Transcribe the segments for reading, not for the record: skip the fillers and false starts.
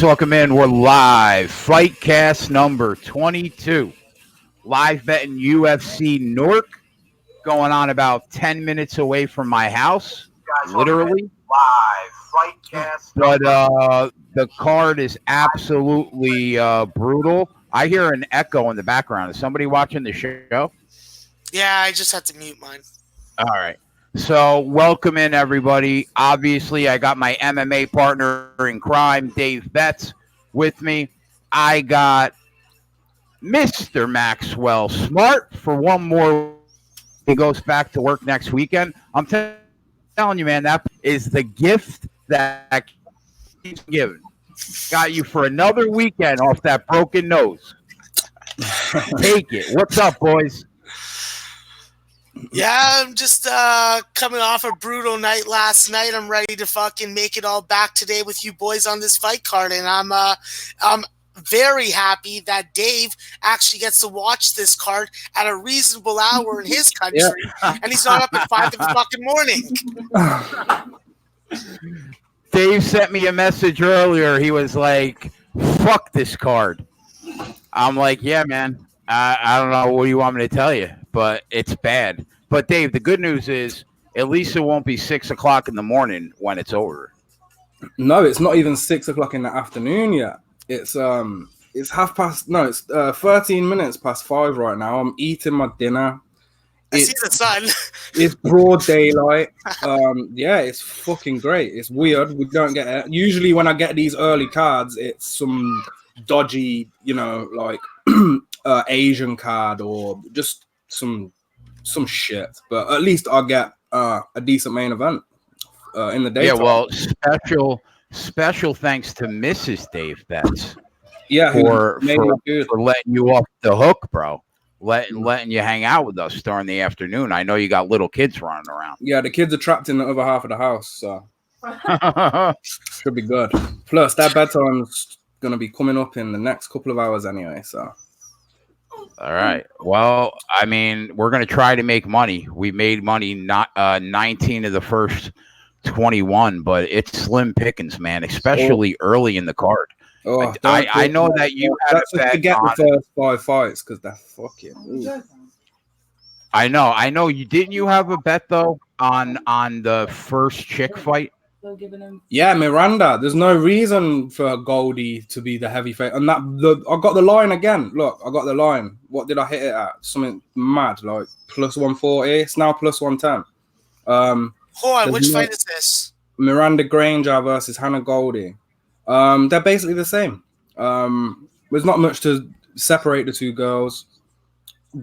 Welcome in. We're live. FightCast number 22. Live betting UFC Newark. Going on about 10 minutes away from my house. Literally. Live. FightCast. But the card is absolutely brutal. I hear an echo in the background. Is somebody watching the show? Yeah, I just had to mute mine. All right. So welcome in, everybody. Obviously, I got my MMA partner in crime, Dave Betts, with me. I got Mr. Maxwell Smart for one more. He goes back to work next weekend. I'm telling you, man, that is the gift that keeps giving. Got you for another weekend off that broken nose. Take it. What's up, boys? Yeah, I'm just coming off a brutal night last night. I'm ready to fucking make it all back today with you boys on this fight card, and I'm very happy that Dave actually gets to watch this card at a reasonable hour in his country, and he's not up at 5 in the fucking morning. Dave sent me a message earlier. He was like, "Fuck this card." I'm like, "Yeah, man. I don't know what you want me to tell you, but it's bad." But Dave, the good news is at least it won't be 6 o'clock in the morning when it's over. No, it's not even 6 o'clock in the afternoon yet. It's 13 minutes past 5 right now. I'm eating my dinner. I see the sun. It's broad daylight. Yeah, it's fucking great. It's weird. We don't get it. Usually when I get these early cards, it's some dodgy, like Asian card or just some shit. But at least I'll get a decent main event in the day. Yeah, well, special thanks to Mrs. Dave Betts. Yeah, for letting you off the hook, bro. Letting you hang out with us during the afternoon. I know you got little kids running around. Yeah, the kids are trapped in the other half of the house, so should be good. Plus, that bedtime's gonna be coming up in the next couple of hours anyway. So, all right. Well, I mean, we're gonna try to make money. We made money, not 19 of the first 21, but it's slim pickings, man. Especially early in the card. Oh, I know that you had a bet get on the first 5 fights because they're fucking. Ooh. I know. You didn't. You have a bet though on the first chick fight. Yeah, Miranda. There's no reason for Goldie to be the heavy favorite, and I got the line again. Look, I got the line. What did I hit it at? Something mad, like plus 140. It's now plus 110. Hold on, which fight is this? Miranda Granger versus Hannah Goldie. They're basically the same. There's not much to separate the two girls.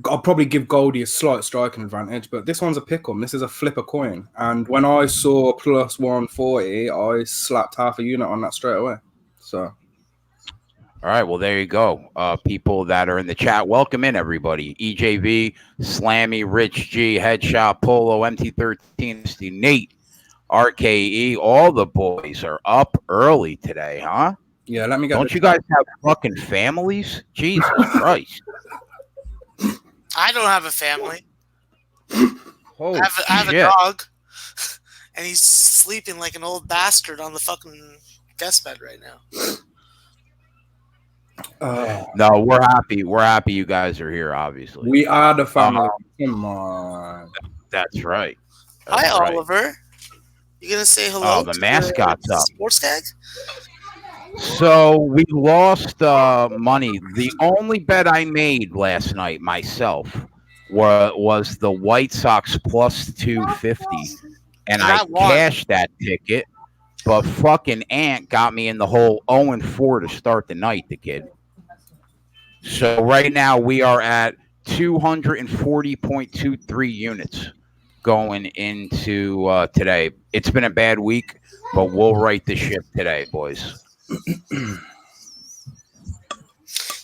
I'll probably give Goldie a slight striking advantage, but this one's a pick-em. This is a flip a coin. And when I saw plus 140, I slapped half a unit on that straight away. So, all right. Well, there you go. People that are in the chat, welcome in everybody. EJV, Slammy, Rich G, Headshot, Polo, MT13, Nate. RKE, all the boys are up early today, huh? Yeah, let me go. Don't you guys have fucking families? Jesus Christ. I don't have a family. Holy I have a dog, and he's sleeping like an old bastard on the fucking guest bed right now. No, we're happy. We're happy you guys are here, obviously. We are the family. Come on. That's right. Hi, Oliver. You gonna say hello? Oh, the mascot's up. Sports tag. So we lost money. The only bet I made last night myself was the White Sox plus 250, and I cashed that ticket. But fucking Ant got me in the hole 0-4 to start the night. The kid. So right now we are at 240.23 units. Going into today. It's been a bad week, but we'll right the ship today, boys.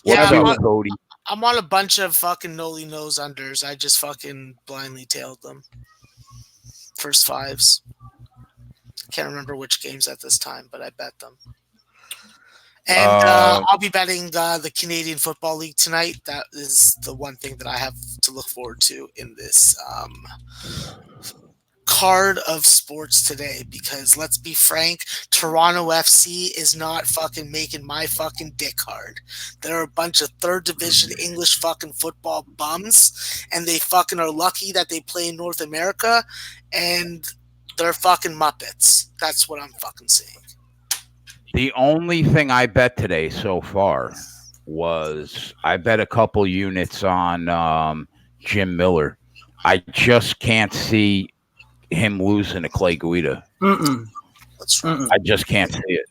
What's up, Cody? I'm on a bunch of fucking Noli nose unders. I just fucking blindly tailed them. First fives. Can't remember which games at this time, but I bet them. And I'll be betting the Canadian Football League tonight. That is the one thing that I have to look forward to in this card of sports today, because let's be frank, Toronto FC is not fucking making my fucking dick hard. They're a bunch of third division English fucking football bums, and they fucking are lucky that they play in North America, and they're fucking Muppets. That's what I'm fucking saying. The only thing I bet today so far was I bet a couple units on Jim Miller. I just can't see him losing to Clay Guida. What's wrong? I just can't see it.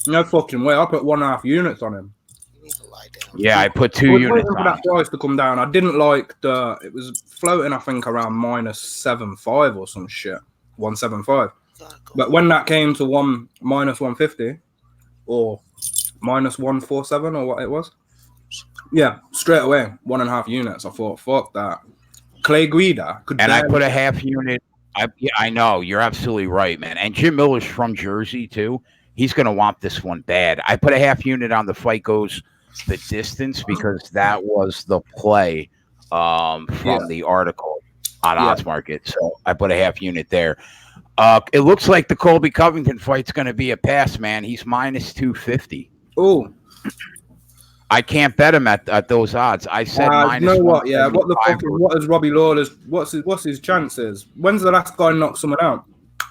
No fucking way. I put 1.5 units on him. You need to lie down. Yeah, I put 2 was units waiting for on that him. price to come down. I didn't like it was floating, I think, around -7.5 or some shit. 175. But when that came to -150 or -147 or what it was, yeah, straight away 1.5 units. I thought, fuck that. Clay Guida could. And I put a half unit. I know, you're absolutely right, man. And Jim Miller's from Jersey too. He's going to want this one bad. I put a half unit on the fight goes the distance because that was the play from the article on Odds Market. So I put a half unit there. It looks like the Colby Covington fight's going to be a pass, man. He's -250. Oh, I can't bet him at those odds. I said you know what? Yeah, what the fuck? What is Robbie Lawler's? What's his chances? When's the last guy knocked someone out?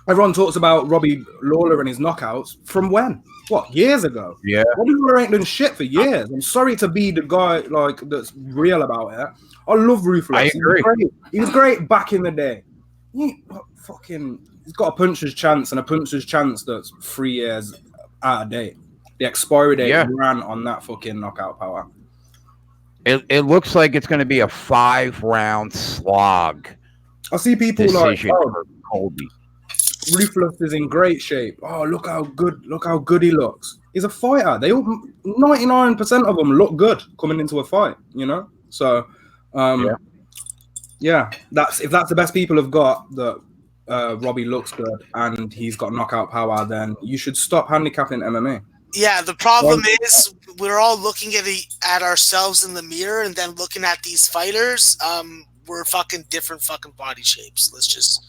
Everyone talks about Robbie Lawler and his knockouts. From when? What, years ago? Yeah. Robbie Lawler ain't done shit for years. I'm sorry to be the guy that's real about it. I love Ruthless. I agree. He was great back in the day. He's got a puncher's chance, and a puncher's chance that's 3 years out of date. The expiry date ran on that fucking knockout power. It looks like it's going to be a 5-round slog. I see people decision like, for Colby. Ruthless is in great shape. Oh, look how good he looks. He's a fighter. They all 99% of them look good coming into a fight, you know? So that's if that's the best people have got, that Robbie looks good and he's got knockout power, then you should stop handicapping MMA. Yeah, the problem is we're all looking at ourselves in the mirror and then looking at these fighters. We're fucking different fucking body shapes. Let's just.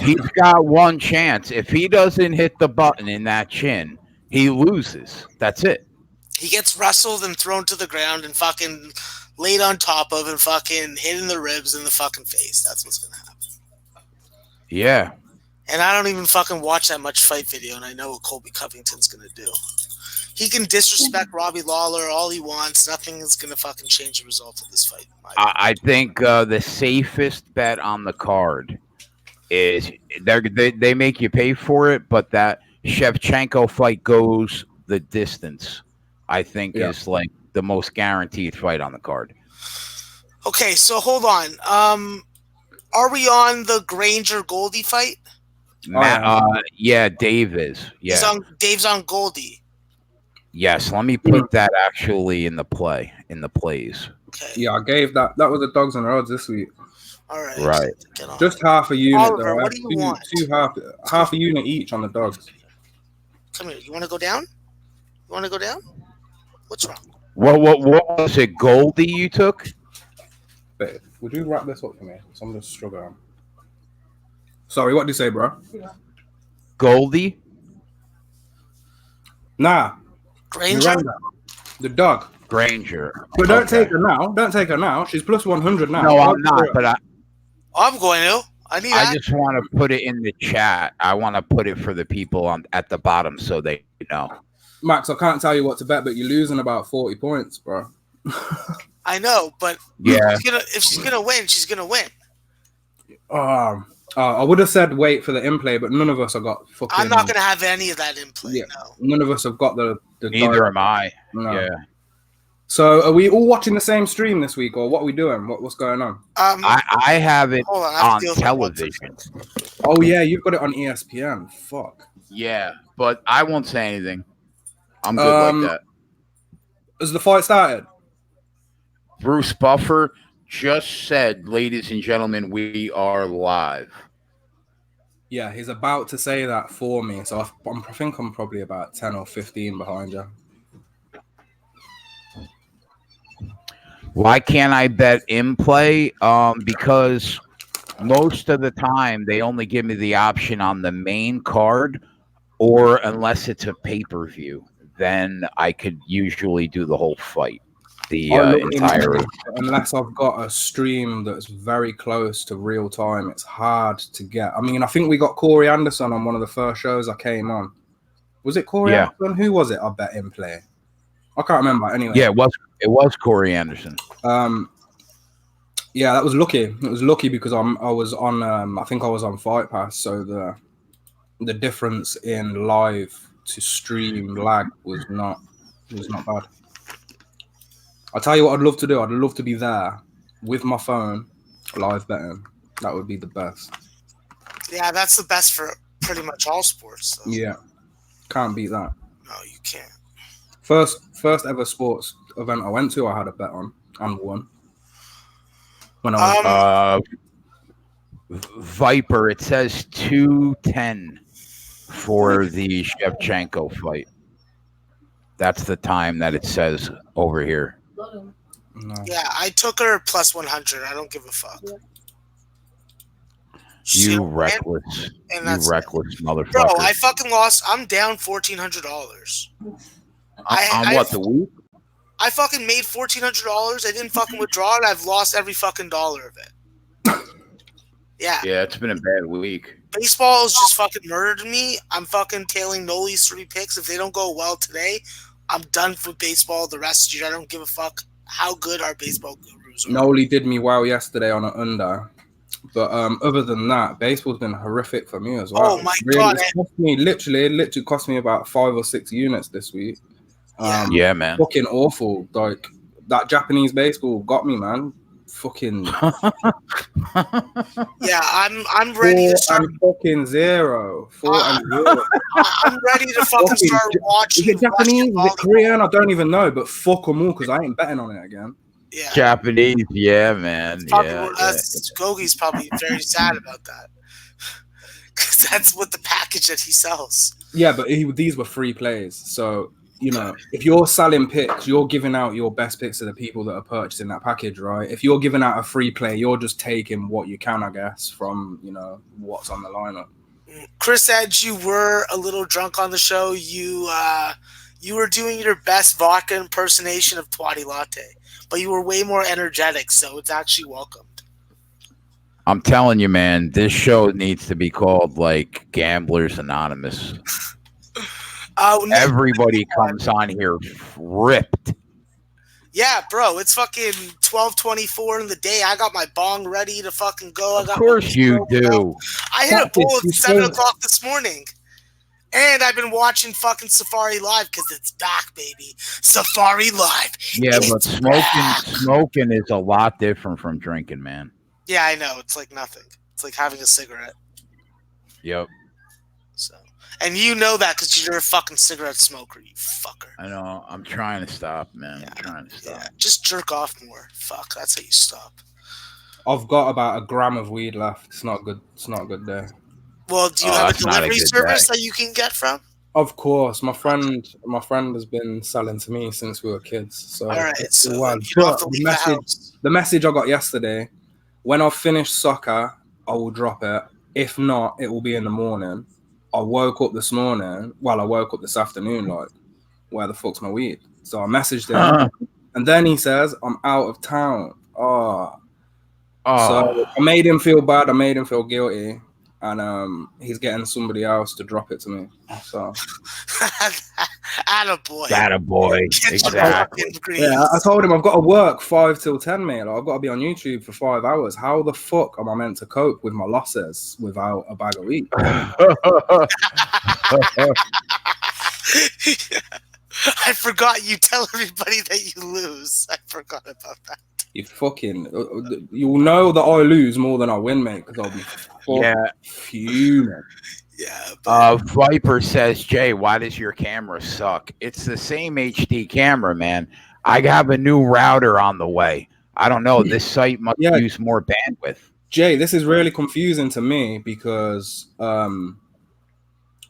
He's got one chance. If he doesn't hit the button in that chin, he loses. That's it. He gets wrestled and thrown to the ground and fucking laid on top of and fucking hit in the ribs and the fucking face. That's what's gonna happen. Yeah. And I don't even fucking watch that much fight video, and I know what Colby Covington's gonna do. He can disrespect Robbie Lawler all he wants. Nothing is gonna fucking change the result of this fight. I think the safest bet on the card is they make you pay for it, but that Shevchenko fight goes the distance. I think is like the most guaranteed fight on the card. Okay, so hold on. Are we on the Granger Goldie fight? Yeah, Dave is. Yeah, Dave's on Goldie. Yes, let me put that actually in the plays. Okay. Yeah, I gave that. That was the dogs and odds this week. All right. Right. Just half a unit. Oliver, what do you want? Half a unit each on the dogs. Come here. You want to go down? You want to go down? What's wrong? What was it? Goldie you took? Babe, would you wrap this up for me? I'm just struggling. Sorry, what did you say, bro? Goldie? Granger? Miranda, the dog. Granger. But don't take her now. Don't take her now. She's plus 100 now. No, I'm not. But I'm going to. I just want to put it in the chat. I want to put it for the people at the bottom so they know. Max, I can't tell you what to bet, but you're losing about 40 points, bro. I know, but if she's gonna win, she's gonna win. I would have said wait for the in play, but none of us have got fucking. I'm not gonna have any of that in play. Yeah, no. None of us have got the Neither am I. No. Yeah. So, are we all watching the same stream this week, or what are we doing? What's going on? I have it on deal with television. Oh yeah, you've got it on ESPN. Fuck. Yeah, but I won't say anything. I'm good like that. Has the fight started? Bruce Buffer just said, ladies and gentlemen, we are live. Yeah, he's about to say that for me. So I think I'm probably about 10 or 15 behind you. Why can't I bet in play? Because most of the time they only give me the option on the main card, or unless it's a pay-per-view, then I could usually do the whole fight, the I look entire. into it, unless I've got a stream that's very close to real time, it's hard to get. I mean, I think we got Corey Anderson on one of the first shows I came on. Was it Corey Yeah. Anderson? Who was it? I bet him play. I can't remember. Anyway, Yeah, it was Corey Anderson. Yeah, that was lucky. It was lucky because I was on. I think I was on Fight Pass, so the difference in live to stream lag was not bad. I'll tell you what I'd love to do. I'd love to be there with my phone, live betting. That would be the best. Yeah, that's the best for pretty much all sports. So. Yeah, can't beat that. No, you can't. First ever sports event I went to, I had a bet on and won. When I was Viper, it says 2:10 for the Shevchenko fight. That's the time that it says over here. no. Yeah, I took her plus 100. I don't give a fuck. You reckless, motherfucker. Bro, I fucking lost. I'm down $1,400. On what, the week? I fucking made $1,400. I didn't fucking withdraw it. I've lost every fucking dollar of it. Yeah. Yeah, it's been a bad week. Baseball has just fucking murdered me. I'm fucking tailing Noli's 3 picks. If they don't go well today, I'm done for baseball the rest of the year. I don't give a fuck how good our baseball gurus are. Noli did me well yesterday on an under. But other than that, baseball's been horrific for me as well. Oh my God. It's cost me, literally cost me about 5 or 6 units this week. Yeah, man. Fucking awful. Like, that Japanese baseball got me, man. Fucking Yeah, I'm ready to start. 4 and fucking 0. 4 and 0. I'm ready to fucking start watching. Is it Japanese? Is it Korean? I don't even know, but fuck them all because I ain't betting on it again. Yeah. Japanese, yeah, man. Gogi's probably very sad about that. Because that's what the package that he sells. Yeah, but these were free plays. So, you know, if you're selling picks, you're giving out your best picks to the people that are purchasing that package, right? If you're giving out a free play, you're just taking what you can, I guess, from, you know, what's on the lineup. Chris Edge, you were a little drunk on the show. You were doing your best vodka impersonation of Twatty Latte, but you were way more energetic, so it's actually welcomed. I'm telling you, man, this show needs to be called, like, Gamblers Anonymous. Everybody comes on here ripped. Yeah, bro, it's fucking 12:24 in the day. I got my bong ready to fucking go. Of course you do. I hit a bowl at 7 o'clock this morning. And I've been watching fucking Safari Live because it's back, baby. Safari Live. Yeah, but smoking is a lot different from drinking, man. Yeah, I know. It's like nothing. It's like having a cigarette. Yep. So, and you know that because you're a fucking cigarette smoker, you fucker. I know. I'm trying to stop, man. I'm trying to stop. Yeah, just jerk off more. Fuck, that's how you stop. I've got about 1 gram of weed left. It's not good. It's not a good day. Well, do you have a delivery service that you can get from? Of course, my friend has been selling to me since we were kids. So, all right, so the message I got yesterday: when I finish soccer, I will drop it. If not, it will be in the morning. I woke up this morning. Well, I woke up this afternoon. Like, where the fuck's my weed? So I messaged him, and then he says, "I'm out of town." So I made him feel bad. I made him feel guilty. And he's getting somebody else to drop it to me. So, Attaboy. Exactly. Yeah, I told him I've got to work 5 till 10, mate. Like, I've got to be on YouTube for 5 hours. How the fuck am I meant to cope with my losses without a bag of weed? I forgot you tell everybody that you lose. I forgot about that. You'll know that I lose more than I win, mate, because I'll be fuming. Yeah. Viper says, Jay, why does your camera suck? It's the same HD camera, man. I have a new router on the way. I don't know. This site must use more bandwidth. Jay, this is really confusing to me because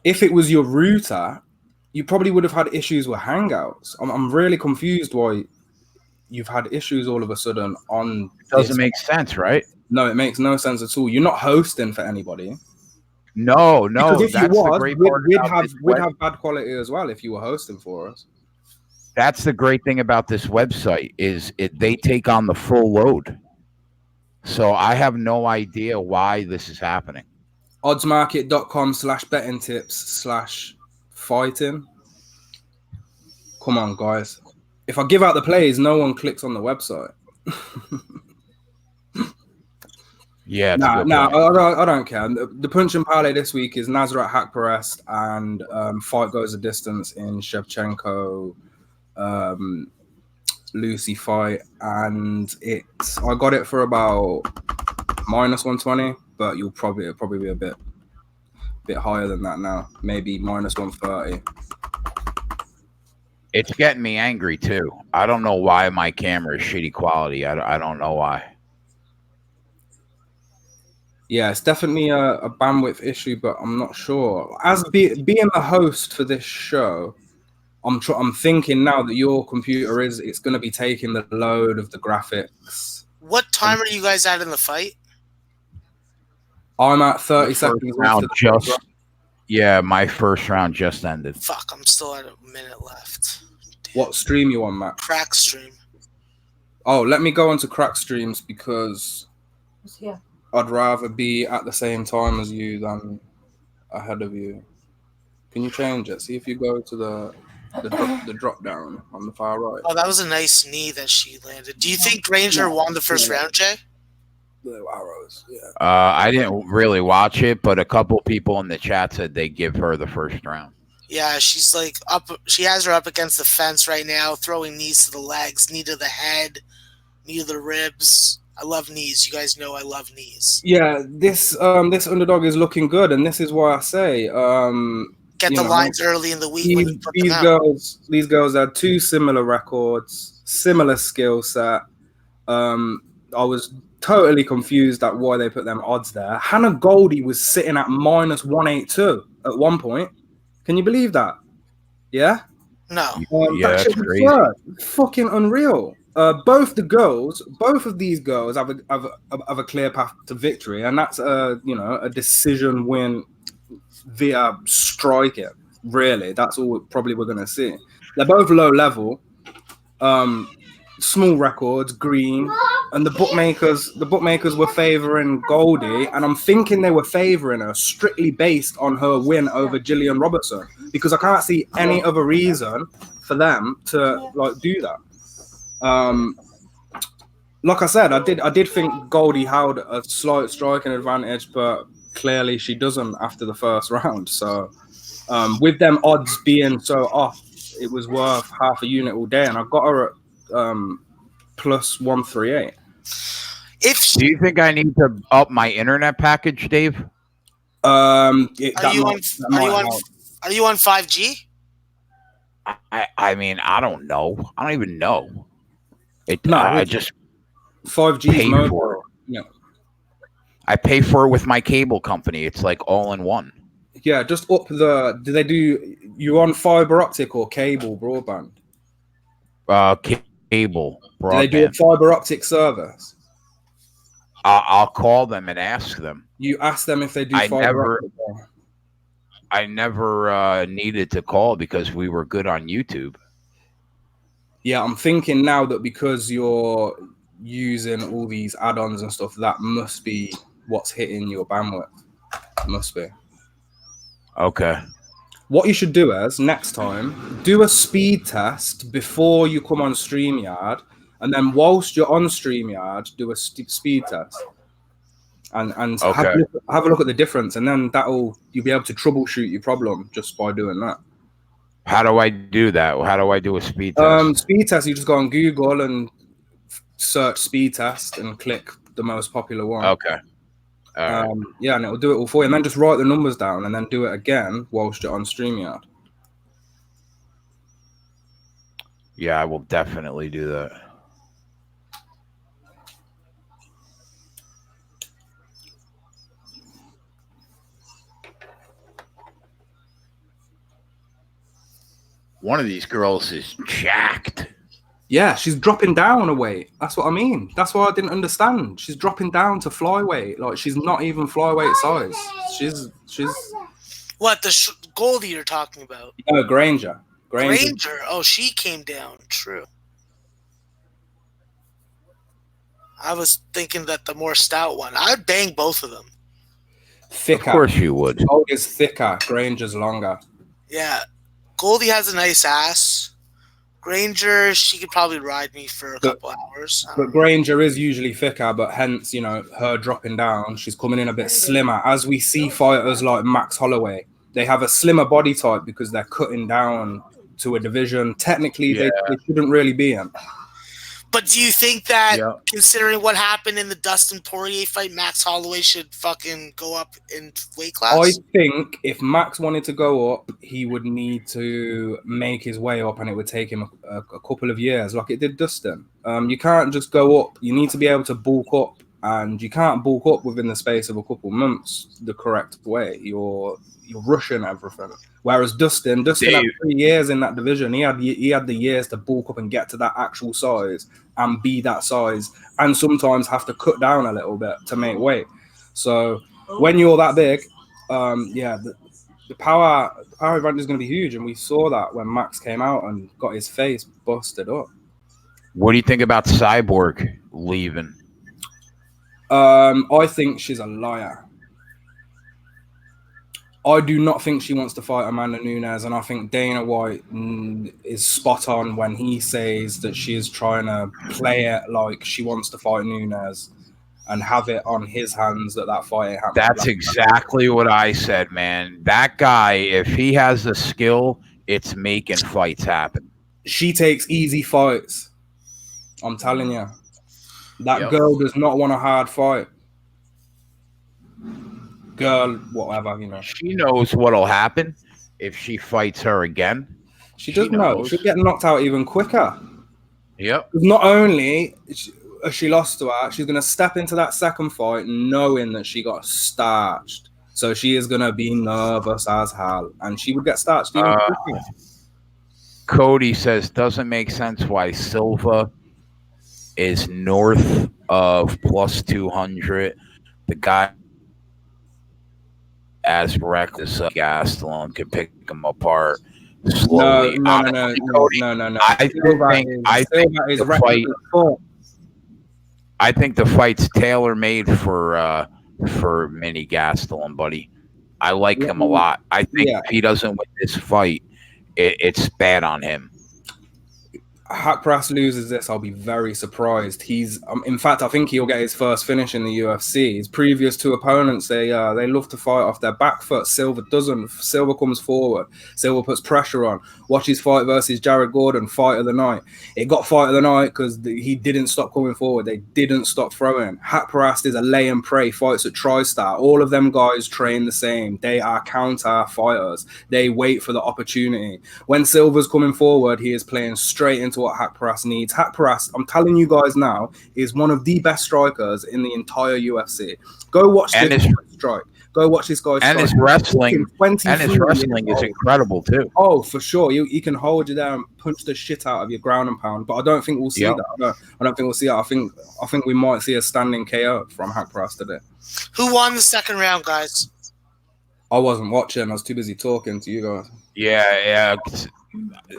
if it was your router, you probably would have had issues with Hangouts. I'm really confused why you've had issues all of a sudden on. It doesn't make sense, right? No, it makes no sense at all. You're not hosting for anybody. No, Because if you that's the was, great part about this we'd have bad quality as well if you were hosting for us. That's the great thing about this website is they take on the full load. So I have no idea why this is happening. Oddsmarket.com/betting tips/fighting. Come on, guys. If I give out the plays, no one clicks on the website. Yeah, I don't care. The punch and parlay this week is Nasrat Haqparast and fight goes a distance in Shevchenko Lucy fight, and I got it for about -120, but it'll probably be a bit higher than that now, maybe -130. It's getting me angry too. I don't know why my camera is shitty quality. I don't know why. Yeah, it's definitely a bandwidth issue, but I'm not sure. As being the host for this show, I'm thinking now that your computer it's going to be taking the load of the graphics. What time are you guys at in the fight? I'm at 30 seconds round my first round just ended. Fuck, I'm still at a minute left. Damn. What stream you on, Matt? Crack stream. Oh, let me go onto Crack streams because I'd rather be at the same time as you than ahead of you. Can you change it? See if you go to the drop down on the far right. Oh, that was a nice knee that she landed. Do you think Granger won the first round, Jay? The arrows, yeah. I didn't really watch it, but a couple people in the chat said they give her the first round. Yeah, she's like up. She has her up against the fence right now, throwing knees to the legs, knee to the head, knee to the ribs. I love knees. You guys know I love knees. Yeah, this underdog is looking good, and this is why I say get the lines early in the week. These girls had two similar records, similar skill set. I was totally confused at why they put them odds there. Hannah Goldie was sitting at -182 at one point. Can you believe that? Yeah? No. Yeah, that's crazy. Fucking unreal. Both of these girls have a clear path to victory, and that's a decision win via striking. Really, that's all probably we're gonna see. They're both low level, small records, green, and the bookmakers were favoring Goldie, and I'm thinking they were favoring her strictly based on her win over Gillian Robertson, because I can't see any other reason for them to do that. Like I said, I did think Goldie held a slight striking advantage, but clearly she doesn't after the first round. So with them odds being so off, it was worth half a unit all day, and I got her at +138. Do you think I need to up my internet package, Dave? Are you on 5G? I mean, I don't know. I don't even know. I just 5G pay for it. Yeah. I pay for it with my cable company. It's like all in one. Yeah, just up the. Do they do you on fiber optic or cable broadband? Cable broadband. Do they do a fiber optic service? I'll call them and ask them. You ask them if they do fiber optic. I never needed to call because we were good on YouTube. Yeah, I'm thinking now that because you're using all these add-ons and stuff, that must be what's hitting your bandwidth. Must be. Okay. What you should do is next time, do a speed test before you come on StreamYard, and then whilst you're on StreamYard, do a speed test, and okay. have a look at the difference, and then you'll be able to troubleshoot your problem just by doing that. How do I do that? How do I do a speed test? Speed test, you just go on Google and search speed test and click the most popular one. Okay. Yeah, and it'll do it all for you. And then just write the numbers down and then do it again whilst you're on StreamYard. Yeah, I will definitely do that. One of these girls is jacked. Yeah, she's dropping down a weight. That's what I mean. That's why I didn't understand. She's dropping down to flyweight. Like, she's not even flyweight size. She's What, the Goldie you're talking about? Granger. Granger. Oh, she came down. True. I was thinking that the more stout one. I'd bang both of them. Thicker. Of course you would. Gold is thicker. Granger's longer. Yeah. Goldie has a nice ass. Granger, she could probably ride me for a couple hours. But Granger is usually thicker, but hence, you know, her dropping down, she's coming in a bit slimmer. As we see fighters like Max Holloway, they have a slimmer body type because they're cutting down to a division. Technically, they shouldn't really be in. But do you think that, considering what happened in the Dustin Poirier fight, Max Holloway should fucking go up in weight class? I think if Max wanted to go up, he would need to make his way up, and it would take him a couple of years, like it did Dustin. You can't just go up. You need to be able to bulk up, and you can't bulk up within the space of a couple of months the correct way. You're rushing everything. Whereas Dustin had 3 years in that division. He had the years to bulk up and get to that actual size and be that size, and sometimes have to cut down a little bit to make weight. So when you're that big, the power advantage is going to be huge, and we saw that when Max came out and got his face busted up. What do you think about Cyborg leaving? I think she's a liar. I do not think she wants to fight Amanda Nunes, and I think Dana White is spot on when he says that she is trying to play it like she wants to fight Nunes and have it on his hands that fight ain't happening. That's exactly what I said, man. That guy, if he has the skill, it's making fights happen. She takes easy fights. I'm telling you. That girl does not want a hard fight. Girl, whatever, you know. She knows what'll happen if she fights her again. She does know. She'll get knocked out even quicker. Yep. Not only has she lost to her, she's going to step into that second fight knowing that she got starched. So she is going to be nervous as hell, and she would get starched even quicker. Cody says, doesn't make sense why Silva is north of plus 200. The guy as reckless Gastelum can pick him apart slowly. No. I think the fight's tailor made for Mini Gastelum, buddy. I like him a lot. I think if he doesn't win this fight, it's bad on him. Haqparast loses this, I'll be very surprised. He's, in fact, I think he'll get his first finish in the UFC. His previous two opponents, they love to fight off their back foot. Silva doesn't. Silva comes forward. Silva puts pressure on. Watch his fight versus Jared Gordon, fight of the night. It got fight of the night because he didn't stop coming forward. They didn't stop throwing. Haqparast is a lay and pray, fights at TriStar. All of them guys train the same. They are counter fighters. They wait for the opportunity. When Silva's coming forward, he is playing straight into what Haqparast needs. Haqparast, I'm telling you guys now, is one of the best strikers in the entire UFC. Go watch this guy strike. Go watch this guy strike. And his wrestling is incredible too. Oh, for sure. He can hold you there and punch the shit out of your ground and pound. But I don't think we'll see that. I don't think we'll see that. I think we might see a standing KO from Haqparast today. Who won the second round, guys? I wasn't watching. I was too busy talking to you guys. Yeah.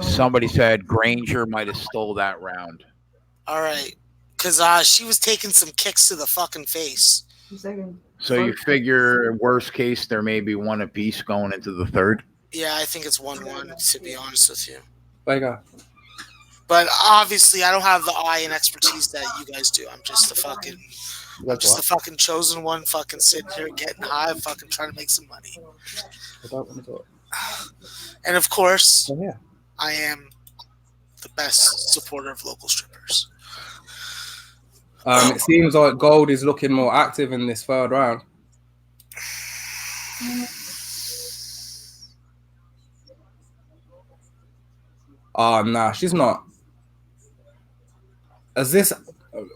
Somebody said Granger might have stole that round. All right. Because she was taking some kicks to the fucking face. So you figure, worst case, there may be one apiece going into the third? Yeah, I think it's 1-1, to be honest with you. There. But obviously, I don't have the eye and expertise that you guys do. I'm just the fucking chosen one, fucking sitting here getting high, fucking trying to make some money. And of course, I am the best supporter of local strippers. It seems like Gold is looking more active in this third round. Oh, nah, she's not. I'm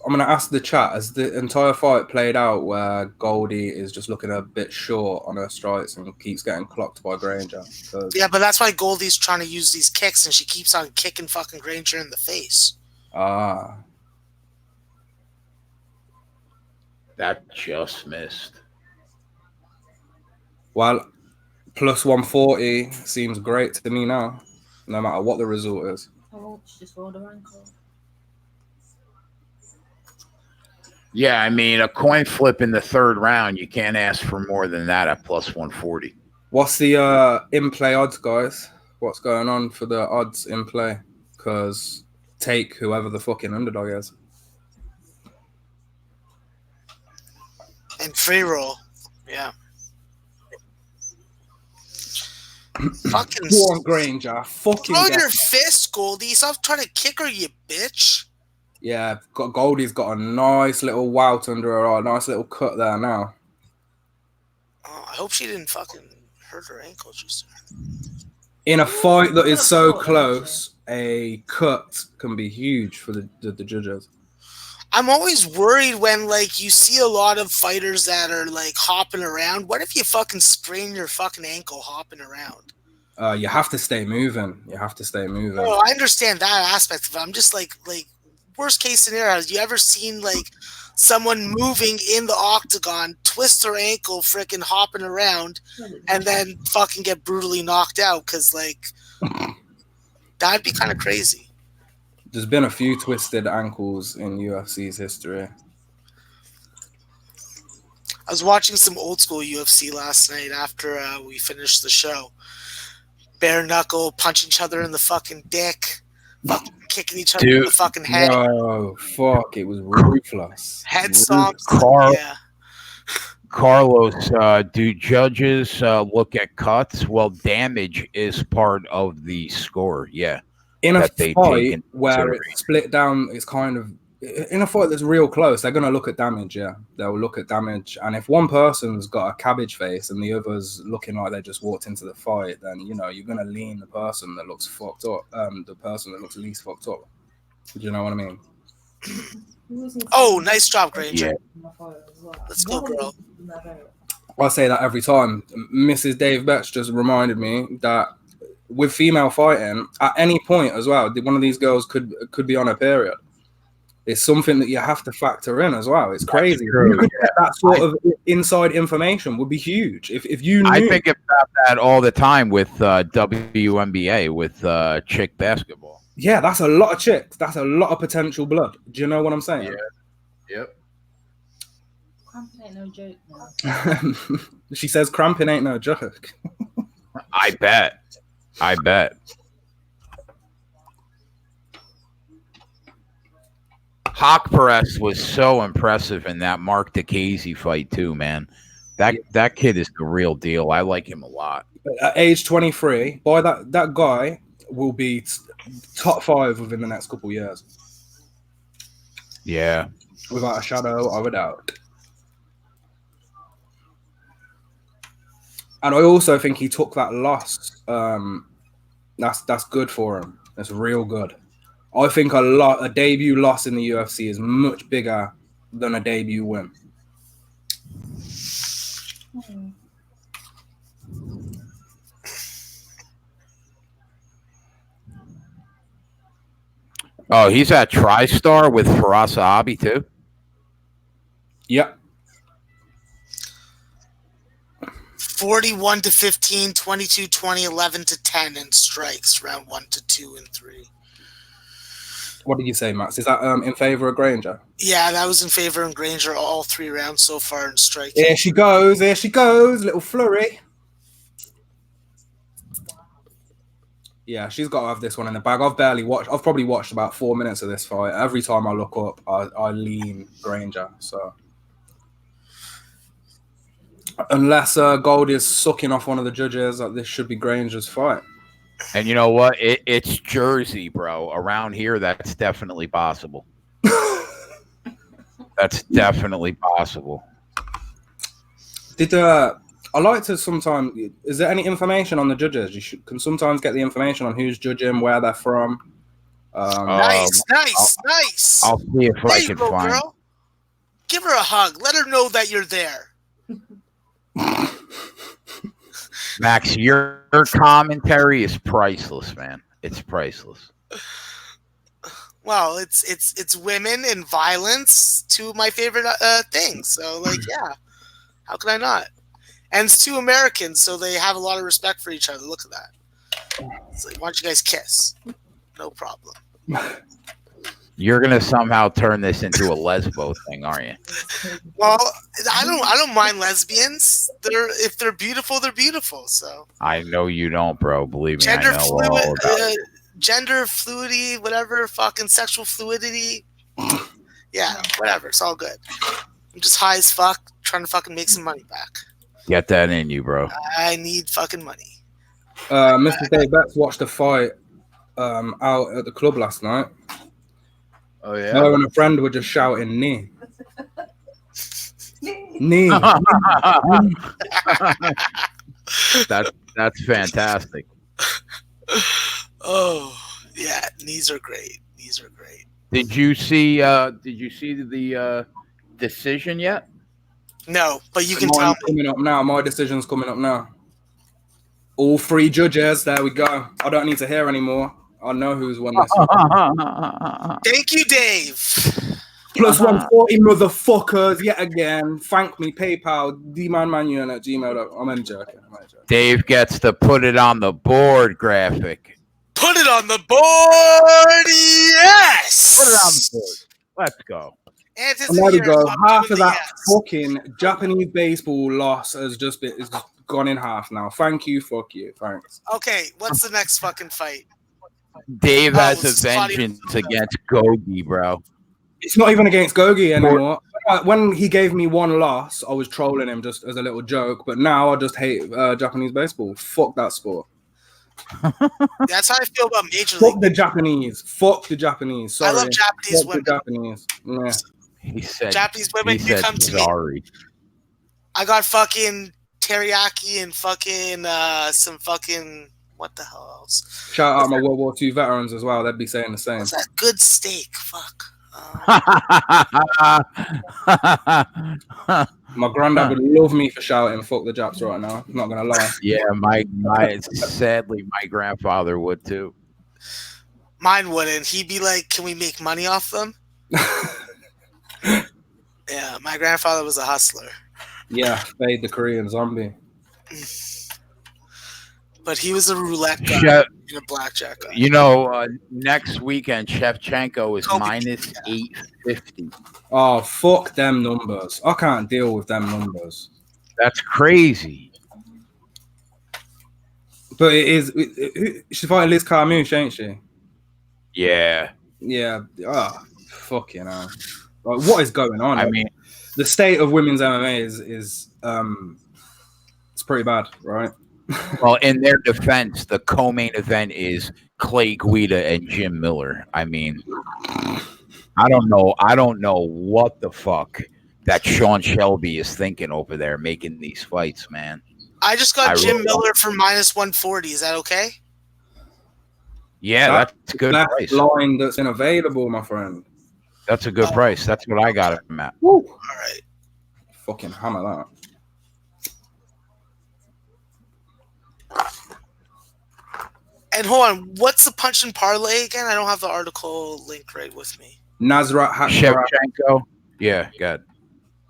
going to ask the chat, has the entire fight played out where Goldie is just looking a bit short on her strikes and keeps getting clocked by Granger? Yeah, but that's why Goldie's trying to use these kicks, and she keeps on kicking fucking Granger in the face. Ah, That just missed. well, plus 140 seems great to me now, no matter what the result is. Oh, she just rolled her ankle. Yeah, I mean, a coin flip in the third round, you can't ask for more than that at plus 140. What's the in play odds, guys? What's going on for the odds in play? Because take whoever the fucking underdog is. And free roll. Yeah. Fucking Go on, Granger. Fucking throw get your it. fist, Goldie. Stop trying to kick her, you bitch. Yeah, Goldie's got a nice little wout under her eye, nice little cut there now. Oh, I hope she didn't fucking hurt her ankle just In a fight that is so close, a cut can be huge for the judges. I'm always worried when, like, you see a lot of fighters that are, like, hopping around. What if you fucking sprain your fucking ankle hopping around? You have to stay moving. You have to stay moving. Oh, I understand that aspect of it. I'm just like worst case scenario. Have you ever seen, like, someone moving in the octagon, twist their ankle, freaking hopping around, and then fucking get brutally knocked out? Because, like, that'd be kind of crazy. There's been a few twisted ankles in UFC's history. I was watching some old school UFC last night after we finished the show. Bare knuckle, punching each other in the fucking dick, fucking kicking each other in the fucking head. Oh, fuck. It was ruthless. Head stomps. Yeah. Carlos, do judges look at cuts? Well, damage is part of the score. Yeah. In a that they take fight into where consideration. it's split down, it's kind of in a fight that's real close. They're going to look at damage. Yeah, they'll look at damage, and if one person's got a cabbage face and the other's looking like they just walked into the fight, then you know you're going to lean the person that looks fucked up, the person that looks least fucked up. Do you know what I mean? Oh, nice job, Granger. Yeah. Let's go, girl. I say that every time. Mrs. Dave Betts just reminded me that with female fighting, at any point as well, one of these girls could be on a period. It's something that you have to factor in as well. It's crazy. You could get that sort of inside information would be huge. If you knew. I think about that all the time with WNBA, with chick basketball. Yeah, that's a lot of chicks. That's a lot of potential blood. Do you know what I'm saying? Yeah. Yep. Cramping ain't no joke now. She says cramping ain't no joke. I bet. Hawk Press was so impressive in that Mark DeCasey fight too, man. That kid is the real deal. I like him a lot. At age 23, boy, that guy will be top 5 within the next couple of years. Yeah. Without a shadow of a doubt. And I also think he took that loss. That's good for him. That's real good. I think a debut loss in the UFC is much bigger than a debut win. Oh, he's at TriStar with Firas Zahabi too? Yep. 41-15, 22-20, 11-10 in strikes, round 1 to 2 and 3. What did you say, Max? Is that in favor of Granger? Yeah, that was in favor of Granger all 3 rounds so far in striking. There she goes. Little flurry. Yeah, she's got to have this one in the bag. I've probably watched about 4 minutes of this fight. Every time I look up, I lean Granger. So unless Gold is sucking off one of the judges, this should be Granger's fight. And you know what? It's Jersey, bro. Around here, that's definitely possible. That's definitely possible. I like to sometimes. Is there any information on the judges? You can sometimes get the information on who's judging, where they're from. Nice. I'll see if I can find. Girl. Give her a hug. Let her know that you're there. Max, your commentary is priceless, man. It's priceless. Well, it's women and violence, two of my favorite things. So, like, yeah, how could I not? And it's two Americans, so they have a lot of respect for each other. Look at that. It's like, why don't you guys kiss? No problem. You're gonna somehow turn this into a lesbo thing, aren't you? Well, I don't mind lesbians. If they're beautiful, they're beautiful. So I know you don't, bro. Believe me, gender I know all about it. gender fluidity, whatever, fucking sexual fluidity. Yeah, whatever. It's all good. I'm just high as fuck, trying to fucking make some money back. Get that in you, bro. I need fucking money. Mr. Dave Betts watched a fight out at the club last night. Oh Her and a friend were just shouting knee. Knee. That's fantastic. Oh yeah, knees are great. Knees are great. Did you see the decision yet? No, but you can tell Mine's me. coming up now. My decision's coming up now. All three judges. There we go. I don't need to hear anymore. I know who's won this. Thank you, Dave. Plus 140 motherfuckers yet again. Thank me, PayPal, dmanmanuel@gmail.com. I'm only joking. Dave gets to put it on the board graphic. Put it on the board. Yes. Put it on the board. Let's go. And And there we go. Half of that fucking Japanese baseball loss has just been is gone in half now. Thank you. Fuck you. Thanks. Okay, what's the next fucking fight? Dave has it's a vengeance against Gogi, bro. It's not even against Gogi anymore. When he gave me one loss, I was trolling him just as a little joke. But now I just hate Japanese baseball. Fuck that sport. That's how I feel about Major Fuck League. the Japanese. Fuck the Japanese. Sorry. I love Japanese Fuck women. the Japanese. Yeah. He said Japanese women, he you said come to me. sorry. I got fucking teriyaki and fucking some fucking what the hell else? Shout out my World War II veterans as well. They'd be saying the same. What's that good steak? Fuck. My granddad would love me for shouting "fuck the Japs" right now. I'm not gonna lie. Yeah, sadly my grandfather would too. Mine wouldn't. He'd be like, "Can we make money off them?" Yeah, my grandfather was a hustler. Yeah, Fade the Korean zombie. But he was a roulette guy and a blackjack guy. You know, next weekend Shevchenko is Kobe. minus 850. Oh, fuck them numbers. I can't deal with them numbers. That's crazy. But it is. She's fighting Liz Carmouche, ain't she? Yeah. Yeah. Oh, fucking hell. Like, what is going on? I mean, the state of women's MMA is it's pretty bad, right? well, in their defense, the co-main event is Clay Guida and Jim Miller. I mean, I don't know what the fuck that Sean Shelby is thinking over there making these fights, man. I just got Jim Miller for minus 140. Is that okay? Yeah, that's a good price. Line that's unavailable, my friend. That's a good price. That's what I got him at. Woo. All right. Fucking hammer that. And hold on, what's the punch and parlay again? I don't have the article link right with me. Nasrat Hakparas. Shevchenko. Yeah, good.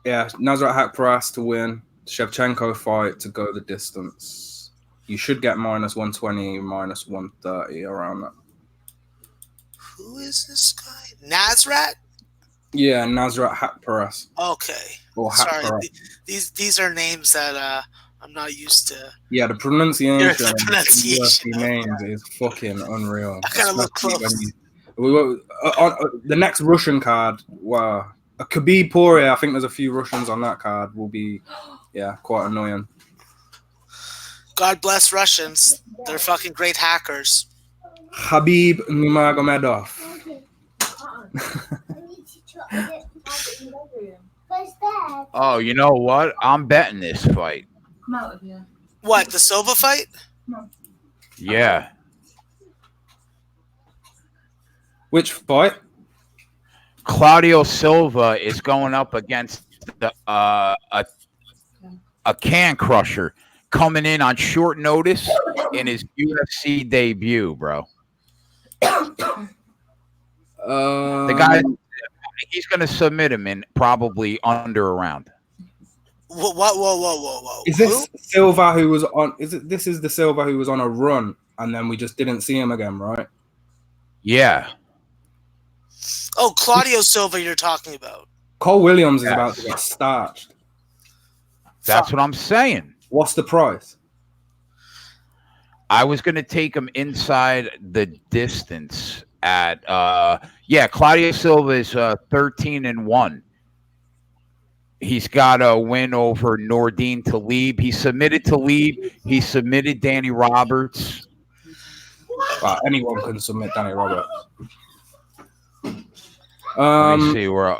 Yeah, Nasrat Hakparas to win. Shevchenko fight to go the distance. You should get minus 120, minus 130 around that. Who is this guy? Nasrat? Yeah, Nasrat Hakparas. Okay. Or Sorry, Hakparas. these are names that I'm not used to. Yeah, the pronunciation of The pronunciation UFC names is fucking unreal. I gotta look close. The next Russian card, wow. Khabib Poirier, I think there's a few Russians on that card, will be, yeah, quite annoying. God bless Russians. They're fucking great hackers. Khabib Nurmagomedov. Oh, you know what? I'm betting this fight. Come out of here. What, the Silva fight? Yeah. Which fight? Claudio Silva is going up against a can crusher coming in on short notice in his UFC debut, bro. The guy, Um, he's going to submit him in probably under a round. Whoa. is this Silva who was on? This is the Silva who was on a run, and then we just didn't see him again, right? Yeah. Oh, Claudio Silva you're talking about. Cole Williams is Yes. about to get starched. That's what I'm saying. What's the price? I was going to take him inside the distance at Claudio Silva is 13-1. He's got a win over Nordine Talib. He submitted Talib. He submitted Danny Roberts. Anyone can submit Danny Roberts. Let me see where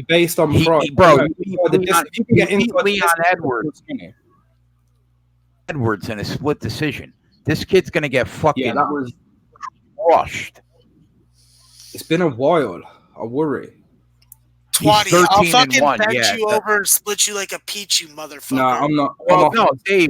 based on price, you can get Leon Edwards in a split decision. This kid's gonna get fucking crushed. It's been a while. I worry. Twatty, I'll fucking bend you over and split you like a peach, you motherfucker. No, I'm not. Well, no, Dave.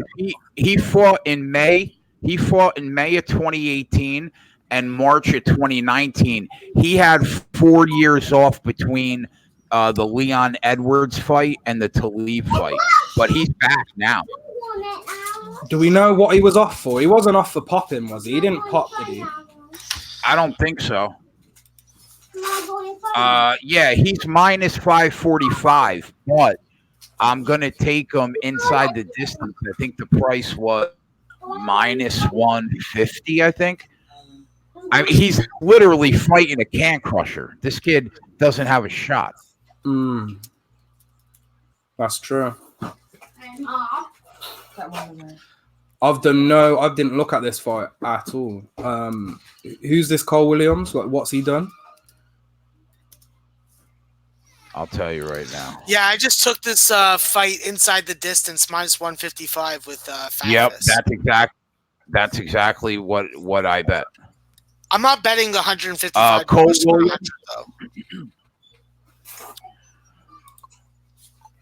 He fought in May. He fought in May of 2018 and March of 2019. He had 4 years off between the Leon Edwards fight and the Talib fight, but he's back now. Do we know what he was off for? He wasn't off for popping, was he? He didn't pop, did he? I don't think so. He's minus 545, but I'm gonna take him inside the distance. I think the price was minus 150. I think. I mean, he's literally fighting a can crusher. This kid doesn't have a shot. That's true. I didn't look at this fight at all. Who's this Cole Williams? What's he done? I'll tell you right now. Yeah, I just took this fight inside the distance, minus 155 with Fabulous. Yep, that's exactly what I bet. I'm not betting 155. Cole Williams.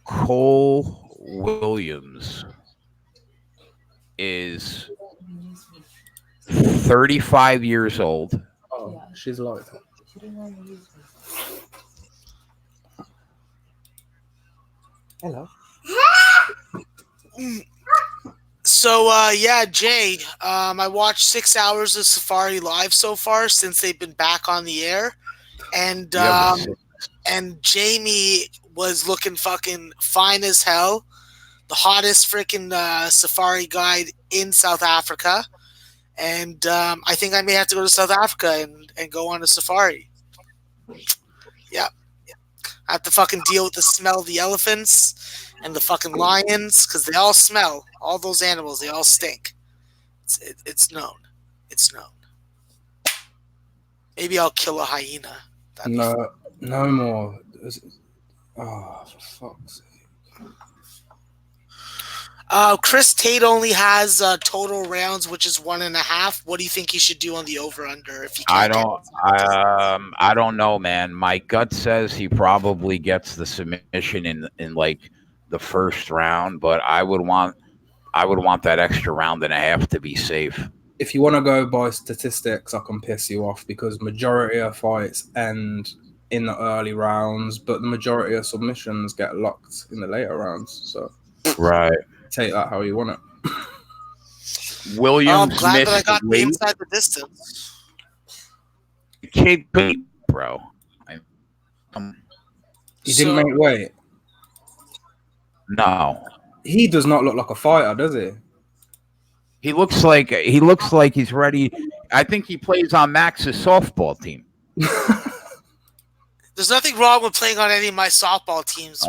Cole Williams is 35 years old. Oh, she's like that. Hello. So, Jay, I watched 6 hours of Safari Live so far since they've been back on the air. And and Jamie was looking fucking fine as hell. The hottest freaking Safari guide in South Africa. And I think I may have to go to South Africa and go on a safari. Yeah. I have to fucking deal with the smell of the elephants and the fucking lions because they all smell. All those animals, they all stink. It's known. It's known. Maybe I'll kill a hyena. No more. Oh, for fuck's sake. Chris Tate only has total rounds, which is 1.5. What do you think he should do on the over/under? If he can't I don't know, man. My gut says he probably gets the submission in like the first round, but I would want that extra round and a half to be safe. If you want to go by statistics, I can piss you off because majority of fights end in the early rounds, but the majority of submissions get locked in the later rounds. So right. Take that how you want it. Williams I'm glad that I got weight. inside the distance. Kid, bro. He didn't make weight. No, he does not look like a fighter, does he? He looks like he's ready. I think he plays on Max's softball team. There's nothing wrong with playing on any of my softball teams.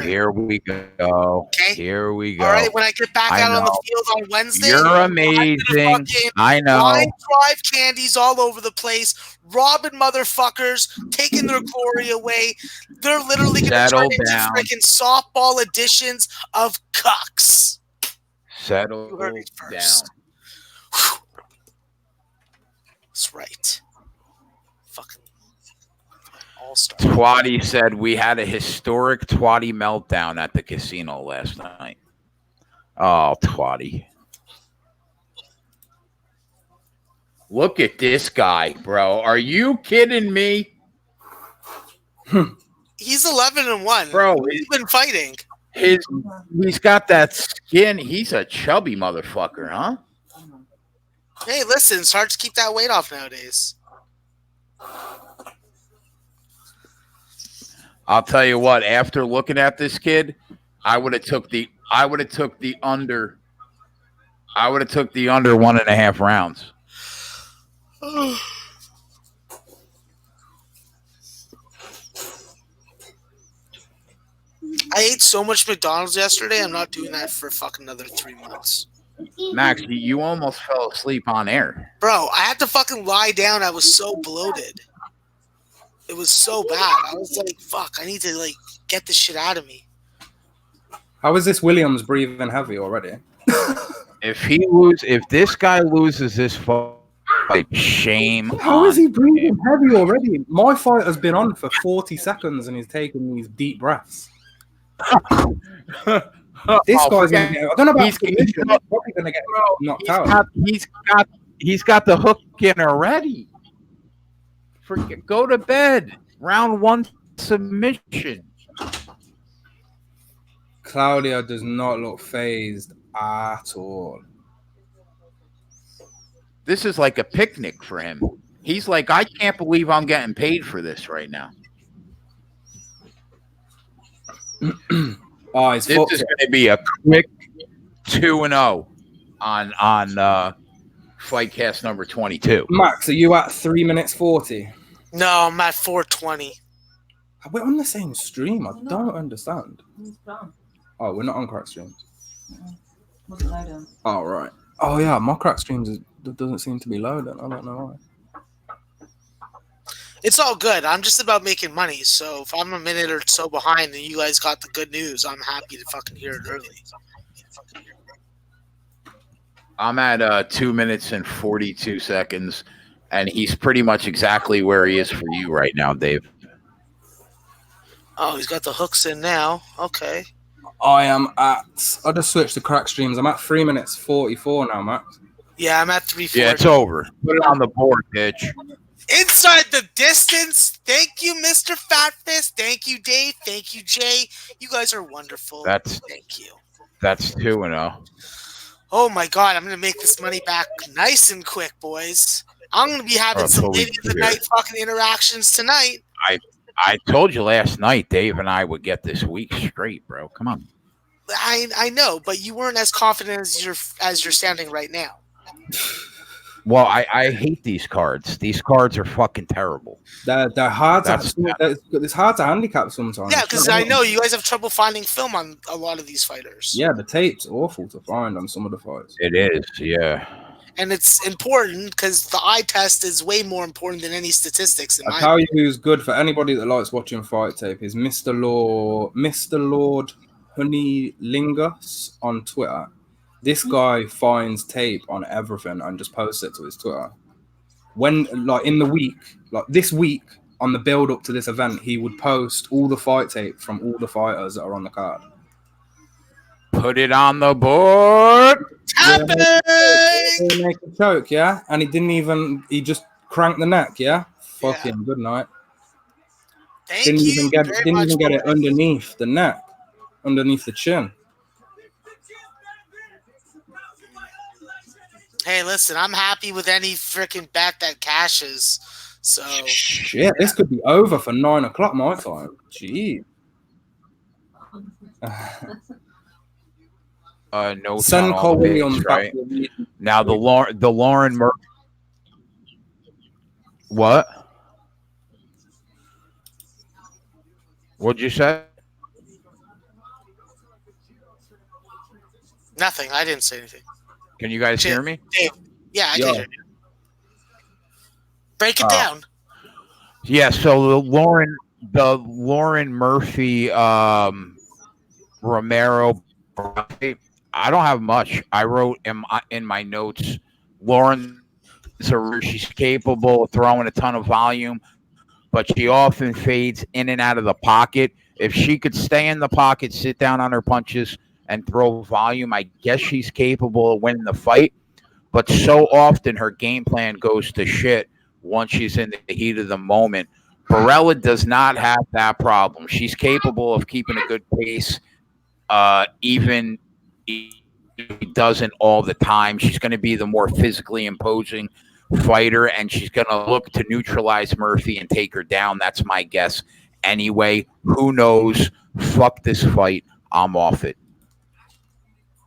Here we go. Okay. Here we go. All right, when I get back out on the field on Wednesday, you're amazing. I know. Line drive candies all over the place, robbing motherfuckers, taking their glory away. They're literally going to turn into freaking softball editions of cucks. Settle down. That's right. Fucking. Twatty said we had a historic Twatty meltdown at the casino last night. Oh, Twatty. Look at this guy, bro. Are you kidding me? He's 11-1. Bro, He's been fighting. He's got that skin. He's a chubby motherfucker, huh? Hey, listen, it's hard to keep that weight off nowadays. I'll tell you what, after looking at this kid, I would have took the under 1.5 rounds. I ate so much McDonald's yesterday. I'm not doing that for fucking another 3 months. Max, you almost fell asleep on air. Bro, I had to fucking lie down. I was so bloated. It was so bad. I was like, fuck, I need to like get this shit out of me. How is this Williams breathing heavy already? If this guy loses this fight, shame. How is he breathing heavy already? My fight has been on for 40 seconds and he's taking these deep breaths. This guy's gonna get, I don't know about he's probably gonna get knocked out. He's got the hook in already. Go to bed. Round 1 submission. Claudio does not look phased at all. This is like a picnic for him. He's like, I can't believe I'm getting paid for this right now. This is going to be a quick 2-0 on FightCast number 22. Max, are you at 3 minutes 40? No, I'm at 4:20. We're on the same stream. I don't understand. Oh, we're not on crack streams. Wasn't loading. Oh, right. Oh, yeah, my crack streams doesn't seem to be loading. I don't know why. It's all good. I'm just about making money. So if I'm a minute or so behind and you guys got the good news, I'm happy to fucking hear it early. I'm at 2 minutes and 42 seconds, and he's pretty much exactly where he is for you right now, Dave. Oh, he's got the hooks in now. Okay. I just switched to crack streams. I'm at 3 minutes 44 now, Max. Yeah, I'm at 3:40. Yeah, it's over. Put it on the board, bitch. Inside the distance. Thank you, Mr. Fatfist. Thank you, Dave. Thank you, Jay. You guys are wonderful. Thank you. That's 2-0. Oh my God, I'm gonna make this money back nice and quick, boys. I'm gonna be having some lady of the night fucking interactions tonight. I told you last night, Dave and I would get this week straight, bro. Come on. I know, but you weren't as confident as you're standing right now. Well, I hate these cards. These cards are fucking terrible. They're hard. It's hard to handicap sometimes. Yeah, because I know you guys have trouble finding film on a lot of these fighters. Yeah, the tape's awful to find on some of the fights. It is, yeah. And it's important because the eye test is way more important than any statistics. I'll tell you who's good for anybody that likes watching fight tape is Mr. Lord Honey Lingus on Twitter. This guy finds tape on everything and just posts it to his Twitter. When, like, in the week, like this week, on the build up to this event, he would post all the fight tape from all the fighters that are on the card. Put it on the board. Make a choke, yeah? And he just cranked the neck, yeah? Fucking good night. Didn't even get it underneath the neck, underneath the chin. Hey, listen, I'm happy with any freaking bet that cashes. So shit, this could be over for 9 o'clock my time. Gee. No. Send Cole Williams right now. The Lauren Murphy. What? What'd you say? Nothing. I didn't say anything. Can you guys hear me? Dave. Yeah, I can hear you. Break it down. Yeah, so the Lauren Murphy Romero. I don't have much. I wrote in my notes. Lauren, she's capable of throwing a ton of volume, but she often fades in and out of the pocket. If she could stay in the pocket, sit down on her punches, and throw volume, I guess she's capable of winning the fight. but so often her game plan goes to shit once she's in the heat of the moment. Barella does not have that problem. She's capable of keeping a good pace, even if she doesn't all the time. She's going to be the more physically imposing fighter, and she's going to look to neutralize Murphy and take her down. That's my guess. Anyway, who knows? Fuck this fight. I'm off it.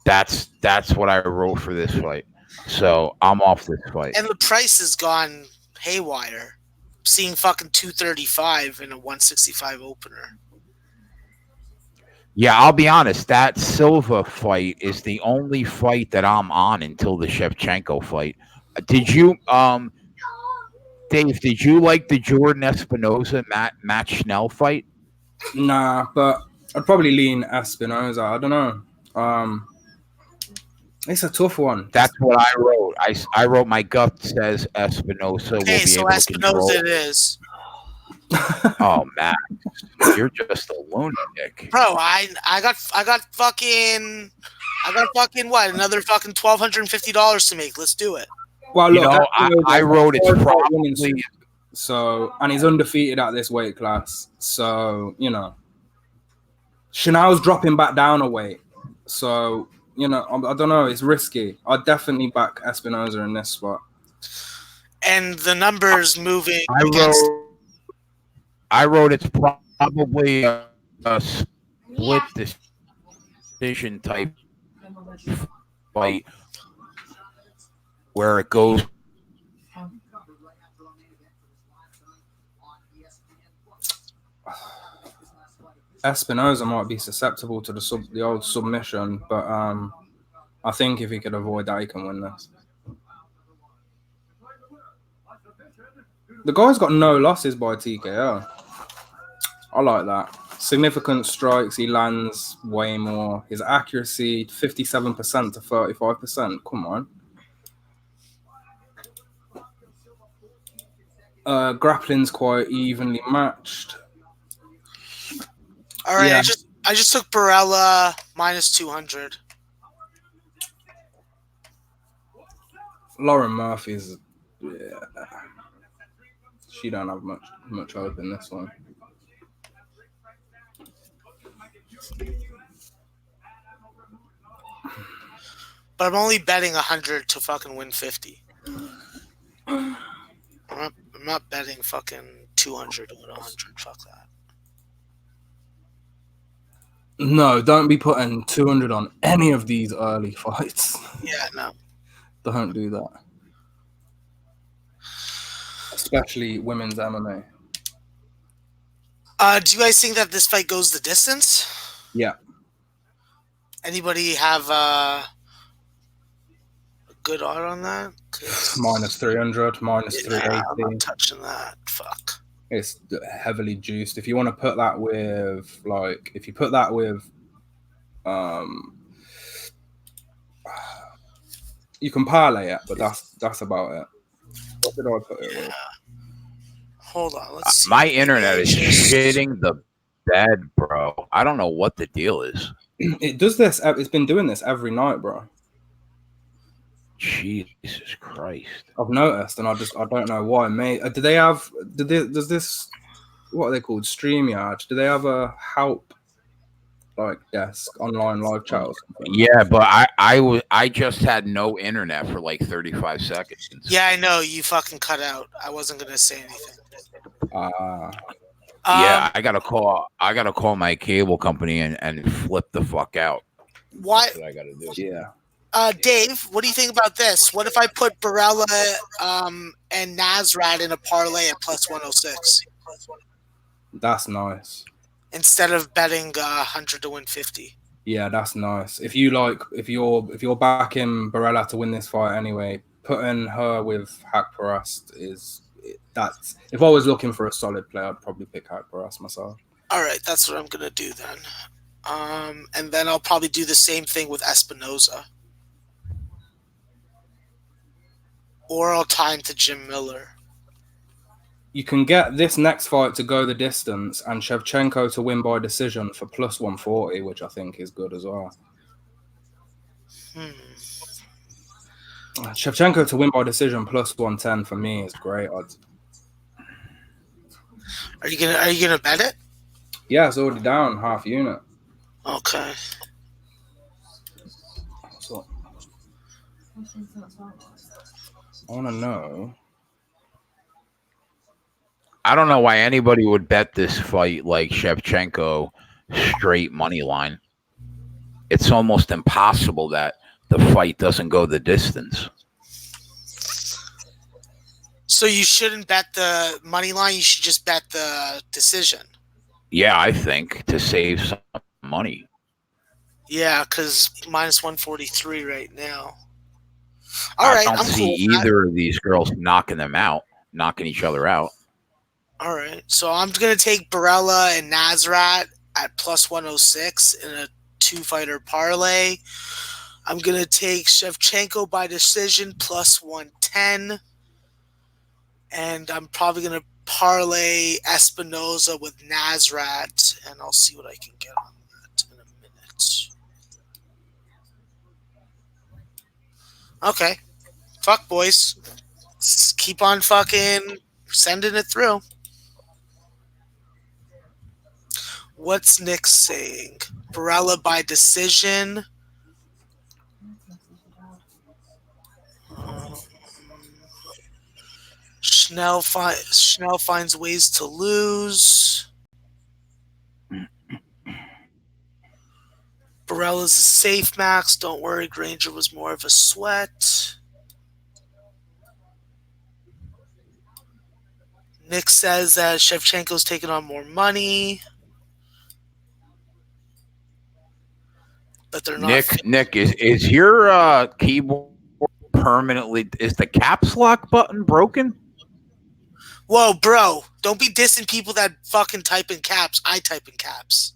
That's what I wrote for this fight. So I'm off this fight. And the price has gone haywire. Seeing fucking 235 in a 165 opener. Yeah, I'll be honest. That Silva fight is the only fight that I'm on until the Shevchenko fight. Did you, Dave? Did you like the Jordan Espinosa Matt Schnell fight? Nah, but I'd probably lean Espinosa. I don't know. It's a tough one. That's what I wrote. I wrote my gut says Espinosa will be so able to control. Espinosa it is. Oh man, you're just a lunatic, bro. I got fucking what? Another fucking $1,250 to make. Let's do it. Well, look, I wrote it's probably so, and he's undefeated at this weight class. So Chanel's dropping back down a weight. So I don't know. It's risky. I'd definitely back Espinosa in this spot. And the numbers moving. I wrote it's probably a split decision type fight where it goes. Espinosa might be susceptible to the old submission, but I think if he could avoid that, he can win this. The guy's got no losses by TKO. I like that. Significant strikes, he lands way more. His accuracy, 57% to 35%. Come on. Grappling's quite evenly matched. All right, yeah. I just took Barella minus 200. Lauren Murphy's, she don't have much hope in this one. But I'm only betting 100 to fucking win 50. I'm not betting fucking 200 to win 100. Fuck that. No, don't be putting 200 on any of these early fights. Yeah, no. Don't do that. Especially women's MMA. Do you guys think that this fight goes the distance? Yeah. Anybody have a good odds on that? Minus 300, minus 380. I'm not touching that. Fuck. It's heavily juiced. If you want to put that with, you can parlay it, but that's about it. What did I put it with? Hold on, let's see. My internet is shitting the bed, bro. I don't know what the deal is. It does this. It's been doing this every night, bro. Jesus Christ! I've noticed, and I don't know why. Does this? What are they called? StreamYard. Do they have a help desk online live chat or something? Yeah, but I just had no internet for like 35 seconds. Yeah, I know you fucking cut out. I wasn't gonna say anything. Yeah, I gotta call my cable company and flip the fuck out. Why? That's what I gotta do. Yeah. Dave, what do you think about this? What if I put Barella and Nasrat in a parlay at plus 106? That's nice. Instead of betting 100 to win 50. Yeah, that's nice. If you're backing Barella to win this fight anyway, putting her with Haqparast that's if I was looking for a solid player, I'd probably pick Haqparast myself. All right, that's what I'm gonna do then. And then I'll probably do the same thing with Espinosa. Or I'll tie him to Jim Miller. You can get this next fight to go the distance and Shevchenko to win by decision for plus 140, which I think is good as well. Shevchenko to win by decision plus 110 for me is great odds. Are you gonna bet it? Yeah, it's already down half unit. Okay. So I want to know. I don't know why anybody would bet this fight like Shevchenko straight money line. It's almost impossible that the fight doesn't go the distance. So you shouldn't bet the money line. You should just bet the decision. Yeah, I think to save some money. Yeah, because minus 143 right now. I Right, don't I'm see cool with that. either of these girls knocking each other out. All right, so I'm gonna take Barella and Nasrat at plus 106 in a 2-fighter parlay. I'm gonna take Shevchenko by decision plus 110, and I'm probably gonna parlay Espinoza with Nasrat, and I'll see what I can get on that in a minute. Okay, fuck boys, let's keep on fucking sending it through. What's Nick saying? Barella by decision. Schnell finds ways to lose. Barella's a safe max. Don't worry, Granger was more of a sweat. Nick says that Shevchenko's taking on more money. But they're not. Nick, is your keyboard permanently? Is the caps lock button broken? Whoa, bro! Don't be dissing people that fucking type in caps. I type in caps.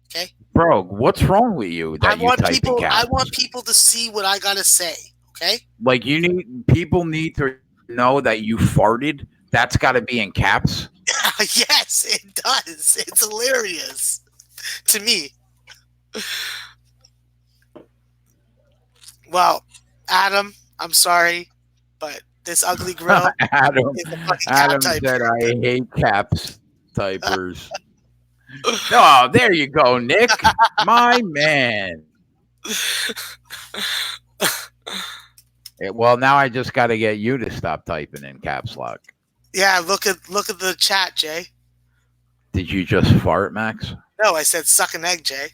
Okay, bro. What's wrong with you that you type in caps? I want people to see what I gotta say. Okay, like people need to know that you farted. That's got to be in caps. Yes, it does. It's hilarious to me. Well, Adam, I'm sorry, but this ugly grill Adam, is a fucking Adam cap said, typer. "I hate caps typers." Oh, there you go, Nick, my man. Well, now I just got to get you to stop typing in caps lock. Yeah, look at the chat, Jay. Did you just fart, Max? No, I said suck an egg, Jay.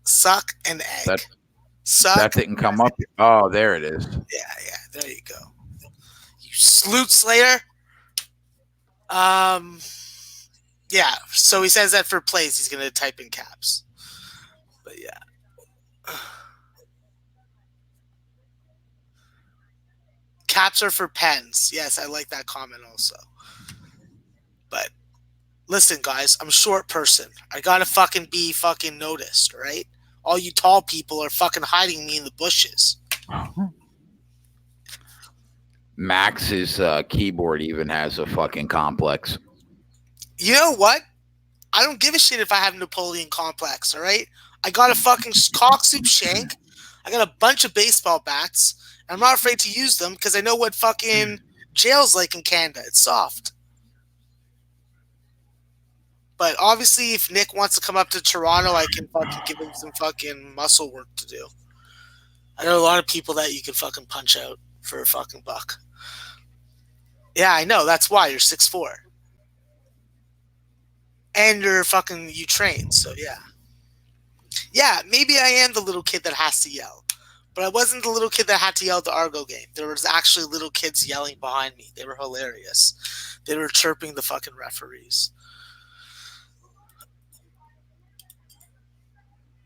Suck an egg. That didn't come up. Oh, there it is. Yeah, there you go. You sloot slayer. Yeah, so he says that for plays, he's going to type in caps. But yeah. Caps are for pens. Yes, I like that comment also. But listen, guys, I'm a short person. I got to fucking be fucking noticed, right? All you tall people are fucking hiding me in the bushes. Max's keyboard even has a fucking complex. You know what? I don't give a shit if I have Napoleon complex, all right? I got a fucking cock soup shank. I got a bunch of baseball bats. And I'm not afraid to use them because I know what fucking jail's like in Canada. It's soft. But obviously, if Nick wants to come up to Toronto, I can fucking give him some fucking muscle work to do. I know a lot of people that you can fucking punch out for a fucking buck. Yeah, I know. That's why you're 6'4". And you train, so yeah. Yeah, maybe I am the little kid that has to yell. But I wasn't the little kid that had to yell at the Argo game. There was actually little kids yelling behind me. They were hilarious. They were chirping the fucking referees.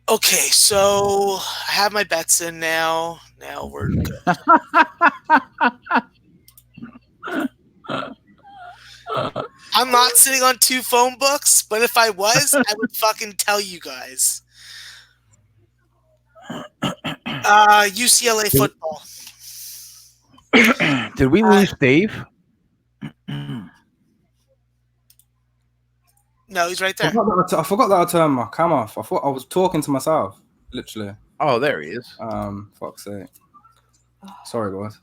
Okay, so I have my bets in now. Now we're good. I'm not sitting on 2 phone books, but if I was, I would fucking tell you guys. UCLA football. Did we lose Dave? No, he's right there. I forgot that I turned my cam off. I thought I was talking to myself, literally. Oh, there he is. Fuck's sake. Sorry, boys.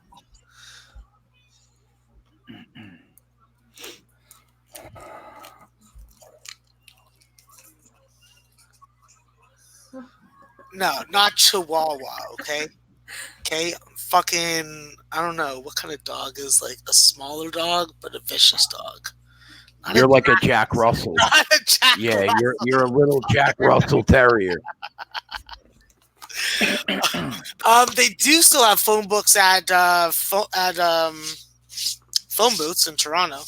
No, not Chihuahua. Okay. Okay. Fucking. I don't know what kind of dog is like a smaller dog, but a vicious dog. Not You're like a Jack Russell. not a Jack Yeah, Russell. you're a little Jack Russell Terrier. They do still have phone books at phone booths in Toronto.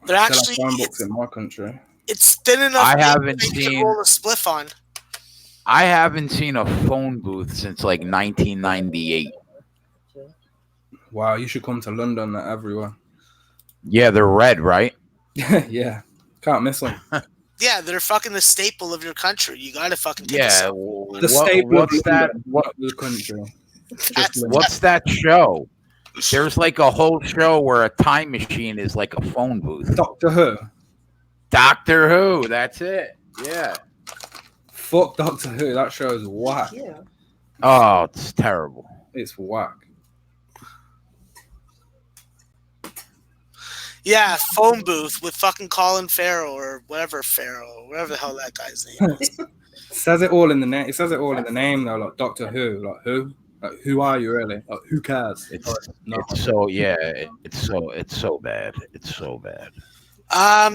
They're Still actually have phone books in my country. it's thin enough I that haven't you can seen- roll a spliff on. I haven't seen a phone booth since like 1998. Wow, you should come to London. They're everywhere. Yeah, they're red, right? Yeah, can't miss them. Yeah, they're fucking the staple of your country. You gotta fucking take a Yeah. selfie. The staple of What's that? London, not the country. That's- What's that show? There's like a whole show where a time machine is like a phone booth. Doctor Who. Doctor Who. That's it. Yeah. Fuck Doctor Who. That show is whack. Yeah. Oh, it's terrible. It's whack. Yeah, phone booth with fucking Colin Farrell or whatever the hell that guy's name is. Says it all in the name. It says it all in the name though. Like Doctor Who. Like who? Like who are you really? Like who cares? It's No. it's so yeah. It's so bad. It's so bad.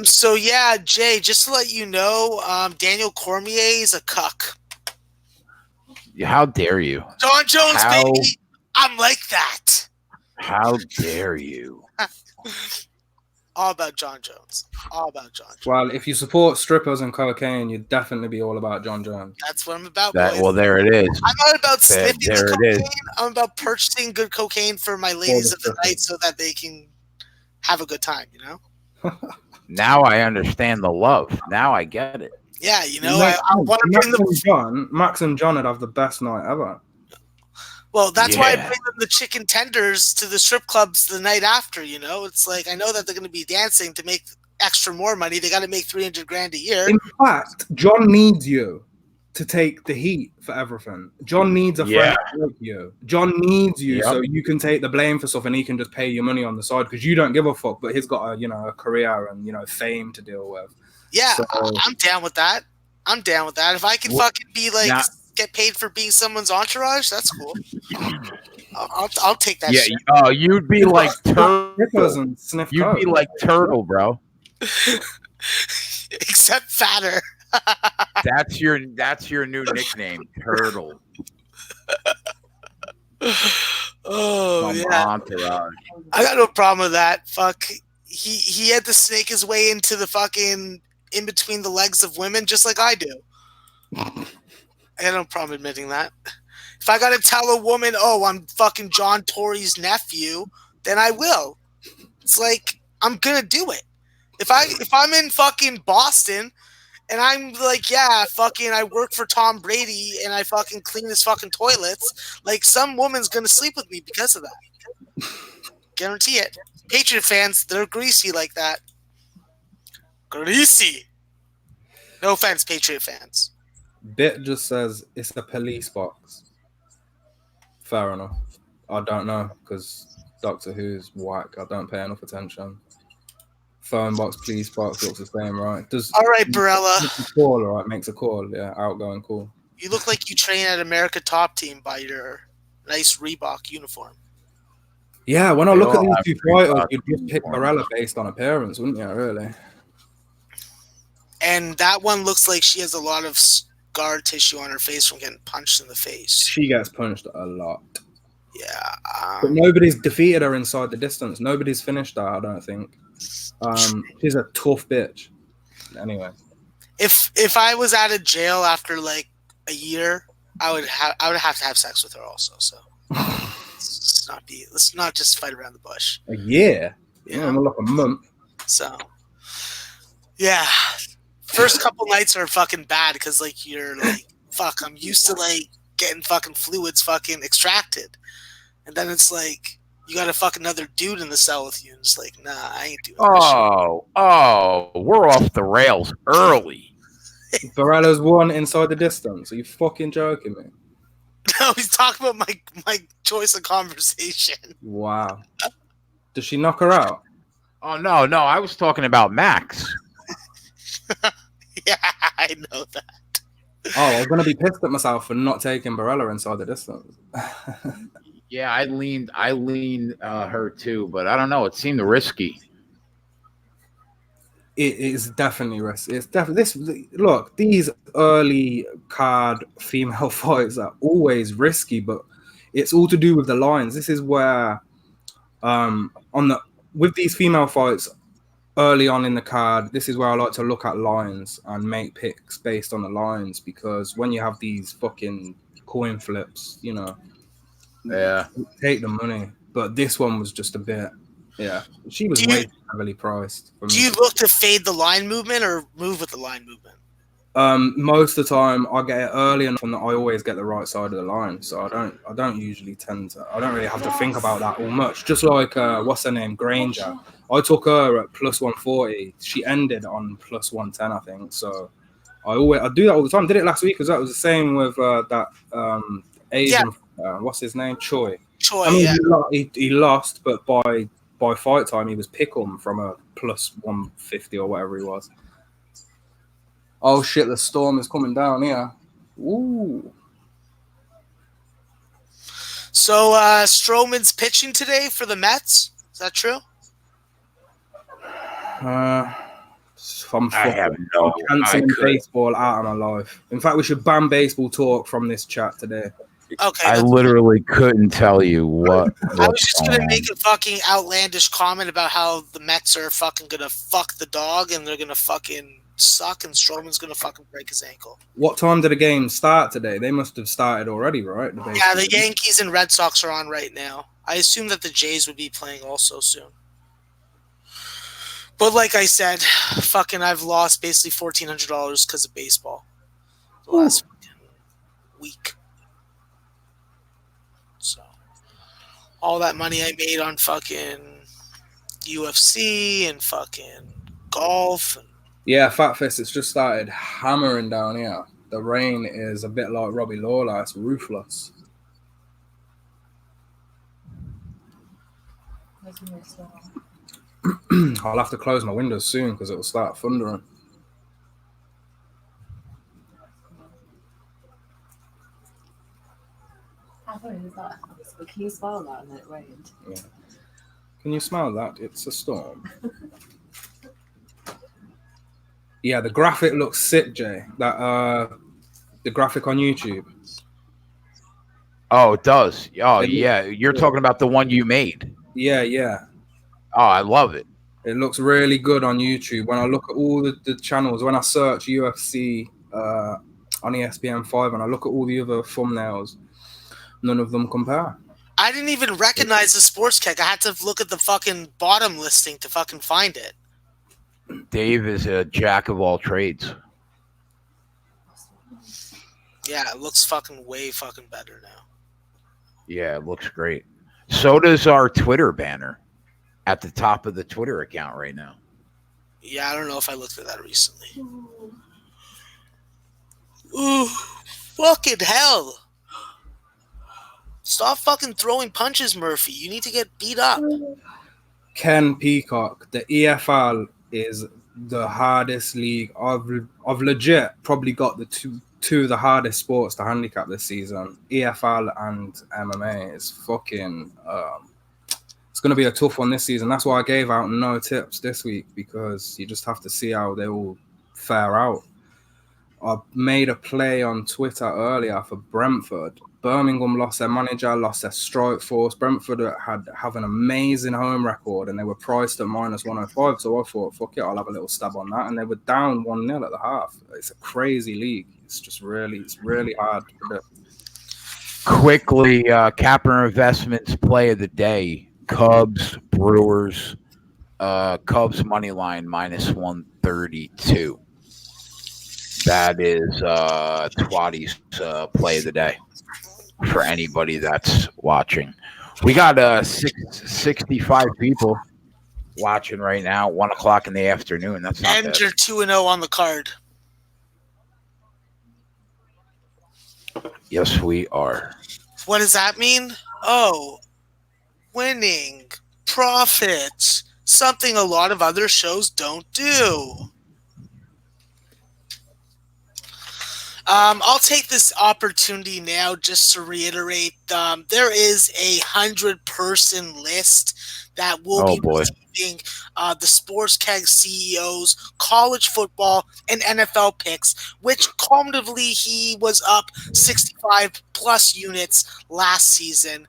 So yeah, Jay, just to let you know, Daniel Cormier is a cuck. How dare you? John Jones, How- baby. I'm like that. How dare you? All about John Jones. All about John Jones. Well, if you support strippers and cocaine, you'd definitely be all about John Jones. That's what I'm about, That boys. well, there it is. I'm not about sniffing there the it is. cocaine. I'm about purchasing good cocaine for my ladies of the strippers. night so that they can have a good time, you know? Now I understand the love. Now I get it. Yeah, you know, I want to bring them. Max and John would have the best night ever. Well, that's why I Yeah. bring them the chicken tenders to the strip clubs the night after, you know? It's like, I know that they're going to be dancing to make extra more money. They got to make $300,000 a year. In fact, John needs you to take the heat for everything. John needs a friend like you. John needs you Yep. so you can take the blame for stuff and he can just pay you money on the side because you don't give a fuck, but he's got a career and fame to deal with. Yeah, So- I'm down with that. I'm down with that. If I can fucking be like, Now- get paid for being someone's entourage, that's cool. I'll take that Yeah. shit. Oh, you'd be like Strippers turtle. and sniff You'd be coke. like turtle, bro. Except fatter. That's your new nickname, turtle. Oh, From yeah. Entourage. I got no problem with that. Fuck. He had to snake his way into the fucking in between the legs of women just like I do. I got no problem admitting that. If I gotta tell a woman, oh, I'm fucking John Tory's nephew, then I will. It's like I'm gonna do it. If I'm in fucking Boston and I'm like, yeah, fucking I work for Tom Brady and I fucking clean his fucking toilets, like some woman's gonna sleep with me because of that. Guarantee it. Patriot fans, they're greasy like that. Greasy. No offense, Patriot fans. Bit just says it's a police box. Fair enough. I don't know because Doctor Who's whack. I don't pay enough attention. Phone box, police box looks the same, right? Does All right, Barella. makes a call, all right? Makes a call, yeah. Outgoing call. You look like you train at America Top Team by your nice Reebok uniform. Yeah, when I They look at all these have two pretty fighters, fucking you'd just pick uniforms. Barella based on appearance, wouldn't you? Really? And that one looks like she has a lot of scar tissue on her face from getting punched in the face. She gets punched a lot, Yeah. but nobody's defeated her inside the distance. Nobody's finished her, I don't think. She's a tough bitch. Anyway, If I was out of jail after like a year, I would have to have sex with her also. So let's not just fight around the bush. a year, Yeah. yeah, like a month. So yeah, first couple nights are fucking bad because like you're like fuck. I'm used to like getting fucking fluids fucking extracted, and then it's like you got a fuck another dude in the cell with you, and it's like nah, I ain't doing that We're off the rails early. Barella's won inside the distance. Are you fucking joking me? No, he's talking about my choice of conversation. Wow. Does she knock her out? Oh no, I was talking about Max. Yeah, I know that. Oh, I was gonna be pissed at myself for not taking Barella inside the distance. Yeah, I leaned her too, but I don't know. It seemed risky. It is definitely risky. It's definitely this. Look, these early card female fights are always risky, but it's all to do with the lines. This is where, on the with these female fights early on in the card, this is where I like to look at lines and make picks based on the lines, because when you have these fucking coin flips, you know, Yeah. take the money. But this one was just a bit, yeah. She was Do you- way too heavily priced for me. Do you look to fade the line movement or move with the line movement? Most of the time I get it early enough and I always get the right side of the line, so I don't usually I don't really have to think about that all much. Just like what's her name, Granger, I took her at plus 140. She ended on plus 110, I think. So I do that all the time. Did it last week as well. It was the same with that Asian what's his name, Choi. Choi, I mean, yeah. he lost, but by fight time he was pick'em from a plus 150 or whatever he was. Oh shit, the storm is coming down here. Ooh. So Stroman's pitching today for the Mets. Is that true? I have no. Canceling baseball out of my life. In fact, we should ban baseball talk from this chat today. Okay. I literally couldn't tell you what. I was just gonna make a fucking outlandish comment about how the Mets are fucking gonna fuck the dog and they're gonna fucking suck and Stroman's gonna fucking break his ankle. What time did the game start today? They must have started already, right? Yeah, the Yankees and Red Sox are on right now. I assume that the Jays would be playing also soon. But like I said, fucking I've lost basically $1,400 because of baseball the last week. So all that money I made on fucking UFC and fucking golf. Yeah, Fatfest, it's just started hammering down here. The rain is a bit like Robbie Lawler. It's ruthless. I'll have to close my windows soon because it will start thundering. How funny is that? But can you smell that when it rained? Yeah. Can you smell that? It's a storm. Yeah, the graphic looks sick, Jay. That the graphic on YouTube. Oh, it does. Oh, yeah. You're talking about the one you made. Yeah, yeah. Oh, I love it. It looks really good on YouTube. When I look at all the channels, when I search UFC on ESPN5 and I look at all the other thumbnails, none of them compare. I didn't even recognize the sports kick. I had to look at the fucking bottom listing to fucking find it. Dave is a jack of all trades. Yeah, it looks fucking way fucking better now. Yeah, it looks great. So does our Twitter banner at the top of the Twitter account right now. Yeah, I don't know if I looked at that recently. Ooh, fucking hell. Stop fucking throwing punches, Murphy. You need to get beat up. Ken Peacock, the EFL is the hardest league. I've legit probably got the two of the hardest sports to handicap this season. EFL and MMA is fucking it's going to be a tough one this season. That's why I gave out no tips this week, because you just have to see how they all fare out. I made a play on Twitter earlier for Brentford. Birmingham lost their manager, lost their strike force. Brentford have an amazing home record, and they were priced at minus 105. So I thought, fuck it, I'll have a little stab on that. And they were down 1-0 at the half. It's a crazy league. It's really hard to predict. Quickly, Capper Investments play of the day. Cubs, Brewers. Cubs money line minus 132. That is Twatty's play of the day for anybody that's watching. We got 65 people watching right now, 1 o'clock in the afternoon. That's not And bad. you're 2-0 on the card. Yes, we are. What does that mean? Oh, winning, profits, something a lot of other shows don't do. I'll take this opportunity now just to reiterate. There is 100-person list that will Oh be boy. receiving the Sports Keg CEO's college football and NFL picks, which cumulatively he was up 65 plus units last season.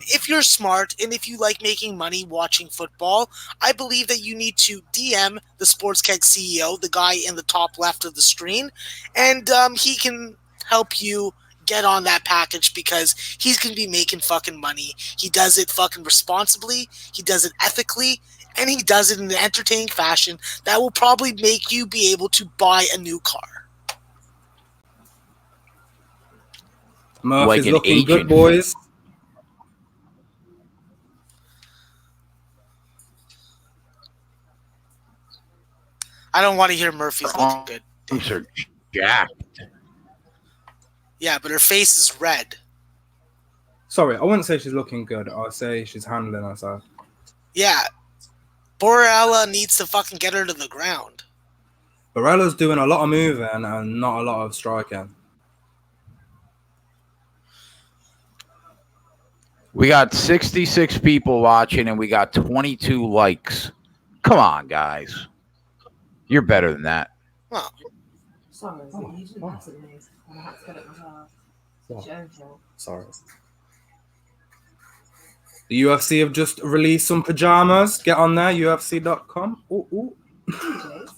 If you're smart and if you like making money watching football, I believe that you need to DM the Sports Keg CEO, the guy in the top left of the screen, and he can help you get on that package because he's going to be making fucking money. He does it fucking responsibly, he does it ethically, and he does it in an entertaining fashion that will probably make you be able to buy a new car. Murphy's Like an looking good, agent. boys. I don't want to hear Murphy's looking good. Arms are jacked. Yeah, but her face is red. Sorry, I wouldn't say she's looking good. I'll say she's handling herself. Yeah. Borella needs to fucking get her to the ground. Barella's doing a lot of moving and not a lot of striking. We got 66 people watching and we got 22 likes. Come on, guys. You're better than that. Well, Sorry, you didn't have to me. I had to get it myself. It's your own fault. Sorry. The UFC have just released some pajamas. Get on there, UFC.com. Ooh. Jeez.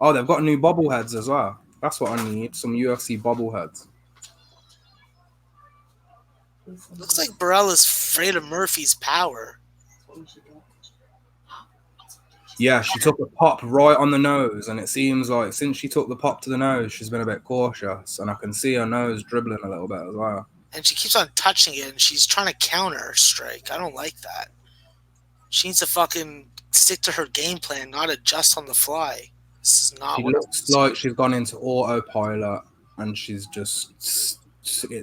Oh, they've got new bobbleheads as well. That's what I need. Some UFC bobbleheads. looks like Barella's afraid of Murphy's power. That's what we should get. Yeah, she took a pop right on the nose, and it seems like since she took the pop to the nose, she's been a bit cautious, and I can see her nose dribbling a little bit as well. And she keeps on touching it, and she's trying to counter her strike. I don't like that. She needs to fucking stick to her game plan, not adjust on the fly. This is not She what looks like she's gone into autopilot, and she's just...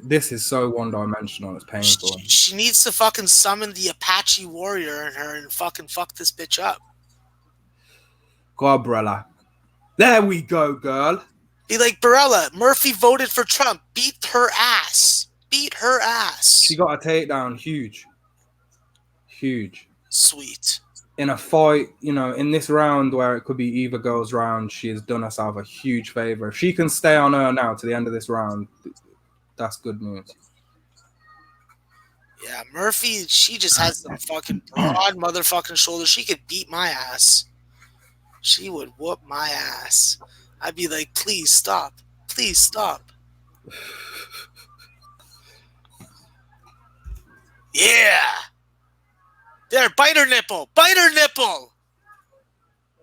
This is so one-dimensional, it's painful. She needs to fucking summon the Apache warrior in her and fucking fuck this bitch up. Gabriella. There we go, girl. Be like, Barella, Murphy voted for Trump. Beat her ass. Beat her ass. She got a takedown. Huge. Sweet. In a fight, you know, in this round where it could be either girl's round, she has done herself a huge favor. If she can stay on her now to the end of this round, that's good news. Yeah, Murphy, she just has some fucking broad motherfucking shoulders. She could beat my ass. She would whoop my ass. I'd be like, please stop. Please stop. Yeah. There, bite her nipple. Bite her nipple.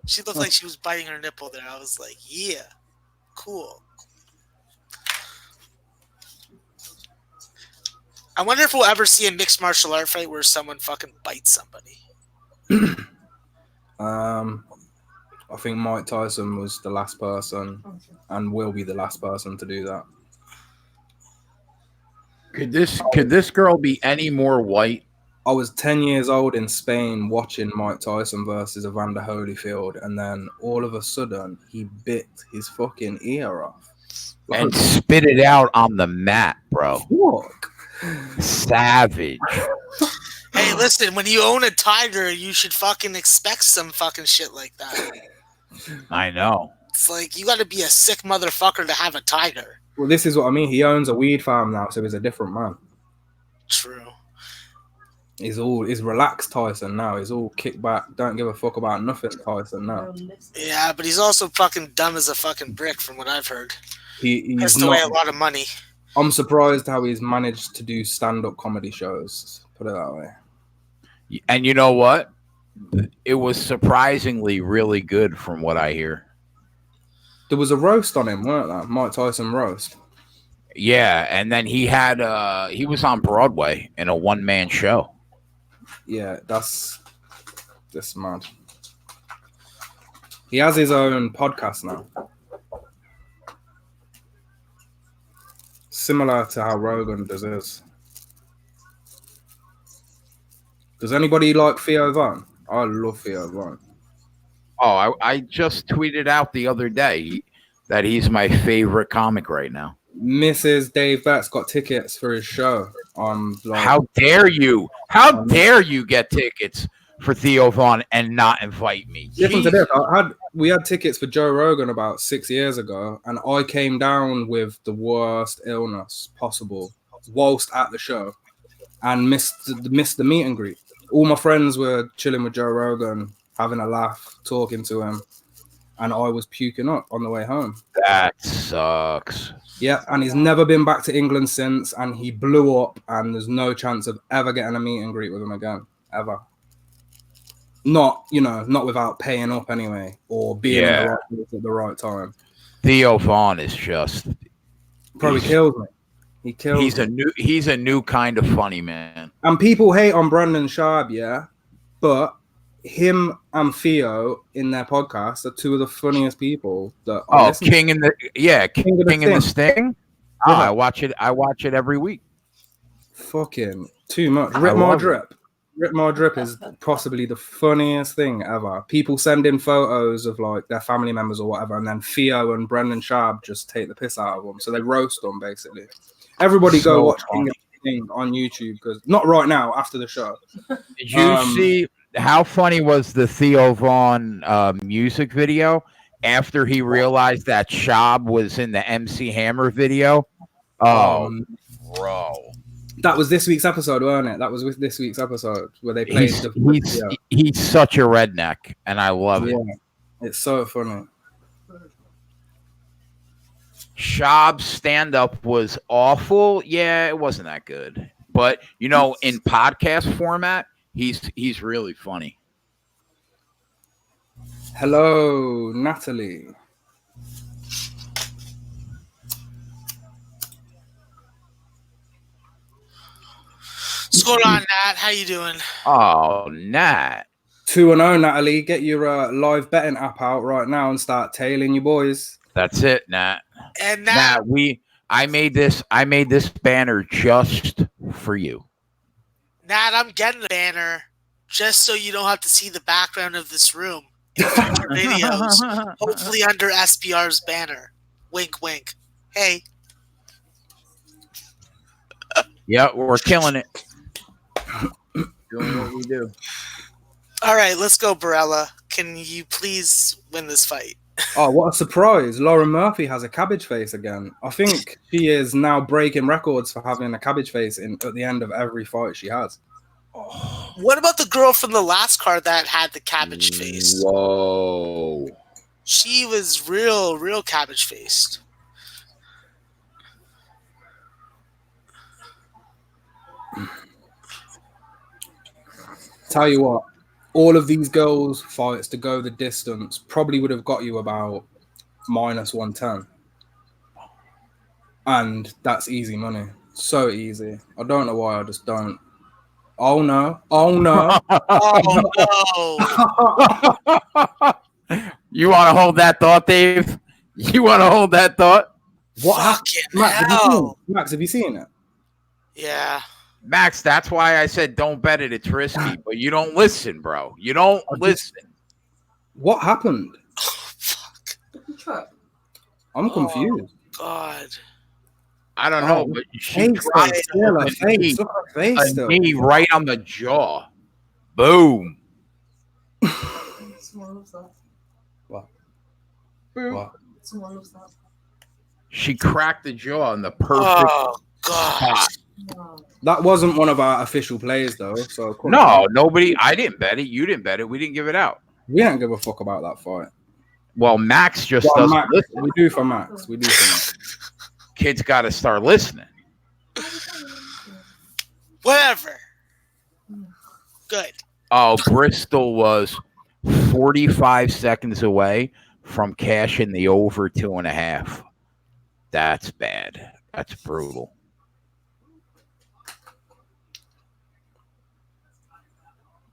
She looked like she was biting her nipple there. I was like, yeah. Cool. I wonder if we'll ever see a mixed martial art fight where someone fucking bites somebody. I think Mike Tyson was the last person and will be the last person to do that. Could this girl be any more white? I was 10 years old in Spain watching Mike Tyson versus Evander Holyfield, and then all of a sudden he bit his fucking ear off. And spit it out on the mat, bro. Fuck. Savage. Hey, listen, when you own a tiger, you should fucking expect some fucking shit like that. I know. It's like, you gotta be a sick motherfucker to have a tiger. Well, this is what I mean. He owns a weed farm now, so he's a different man. True. He's relaxed Tyson now. He's all kicked back, don't give a fuck about nothing Tyson now. Yeah, but he's also fucking dumb as a fucking brick from what I've heard. He's Pissed away a lot of money. I'm surprised how he's managed to do stand-up comedy shows, put it that way. And you know what? It was surprisingly really good from what I hear. There was a roast on him, weren't there? Mike Tyson roast. Yeah, and then he was on Broadway in a one-man show. Yeah, that's mad. He has his own podcast now. similar to how Rogan does his. Does anybody like Theo Von? I love Theo Von. Oh, I just tweeted out the other day that he's my favorite comic right now. Mrs. Dave Betts got tickets for his show. How dare you? How dare you get tickets for Theo Von and not invite me? Listen to this. We had tickets for Joe Rogan about 6 years ago, and I came down with the worst illness possible whilst at the show and missed the meet and greet. All my friends were chilling with Joe Rogan, having a laugh, talking to him, and I was puking up on the way home. That sucks. Yeah, and he's never been back to England since, and he blew up, and there's no chance of ever getting a meet and greet with him again, ever. Not without paying up anyway, or being in the right place at the right time. Theo Von is just probably kills me. He's a new kind of funny man. And people hate on Brandon Sharp, yeah, but him and Theo in their podcast are two of the funniest people that. King and the Sting. Oh, I watch it every week. Fucking too much. Rip My Drip is possibly the funniest thing ever. People send in photos of like their family members or whatever, and then Theo and Brendan Sharp just take the piss out of them. So they roast them basically. Everybody go watch King of the Sting on YouTube, because not right now, after the show. Did you see how funny was the Theo Von music video after he realized that Shab was in the MC Hammer video? Oh, bro. That was this week's episode, wasn't it? That was with this week's episode where they played he's such a redneck, and I love it. It's so funny. Shab's stand-up was awful. Yeah, it wasn't that good. But, in podcast format, he's really funny. Hello, Natalie. What's going on, Nat? How you doing? Oh, Nat. 2-0, Natalie. Get your live betting app out right now and start tailing your boys. That's it, Nat. And Nat, I made this banner just for you. Nat, I'm getting the banner just so you don't have to see the background of this room in future videos. Hopefully under SBR's banner. Wink, wink. Hey. Yeah, we're killing it. Doing what we do. All right, let's go, Barella. Can you please win this fight? Oh, what a surprise. Lauren Murphy has a cabbage face again. I think she is now breaking records for having a cabbage face at the end of every fight she has. What about the girl from the last card that had the cabbage face? Whoa. She was real cabbage faced. Tell you what, all of these girls' fights to go the distance probably would have got you about -110. And that's easy money. So easy. I don't know why I just don't. Oh, no. Oh, no. Oh, no. You want to hold that thought, Dave? You want to hold that thought? What? Hell. Max, have you seen it? Yeah. Max, that's why I said don't bet it. It's risky, but you don't listen, bro. You don't listen. What happened? Oh, fuck. I'm confused. God. I don't know, but she tried a knee right on the jaw. Boom. Someone loves that. What? Boom. What? Someone loves that. She cracked the jaw in the perfect spot. Wow. That wasn't one of our official plays, though. So No, nobody. I didn't bet it. You didn't bet it. We didn't give it out. We don't give a fuck about that fight. Well, Max just doesn't Max, listen. we do for Max. We do for Max. Kids got to start listening. Whatever. Good. Oh, Bristol was 45 seconds away from cashing the over 2.5. That's bad. That's brutal.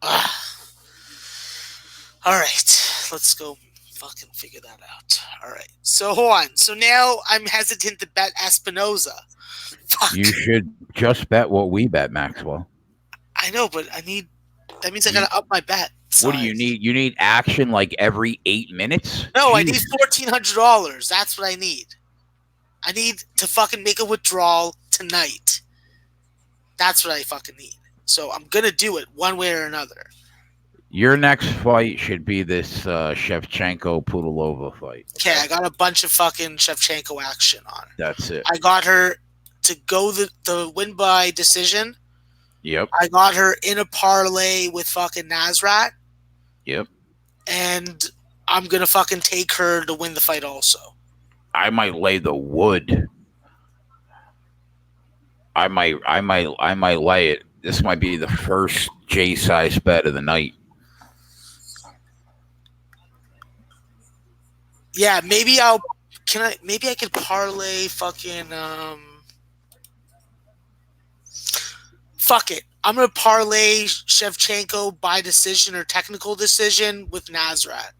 All right. Let's go fucking figure that out. All right. So hold on. So now I'm hesitant to bet Espinoza. Fuck. You should just bet what we bet, Maxwell. I know, but I need. That means I gotta up my bet. What do you need? You need action like every 8 minutes? No, I Jeez. need $1,400. That's what I need. I need to fucking make a withdrawal tonight. That's what I fucking need. So I'm gonna do it one way or another. Your next fight should be this Shevchenko Pudilova fight. Okay, I got a bunch of fucking Shevchenko action on her. That's it. I got her to go the win by decision. Yep. I got her in a parlay with fucking Nasrat. Yep. And I'm gonna fucking take her to win the fight also. I might lay the wood. I might lay it. This might be the first J size bet of the night. Yeah, maybe maybe I could parlay fucking fuck it. I'm gonna parlay Shevchenko by decision or technical decision with Nasrat.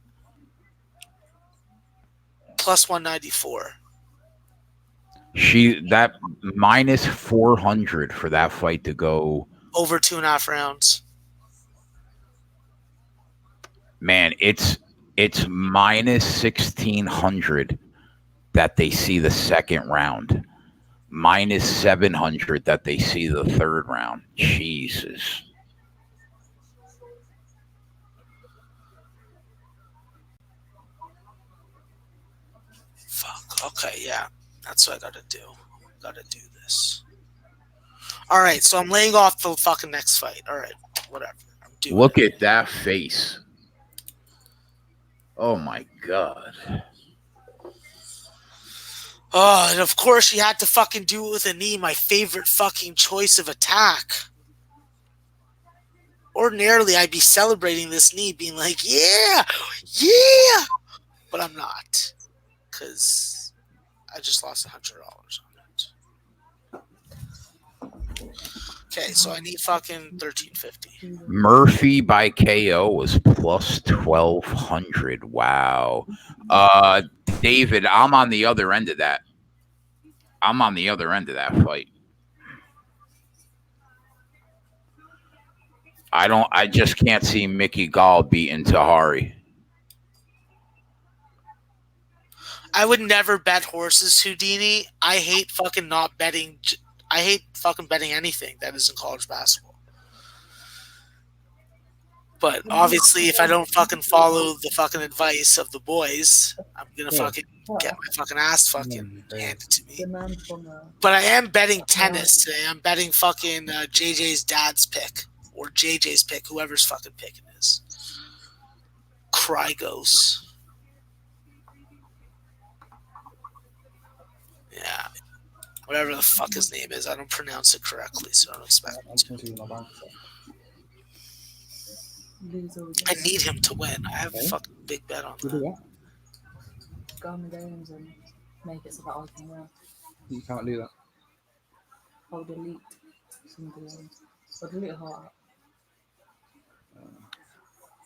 Plus 194. That minus 400 for that fight to go Over 2.5 rounds. Man, it's minus 1,600 that they see the second round. Minus 700 that they see the third round. Jesus. Fuck. Okay, yeah. That's what I gotta do. Gotta do this. Alright, so I'm laying off the fucking next fight. Alright, whatever. I'm doing Look it. at that face. Oh my God. Oh, and of course she had to fucking do it with a knee, my favorite fucking choice of attack. Ordinarily, I'd be celebrating this knee, being like, yeah, yeah! But I'm not. Because I just lost $100 on it. Okay, so I need fucking $1,350. Murphy by KO was plus 1,200. Wow. David, I'm on the other end of that. I'm on the other end of that fight. I just can't see Mickey Gall beating Tahari. I would never bet horses, Houdini. I hate fucking not betting. I hate fucking betting anything that isn't college basketball. But obviously, if I don't fucking follow the fucking advice of the boys, I'm gonna fucking get my fucking ass fucking handed to me. But I am betting tennis today. I'm betting fucking JJ's dad's pick or JJ's pick, whoever's fucking pick it is. Krygos. Yeah. Whatever the fuck his name is. I don't pronounce it correctly, so I don't expect him to. I need him to win. I have a fucking big bet on that. Go on the games and make it so that I can win. You can't do that. I'll delete some of the games. I'll delete a whole app.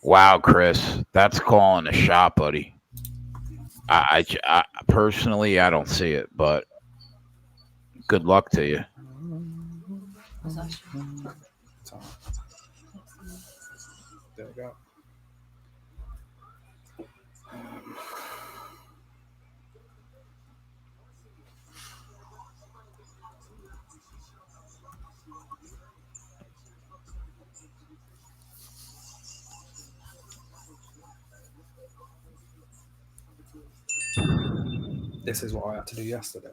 Wow, Chris, that's calling a shot, buddy. I personally, I don't see it, but good luck to you. What's that? There we go. This is what I had to do yesterday,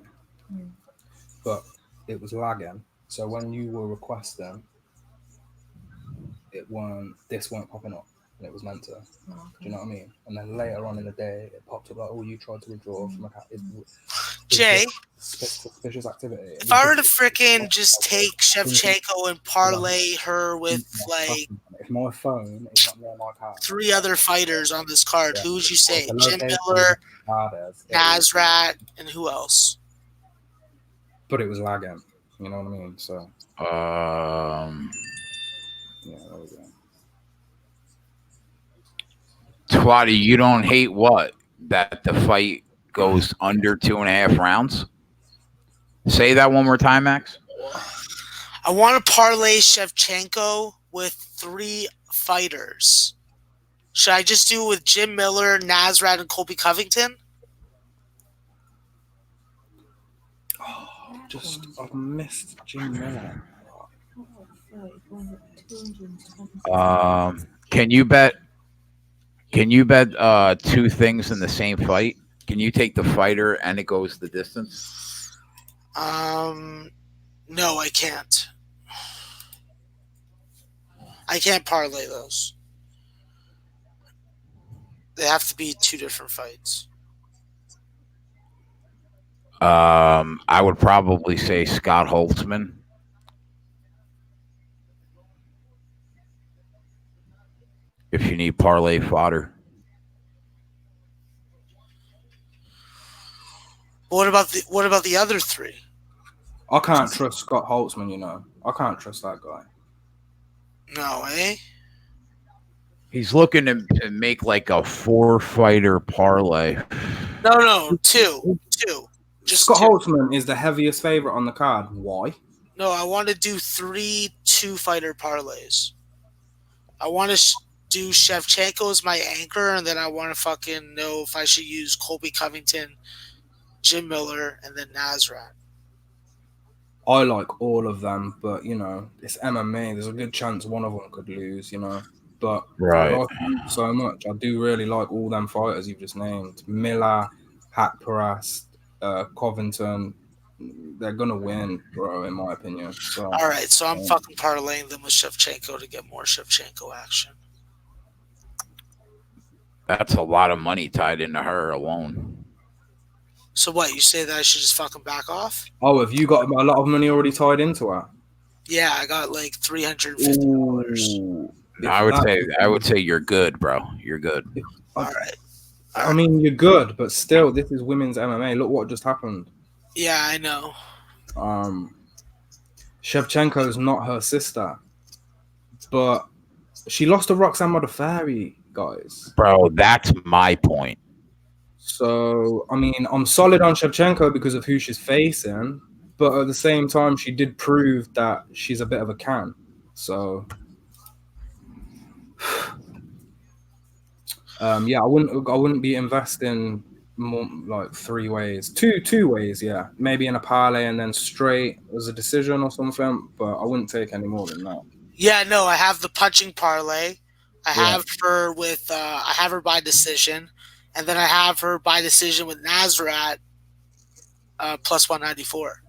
but it was lagging. So when you were requesting, this weren't popping up, and it was meant to. Do you know what I mean? And then later on in the day, it popped up like, "Oh, you tried to withdraw from account." Jay, suspicious activity. if I were to frickin' just take Shevchenko and parlay her with like if my phone is not near my car, 3 other fighters on this card, who would you say? the Jim location Miller, is- Nasrat, and who else? but it was lagging. You know what I mean? So yeah, there we go. Swati, you don't hate what? That the fight goes under 2.5 rounds? Say that one more time, Max. I want to parlay Shevchenko with 3 fighters. Should I just do it with Jim Miller, Nasrat, and Colby Covington? Just I've missed Jim Miller. Can you bet? Can you bet 2 things in the same fight? Can you take the fighter and it goes the distance? No, I can't. I can't parlay those. They have to be 2 different fights. I would probably say Scott Holtzman. If you need parlay fodder. What about the other 3? I can't trust Scott Holtzman. You know, I can't trust that guy. No, eh? He's looking to make like a 4-fighter parlay. No, 2. Just Scott 2. Holtzman is the heaviest favorite on the card. Why? No, I want to do 3 2-fighter parlays. I want to do Shevchenko as my anchor, and then I want to fucking know if I should use Colby Covington, Jim Miller, and then Nasrat. I like all of them, but you know, it's MMA. There's a good chance one of them could lose, you know. But Right. I like them so much. I do really like all them fighters you've just named. Miller, Hakparas, Covington. They're gonna win, bro, in my opinion. So All right, so I'm fucking parlaying them with Shevchenko to get more Shevchenko action. That's a lot of money tied into her alone. So what, you say that I should just fucking back off? Oh, have you got a lot of money already tied into her? Yeah, I got like $350. Ooh. I would say you're good, bro. You're good. All right. I mean, you're good, but still, this is women's MMA. Look what just happened. Yeah, I know. Shevchenko is not her sister, but she lost to Roxanne Modafferi, guys. Bro, that's my point. So, I mean, I'm solid on Shevchenko because of who she's facing, but at the same time, she did prove that she's a bit of a can. So, yeah, I wouldn't be investing more like 3 ways, two ways, yeah, maybe in a parlay and then straight as a decision or something. But I wouldn't take any more than that. Yeah, no, I have the punching parlay. I have her with I have her by decision, and then I have her by decision with Nasrat plus 194.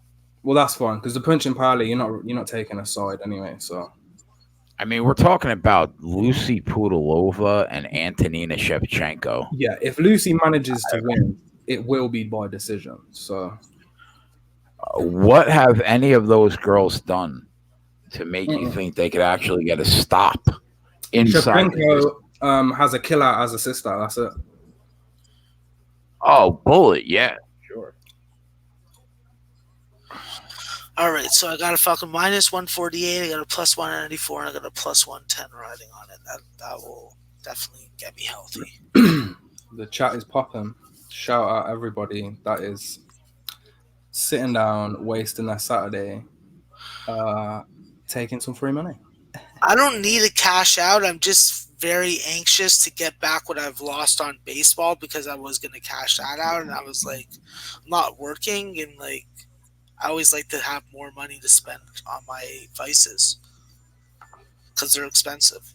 Well, that's fine because the punching parlay, you're not taking a side anyway. So, I mean, we're talking about Lucy Pudilova and Antonina Shevchenko. yeah, if Lucy manages to win, it will be by decision. So, What have any of those girls done to make you think they could actually get a stop inside? Shevchenko has a killer as a sister. That's it. Oh, Bullet, yeah, sure. All right, so I got a fucking minus 148, I got a plus 194, and I got a plus 110 riding on it. That will definitely get me healthy. The chat is popping. Shout out everybody that is sitting down, wasting their Saturday, taking some free money. I don't need to cash out. I'm just very anxious to get back what I've lost on baseball because I was going to cash that out, and I was like, I'm not working, and like, I always like to have more money to spend on my vices because they're expensive.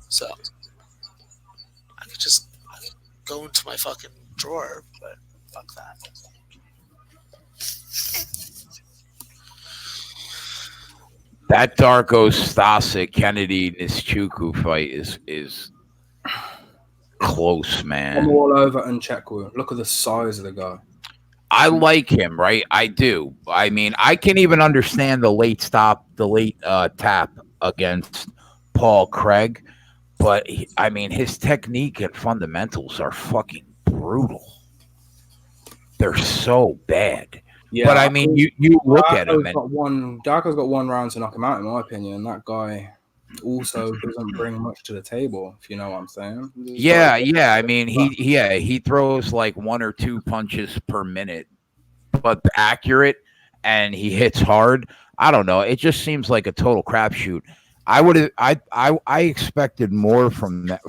So I could just go into my fucking drawer, but fuck that. That Darko Stasic Kennedy Nischuku fight is close, man. I'm all over Nchekwu. Look at the size of the guy. I like him, right? I do. I mean, I can even understand the late tap against Paul Craig, but I mean, his technique and fundamentals are fucking brutal. They're so bad. Yeah, but I mean, you look at him. Darko's got one round to knock him out, in my opinion. That guy, also doesn't bring much to the table, if you know what I'm saying. Yeah. I mean, he throws like one or two punches per minute, but accurate, and he hits hard. I don't know. It just seems like a total crapshoot. I would have. I expected more from that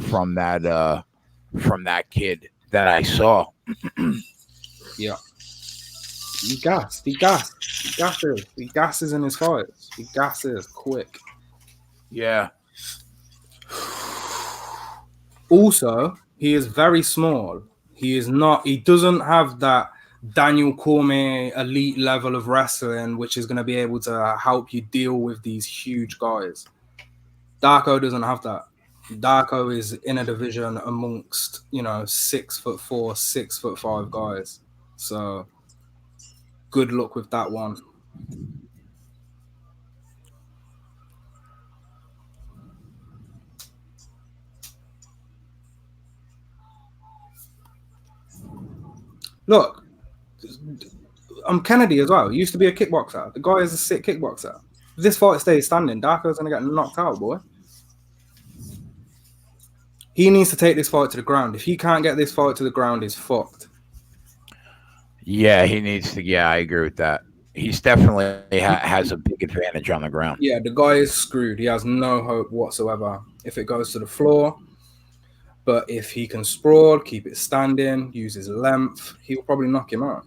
kid that I saw. Yeah. He gassed. He gassed. He gasses. He gasses in his fights. He gasses quick. Yeah. Also, he is very small. He is not. He doesn't have that Daniel Cormier elite level of wrestling, which is going to be able to help you deal with these huge guys. Darko doesn't have that. Darko is in a division amongst 6'4", 6'5" guys. So good luck with that one. Look, I'm Kennedy as well. He used to be a kickboxer. The guy is a sick kickboxer. If this fight stays standing, Darko's gonna get knocked out, boy. He needs to take this fight to the ground. If he can't get this fight to the ground, he's fucked. Yeah, he needs to. Yeah, I agree with that. He's definitely has a big advantage on the ground. Yeah, the guy is screwed. He has no hope whatsoever if it goes to the floor. But if he can sprawl, keep it standing, use his length, he'll probably knock him out.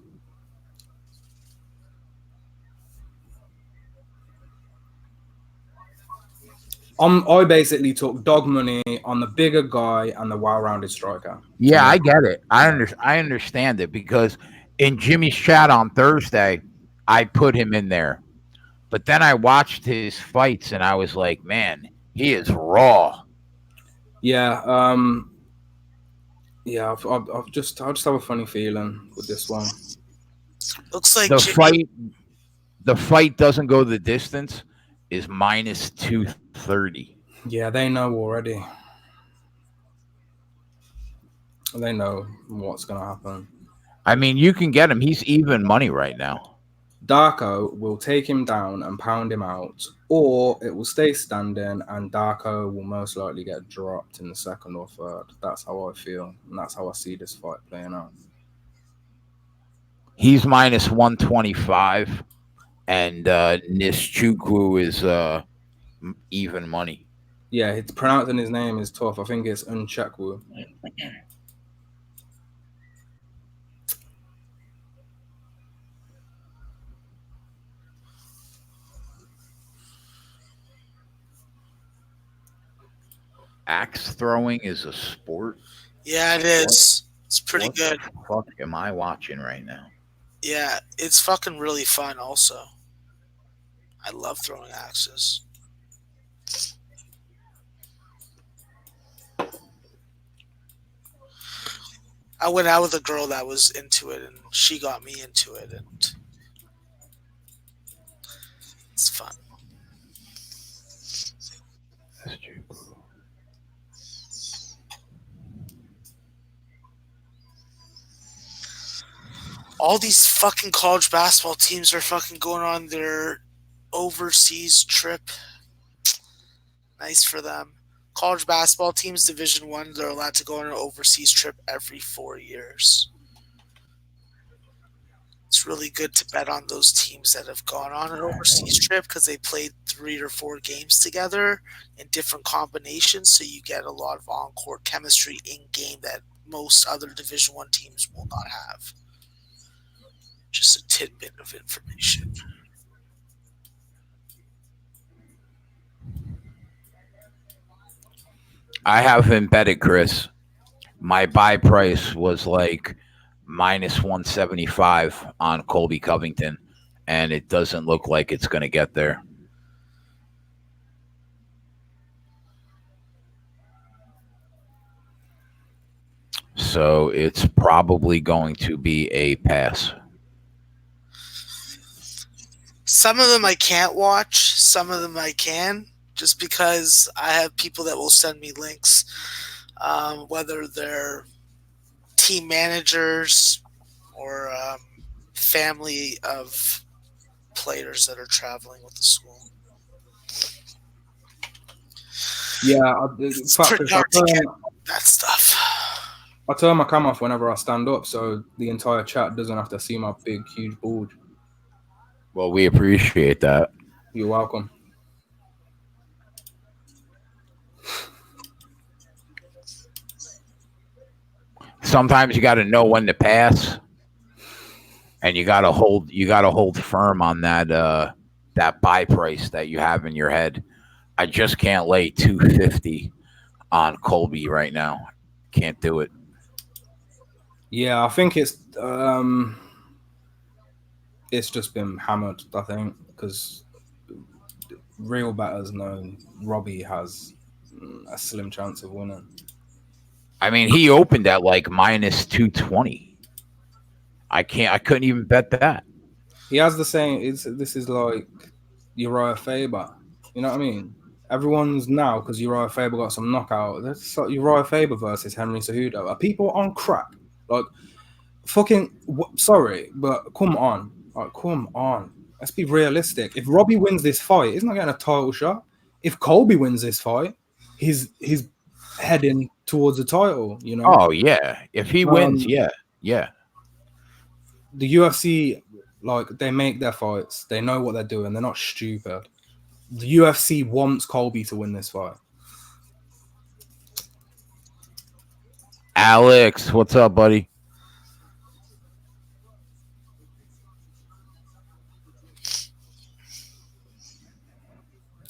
I basically took dog money on the bigger guy and the well-rounded striker. Yeah, I get it. I understand it because in Jimmy's chat on Thursday, I put him in there. But then I watched his fights and I was like, man, he is raw. Yeah, yeah. I just have a funny feeling with this one. Looks like The fight doesn't go the distance is minus 230. Yeah, they know already. They know what's gonna happen. I mean, you can get him. He's even money right now. Darko will take him down and pound him out, or it will stay standing and Darko will most likely get dropped in the second or third. That's how I feel, and that's how I see this fight playing out. He's minus 125, and Nishchukwu is even money. Yeah, it's pronouncing his name is tough. I think it's Unchekwu. Axe throwing is a sport. Yeah, it is. It's pretty good. What the fuck am I watching right now? Yeah, it's fucking really fun also. I love throwing axes. I went out with a girl that was into it and she got me into it and it's fun. That's true. All these fucking college basketball teams are fucking going on their overseas trip. Nice for them. College basketball teams, Division I, they're allowed to go on an overseas trip every 4 years. It's really good to bet on those teams that have gone on an overseas trip because they played 3 or 4 games together in different combinations, so you get a lot of on-court chemistry in-game that most other Division I teams will not have. Just a tidbit of information. I haven't betted Chris. My buy price was like minus 175 on Colby Covington, and it doesn't look like it's going to get there. So it's probably going to be a pass. Some of them I can't watch. Some of them I can, just because I have people that will send me links, whether they're team managers or family of players that are traveling with the school. Yeah, It's fact pretty is, hard to get that stuff. I turn my cam off whenever I stand up, so the entire chat doesn't have to see my big, huge bulge. Well, we appreciate that. You're welcome. Sometimes you got to know when to pass, and you got to hold firm on that buy price that you have in your head. I just can't lay 250 on Colby right now. Can't do it. Yeah, I think it's just been hammered. I think because real bettors know Robbie has a slim chance of winning. I mean, he opened at like minus 220. I couldn't even bet that. He has the same. This is like Uriah Faber. You know what I mean? Everyone's now because Uriah Faber got some knockout. That's like Uriah Faber versus Henry Cejudo. Are people on crack? Like fucking. Sorry, but come on. Like, come on. Let's be realistic. If Robbie wins this fight, he's not getting a title shot. If Colby wins this fight, he's heading towards the title. You know. Oh yeah, if he wins, Um, yeah, yeah. the UFC, like, they make their fights. They know what they're doing. They're not stupid. The UFC wants Colby to win this fight. Alex, what's up, buddy?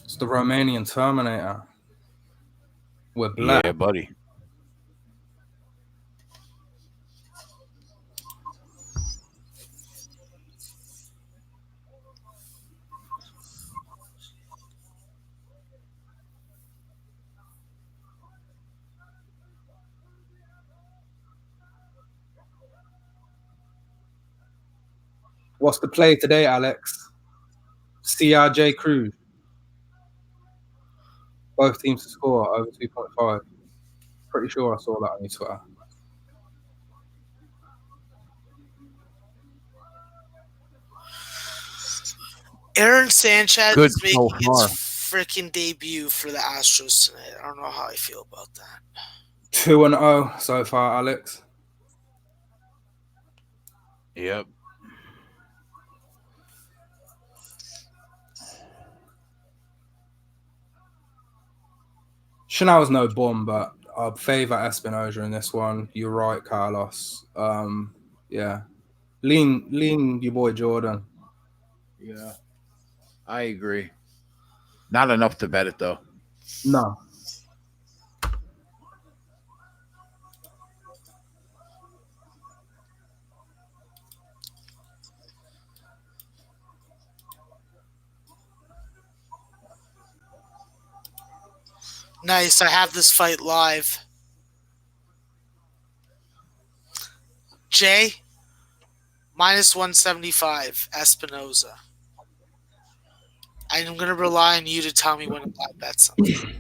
It's the Romanian Terminator. We're black. Yeah, buddy. What's the play today, Alex? CRJ Cruz. Both teams to score over 2.5. Pretty sure I saw that on your Twitter. Aaron Sanchez Good is making so his far. freaking debut for the Astros tonight. I don't know how I feel about that. 2-0 so far, Alex. Yep. Chanel's no bum, but I'd favour Espinoza in this one. You're right, Carlos. Yeah. Lean your boy Jordan. Yeah, I agree. Not enough to bet it though. No. Nice. I have this fight live. Jay, minus 175, Espinoza. I'm going to rely on you to tell me when to bet something.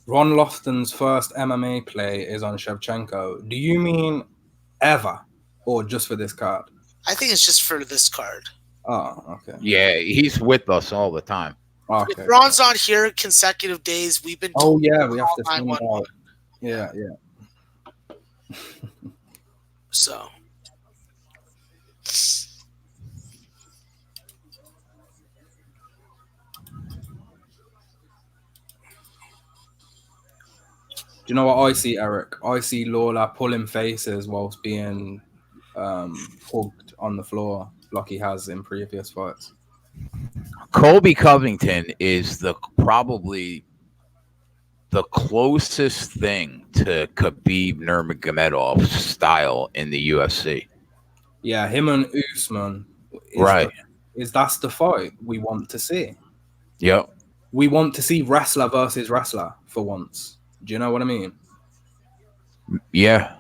Ron Lofton's first MMA play is on Shevchenko. Do you mean ever or just for this card? I think it's just for this card. Oh, okay. Yeah, he's with us all the time. Okay. If Ron's not here consecutive days, we've been Oh, yeah, we have to online find one. out. Yeah. So. Do you know what I see, Eric? I see Lawler pulling faces whilst being hugged on the floor like he has in previous fights. Colby Covington is probably the closest thing to Khabib Nurmagomedov's style in the UFC. Yeah, him and Usman. Right. That's the fight we want to see. Yep. We want to see wrestler versus wrestler for once. Do you know what I mean? Yeah.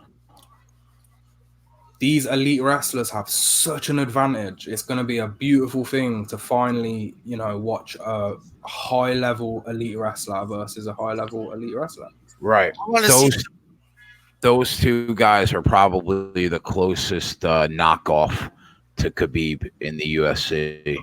These elite wrestlers have such an advantage. It's going to be a beautiful thing to finally, watch a high-level elite wrestler versus a high-level elite wrestler. Right. Those two guys are probably the closest knockoff to Khabib in the UFC.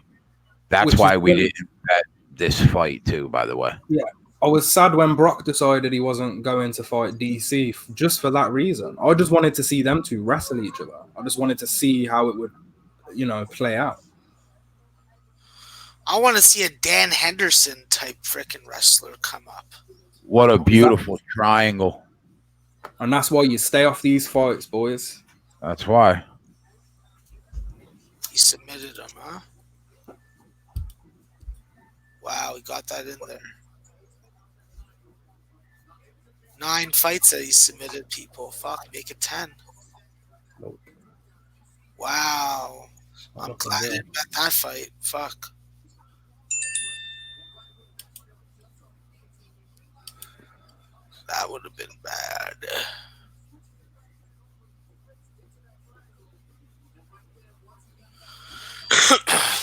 That's why we didn't bet this fight too, by the way. Yeah. I was sad when Brock decided he wasn't going to fight DC just for that reason. I just wanted to see them two wrestle each other. I just wanted to see how it would, play out. I want to see a Dan Henderson type freaking wrestler come up. What a beautiful triangle. And that's why you stay off these fights, boys. That's why. He submitted him, huh? Wow, he got that in there. 9 fights that he submitted, people. Fuck, make it 10. Nope. Wow. I'm glad I didn't bet that fight. Fuck. That would have been bad.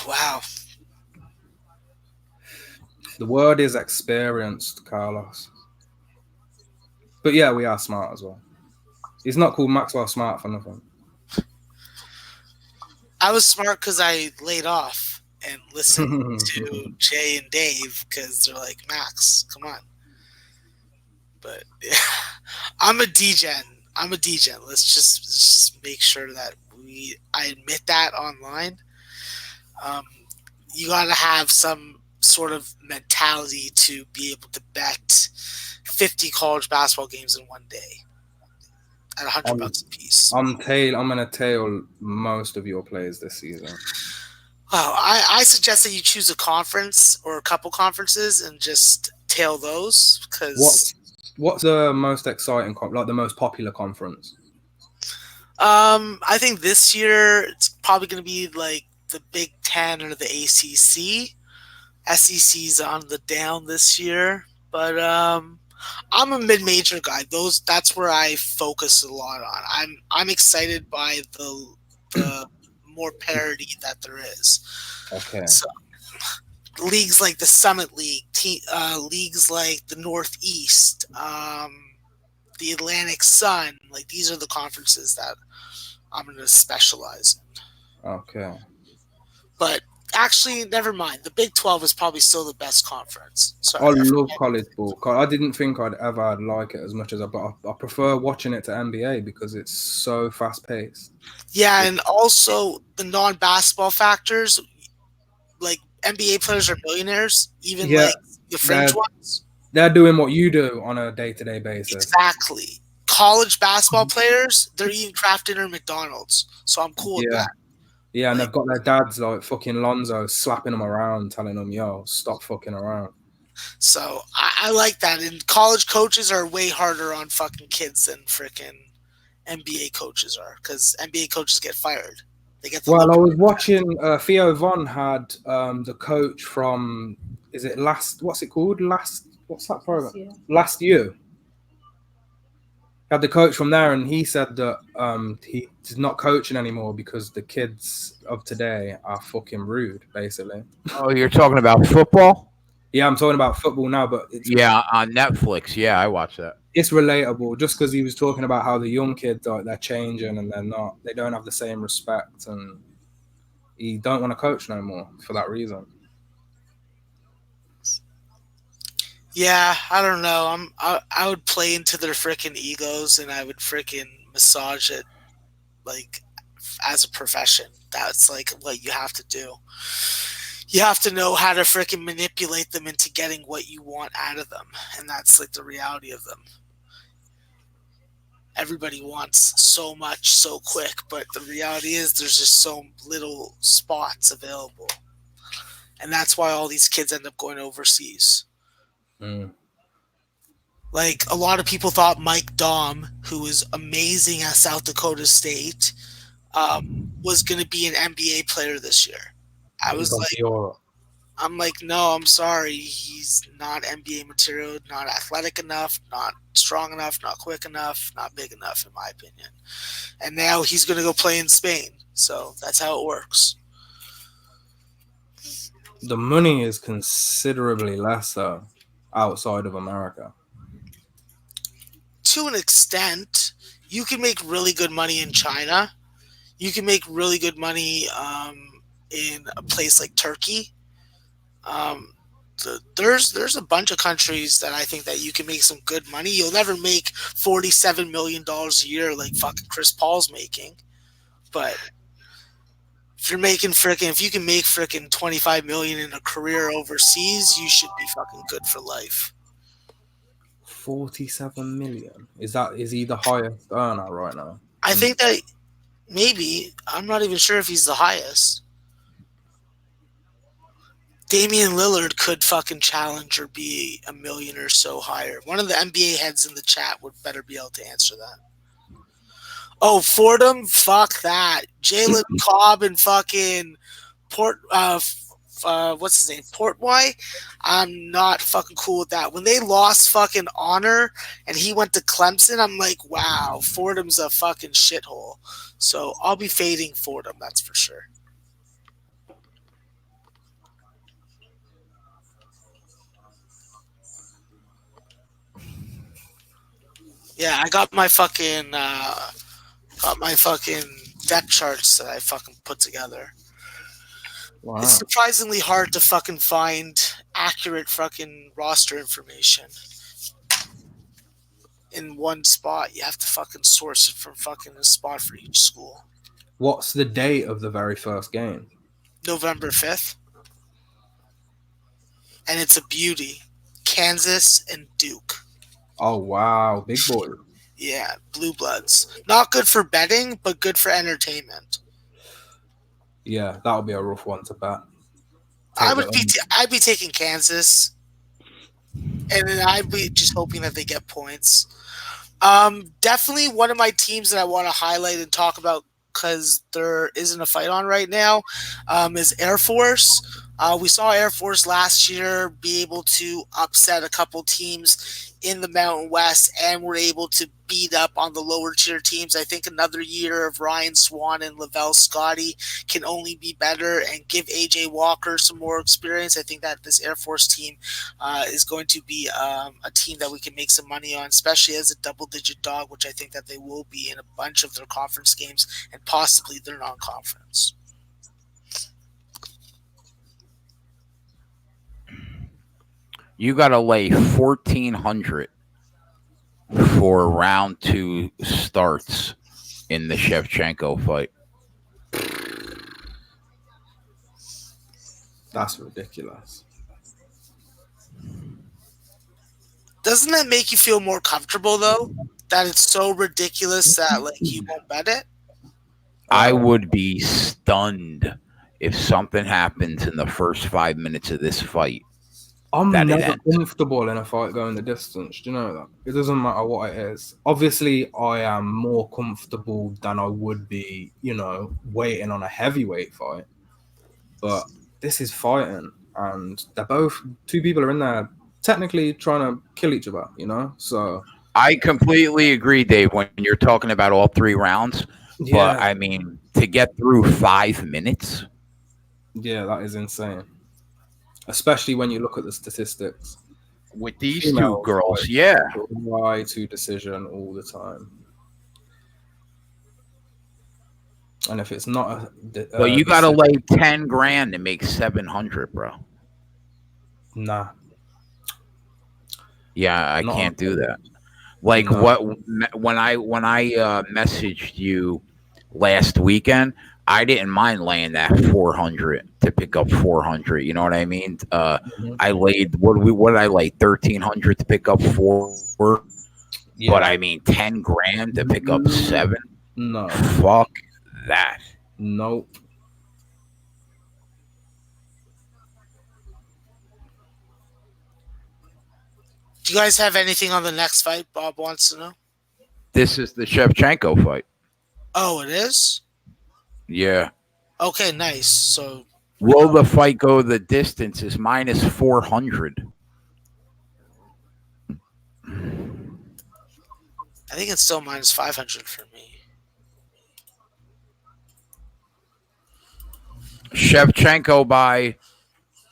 Wow. The word is experienced, Carlos. But yeah, we are smart as well. He's not called Maxwell Smart for nothing. I was smart because I laid off and listened to Jay and Dave because they're like, Max, come on. But yeah, I'm a degen. Let's just make sure that I admit that online. You got to have some sort of mentality to be able to bet 50 college basketball games in one day at $100 a piece. I'm going to tail most of your plays this season. Wow, I suggest that you choose a conference or a couple conferences and just tail those because. What's the most exciting, like the most popular conference? I think this year it's probably going to be like the Big Ten or the ACC. SEC's on the down this year, but I'm a mid-major guy. That's where I focus a lot on. I'm excited by the more parity that there is. Okay. So, leagues like the Summit League, leagues like the Northeast, the Atlantic Sun, like these are the conferences that I'm going to specialize in. Okay. But actually, never mind. The Big 12 is probably still the best conference. I love college ball. I didn't think I'd ever like it as much as but I prefer watching it to NBA because it's so fast paced. Yeah, and also the non-basketball factors, like NBA players are millionaires, even like the fringe ones. They're doing what you do on a day-to-day basis. Exactly. College basketball players, they're eating Kraft Dinner McDonald's. So I'm cool with that. Yeah, and they've got their dads like fucking Lonzo slapping them around, telling them, yo, stop fucking around. So I like that. And college coaches are way harder on fucking kids than freaking NBA coaches are because NBA coaches get fired. They get I was watching Theo Von had the coach from, is it what's that program? Last year. Had the coach from there, and he said that he's not coaching anymore because the kids of today are fucking rude, basically. Oh, you're talking about football? Yeah, I'm talking about football now, but on Netflix. Yeah, I watch that. It's relatable just because he was talking about how the young kids they're changing and they don't have the same respect, and he don't want to coach no more for that reason. Yeah, I don't know. I would play into their freaking egos and I would freaking massage it like as a profession. That's like what you have to do. You have to know how to freaking manipulate them into getting what you want out of them. And that's like the reality of them. Everybody wants so much so quick, but the reality is there's just so little spots available. And that's why all these kids end up going overseas. Like a lot of people thought Mike Daum, who was amazing at South Dakota State, was going to be an NBA player this year. I'm like, no, I'm sorry. He's not NBA material, not athletic enough, not strong enough, not quick enough, not big enough, in my opinion. And now he's going to go play in Spain. So that's how it works. The money is considerably less, though, outside of America. To an extent, you can make really good money in China. You can make really good money in a place like Turkey. There's a bunch of countries that I think that you can make some good money. You'll never make $47 million a year like fucking Chris Paul's making, but if you're making if you can make frickin' 25 million in a career overseas, you should be fucking good for life. 47 million. Is he the highest earner right now? I think that maybe, I'm not even sure if he's the highest. Damian Lillard could fucking challenge or be a million or so higher. One of the NBA heads in the chat would better be able to answer that. Oh, Fordham? Fuck that. Jalen Cobb and fucking what's his name? Portway? I'm not fucking cool with that. When they lost fucking Honor and he went to Clemson, I'm like, wow, Fordham's a fucking shithole. So I'll be fading Fordham, that's for sure. Yeah, I got my fucking depth charts that I fucking put together. Wow. It's surprisingly hard to fucking find accurate fucking roster information in one spot. You have to fucking source it from fucking a spot for each school. What's the date of the very first game? November 5th. And it's a beauty. Kansas and Duke. Oh wow, big boy. Yeah, Blue Bloods. Not good for betting, but good for entertainment. Yeah, that'll be a rough one to bet. I'd be taking Kansas, and then I'd be just hoping that they get points. Definitely one of my teams that I want to highlight and talk about because there isn't a fight on right now is Air Force. We saw Air Force last year be able to upset a couple teams in the Mountain West and were able to beat up on the lower tier teams. I think another year of Ryan Swan and Lavelle Scotty can only be better and give AJ Walker some more experience. I think that this Air Force team is going to be a team that we can make some money on, especially as a double-digit dog, which I think that they will be in a bunch of their conference games and possibly their non-conference. You got to lay 1,400 for round 2 starts in the Shevchenko fight. That's ridiculous. Doesn't that make you feel more comfortable though? That it's so ridiculous that like you won't bet it? I would be stunned if something happens in the first 5 minutes of this fight. I'm never comfortable in a fight going the distance. Do you know that? It doesn't matter what it is. Obviously, I am more comfortable than I would be, waiting on a heavyweight fight. But this is fighting, and two people are in there technically trying to kill each other, So I completely agree, Dave, when you're talking about all 3 rounds. Yeah. But, I mean, to get through 5 minutes. Yeah, that is insane. Especially when you look at the statistics. With these two girls, yeah. Right to decision all the time. And if it's not but you got to lay 10 grand to make 700, bro. Nah. Yeah, I can't do that. Like when I messaged you last weekend, I didn't mind laying that 400 to pick up 400. You know what I mean? I laid what did I lay 1,300 to pick up 4. Yeah. But I mean 10 grand to pick up 7. No, fuck that. Nope. Do you guys have anything on the next fight? Bob wants to know. This is the Shevchenko fight. Oh, it is? Yeah. Okay, nice. So will the fight go the distance is minus 400. I think it's still minus 500 for me. Shevchenko by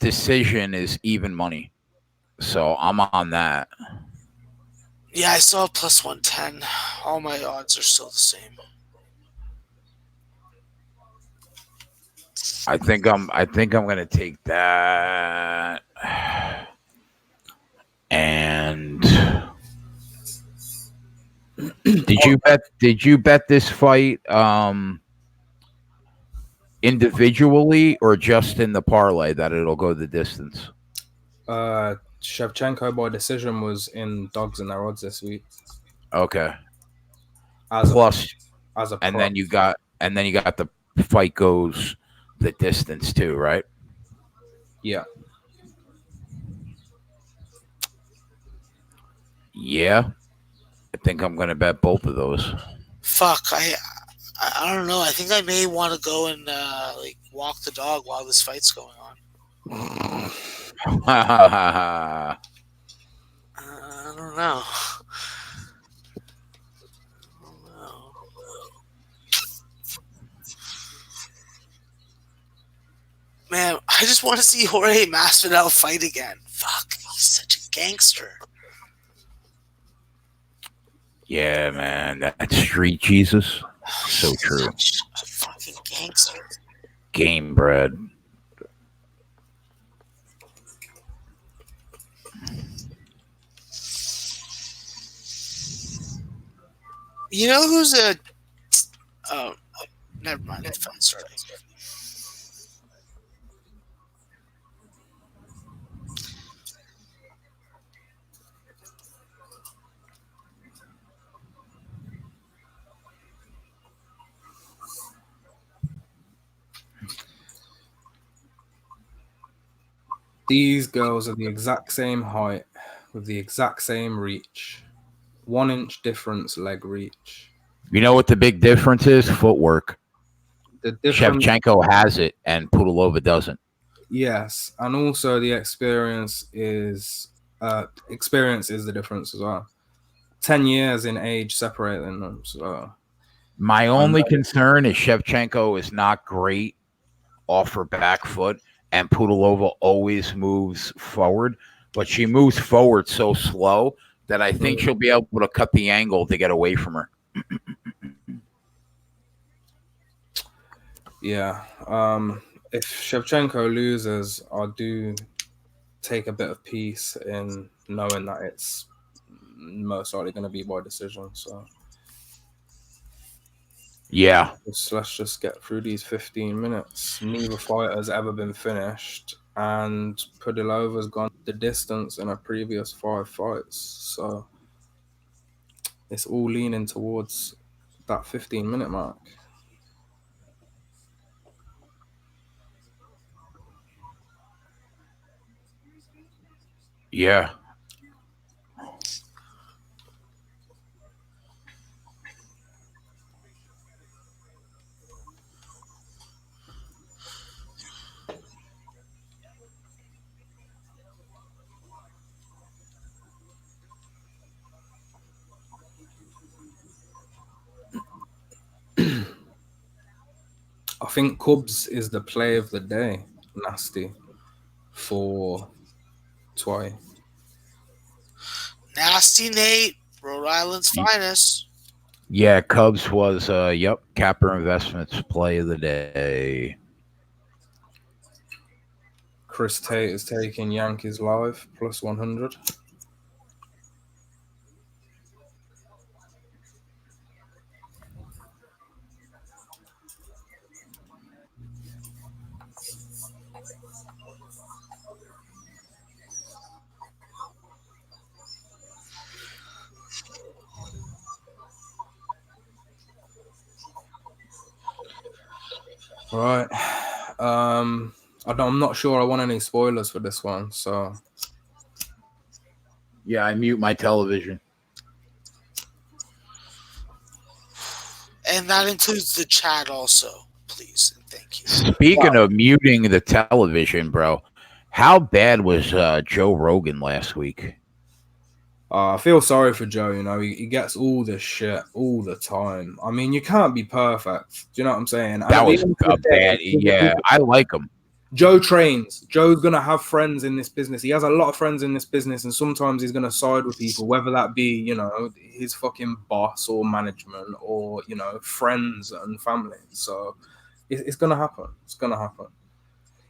decision is even money. So I'm on that. Yeah, I saw plus 110. All my odds are still the same. I think I'm gonna take that. And did you bet this fight individually or just in the parlay that it'll go the distance? Shevchenko by decision was in dogs and their odds this week Okay. as Plus, a and pro. then you got the fight goes the distance too, right? Yeah. Yeah. I think I'm gonna bet both of those. Fuck, I don't know. I think I may want to go and like walk the dog while this fight's going on. I don't know. Man, I just want to see Jorge Masvidal fight again. Fuck, he's such a gangster. Yeah, man, that street Jesus, so true. Such a fucking gangster. Game bread. You know who's a? Oh, never mind. The fight started. These girls are the exact same height with the exact same reach. 1 inch difference leg reach. You know what the big difference is? Footwork. The difference, Shevchenko has it, and Pudilova doesn't. yes, and also the experience is the difference as well. 10 years in age separating them. So My only concern is Shevchenko is not great off her back foot, and Pudilova always moves forward, but she moves forward so slow that I think she'll be able to cut the angle to get away from her. yeah, if Shevchenko loses, I do take a bit of peace in knowing that it's most likely going to be by decision. So Yeah. let's just get through these 15 minutes. Neither fighter's ever been finished, and Pudilova's gone the distance in her previous 5 fights. So it's all leaning towards that 15-minute mark. Yeah. I think Cubs is the play of the day. Nasty for Twy. Nasty Nate, Rhode Island's finest. Yeah, Cubs was Capper Investments play of the day. Chris Tate is taking Yankees live plus 100. Right. I'm not sure I want any spoilers for this one, so Yeah, I mute my television. And that includes the chat also, please. And thank you. Speaking of muting the television, bro, how bad was Joe Rogan last week? I feel sorry for Joe. You know, he gets all this shit all the time. I mean, you can't be perfect. Do you know what I'm saying? That was a bad. Yeah, I like him. Joe trains. Joe's gonna have friends in this business. He has a lot of friends in this business, and sometimes he's gonna side with people, whether that be, you know, his fucking boss or management, or, you know, friends and family. So it's gonna happen. It's gonna happen.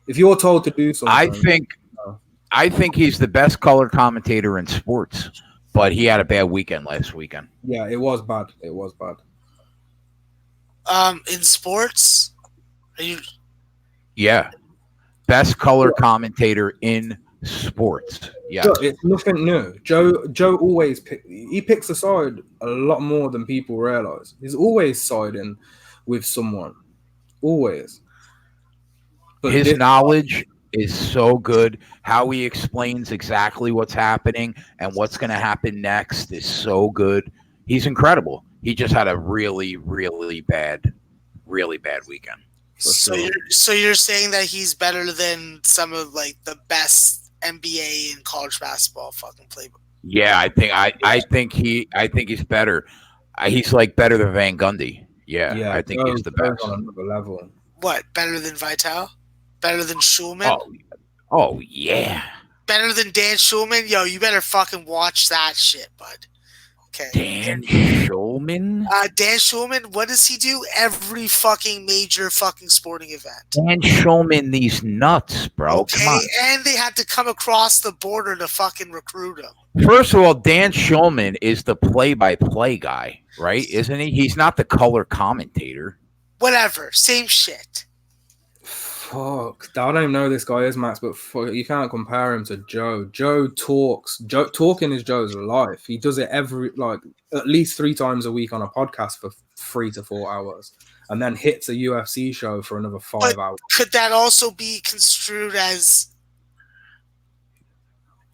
If you're told to do something, I think I think he's the best color commentator in sports, but he had a bad weekend last weekend. Yeah, it was bad. It was bad. In sports, are you? Yeah, best color commentator in sports. Yes. Look, it's nothing new. Joe always picks a side a lot more than people realize. He's always siding with someone, always. But His this, knowledge is so good. How he explains exactly what's happening and what's going to happen next is so good. He's incredible. He just had a really bad weekend. for So sure. you're saying that he's better than some of like the best NBA and college basketball fucking playbook. Yeah, I think he's better. He's like better than Van Gundy. Yeah, Yeah, I think he's the Joe's best. on another level. What? Better than Vital? Better than Schulman? Oh, oh yeah. Better than Dan Schulman? Yo, you better fucking watch that shit, bud. Okay. Dan Schulman. Dan Schulman, what does he do? Every fucking major fucking sporting event. Dan Schulman, these nuts, bro. Come Okay, on. and they had to come across the border to fucking recruit him. First of all, Dan Schulman is the play-by-play guy, right? Isn't he? He's not the color commentator. Whatever, same shit. Fuck, I don't even know who this guy is, Max, but fuck, you can't compare him to Joe. Joe talks. Talking is Joe's life. He does it at least 3 times a week on a podcast for 3 to 4 hours, and then hits a UFC show for another 5 hours. Could that also be construed as?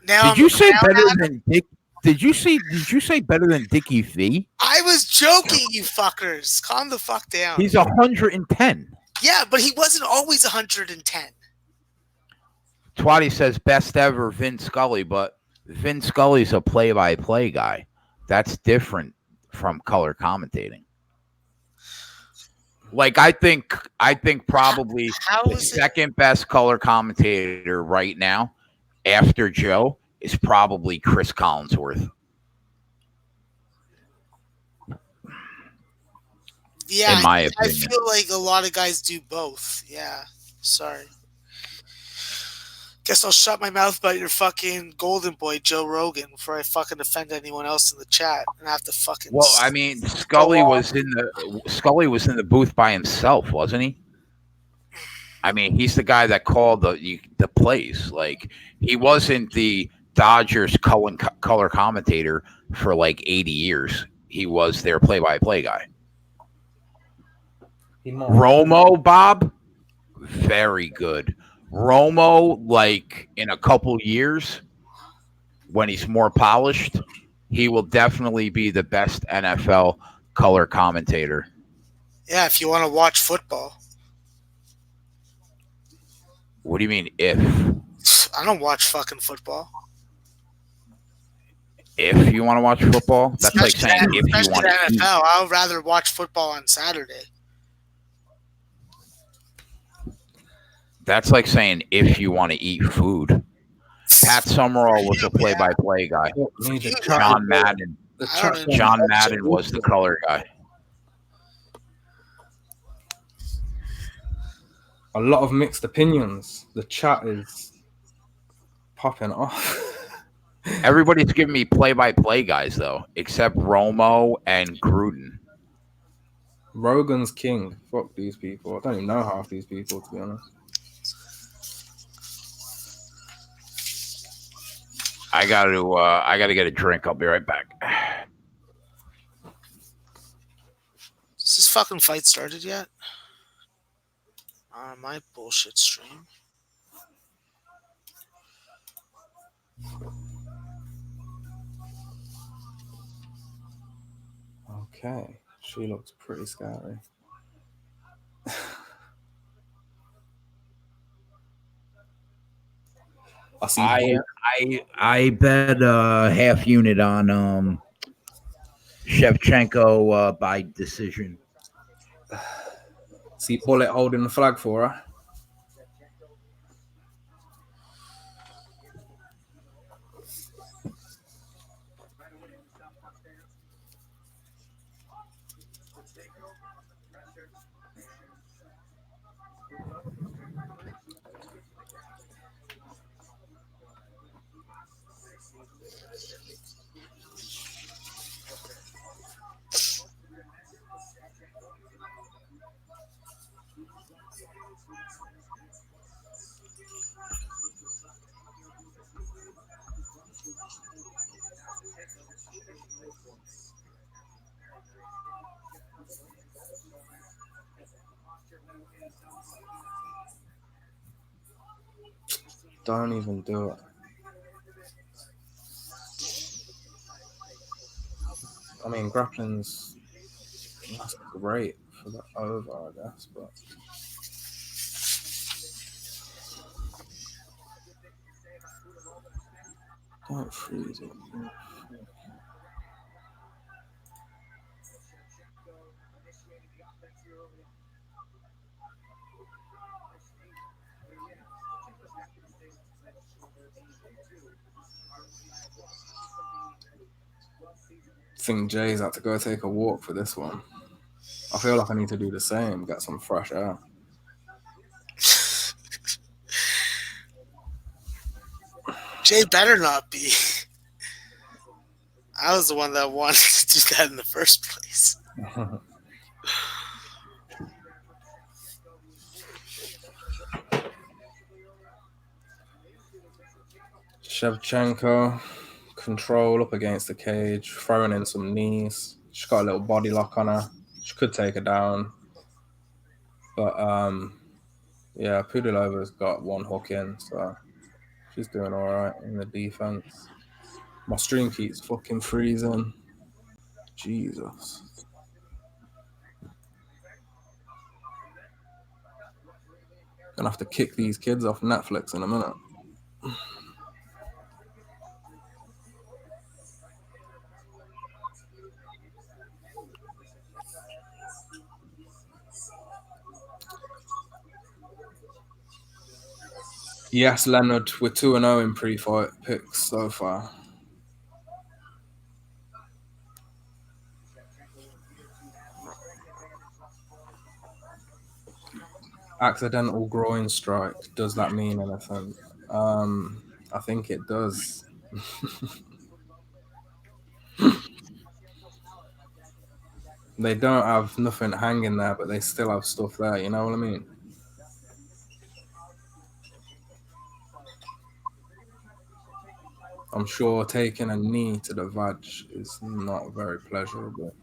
Now Did you say better than Dick? Did you say better than Dickie V? I was joking, you fuckers. Calm the fuck down. He's 110. Yeah, but he wasn't always 110. Twatty says best ever Vin Scully, but Vin Scully's a play-by-play guy. That's different from color commentating. Like I think probably the second best color commentator right now after Joe is probably Chris Collinsworth. Yeah, in my I opinion. feel like a lot of guys do both. Yeah, sorry. Guess I'll shut my mouth about your fucking golden boy Joe Rogan before I fucking offend anyone else in the chat and have to fucking. Well, I mean, Scully was in the booth by himself, wasn't he? I mean, he's the guy that called the plays. Like he wasn't the Dodgers color commentator for like 80 years. He was their play-by-play guy. Romo, Bob, very good. Romo, like in a couple years, when he's more polished, he will definitely be the best NFL color commentator. Yeah, if you want to watch football. What do you mean if? I don't watch fucking football. If you want to watch football, that's like saying if you want to eat. NFL, I would rather watch football on Saturday. That's like saying if you want to eat food. Pat Summerall was a play-by-play guy. John Madden was the color guy. A lot of mixed opinions. The chat is popping off. Everybody's giving me play-by-play guys, though, except Romo and Gruden. Rogan's king. Fuck these people. I don't even know half these people, to be honest. I gotta get a drink. I'll be right back. Is this fucking fight started yet? On my bullshit stream. Okay. She looks pretty scary. I bet half unit on Shevchenko by decision. See Bullet holding the flag for her. Don't even do it. I mean, grappling's that's great for the over, I guess, but don't freeze it. I think Jay's had to go take a walk for this one. I feel like I need to do the same, get some fresh air. Jay better not be. I was the one that wanted to do that in the first place. Shevchenko, control up against the cage, throwing in some knees. She's got a little body lock on her. She could take her down. But yeah, Pudilova's got one hook in, so she's doing all right in the defense. My stream keeps fucking freezing. Jesus. Gonna have to kick these kids off Netflix in a minute. Yes, Leonard, we're 2-0 in pre-fight picks so far. Accidental groin strike. Does that mean anything? I think it does. They don't have nothing hanging there, but they still have stuff there. You know what I mean? I'm sure taking a knee to the vag is not very pleasurable.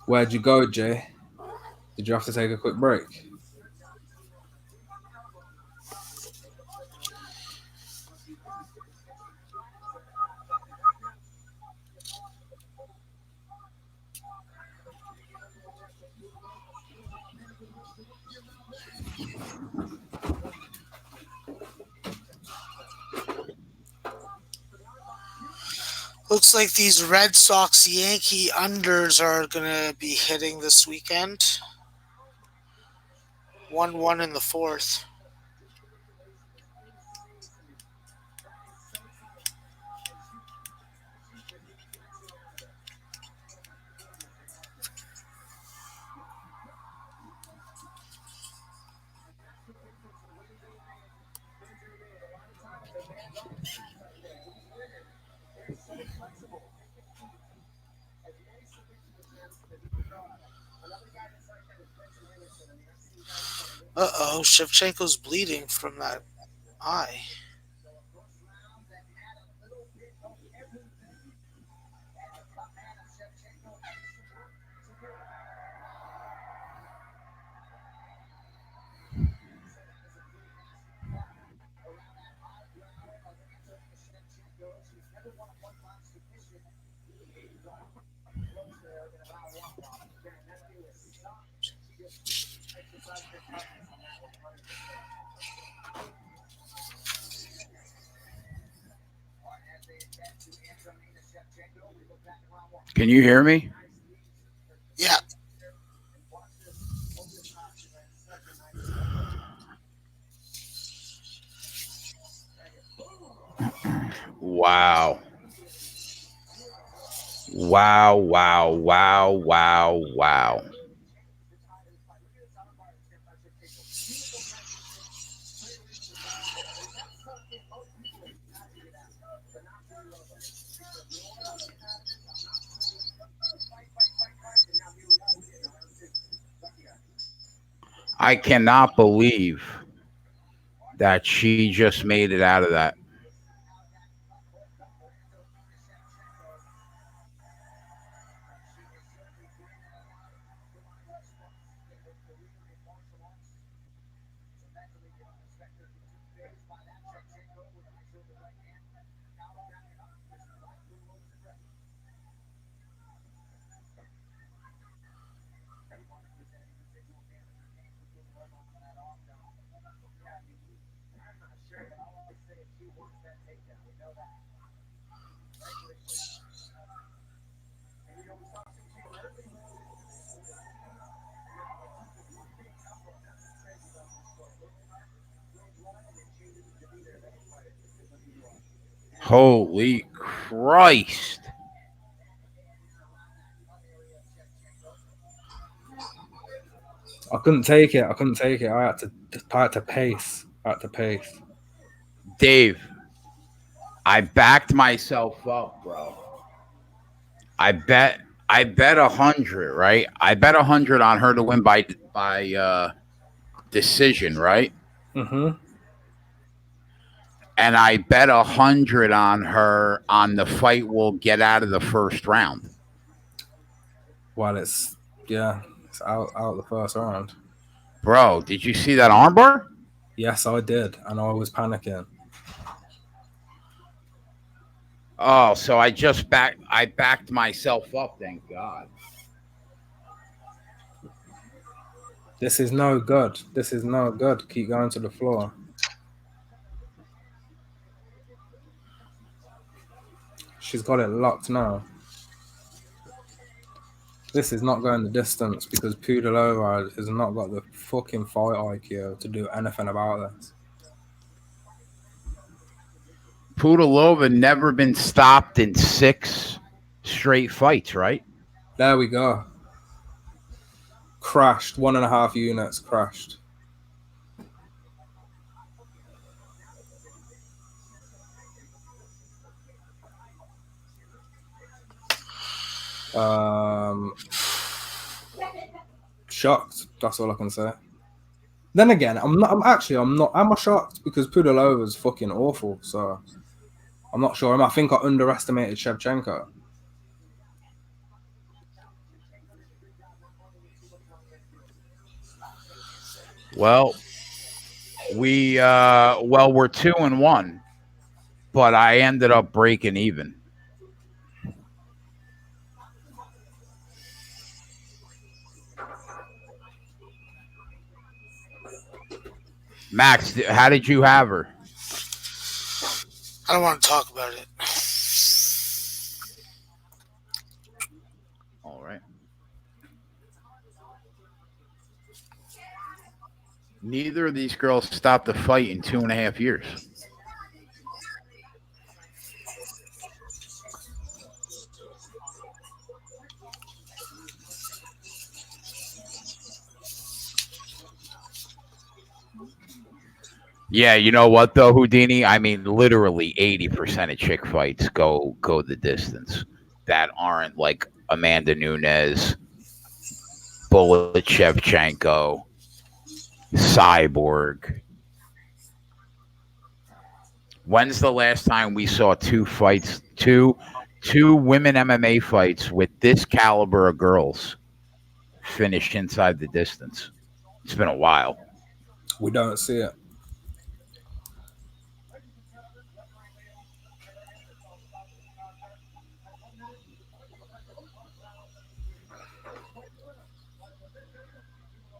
Where'd you go, Jay? Did you have to take a quick break? Looks like these Red Sox Yankee unders are going to be hitting this weekend. 1-1 in the fourth. Uh-oh, Shevchenko's bleeding from that eye. Can you hear me? Yeah. Wow. Wow, wow, wow, wow, wow. I cannot believe that she just made it out of that. Holy Christ. I couldn't take it. I couldn't take it. I had to pace. I had to pace. Dave, I backed myself up, bro. I bet I bet 100, right? I bet 100 on her to win by decision, right? Mm-hmm. And I bet 100 on her on the fight will get out of the first round. Well, it's out the first round. Bro, did you see that armbar? Yes, I did, and I was panicking. Oh, so I backed myself up, thank God. This is no good. This is no good. Keep going to the floor. She's got it locked now. This is not going the distance because Pudilova has not got the fucking fight IQ to do anything about this. Pudilova never been stopped in 6 straight fights, right? There we go. Crashed. 1.5 units crashed. Um, Shocked. That's all I can say. Then again, I'm not. I'm not. Am I shocked? Because Pudilova's fucking awful. So I'm not sure. I think I underestimated Shevchenko. Well, we're 2-1, but I ended up breaking even. Max, how did you have her? I don't want to talk about it. All right. Neither of these girls stopped a fight in 2.5 years. Yeah, you know what though, Houdini? I mean, literally 80% of chick fights go the distance that aren't like Amanda Nunes, Bullet Shevchenko, Cyborg. When's the last time we saw two women MMA fights with this caliber of girls finish inside the distance? It's been a while. We don't see it.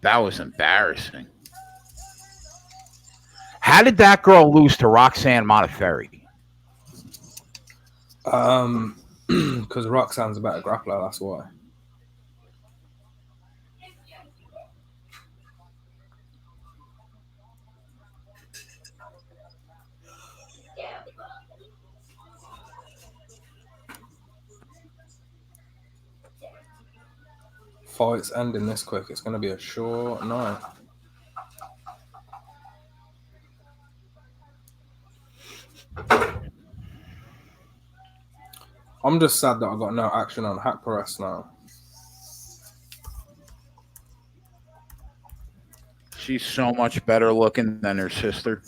That was embarrassing. How did that girl lose to Roxanne Modafferi? Because Roxanne's a better grappler, that's why. Fight's ending this quick. It's going to be a short night. I'm just sad that I got no action on Hack Press now. She's so much better looking than her sister.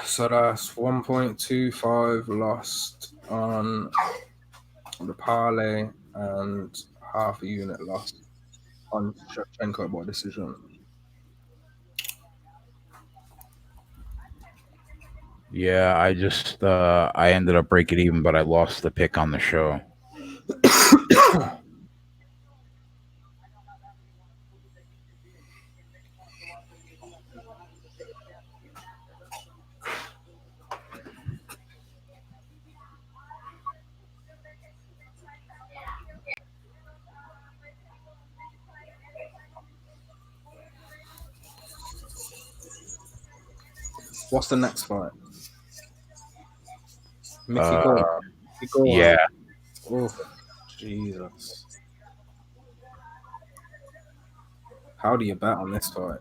So that's 1.25 lost on the parlay and half a unit lost on Shevchenko by decision. Yeah, I ended up breaking even, but I lost the pick on the show. What's the next fight? Mickey Uh, Gall. Mickey Gall. yeah, Oh, Jesus. How do you bet on this fight?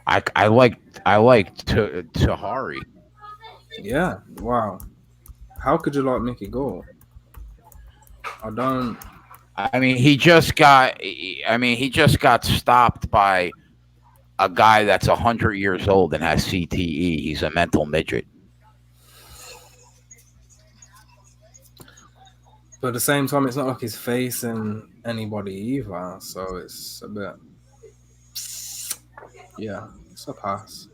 I like Tahari. Yeah, wow. How could you like Mickey Gall? I don't. I mean, he just got stopped by a guy that's 100 years old and has CTE. He's a mental midget. But at the same time, it's not like he's facing anybody either. So it's a bit. Yeah, it's a pass.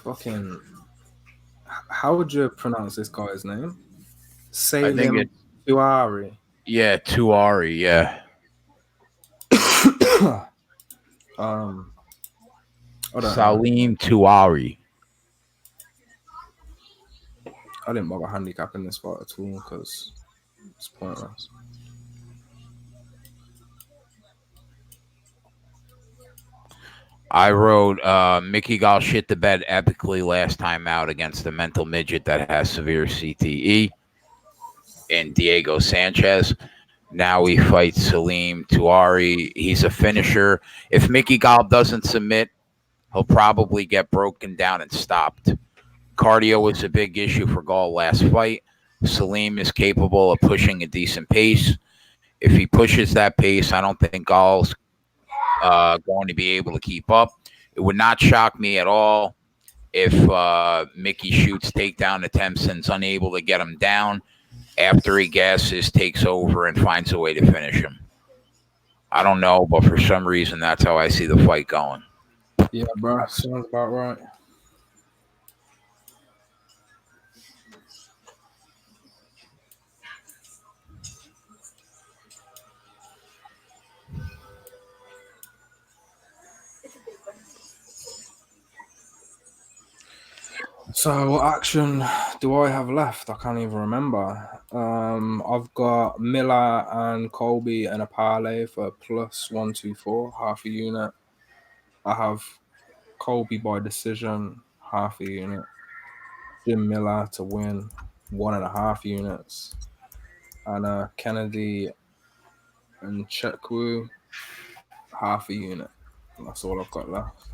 Fucking. How would you pronounce this guy's name? I think Salim it's Tuari. yeah, Tuari. Yeah, um, I don't know. Salim Tuari. I didn't bother handicapping this fight at all because it's pointless. I wrote Mickey Gall shit the bed epically last time out against a mental midget that has severe CTE and Diego Sanchez. Now he fights Salim Tuari. He's a finisher. If Mickey Gall doesn't submit, he'll probably get broken down and stopped. Cardio was a big issue for Gall last fight. Salim is capable of pushing a decent pace. If he pushes that pace, I don't think Gall's going to be able to keep up. It would not shock me at all if Mickey shoots takedown attempts and's unable to get him down after he gasses, takes over, and finds a way to finish him. I don't know, but for some reason, that's how I see the fight going. Yeah, bro, sounds about right. So, what action do I have left? I can't even remember. I've got Miller and Colby and a parlay for plus 124, half a unit. I have Colby by decision, half a unit. Jim Miller to win, 1.5 units. And Kennedy and Chekwu, half a unit. That's all I've got left.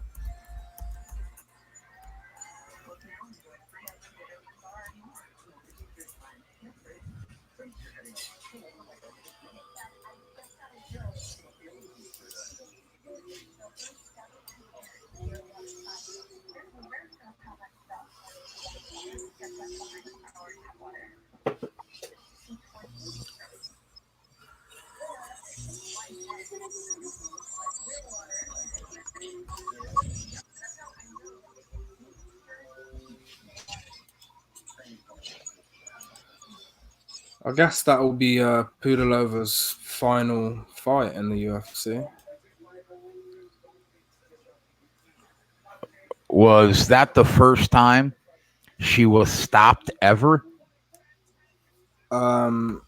I guess that will be Pudilova's final fight in the UFC. Was that the first time she was stopped ever? Um,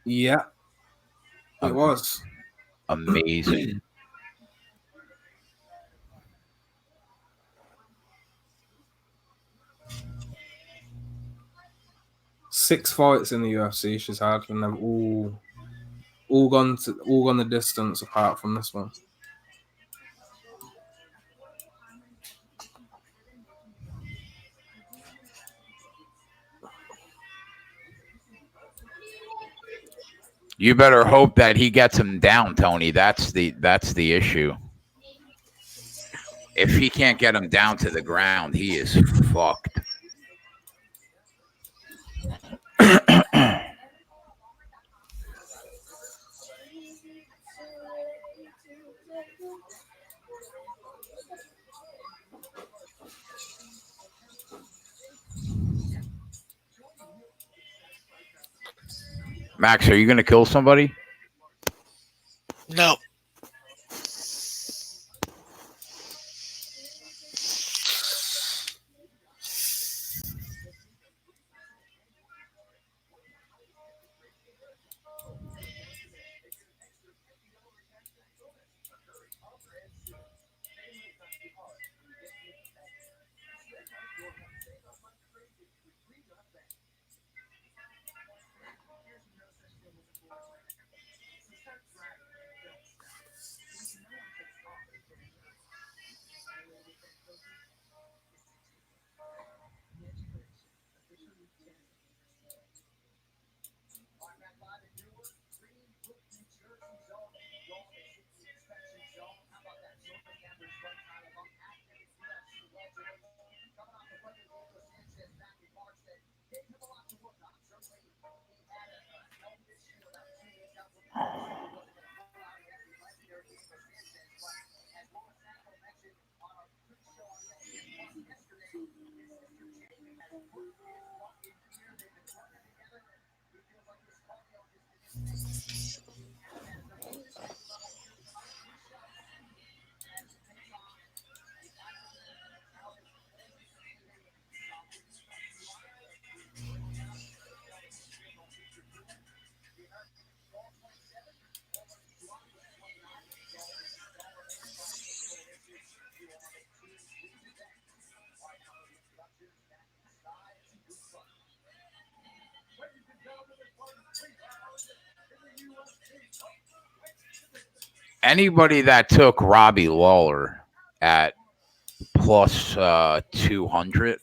yeah, it Um, was. Amazing. 6 fights in the UFC she's had, and they've all gone the distance apart from this one. You better hope that he gets him down, Tony. That's the issue. If he can't get him down to the ground, he is fucked. Max, are you going to kill somebody? No. Anybody that took Robbie Lawler at plus 200,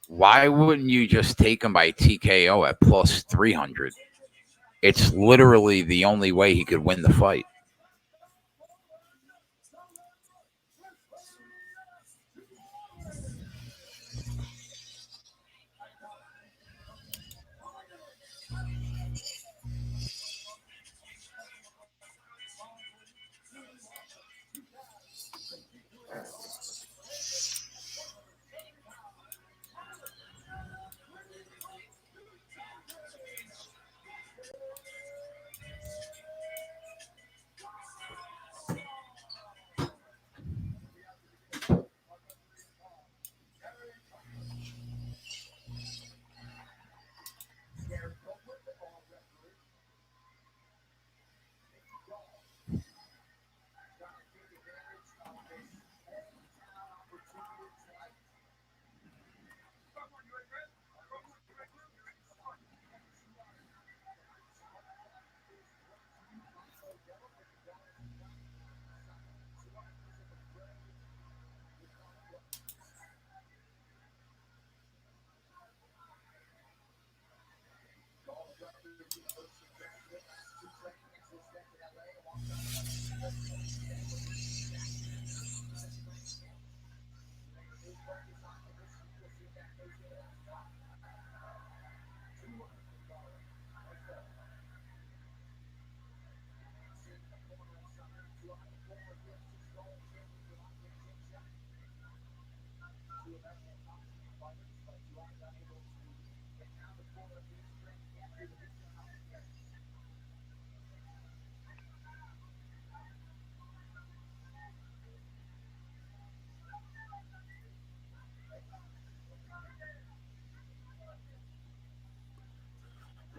why wouldn't you just take him by TKO at plus 300? It's literally the only way he could win the fight.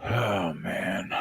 Oh man.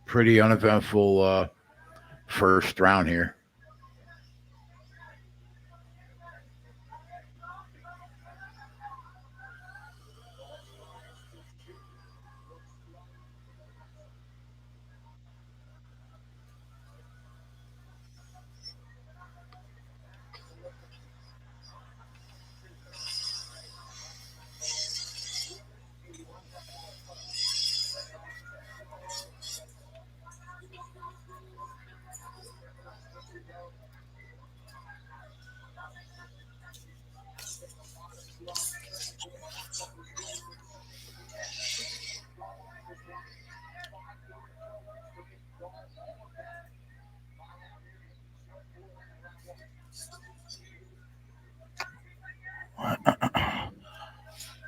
Pretty uneventful first round here.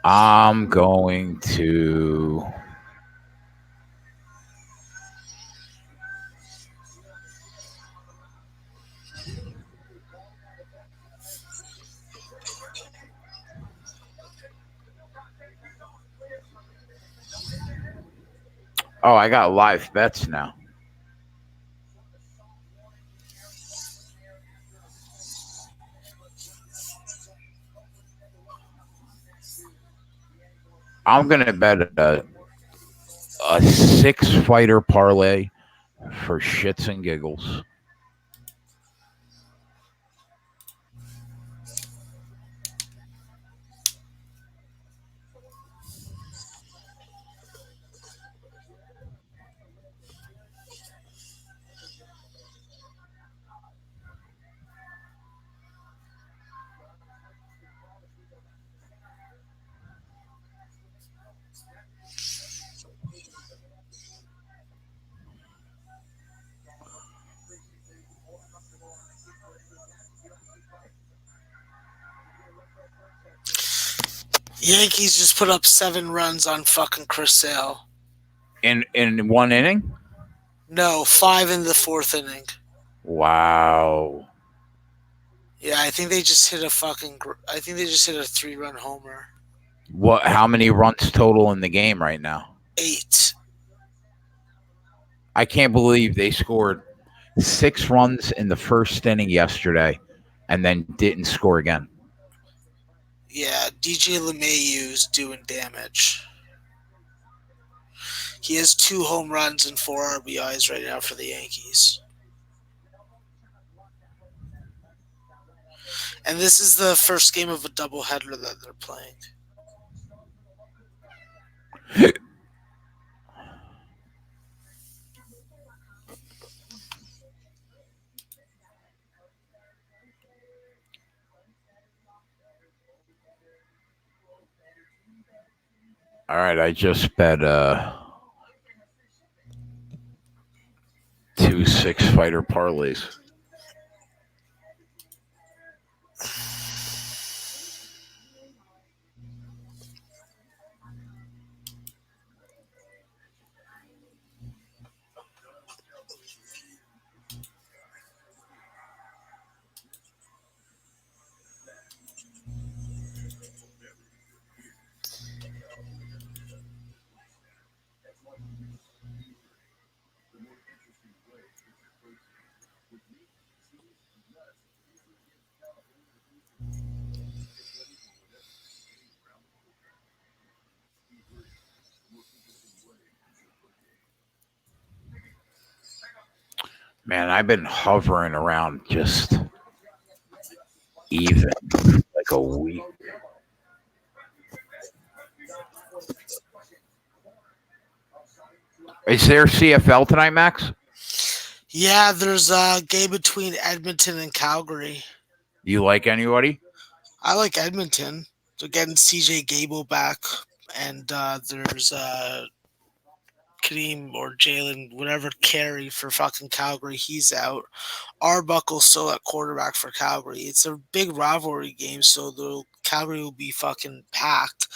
I'm going to. Oh, I got live bets now. I'm gonna bet a six fighter parlay for shits and giggles. Yankees just put up 7 runs on fucking Chris Sale. In one inning? No, 5 in the 4th inning. Wow. Yeah, I think they just hit a 3-run homer. What? How many runs total in the game right now? 8. I can't believe they scored 6 runs in the first inning yesterday, and then didn't score again. Yeah, DJ LeMahieu's doing damage. He has 2 home runs and 4 RBIs right now for the Yankees. And this is the first game of a doubleheader that they're playing. All right, I just bet 2 6 fighter parlays. Man, I've been hovering around just even like a week. Is there CFL tonight, Max? Yeah, there's a game between Edmonton and Calgary. You like anybody? I like Edmonton. They're getting CJ Gable back, and there's Kareem or Jalen, whatever carry for fucking Calgary. He's out. Arbuckle's still at quarterback for Calgary. It's a big rivalry game, so the Calgary will be fucking packed.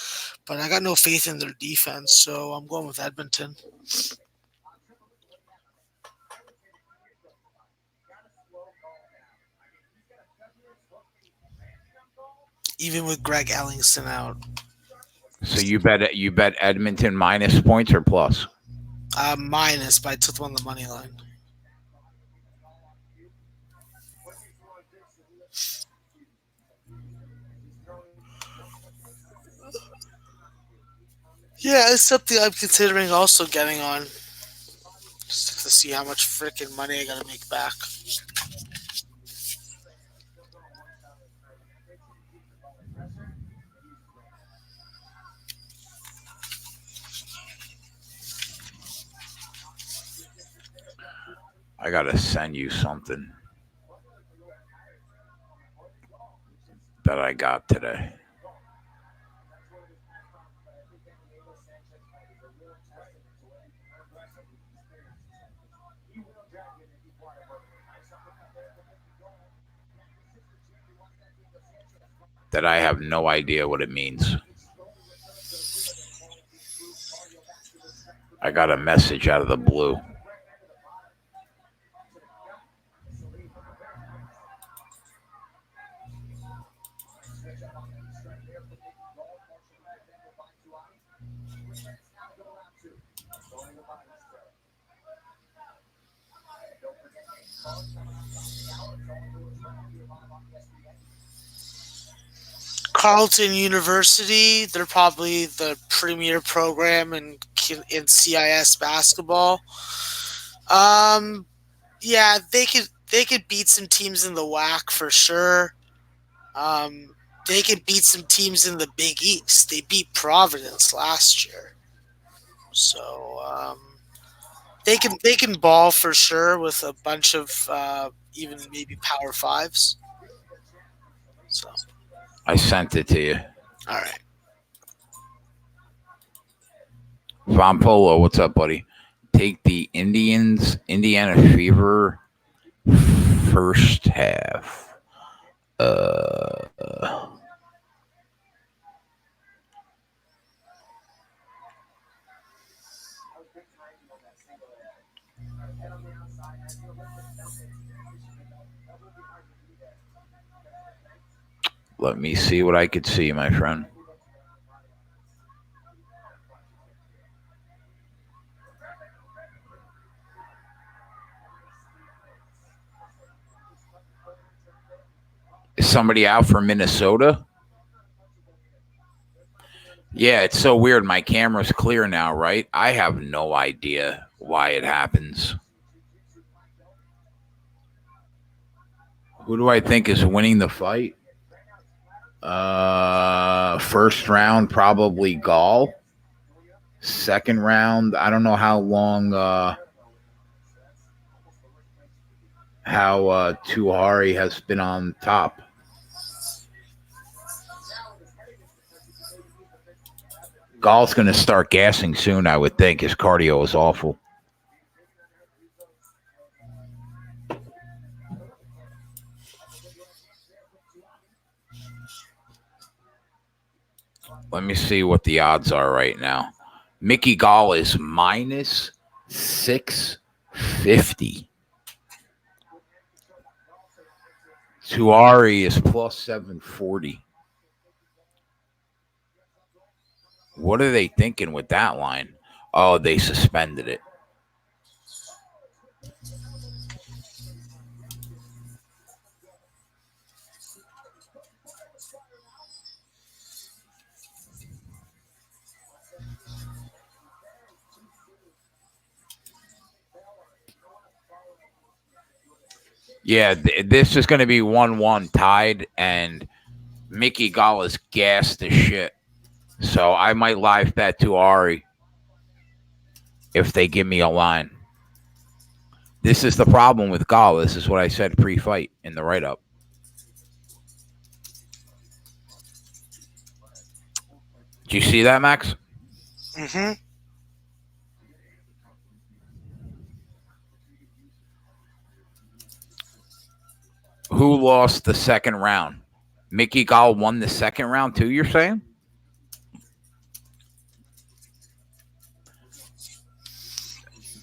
But I got no faith in their defense, so I'm going with Edmonton. Even with Greg Ellingson out. So you bet Edmonton minus points or plus? Minus, but I took them on the money line. Yeah, it's something I'm considering also getting on. Just to see how much freaking money I gotta make back. I gotta send you something that I got today. That I have no idea what it means. I got a message out of the blue. Carleton University, they're probably the premier program in CIS basketball. Yeah, they could beat some teams in the WAC for sure. They could beat some teams in the Big East. They beat Providence last year, so they can ball for sure with a bunch of even maybe Power Fives. So I sent it to you. all right. Von Polo, what's up, buddy? Take the Indiana Fever first half. Let me see what I could see, my friend. Is somebody out for Minnesota? Yeah, it's so weird. My camera's clear now, right? I have no idea why it happens. Who do I think is winning the fight? First round, probably Gall. Second round, I don't know how long Tuhari has been on top. Gall's going to start gassing soon, I would think. His cardio is awful. Let me see what the odds are right now. Mickey Gall is minus 650. Tuari is plus 740. What are they thinking with that line? Oh, they suspended it. Yeah, this is going to be 1-1 tied, and Mickey Gall is gassed as shit. So I might live bet to Ari if they give me a line. This is the problem with Gall. This is what I said pre-fight in the write-up. Do you see that, Max? Mm-hmm. Who lost the second round? Mickey Gall won the second round too, you're saying?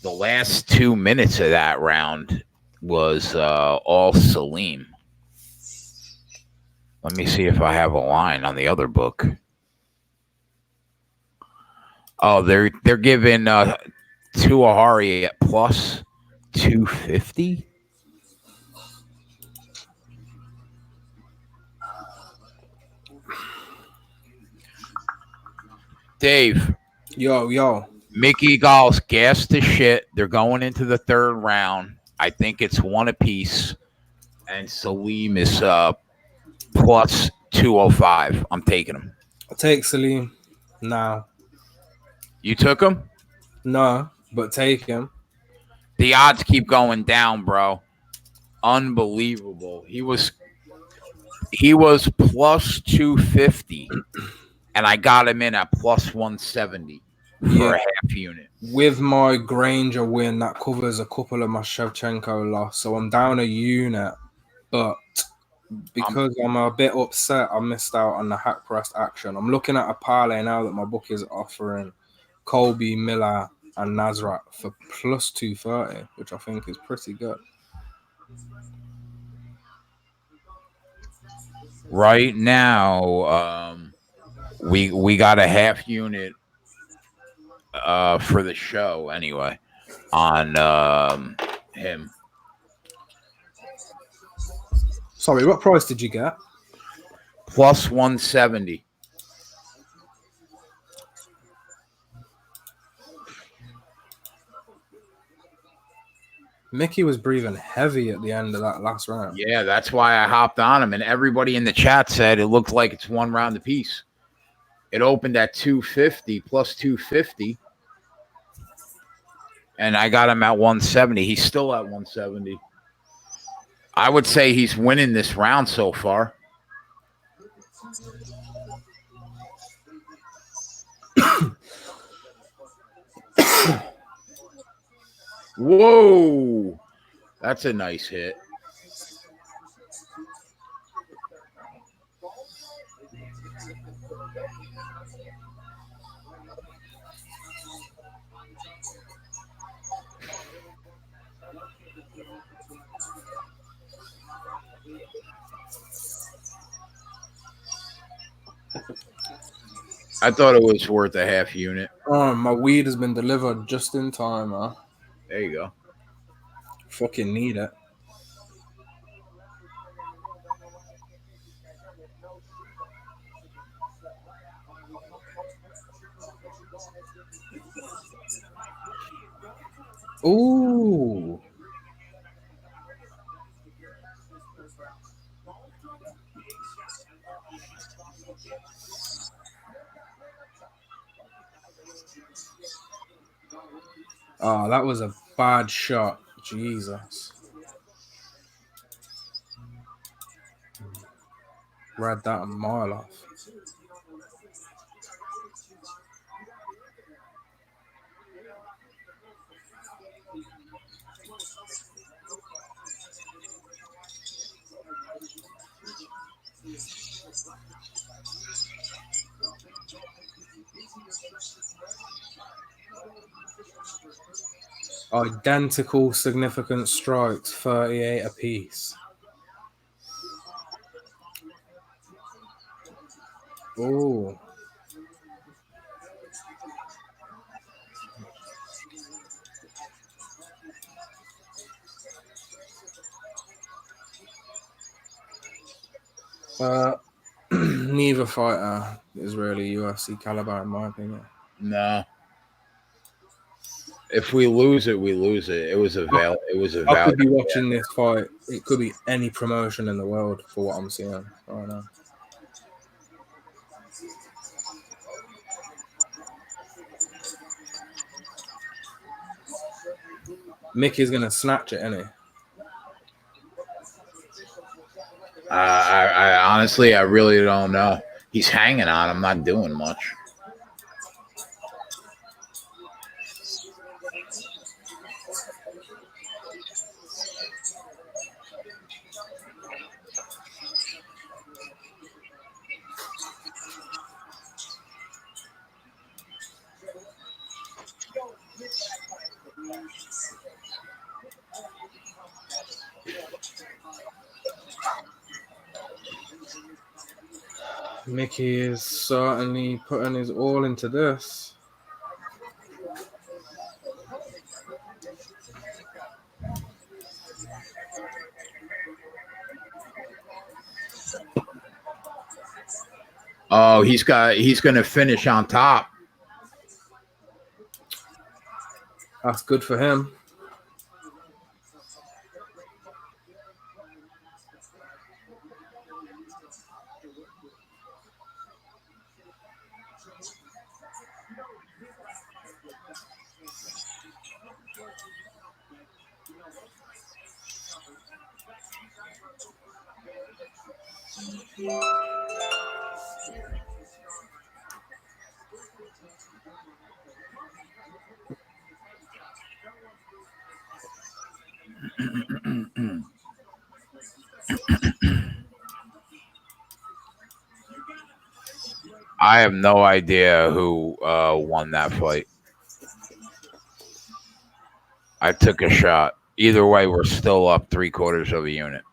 The last 2 minutes of that round was all Salim. Let me see if I have a line on the other book. Oh, they're giving Tuahari at plus 250. Dave, Yo. Mickey Gall's gassed to shit. They're going into the third round. I think it's one apiece, and Salim is plus 205. I'm taking him. I take Salim now. You took him? No, but take him. The odds keep going down, bro. Unbelievable. He was plus 250, and I got him in at plus 170 for a half unit. With my Granger win, that covers a couple of my Shevchenko loss, so I'm down a unit. But because I'm a bit upset, I missed out on the hack pressed action. I'm looking at a parlay now that my book is offering Colby, Miller, and Nasrat for plus 230, which I think is pretty good. Right now, we got a half unit for the show anyway on him. Sorry, what price did you get? Plus 170. Mickey was breathing heavy at the end of that last round. Yeah, that's why I hopped on him, and everybody in the chat said it looked like it's one round apiece. It opened at 250 plus 250, and I got him at 170. He's still at 170. I would say he's winning this round so far. Whoa, that's a nice hit. I thought it was worth a half unit. Oh, my weed has been delivered just in time, huh? There you go. Fucking need it. Ooh. Oh, that was a bad shot. Jesus. Read that a mile off. Identical significant strikes, 38 apiece. Oh. Neither fighter is really UFC caliber in my opinion. No. If we lose it, we lose it. It was a val. It was a I value. could be watching this fight. It could be any promotion in the world for what I'm seeing right now. Mickey's gonna snatch it, isn't he? I honestly, I really don't know. He's hanging on. I'm not doing much. Mickey is certainly putting his all into this. Oh, he's going to finish on top. That's good for him. I have no idea who won that fight. I took a shot. Either way, we're still up 3/4 of a unit.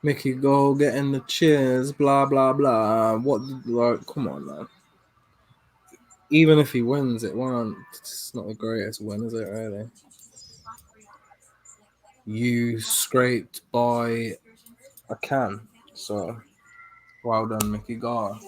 Mickey go getting the cheers, blah blah blah. What? Like, come on, man. Even if he wins, it won't. It's not the greatest win, is it? Really? You scraped by a can, so well done, Mickey Gar.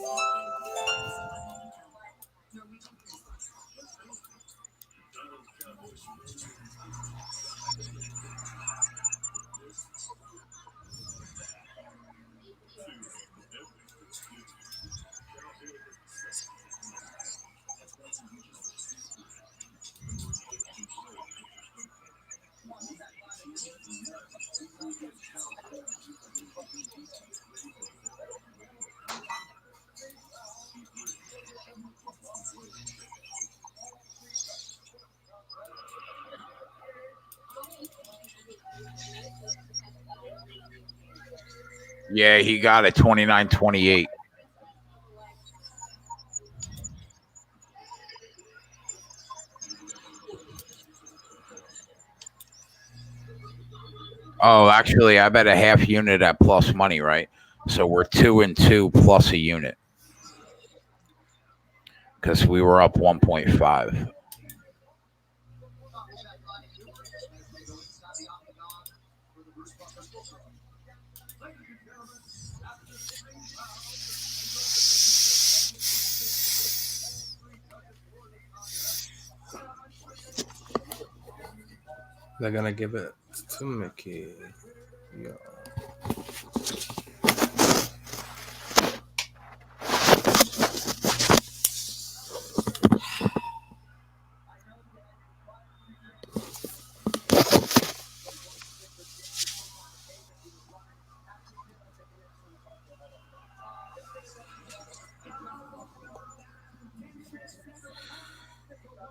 Yeah, he got it 29-28. Oh, actually, I bet a half unit at plus money, right? So we're 2-2 plus a unit because we were up 1.5. They're gonna give it to Mickey. Yeah.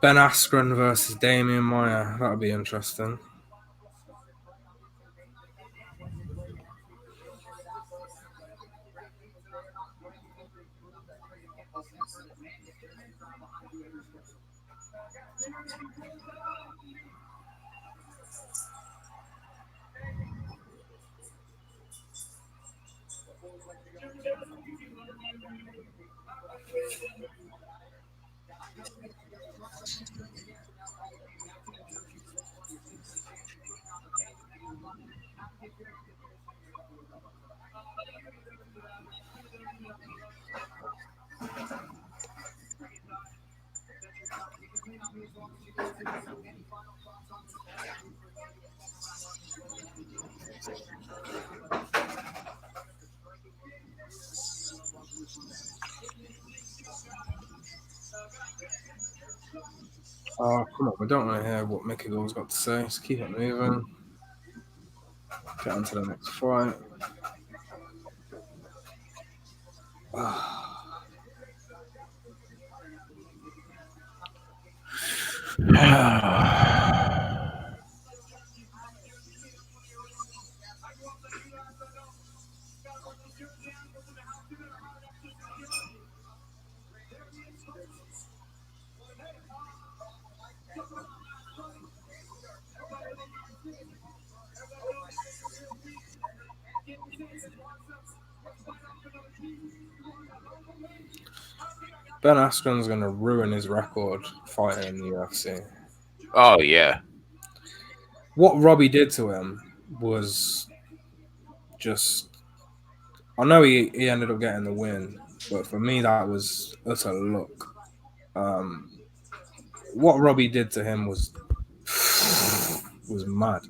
Ben Askren versus Damian Maia. That'll be interesting. Oh, come on. We don't want to hear what Mickey Gall's got to say. Just keep it moving. Get on to the next fight. Ben Askren's going to ruin his record fighting in the UFC. Oh yeah. What Robbie did to him was just. I know he ended up getting the win, but for me, that was utter luck. What Robbie did to him was mad.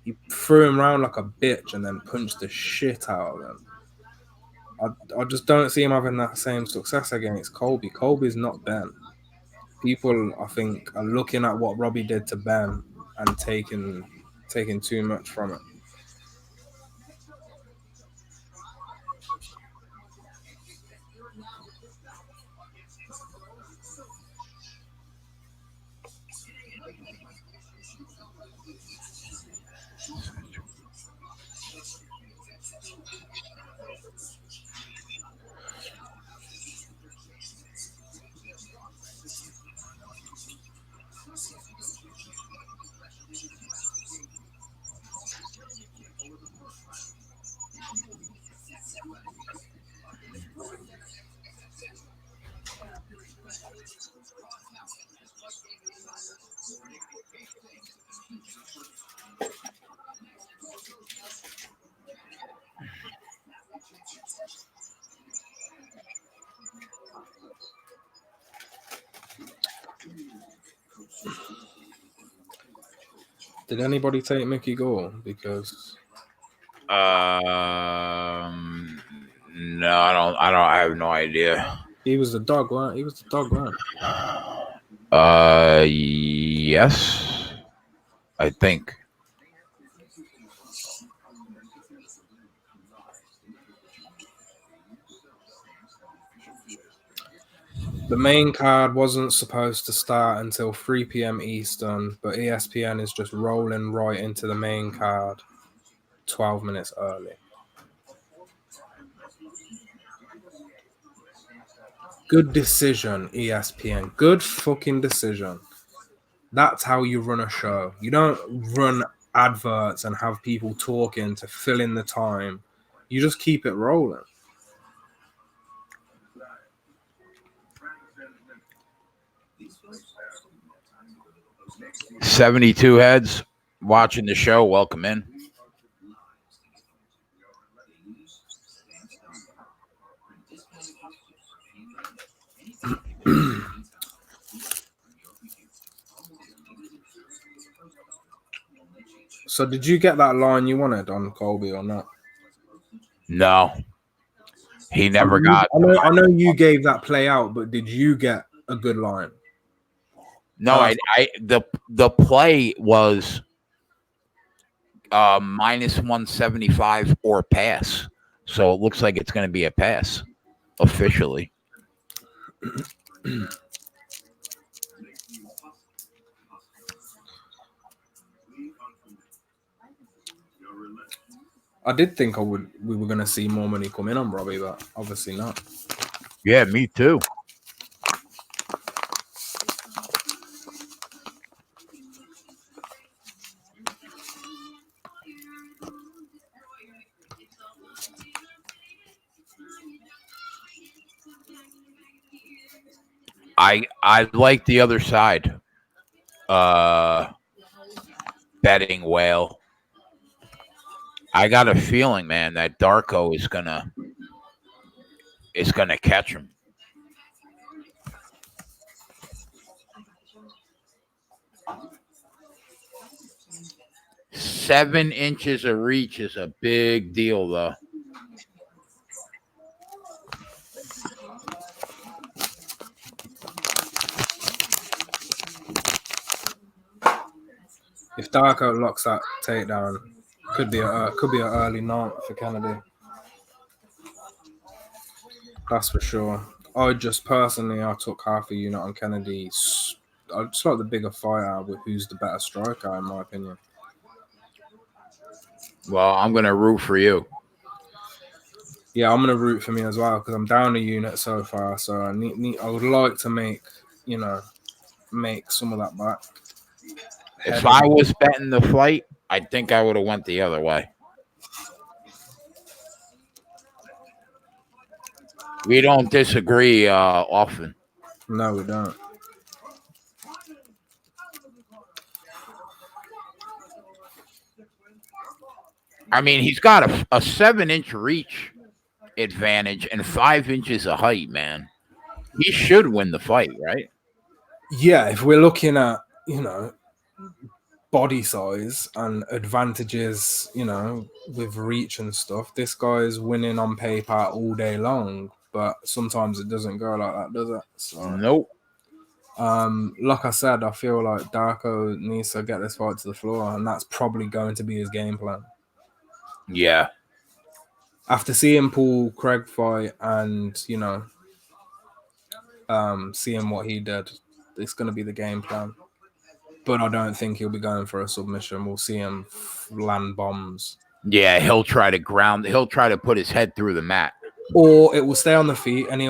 He threw him around like a bitch and then punched the shit out of him. I just don't see him having that same success against Colby. Colby's not Ben. People, I think, are looking at what Robbie did to Ben and taking too much from it. Did anybody take Mickey Gall? Because No, I don't. I have no idea. he was the dog, right? He was the dog, right? Yes, I think. The main card wasn't supposed to start until 3 p.m. Eastern, but ESPN is just rolling right into the main card 12 minutes early. Good decision, ESPN. Good fucking decision. That's how you run a show. You don't run adverts and have people talking to fill in the time. You just keep it rolling. $72 heads watching the show. Welcome in. So did you get that line you wanted on Colby or not? No, he never got. I know you gave that play out, but did you get a good line? No, the play was minus 175 or pass. So it looks like it's going to be a pass officially. I did think we were going to see more money come in on Robbie, but obviously not. Yeah, me too. I like the other side. Betting whale. I got a feeling, man, that Darko is gonna catch him. 7 inches of reach is a big deal, though. If Darko locks that takedown, could be an early night for Kennedy. That's for sure. I took half a unit on Kennedy. I just like the bigger fighter with who's the better striker, in my opinion. Well, I'm going to root for you. Yeah, I'm gonna root for me as well because I'm down a unit so far. So I would like to make some of that back. If I was betting the fight, I think I would have went the other way. We don't disagree often. No, we don't. I mean, he's got a 7-inch reach advantage and 5 inches of height, man. He should win the fight, right? Yeah, if we're looking at, body size and advantages, with reach and stuff, this guy's winning on paper all day long, but sometimes it doesn't go like that, does it? So, Nope. like I said, I feel like Darko needs to get this fight to the floor, and that's probably going to be his game plan. Yeah. After seeing Paul Craig fight and, seeing what he did, it's going to be the game plan. But I don't think he'll be going for a submission. We'll see him land bombs. Yeah, he'll try to put his head through the mat. Or it will stay on the feet and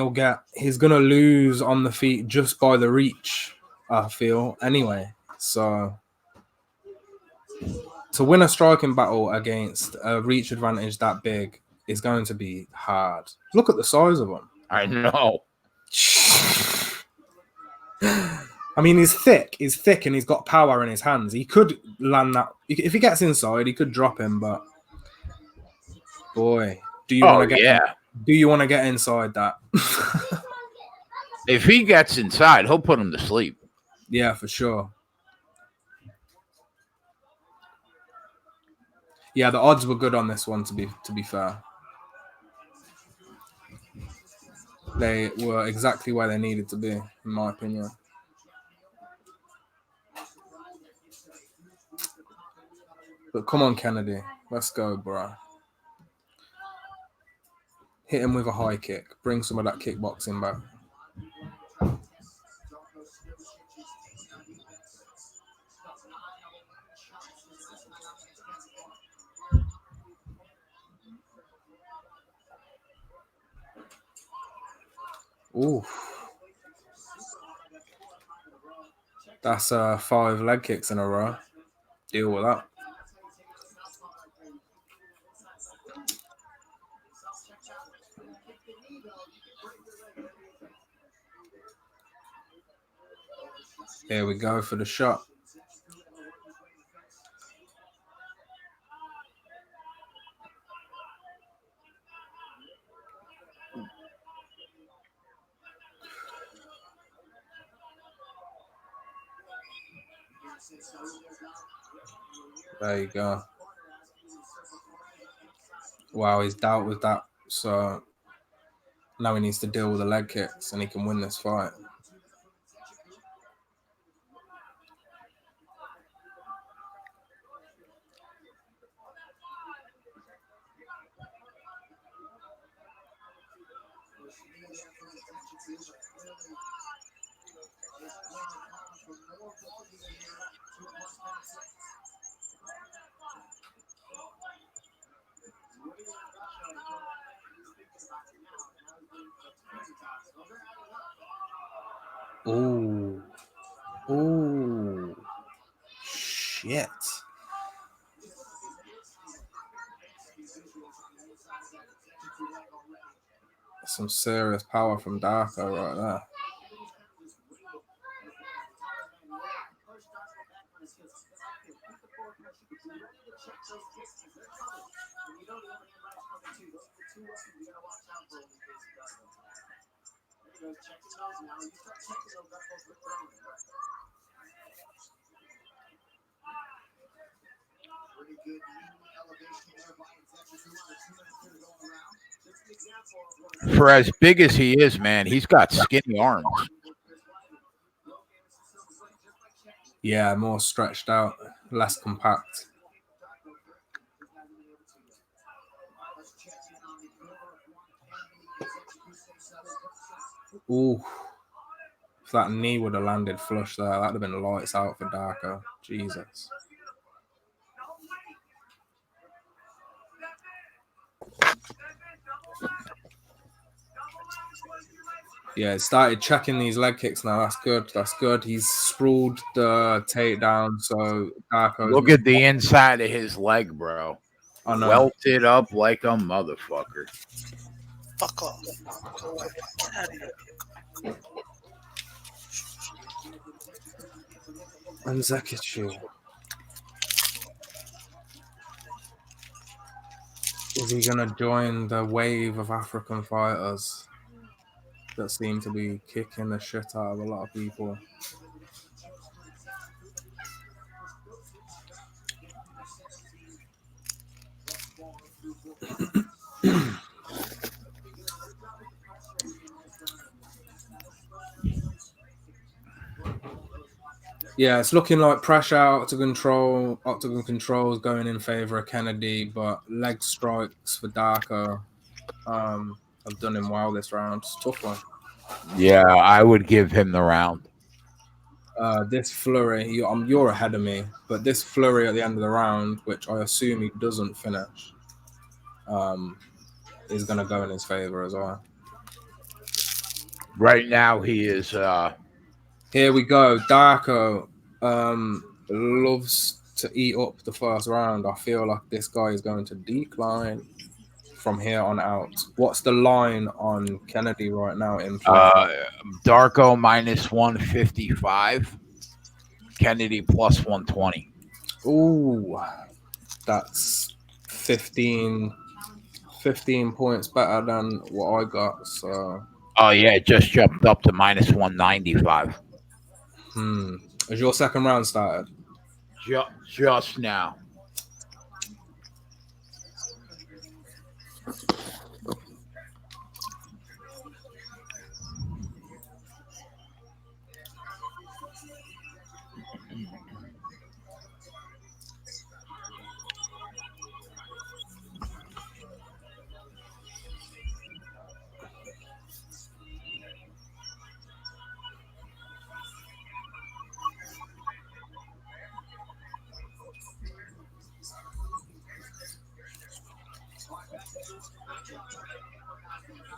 he's going to lose on the feet just by the reach, I feel, anyway. So to win a striking battle against a reach advantage that big is going to be hard. Look at the size of him. I know. I mean, he's thick and he's got power in his hands. He could land that. If he gets inside, he could drop him, but boy, do you want to get inside that? If he gets inside, he'll put him to sleep. Yeah, for sure. Yeah, the odds were good on this one, to be fair. They were exactly where they needed to be, in my opinion. But come on, Kennedy. Let's go, bro. Hit him with a high kick. Bring some of that kickboxing back. Ooh. That's 5 leg kicks in a row. Deal with that. Here we go for the shot. There you go. Wow, he's dealt with that. So now he needs to deal with the leg kicks and he can win this fight. Ooh. Ooh. Shit. Some serious power from Darko right there. For as big as he is, man, he's got skinny arms. Yeah, more stretched out, less compact. Ooh, if that knee would have landed flush there, that'd have been lights out for Darko. Jesus. Yeah, it started checking these leg kicks now. That's good. That's good. He's sprawled the takedown, so Darko's Look at the inside of his leg, bro. I know. Welted up like a motherfucker. Fuck off. Get out of here. And Zekichu. Is he gonna join the wave of African fighters that seem to be kicking the shit out of a lot of people? Yeah, it's looking like pressure octagon control is going in favor of Kennedy, but leg strikes for Darko have done him well this round. It's a tough one. Yeah, I would give him the round. This flurry, you're ahead of me, but this flurry at the end of the round, which I assume he doesn't finish, is going to go in his favor as well. Right now, he is. Here we go. Darko loves to eat up the first round. I feel like this guy is going to decline from here on out. What's the line on Kennedy right now in Darko minus 155, Kennedy plus 120. Ooh, that's 15 points better than what I got. So, Oh yeah, it just jumped up to minus 195. Has your second round started? Just now.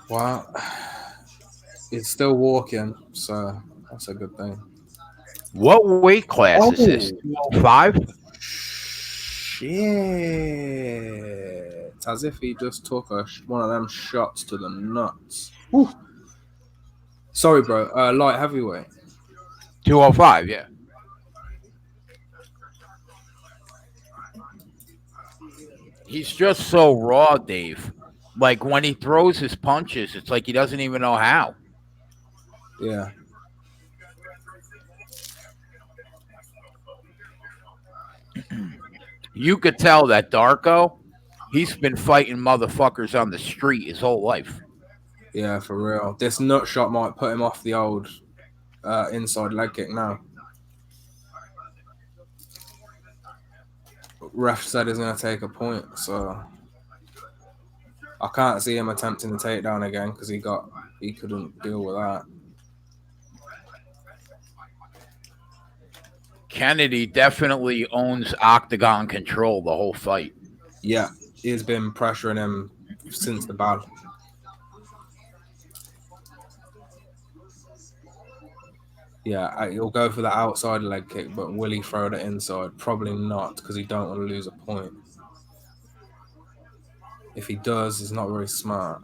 Well, it's still walking, so that's a good thing. What weight class is this? 205? Shit. As if he just took one of them shots to the nuts. Woo. Sorry, bro. Light heavyweight. 205, yeah. He's just so raw, Dave. Like when he throws his punches, it's like he doesn't even know how. Yeah. You could tell that Darko, he's been fighting motherfuckers on the street his whole life. Yeah, for real. This nut shot might put him off the old inside leg kick now. Ref said he's going to take a point, so I can't see him attempting the takedown again because he couldn't deal with that. Kennedy definitely owns octagon control the whole fight. Yeah, he's been pressuring him since the battle. Yeah, he'll go for the outside leg kick, but will he throw the inside? Probably not, because he don't want to lose a point. If he does, he's not very smart.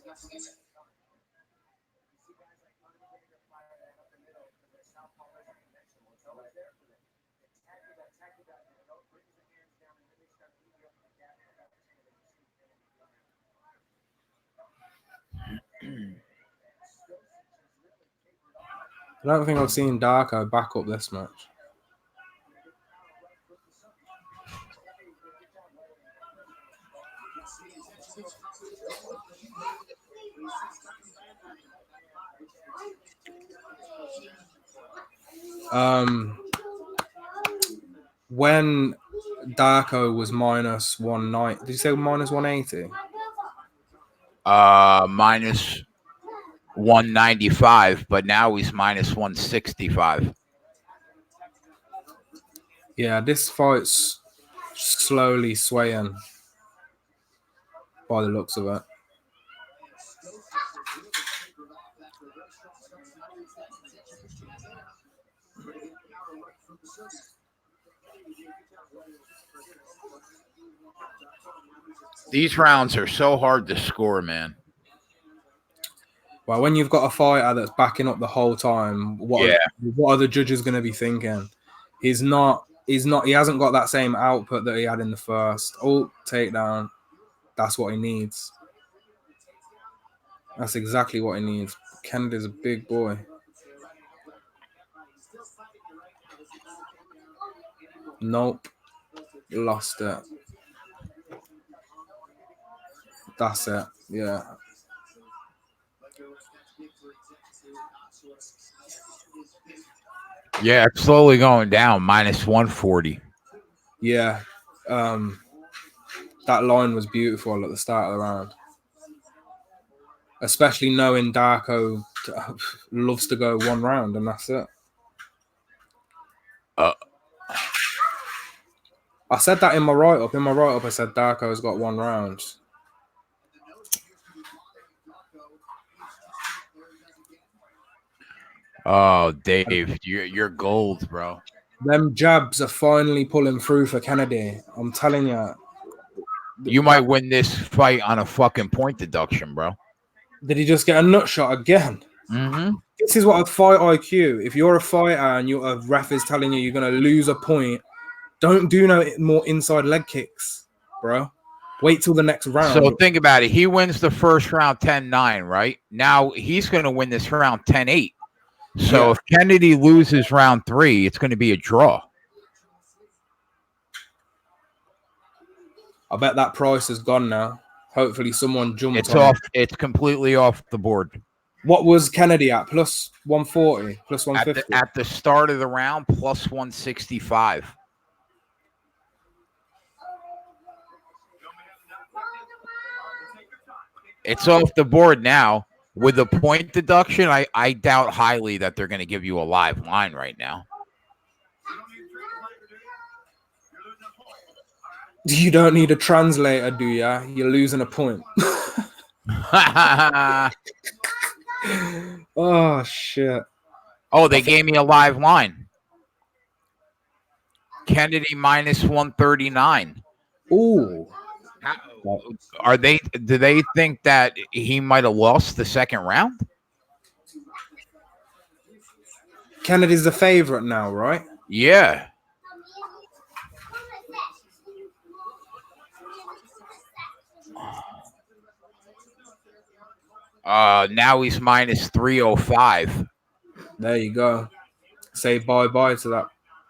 I don't think I've seen Darko back up this much. When Darko was minus 190, did you say minus 180? Minus 195, but now he's minus 165. Yeah, this fight's slowly swaying by the looks of it. These rounds are so hard to score, man. Well, when you've got a fighter that's backing up the whole time, what are the judges going to be thinking? He hasn't got that same output that he had in the first. Oh, takedown. That's what he needs. That's exactly what he needs. Kennedy's a big boy. Nope. Lost it. That's it. Yeah. Yeah, it's slowly going down, minus 140. Yeah. That line was beautiful at the start of the round. Especially knowing Darko loves to go one round, and that's it. I said that in my write-up. In my write-up, I said Darko's got one round. Oh, Dave, you're gold, bro. Them jabs are finally pulling through for Kennedy. I'm telling you. You might win this fight on a fucking point deduction, bro. Did he just get a nut shot again? Mm-hmm. This is what a fight IQ. If you're a fighter and a ref is telling you you're going to lose a point, don't do no more inside leg kicks, bro. Wait till the next round. So think about it. He wins the first round 10-9, right? Now he's going to win this round 10-8. So if Kennedy loses round 3, it's going to be a draw. I bet that price is gone now. Hopefully someone jumped It's on off. it. It's completely off the board. What was Kennedy at? Plus 140, plus 150? At the start of the round, plus 165. It's off the board now. With the point deduction, I doubt highly that they're going to give you a live line right now. You don't need a translator, do ya? You're losing a point. Oh, shit. Oh, they gave me a live line. Kennedy minus 139. Ooh. Do they think that he might have lost the second round? Kennedy's the favorite now, right? Yeah. Now he's minus 305. There you go. Say bye-bye to that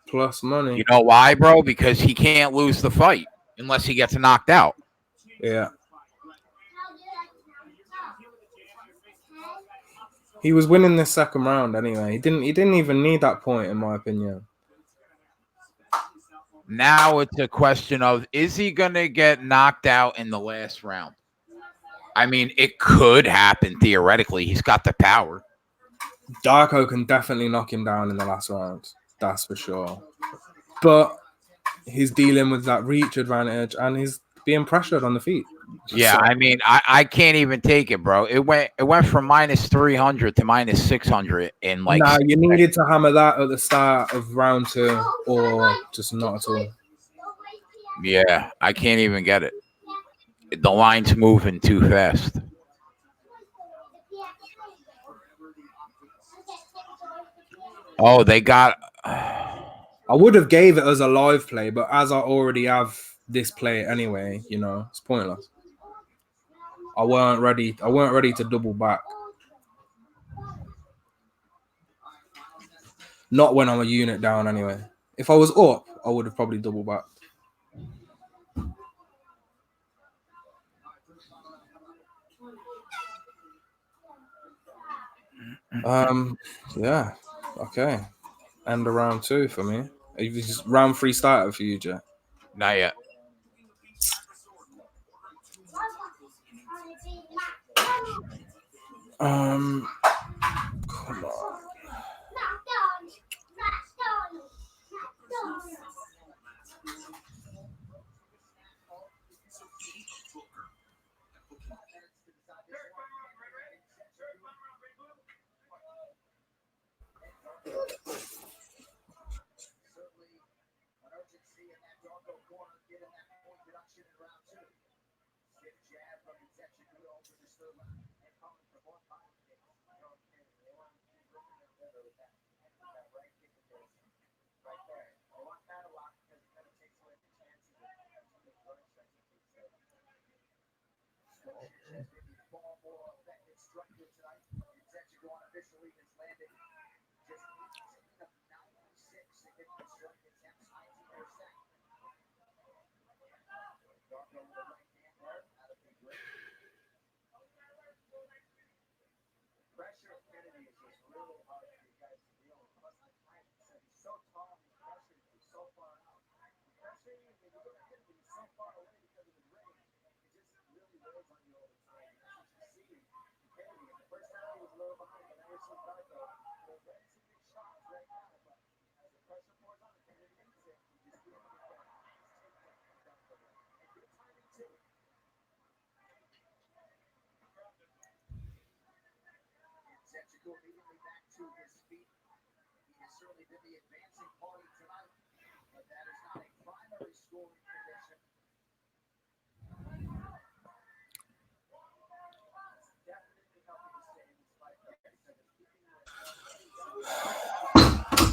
plus money. You know why, bro? Because he can't lose the fight unless he gets knocked out. Yeah. He was winning this second round anyway. He didn't even need that point, in my opinion. Now it's a question of, is he going to get knocked out in the last round? I mean, it could happen theoretically. He's got the power. Darko can definitely knock him down in the last round. That's for sure. But he's dealing with that reach advantage and he's being pressured on the feet. Yeah, so, I mean, I can't even take it, bro. It went from minus 300 to minus 600 in like. Nah, you needed to hammer that at the start of round 2 or just not at all. Yeah, I can't even get it. The line's moving too fast. Oh, they got. I would have gave it as a live play, but as I already have this play anyway, you know, it's pointless. I weren't ready. I weren't ready to double back. Not when I'm a unit down anyway. If I was up, I would have probably double backed. Yeah. Okay. End of round 2 for me. Is round 3 started for you, Jet? Not yet. Come on.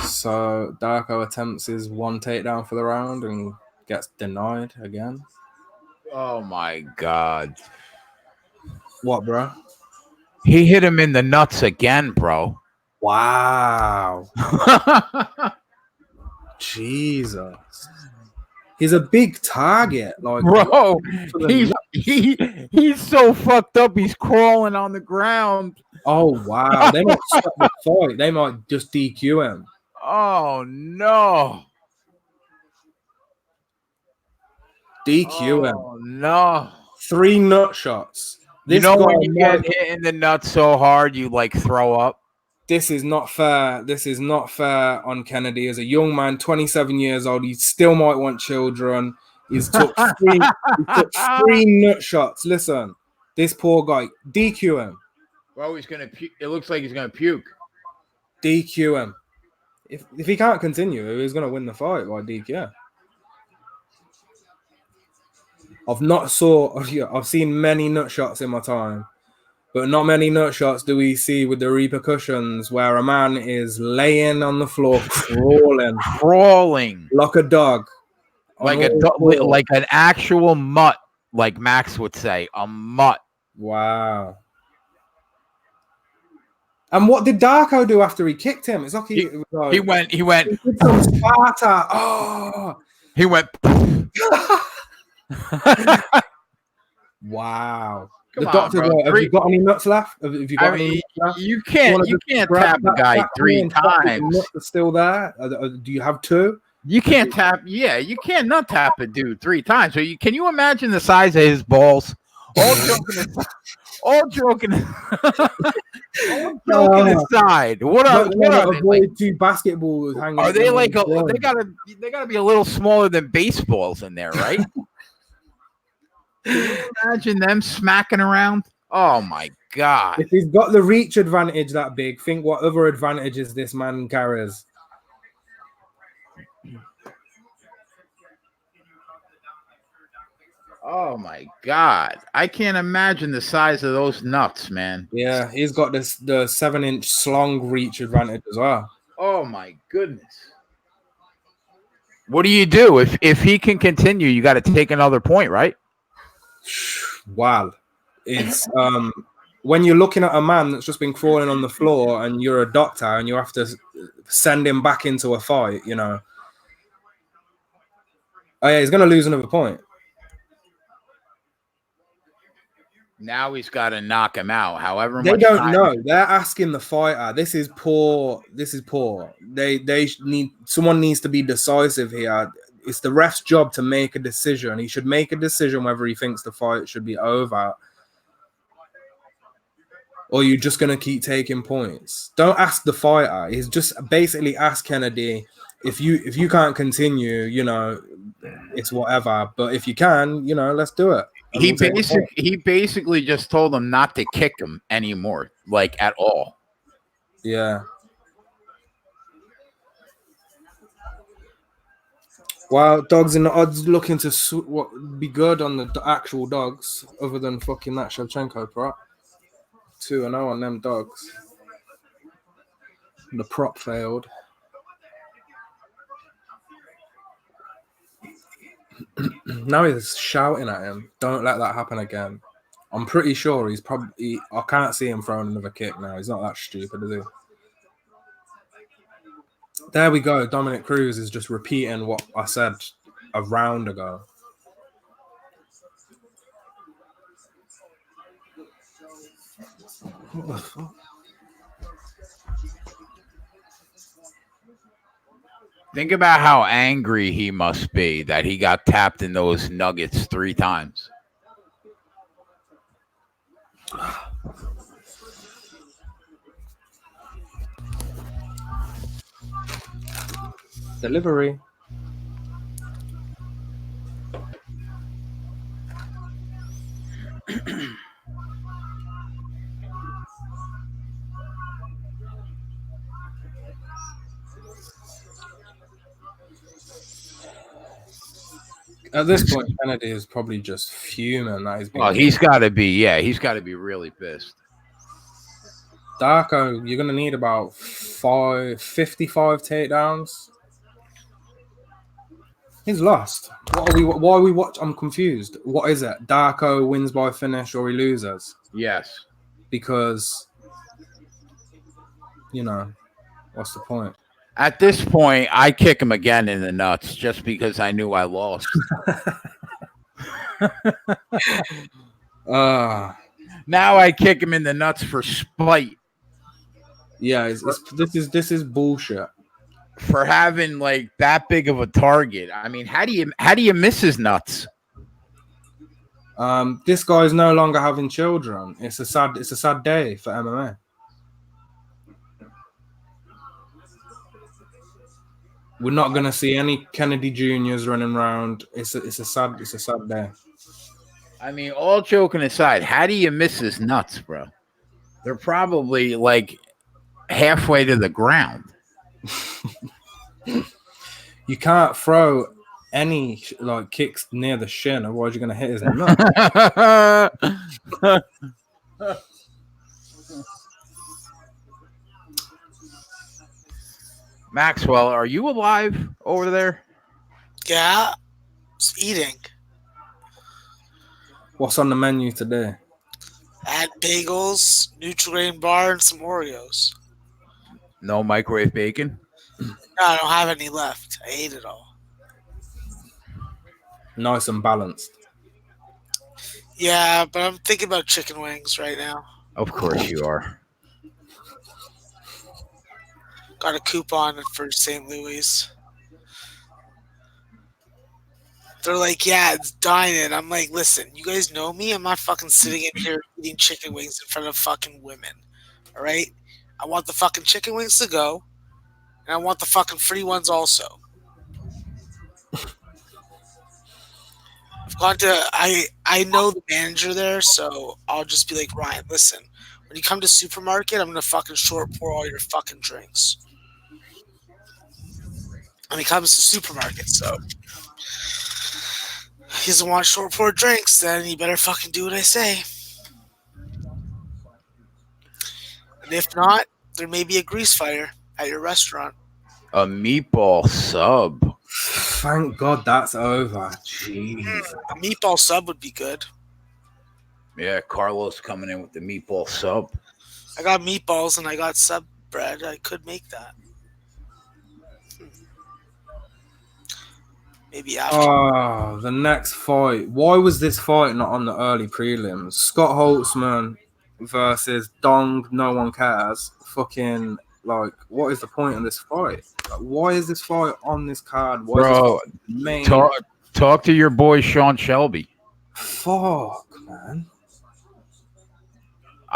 So Darko attempts his one takedown for the round and gets denied again. Oh my God. What, bro? He hit him in the nuts again, bro. Wow. Jesus. He's a big target. Like, bro, he's so fucked up. He's crawling on the ground. Oh, wow. They might stop the fight. They might just DQ him. Oh, no. DQ him. Oh, no. 3 nut shots. You know when you get hit in the nuts so hard, you like throw up? This is not fair. This is not fair on Kennedy. As a young man, 27 years old, he still might want children. He's took 3 nut shots. Listen, this poor guy, DQ him. Well, he's gonna. It looks like he's gonna puke. DQ him. If he can't continue, he's gonna win the fight by DQ. I've seen many nut shots in my time, but not many nut shots do we see with the repercussions where a man is laying on the floor crawling like a dog, like an actual mutt, like Max would say, a mutt. Wow. And what did Darko do after he kicked him? It's like he went. He did some Sparta. Oh, he went. Wow. Come the doctor, on, have you got any nuts left? Have you got any nuts left? You can't tap a guy 3 times. Nuts are still there. Do you have 2? You can't tap. Yeah, you can't not tap a dude 3 times. So can you imagine the size of his balls? All joking aside. What are they? Like, 2 basketballs hanging. Are they like they gotta be a little smaller than baseballs in there, right? Can you imagine them smacking around? Oh my God. If he's got the reach advantage that big, think what other advantages this man carries. Oh my God. I can't imagine the size of those nuts, man. Yeah, he's got the 7-inch slong reach advantage as well. Oh my goodness. What do you do if he can continue? You got to take another point, right? Wow. It's when you're looking at a man that's just been crawling on the floor and you're a doctor and you have to send him back into a fight, you know. Oh yeah, he's gonna lose another point. Now he's got to knock him out. However They much don't time. know. They're asking the fighter. This is poor. This is poor. They need someone needs to be decisive here. It's the ref's job to make a decision. He should make a decision whether he thinks the fight should be over, or you're just gonna keep taking points. Don't ask the fighter. He's just basically ask Kennedy if you can't continue, you know, it's whatever. But if you can, you know, let's do it. He basically just told him not to kick him anymore, like at all. Yeah. Well, dogs in the odds looking to be good on the actual dogs, other than fucking that Shevchenko prop. 2-0 on them dogs. The prop failed. Now he's shouting at him. Don't let that happen again. I'm pretty sure he's probably. I can't see him throwing another kick now. He's not that stupid, is he? There we go. Dominic Cruz is just repeating what I said a round ago. What the fuck? Think about how angry he must be that he got tapped in those nuggets 3 times. Delivery. At this point, Kennedy is probably just fuming that he's been. Well, he's got to be. Yeah, he's got to be really pissed. Darko, you're gonna need about 55 takedowns. He's lost. What are we? Why are we watch? I'm confused. What is it? Darko wins by finish or he loses? Yes. Because, you know, what's the point? At this point, I kick him again in the nuts just because I knew I lost. Now I kick him in the nuts for spite. Yeah, this is bullshit. For having like that big of a target. I mean, how do you miss his nuts? This guy is no longer having children. It's a sad day for MMA. We're not gonna see any Kennedy Juniors running around. It's a sad day. I mean, all joking aside, how do you miss his nuts, bro? They're probably like halfway to the ground. You can't throw any like kicks near the shin, otherwise you're gonna hit his nut. Maxwell, are you alive over there? Yeah, just eating. What's on the menu today? Add bagels, Nutri-Grain bar, and some Oreos. No microwave bacon? No, I don't have any left. I ate it all. Nice and balanced. Yeah, but I'm thinking about chicken wings right now. Of course you are. Got a coupon for St. Louis. They're like, yeah, it's dining. I'm like, listen, you guys know me. I'm not fucking sitting in here eating chicken wings in front of fucking women. All right? I want the fucking chicken wings to go, and I want the fucking free ones also. I've gone to, I know the manager there, so I'll just be like, Ryan, listen, when you come to supermarket, I'm going to fucking short pour all your fucking drinks. And he comes to supermarket, so he doesn't want short pour drinks, then he better fucking do what I say. And if not, there may be a grease fire at your restaurant. A meatball sub. Thank God that's over. Jeez. A meatball sub would be good. Yeah, Carlos coming in with the meatball sub. I got meatballs and I got sub bread. I could make that. Maybe after. Oh, the next fight. Why was this fight not on the early prelims? Scott Holtzman versus Dong. No one cares. Fucking like, what is the point of this fight? Like, why is this fight on this card? Why Bro, is this main? talk to your boy Sean Shelby. Fuck, man.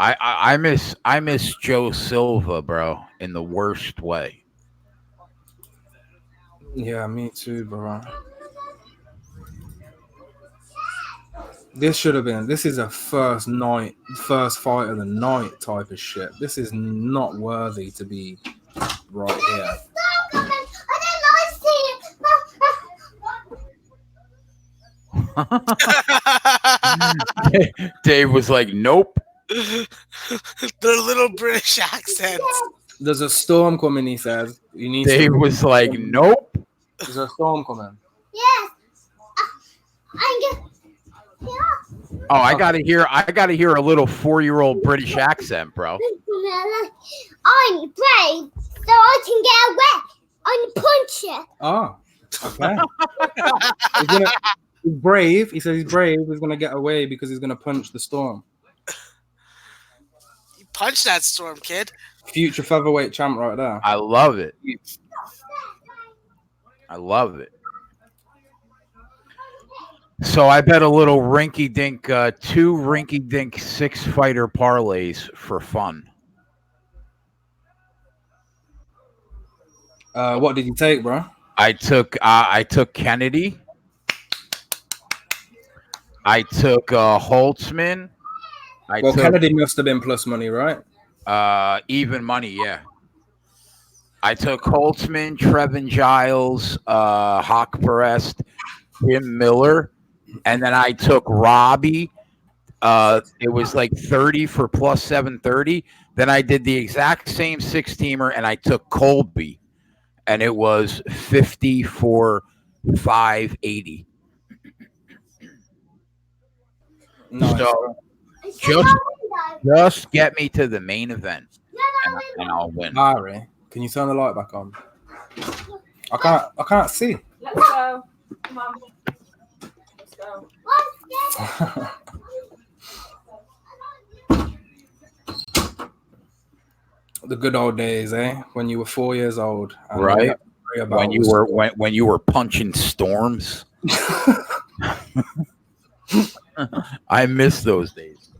I miss Joe Silva, bro, in the worst way. Yeah, me too, bro. This is a first fight of the night type of shit. This is not worthy to be right here. Dave was like, nope. Their little British accents. There's a storm coming, he says. You need Dave was like, nope. There's a storm coming. Yes. Oh, I gotta hear a little 4-year-old British accent, bro. I'm brave, so I can get away. I'm a puncher. Oh, okay. He's brave. He says he's brave. He's gonna get away because he's gonna punch the storm. You punch that storm, kid. Future featherweight champ right there. I love it. I love it. So I bet a little rinky-dink, 2 rinky-dink 6-fighter parlays for fun. What did you take, bro? I took Kennedy. I took Holtzman. Kennedy must have been plus money, right? Even money, yeah. I took Holtzman, Trevin Giles, Hawk Perest, Jim Miller, and then I took Robbie. It was like 30 for plus 730. Then I did the exact same 6-teamer, and I took Colby, and it was 50 for 580. Nice. So just get me to the main event, and I'll win. Harry, can you turn the light back on? I can't see. Let's go. Come on. Let's go. The good old days, eh? When you were 4 years old, and Right. When you were punching storms. I miss those days.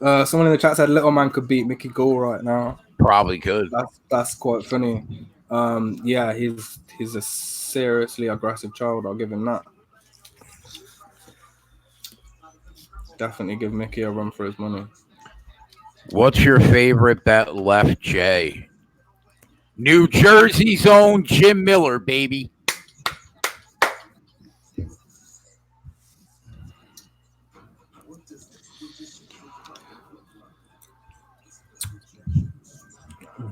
Someone in the chat said Little Man could beat Mickey Gall right now. Probably could. That's quite funny. Yeah, he's a seriously aggressive child. I'll give him that. Definitely give Mickey a run for his money. What's your favorite bet left, Jay? New Jersey's own Jim Miller, baby.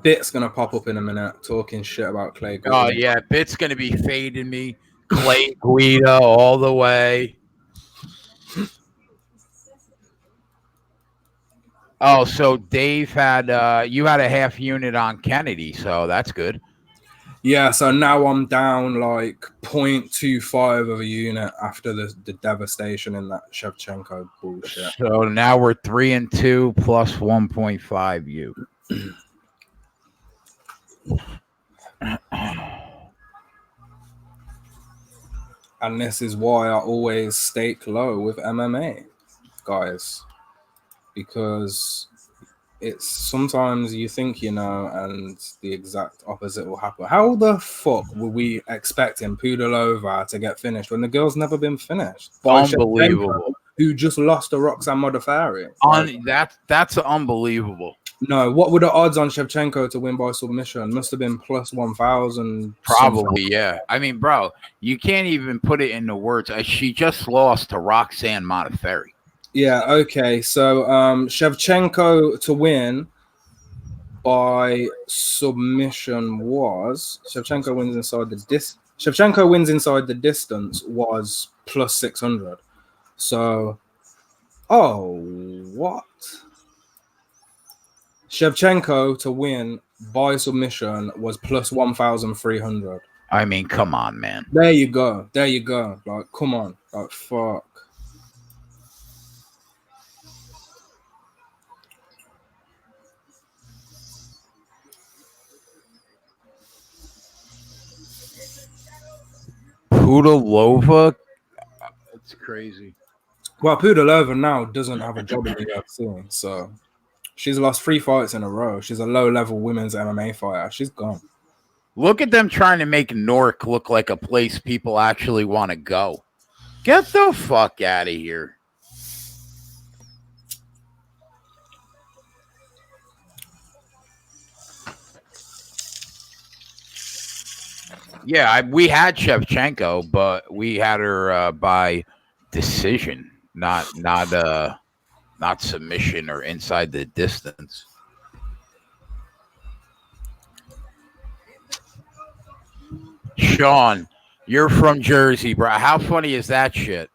Bit's gonna pop up in a minute talking shit about Clay Guida. Oh yeah, Bit's gonna be fading me. Clay Guida all the way. Oh, so Dave had you had a half unit on Kennedy, so that's good. Yeah, so now I'm down like 0.25 of a unit after the devastation in that Shevchenko bullshit. So now we're 3-2 plus 1.5 U. And this is why I always stake low with MMA, guys. Because it's sometimes you think you know, and the exact opposite will happen. How the fuck were we expecting Pudilova to get finished when the girl's never been finished? Unbelievable. Who just lost to Roxanne Modafferi. That's unbelievable. No, what were the odds on Shevchenko to win by submission? Must have been plus 1,000. Probably, yeah. I mean, bro, you can't even put it into words. She just lost to Roxanne Modafferi. Yeah, okay. So Shevchenko to win by submission was Shevchenko wins inside the distance was plus 600. So, what? Shevchenko to win by submission was plus 1,300. I mean, come on, man. There you go. Like, come on. Like, fuck. Pudilova? That's crazy. Well, Pudilova now doesn't have a job in the UFC, so she's lost 3 fights in a row. She's a low-level women's MMA fighter. She's gone. Look at them trying to make Newark look like a place people actually want to go. Get the fuck out of here. Yeah, we had Shevchenko, but we had her by decision, not submission or inside the distance. Sean, you're from Jersey, bro. How funny is that shit?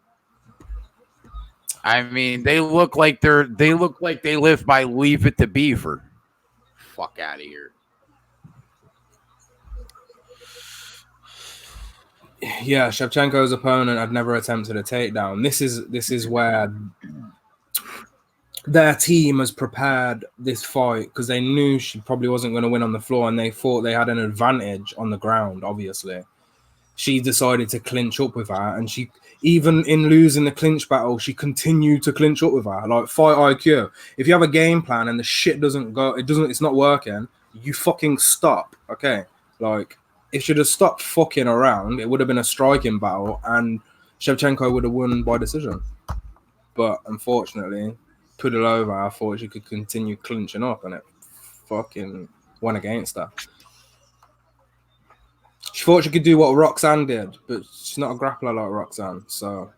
I mean, they look like they live by Leave It to Beaver. Fuck out of here. Yeah, Shevchenko's opponent had never attempted a takedown. This is where their team has prepared this fight because they knew she probably wasn't going to win on the floor, and they thought they had an advantage on the ground. Obviously, she decided to clinch up with her, and she, even in losing the clinch battle, she continued to clinch up with her. Like, fight IQ. If you have a game plan and the shit it's not working, you fucking stop. Okay, like, if she'd have stopped fucking around, it would have been a striking battle, and Shevchenko would have won by decision. But unfortunately, Pudilova, I thought she could continue clinching up, and it fucking went against her. She thought she could do what Roxanne did, but she's not a grappler like Roxanne, so...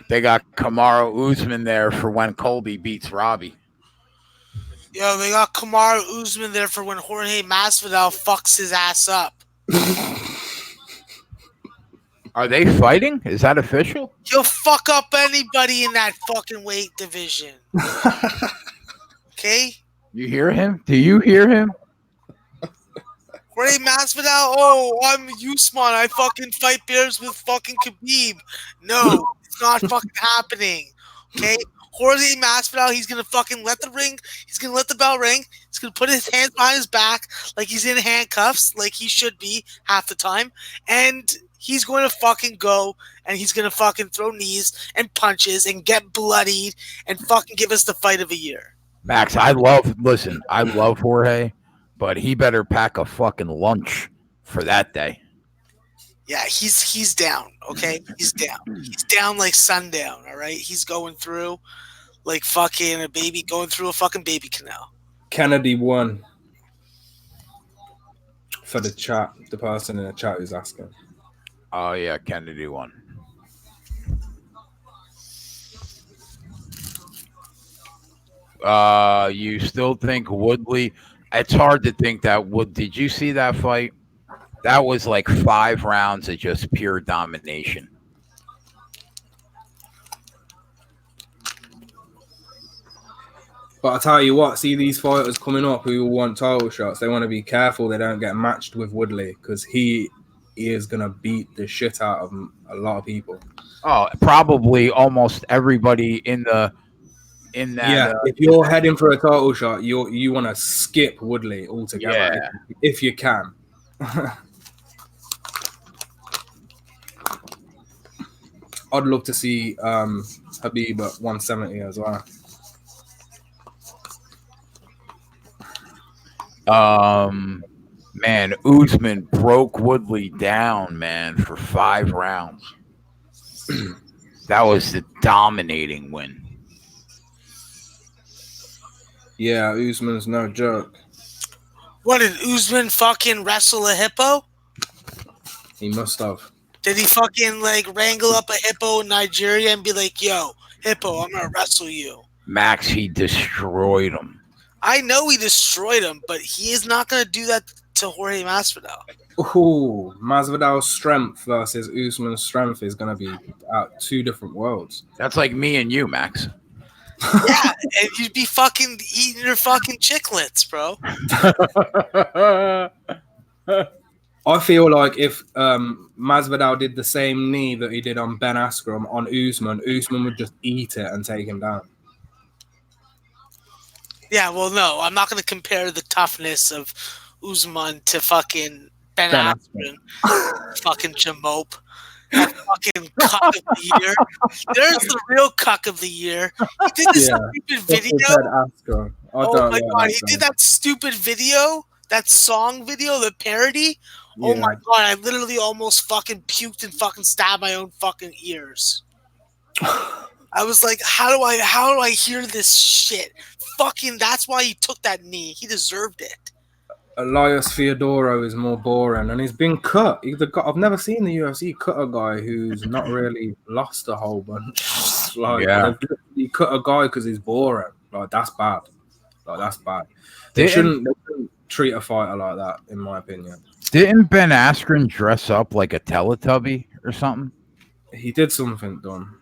They got Kamaru Usman there for when Colby beats Robbie. Yo, they got Kamaru Usman there for when Jorge Masvidal fucks his ass up. Are they fighting? Is that official? You'll fuck up anybody in that fucking weight division. Okay? You hear him? Do you hear him? Jorge Masvidal, oh, I'm Usman. I fucking fight bears with fucking Khabib. No, it's not fucking happening. Okay? Jorge Masvidal, he's gonna fucking let the bell ring. He's gonna put his hands behind his back like he's in handcuffs, like he should be half the time, and he's going to fucking go and he's gonna fucking throw knees and punches and get bloodied and fucking give us the fight of the year. Max, I love Jorge, but he better pack a fucking lunch for that day. Yeah, he's down, okay? He's down. He's down like sundown, all right? He's going through like fucking a baby going through a fucking baby canal. Kennedy won. For the chat, the person in the chat who's asking. Oh, yeah, Kennedy won. You still think Woodley? It's hard to think that Wood. Did you see that fight? That was like 5 rounds of just pure domination. But I tell you what, see these fighters coming up who want title shots. They want to be careful they don't get matched with Woodley because he is gonna beat the shit out of a lot of people. Oh, probably almost everybody in that. Yeah, if you're heading for a title shot, you want to skip Woodley altogether if you can. I'd love to see Khabib at 170 as well. Man, Usman broke Woodley down, man, for 5 rounds. That was the dominating win. Yeah, Usman's no joke. What, did Usman fucking wrestle a hippo? He must have. Did he fucking like wrangle up a hippo in Nigeria and be like, "Yo, hippo, I'm gonna wrestle you"? Max, he destroyed him. I know he destroyed him, but he is not gonna do that to Jorge Masvidal. Ooh, Masvidal's strength versus Usman's strength is going to be at two different worlds. That's like me and you, Max. Yeah, and you'd be fucking eating your fucking chiclets, bro. I feel like if Masvidal did the same knee that he did on Ben Askren on Usman would just eat it and take him down. Yeah, well, no, I'm not gonna compare the toughness of Usman to fucking Ben Askren, fucking Jamope. That fucking cuck of the year. There's the real cuck of the year. He did this stupid video. Oh my god, he did that stupid video, that song video, the parody. Yeah. Oh my god, I literally almost fucking puked and fucking stabbed my own fucking ears. I was like, how do I hear this shit? Fucking, that's why he took that knee. He deserved it. Elias Theodoro is more boring, and he's been cut. I've never seen the UFC cut a guy who's not really lost a whole bunch. He cut a guy because he's boring. Like, that's bad. They shouldn't treat a fighter like that, in my opinion. Didn't Ben Askren dress up like a Teletubby or something? He did something dumb.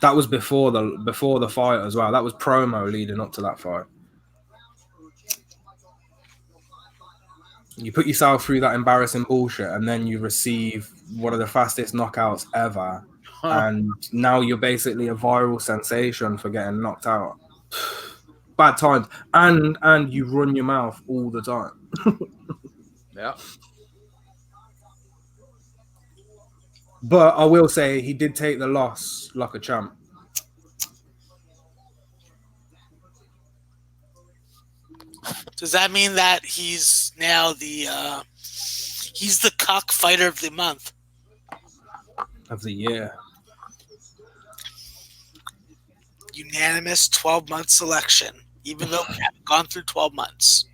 That was before the fight as well. That was promo leading up to that fight. You put yourself through that embarrassing bullshit, and then you receive one of the fastest knockouts ever, and now you're basically a viral sensation for getting knocked out. Bad times, and you run your mouth all the time. Yeah. But I will say he did take the loss like a champ. Does that mean that he's now he's the cock fighter of the month? Of the year. Unanimous 12-month selection, even though we haven't gone through 12 months.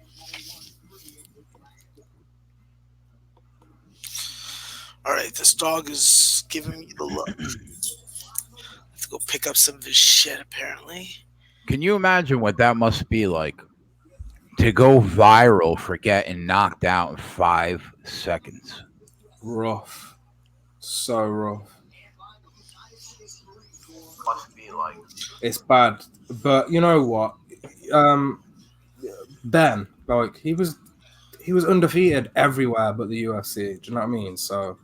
All right, this dog is giving me the look. Let's go pick up some of his shit, apparently. Can you imagine what that must be like to go viral for getting knocked out in 5 seconds? Rough. So rough. Must be like. It's bad. But you know what? Ben, like, he was undefeated everywhere but the UFC. Do you know what I mean? So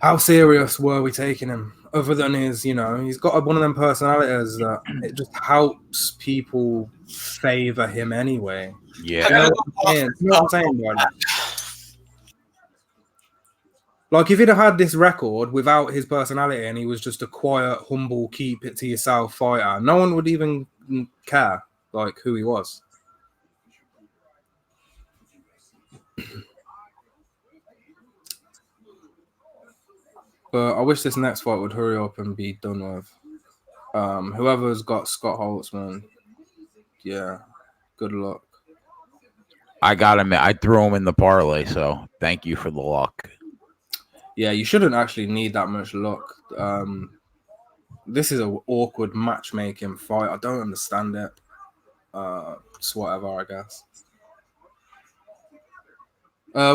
how serious were we taking him? Other than his, he's got one of them personalities that it just helps people favor him anyway. Yeah. You know what I'm saying, bro? Like, if he'd have had this record without his personality and he was just a quiet, humble, keep it to yourself fighter, no one would even care, like, who he was. But I wish this next fight would hurry up and be done with. Whoever's got Scott Holtzman, yeah, good luck. I got him. I threw him in the parlay, so thank you for the luck. Yeah, you shouldn't actually need that much luck. This is an awkward matchmaking fight. I don't understand it. It's whatever, I guess.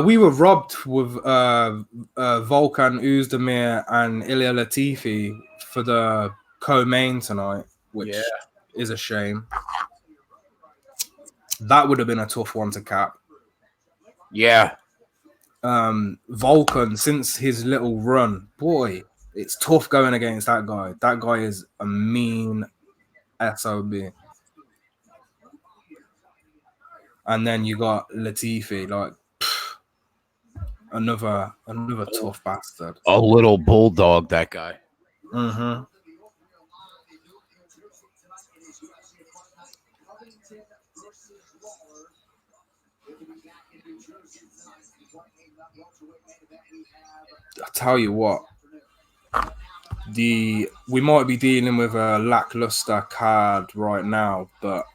We were robbed with Volkan Oezdemir and Ilya Latifi for the co-main tonight, which is a shame. That would have been a tough one to cap. Yeah. Volkan, since his little run, boy, it's tough going against that guy. That guy is a mean SOB. And then you got Latifi, like, another tough bastard. A little bulldog, that guy. Mm-hmm. I tell you what, we might be dealing with a lackluster card right now, but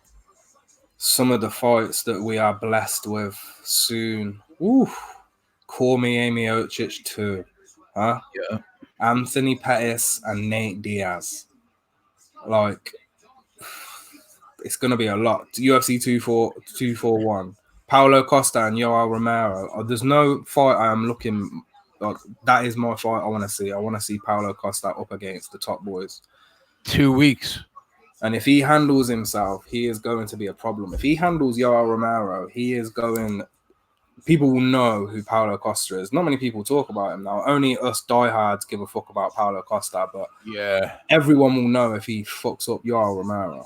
some of the fights that we are blessed with soon. Ooh, Cormier Miocic too, huh? Yeah. Anthony Pettis and Nate Diaz. Like, it's gonna be a lot. UFC 241. Paulo Costa and Yoel Romero. There's no fight I am looking. Like, that is my fight I want to see. I want to see Paulo Costa up against the top boys. 2 weeks. And if he handles himself, he is going to be a problem. If he handles Yoel Romero, he is going. People will know who Paulo Costa is. Not many people talk about him now. Only us diehards give a fuck about Paulo Costa, but Yeah. everyone will know if he fucks up Yoel Romero.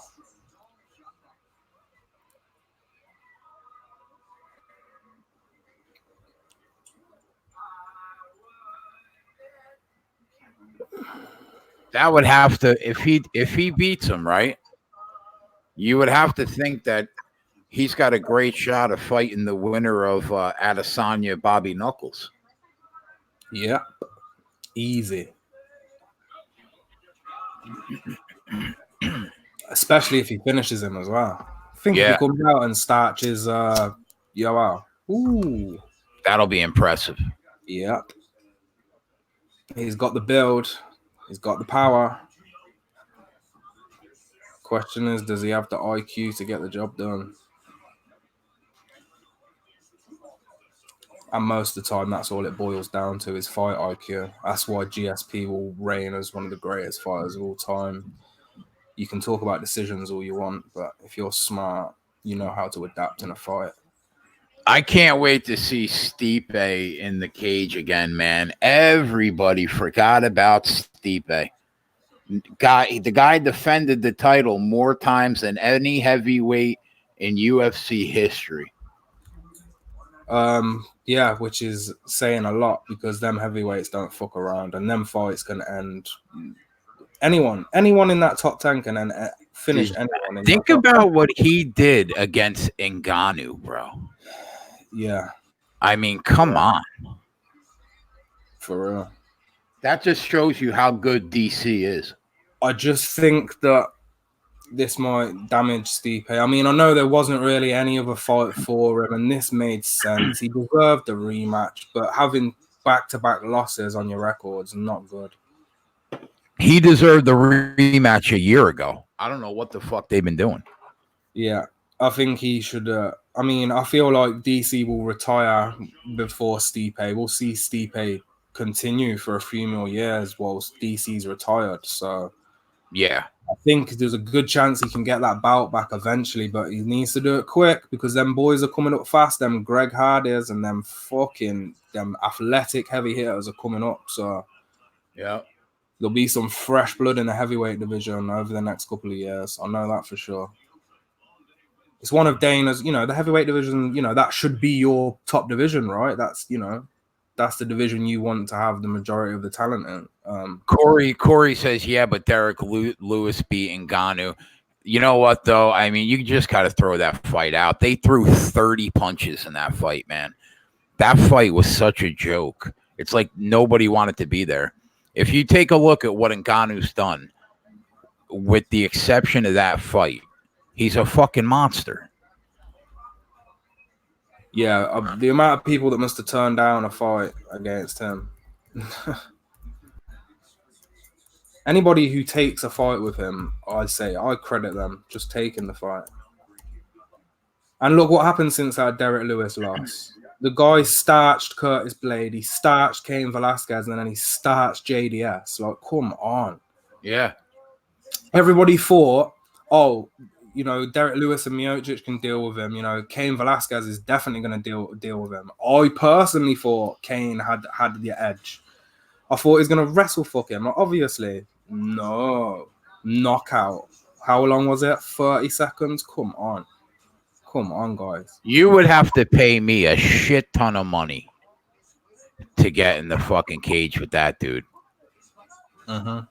That would have to if he beats him, right? You would have to think that he's got a great shot of fighting the winner of Adesanya Bobby Knuckles. Yep. Easy. Especially if he finishes him as well. I think if he comes out and starches Yoel. Ooh. That'll be impressive. Yep. He's got the build. He's got the power. Question is, does he have the IQ to get the job done? And most of the time, that's all it boils down to is fight IQ. That's why GSP will reign as one of the greatest fighters of all time. You can talk about decisions all you want, but if you're smart, you know how to adapt in a fight. I can't wait to see Stipe in the cage again, man. Everybody forgot about Stipe. The guy defended the title more times than any heavyweight in UFC history. Yeah, which is saying a lot because them heavyweights don't fuck around, and them fights can end. Anyone in that top 10 can then finish anyone. Think about what he did against Ngannou, bro. Yeah. I mean, come on. For real. That just shows you how good DC is. I just think that this might damage Stipe. I mean, I know there wasn't really any other fight for him, and this made sense. He deserved the rematch, but having back-to-back losses on your record's not good. He deserved the rematch a year ago. I don't know what the fuck they've been doing. Yeah, I think he should. I mean, I feel like DC will retire before Stipe. We'll see Stipe continue for a few more years whilst DC's retired. So, yeah, I think there's a good chance he can get that bout back eventually, but he needs to do it quick because them boys are coming up fast. Them Greg Hardys and them athletic heavy hitters are coming up. So, yeah. There'll be some fresh blood in the heavyweight division over the next couple of years. I know that for sure. It's one of Dana's, the heavyweight division, that should be your top division, right? That's, that's the division you want to have the majority of the talent in. Corey says, yeah, but Derek Lewis beat Ngannou. You know what, though? I mean, you just got to throw that fight out. They threw 30 punches in that fight, man. That fight was such a joke. It's like nobody wanted to be there. If you take a look at what Ngannou's done, with the exception of that fight, he's a fucking monster. Yeah, the amount of people that must have turned down a fight against him. Anybody who takes a fight with him, I'd say I credit them just taking the fight. And look what happened since that Derek Lewis loss. The guy starched Curtis Blade, he starched Cain Velasquez, and then he starched JDS. Like, come on. Yeah. Everybody thought, Derek Lewis and Miocic can deal with him. Cain Velasquez is definitely going to deal with him. I personally thought Cain had the edge. I thought he was going to wrestle fuck him. Like, obviously, no. Knockout. How long was it? 30 seconds? Come on. Come on, guys. You would have to pay me a shit ton of money to get in the fucking cage with that dude. Uh-huh.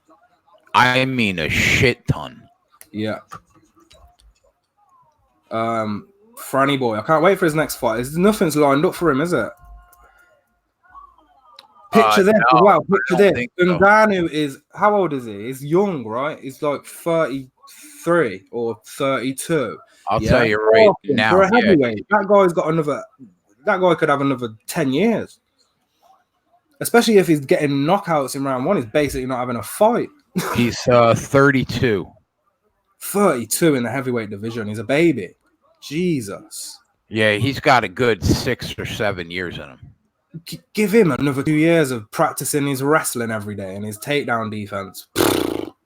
I mean a shit ton. Yeah. Franny boy, I can't wait for his next fight. Nothing's lined up for him, is it? Picture this as well. Picture this. Ngannou is, how old is he? He's young, right? He's like 33 or 32. I'll tell you right now. For a Yeah, heavyweight, that guy's got another. That guy could have another 10 years. Especially if he's getting knockouts in round one. He's basically not having a fight. he's 32. 32 in the heavyweight division. He's a baby. Jesus. Yeah, he's got a good 6 or 7 years in him. Give him another 2 years of practicing his wrestling every day and his takedown defense.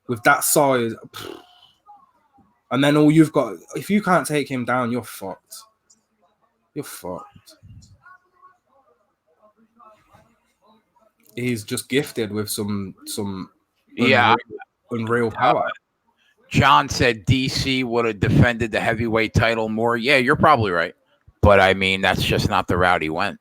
With that size. And then all you've got, if you can't take him down, you're fucked. You're fucked. He's just gifted with some unreal power. John said DC would have defended the heavyweight title more. Yeah, you're probably right. But I mean, that's just not the route he went.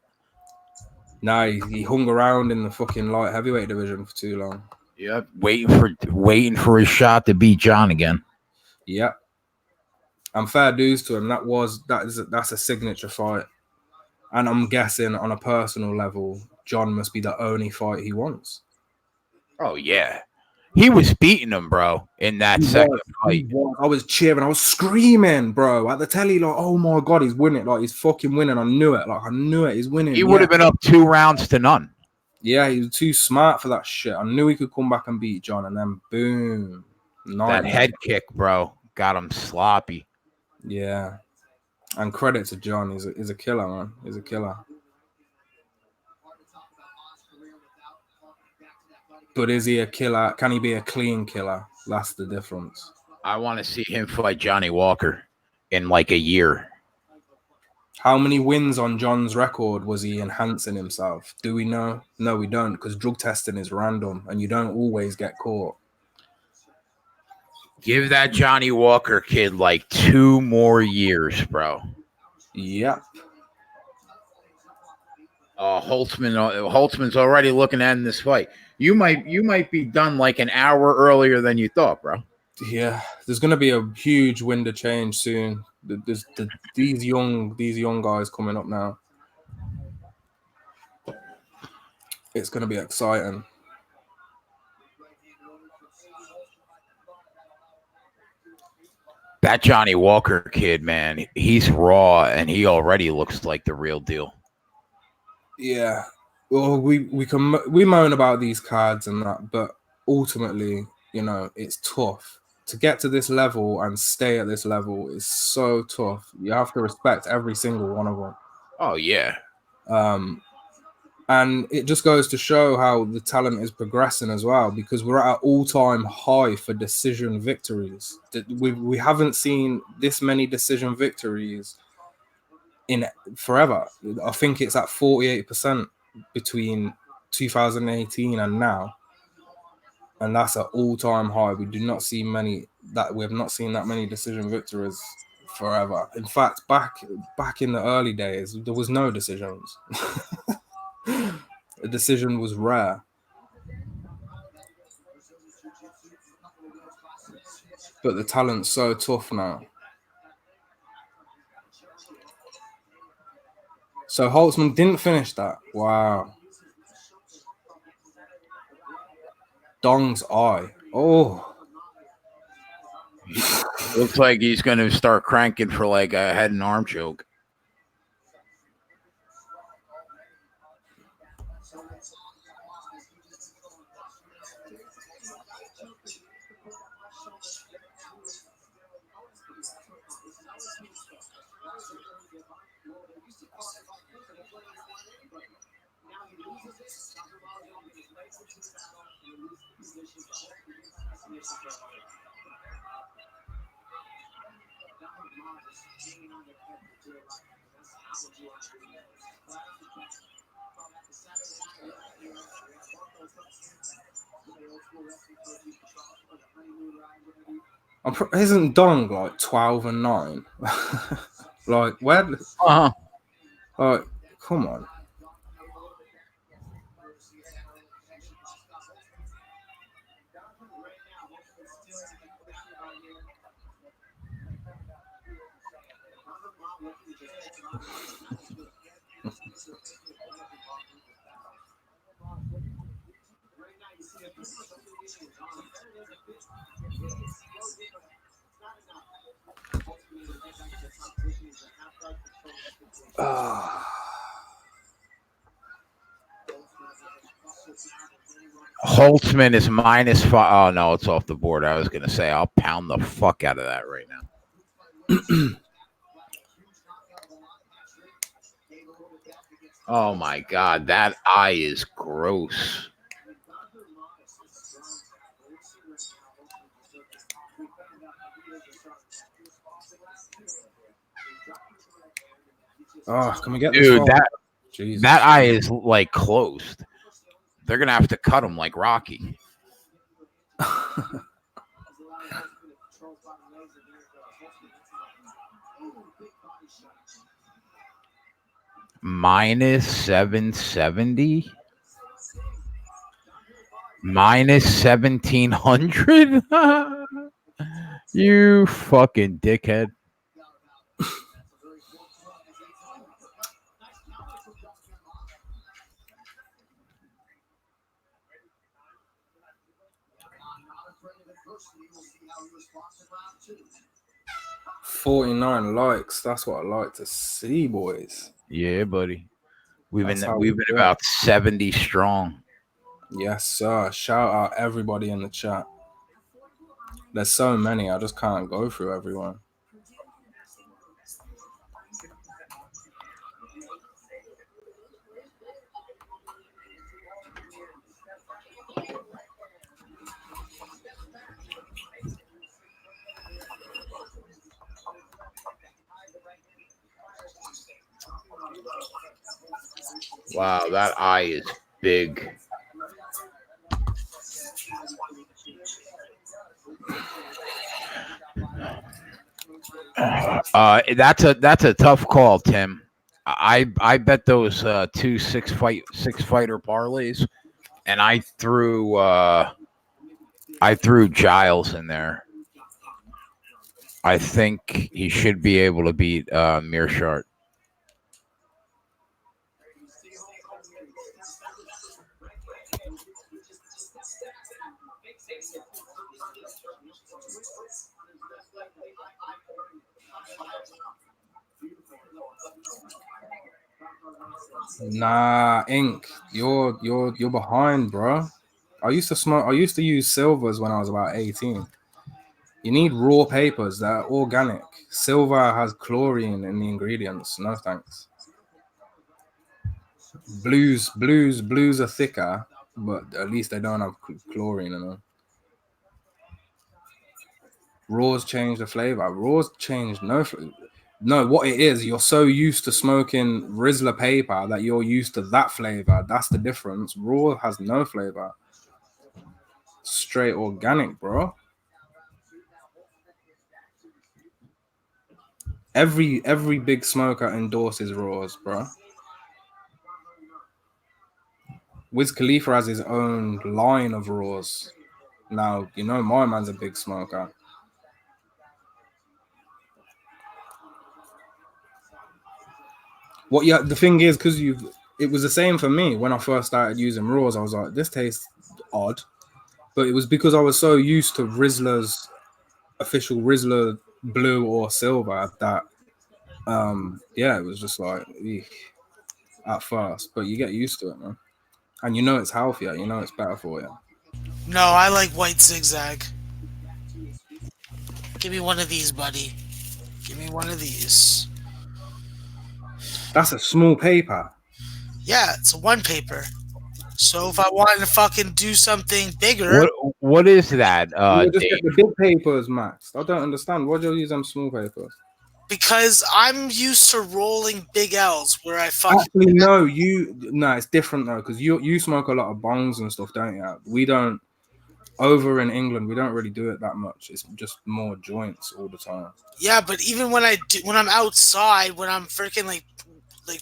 No, he hung around in the fucking light heavyweight division for too long. Yep, waiting for his shot to beat John again. Yep. And fair dues to him. That's a signature fight. And I'm guessing on a personal level, John must be the only fight he wants. Oh yeah. He was beating him, bro, in that second fight. I was cheering. I was screaming, bro, at the telly, like, oh my God, he's winning. Like, he's fucking winning. I knew it. He's winning. He would have been up 2 rounds to none. Yeah, he was too smart for that shit. I knew he could come back and beat John, and then boom. That head kick, bro, got him sloppy. Yeah. And credit to John. He's a killer, man. He's a killer. But is he a killer? Can he be a clean killer? That's the difference. I want to see him fight Johnny Walker in like a year. How many wins on John's record was he enhancing himself? Do we know? No, we don't, because drug testing is random and you don't always get caught. Give that Johnny Walker kid like 2 more years, bro. Yep. Holtzman's already looking at in this fight. You might be done like an hour earlier than you thought, bro. Yeah, there's going to be a huge wind of change soon. There's these young guys coming up now. It's going to be exciting. That Johnny Walker kid, man, he's raw and he already looks like the real deal. Yeah. Well, we moan about these cards and that, but ultimately, you know, it's tough to get to this level and stay at this level. Is so tough. You have to respect every single one of them. Oh yeah. And it just goes to show how the talent is progressing as well, because we're at an all-time high for decision victories. We haven't seen this many decision victories in forever. I think it's at 48% between 2018 and now, and that's an all-time high. We have not seen that many decision victories forever. In fact, back in the early days, there was no decisions. A decision was rare. But the talent's so tough now. So Holtzman didn't finish that. Wow. Dong's eye. Oh. Looks like he's going to start cranking for like a head and arm choke. Isn't Dong like 12-9? Like where? Like, come on. Holtzman is -5. Oh no, it's off the board. I was gonna say I'll pound the fuck out of that right now. Oh my god, that eye is gross. Oh, can we get this Dude, far? that Jesus. that eye is like closed. They're gonna have to cut him like Rocky. -770, -1700. You fucking dickhead. $49 likes. That's what I like to see, boys. Yeah, buddy. We've That's been how we've we been do it. about 70 strong. Yes, sir. Shout out everybody in the chat. There's so many, I just can't go through everyone. Wow, that eye is big. That's a tough call, Tim. I bet those two six fighter parlays, and I threw Giles in there. I think he should be able to beat Mearshart. Nah, Ink, you're behind, bro. I used to use silvers when I was about 18. You need raw papers that are organic. Silver has chlorine in the ingredients. No thanks. Blues are thicker, but at least they don't have chlorine in them. Raws change the flavor. Raws change no flavor. No, what it is, you're so used to smoking Rizzler paper that you're used to that flavor. That's the difference. Raw has no flavor. Straight organic, bro. Every big smoker endorses Raws, bro. Wiz Khalifa has his own line of Raws. Now, you know my man's a big smoker. The thing is, because it was the same for me when I first started using Raws. I was like, this tastes odd, but it was because I was so used to Rizzler's official Rizzler blue or silver that it was just like eek, at first, but you get used to it, man, and you know it's healthier, you know it's better for you. No, I like white zigzag. Give me one of these, buddy. Give me one of these. That's a small paper. Yeah, it's a one paper. So if I wanted to fucking do something bigger, What is that? You just get the big papers, Max. I don't understand. Why do you use them small papers? because I'm used to rolling big L's where I fucking Actually, no, it's different though, because you smoke a lot of bongs and stuff, don't you? We don't. Over in England, we don't really do it that much. It's just more joints all the time. Yeah, but even when I'm outside, when I'm freaking like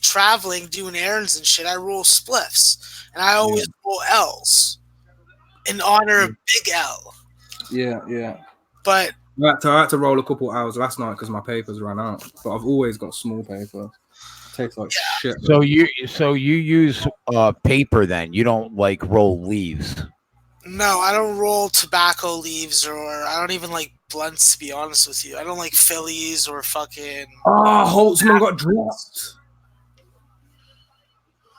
traveling, doing errands and shit, I roll spliffs, and I always roll L's in honor of Big L. Yeah. But I had to roll a couple hours last night because my papers ran out. But I've always got small paper. It tastes like shit. So you use paper then? You don't like roll leaves? no, I don't roll tobacco leaves, or I don't even like blunts, to be honest with you. I don't like Phillies or fucking. Oh, Holtzman got dropped.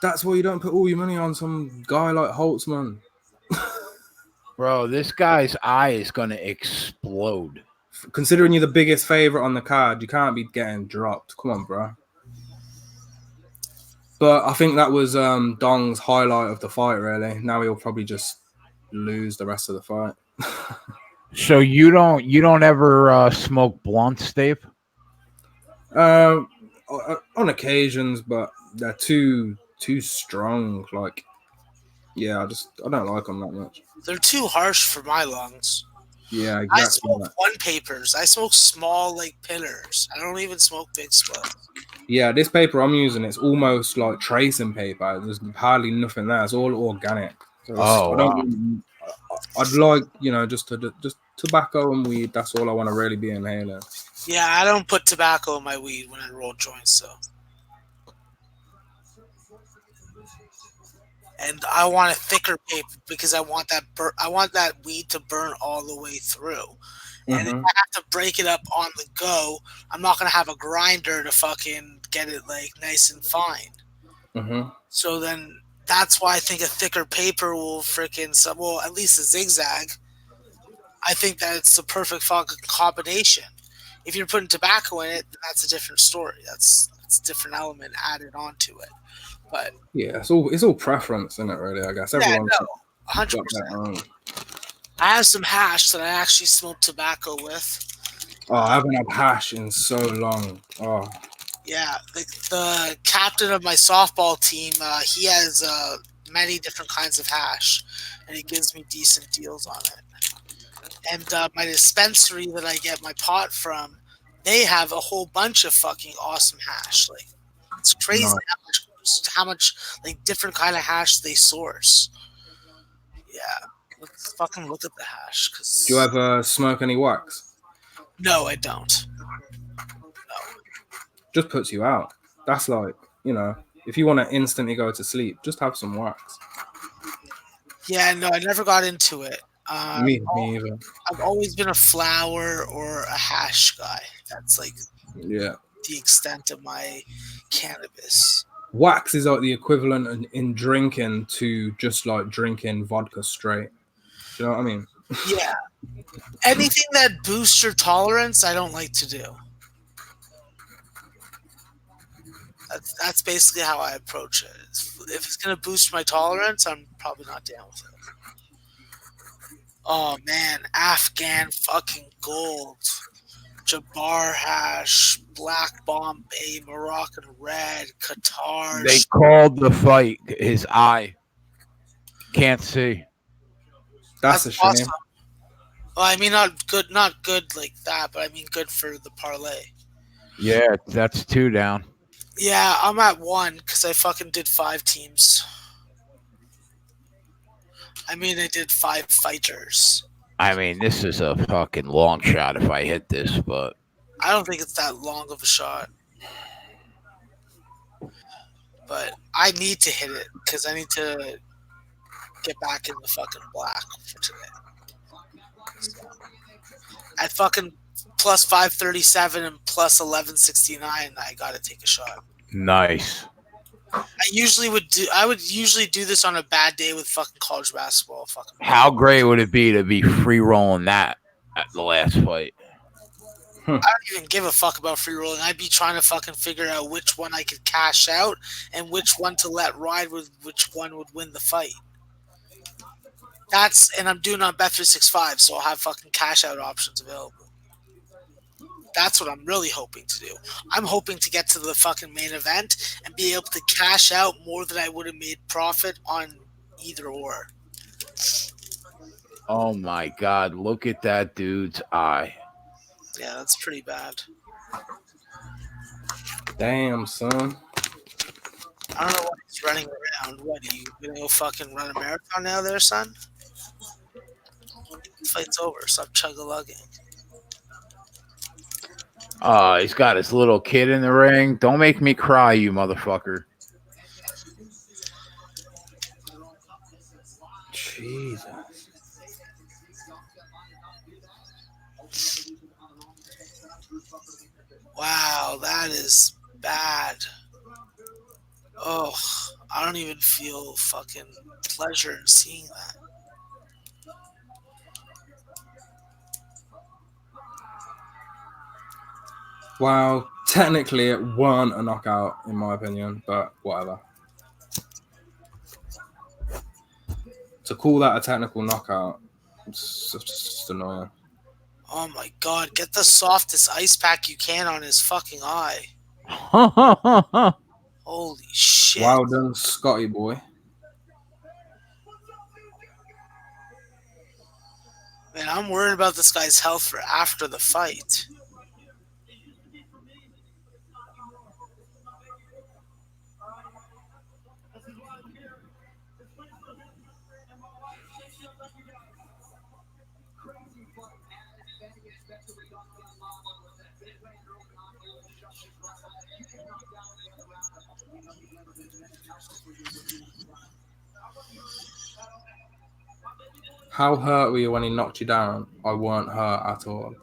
That's why you don't put all your money on some guy like Holtzman. Bro, this guy's eye is going to explode. Considering you're the biggest favorite on the card, you can't be getting dropped. Come on, bro. But I think that was Dong's highlight of the fight, really. Now he'll probably just lose the rest of the fight. So you don't ever smoke blunts, Dave? On occasions, but they're too strong. Like, yeah, I don't like them that much. They're too harsh for my lungs. Yeah, I exactly. smoke one papers. I smoke small like pinners. I don't even smoke big splits. Yeah, this paper I'm using, it's almost like tracing paper. There's hardly nothing there. It's all organic. So I'd like, just tobacco and weed. That's all I want to really be inhaling. Yeah, I don't put tobacco in my weed when I roll joints, though. And I want a thicker paper because I want that weed to burn all the way through. And if I have to break it up on the go, I'm not gonna have a grinder to fucking get it like nice and fine. So then that's why I think a thicker paper will at least a zigzag. I think that it's the perfect fucking combination. If you're putting tobacco in it, that's a different story. That's a different element added onto it. But yeah, it's all preference, isn't it? Really, I guess everyone's 100%. I have some hash that I actually smoke tobacco with. Oh, I haven't had hash in so long. Oh, yeah, the captain of my softball team, he has many different kinds of hash, and he gives me decent deals on it. And my dispensary that I get my pot from, they have a whole bunch of fucking awesome hash. Like, it's crazy how much like different kind of hash they source. Yeah, let's fucking look at the hash. Do you ever smoke any wax? No, I don't. Just puts you out. That's like, if you want to instantly go to sleep, just have some wax. Yeah, no, I never got into it. Me either. I've always been a flower or a hash guy. That's like the extent of my cannabis. Wax is like the equivalent in drinking to just like drinking vodka straight. Do you know what I mean? Yeah. Anything that boosts your tolerance, I don't like to do. That's basically how I approach it. If it's going to boost my tolerance, I'm probably not down with it. Oh, man. Afghan fucking gold. Jabbar hash, Black Bombay, Moroccan red, Qatar. They called the fight his eye. Can't see. That's a shame. Awesome. Well, I mean, not good like that, but I mean good for the parlay. Yeah, that's 2 down. Yeah, I'm at 1 because I fucking did 5 teams. I mean, I did 5 fighters. I mean, this is a fucking long shot if I hit this, but I don't think it's that long of a shot. But I need to hit it because I need to get back in the fucking black for today. So, at fucking plus 537 and plus 1169, I gotta take a shot. nice. I would usually do this on a bad day with fucking college basketball. Fucking. How great would it be to be free rolling that at the last fight? I don't even give a fuck about free rolling. I'd be trying to fucking figure out which one I could cash out and which one to let ride with which one would win the fight. And I'm doing on Bet365, so I'll have fucking cash out options available. That's what I'm really hoping to do. I'm hoping to get to the fucking main event and be able to cash out more than I would have made profit on either or. Oh my God, look at that dude's eye. Yeah, that's pretty bad. Damn, son. I don't know what he's running around. What, are you gonna go fucking run a marathon now there, son? The fight's over. Stop chug-a-lugging. He's got his little kid in the ring. Don't make me cry, you motherfucker. Jesus. Wow, that is bad. Oh, I don't even feel fucking pleasure in seeing that. Wow, technically it weren't a knockout in my opinion, but whatever. To call that a technical knockout, it's just annoying. Oh my god, get the softest ice pack you can on his fucking eye. Holy shit. Well done, Scotty boy. Man, I'm worried about this guy's health for after the fight. How hurt were you when he knocked you down? I weren't hurt at all.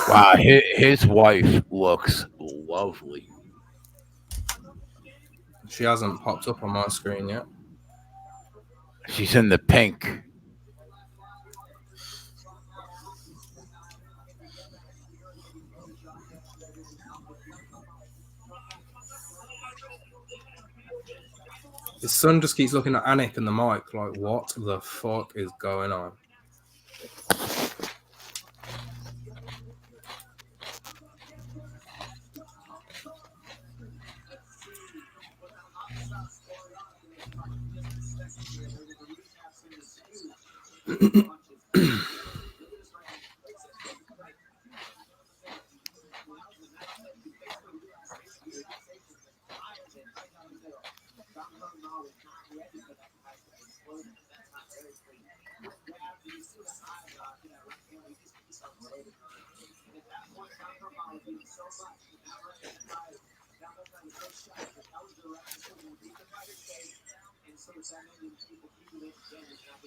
Wow, his wife looks lovely. She hasn't popped up on my screen yet. She's in the pink. His son just keeps looking at Anik and the mic like, what the fuck is going on?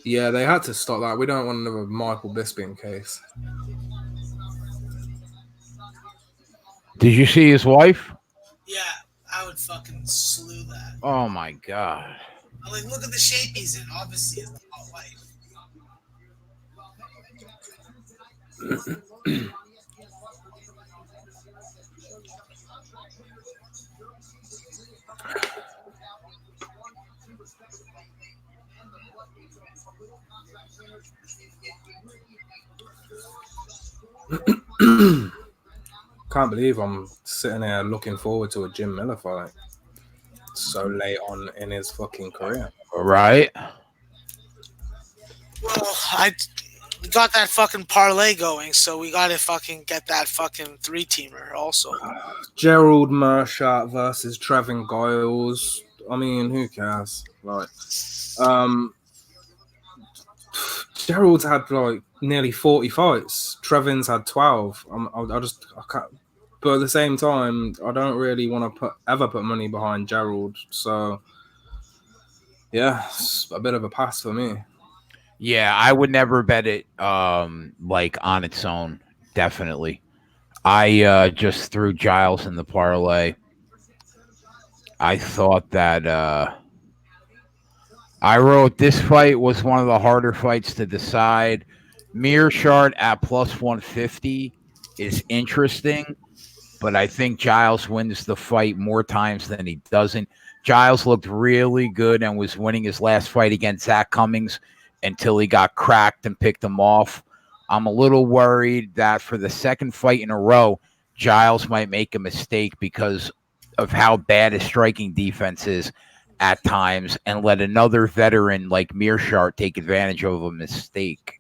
Yeah, they had to stop that. We don't want another Michael Bisping case. Did you see his wife? Yeah, I would fucking slew that. Oh my god. I'm like, look at the shape he's in. Obviously, it's not wife. Can't believe I'm sitting here looking forward to a Jim Miller fight so late on in his fucking career. Right? Well, we got that fucking parlay going, so we gotta fucking get that fucking 3-teamer also. Gerald Mershat versus Trevin Giles. I mean, who cares? Like, Gerald's had like nearly 40 fights. Trevin's had 12. I can't. But at the same time, I don't really want to ever put money behind Gerald. So, yeah, it's a bit of a pass for me. Yeah, I would never bet it like on its own. Definitely. I just threw Giles in the parlay. I thought that I wrote this fight was one of the harder fights to decide. Mearshart at plus 150 is interesting, but I think Giles wins the fight more times than he doesn't. Giles looked really good and was winning his last fight against Zach Cummings until he got cracked and picked him off. I'm a little worried that for the second fight in a row, Giles might make a mistake because of how bad his striking defense is at times and let another veteran like Mearshart take advantage of a mistake.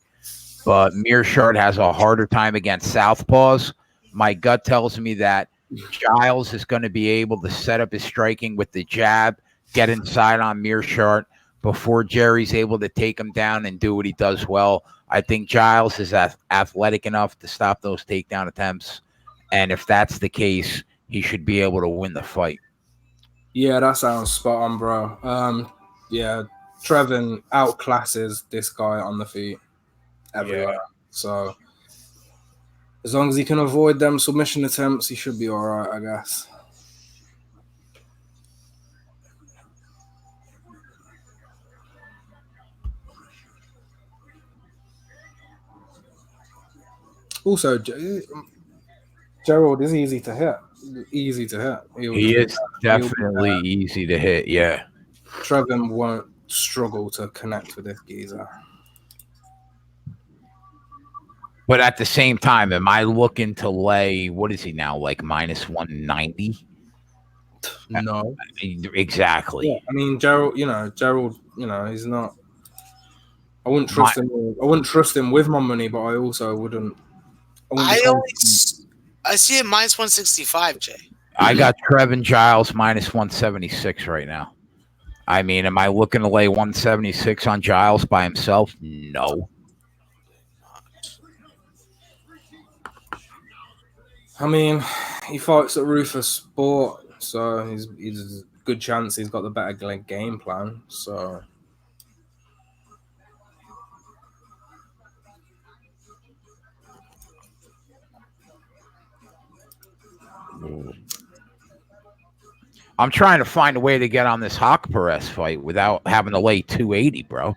But Mearshart has a harder time against southpaws. My gut tells me that Giles is going to be able to set up his striking with the jab, get inside on Mearshart before Jerry's able to take him down and do what he does well. I think Giles is athletic enough to stop those takedown attempts. And if that's the case, he should be able to win the fight. Yeah, that sounds spot on, bro. Yeah, Trevin outclasses this guy on the feet everywhere. Yeah. So As long as he can avoid them submission attempts, he should be all right, I guess. Also, Gerald is easy to hit. Easy to hit. He is definitely easy to hit, yeah. Trevin won't struggle to connect with this geezer. But at the same time, am I looking to lay, what is he now, like minus 190? No. Exactly. Yeah, I mean, Gerald, he's not. I wouldn't trust him. I wouldn't trust him with my money, but I also wouldn't. I see it minus 165, Jay. I got Trevin Giles minus 176 right now. I mean, am I looking to lay 176 on Giles by himself? No. I mean, he fights at Rufus Sport, so he's a good chance he's got the better game plan. So. I'm trying to find a way to get on this Hawk Perez fight without having to lay 280, bro.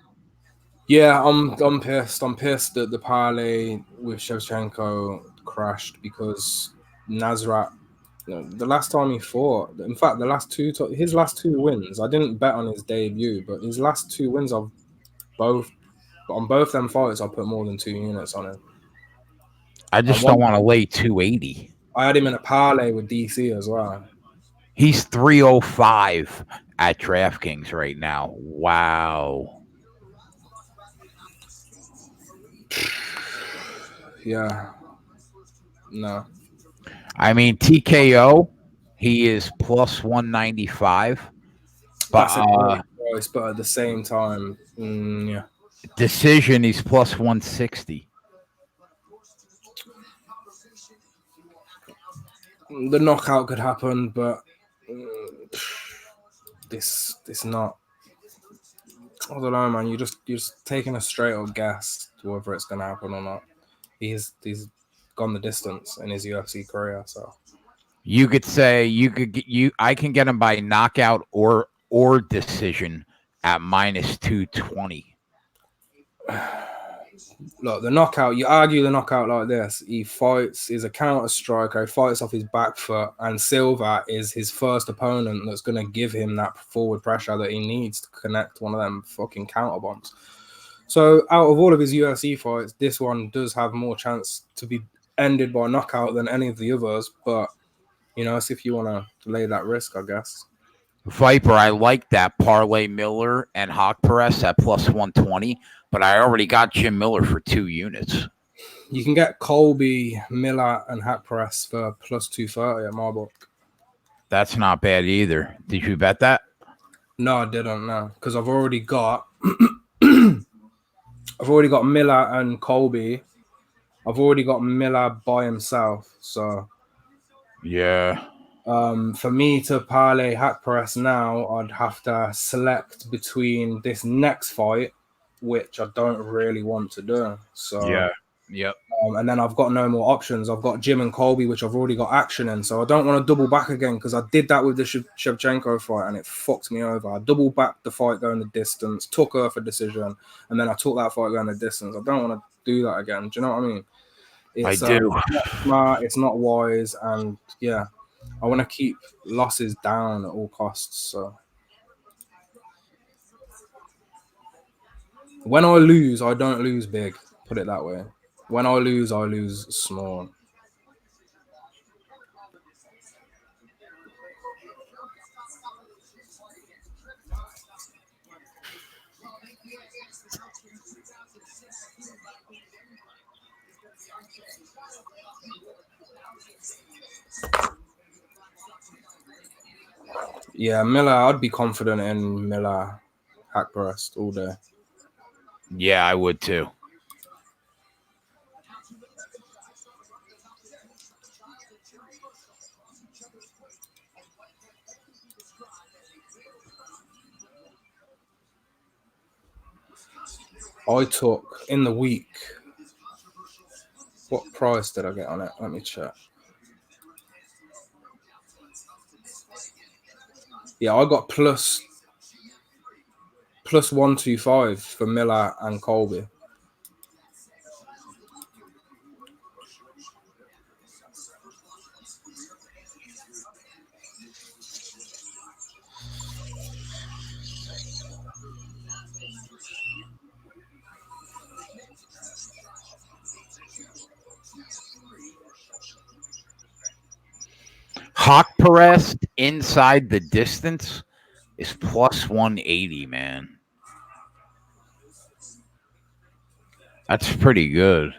Yeah, I'm pissed. I'm pissed that the parlay with Shevchenko crashed because Nasrat. The last time he fought, in fact, his last two wins, I didn't bet on his debut, but his last two wins, on both them fights, I put more than 2 units on him. I just don't want to lay 280. I had him in a parlay with DC as well. He's 305 at DraftKings right now. Wow. Yeah. No. I mean, TKO, he is plus 195. But at the same time, yeah. Decision, he's plus 160. The knockout could happen, but this not. I don't know, man. You're just taking a straight up guess to whether it's gonna happen or not. He's gone the distance in his UFC career, so You could say I can get him by knockout or decision at minus 220. Look, the knockout, you argue the knockout like this. He fights, he's a counter striker, he fights off his back foot, and Silva is his first opponent that's going to give him that forward pressure that he needs to connect one of them fucking counter bombs. So, out of all of his UFC fights, this one does have more chance to be ended by knockout than any of the others, but, it's if you want to lay that risk, I guess. Viper, I like that parlay Miller and Hawk Perez at plus 120, but I already got Jim Miller for 2 units. You can get Colby, Miller, and Hawk Perez for plus 230 at my book. That's not bad either. Did you bet that? No, I didn't. No, because I've already got Miller and Colby. I've already got Miller by himself. So yeah. For me to parlay Hawk Perez now, I'd have to select between this next fight, which I don't really want to do. So yeah. Yep. And then I've got no more options. I've got Jim and Colby, which I've already got action in. So I don't want to double back again because I did that with the Shevchenko fight and it fucked me over. I double backed the fight going the distance, took her for decision, and then I took that fight going the distance. I don't want to do that again. Do you know what I mean? I do. It's not smart, it's not wise, and yeah, I want to keep losses down at all costs. So when I lose, I don't lose big. Put it that way. When I lose small. Yeah, Miller, I'd be confident in Miller, Hawk Perez all day. Yeah, I would too. I took in the week What price did I get on it? Let me check. Yeah, I got plus 125 for Miller and Colby. Hawk Perez inside the distance is plus 180, man. That's pretty good.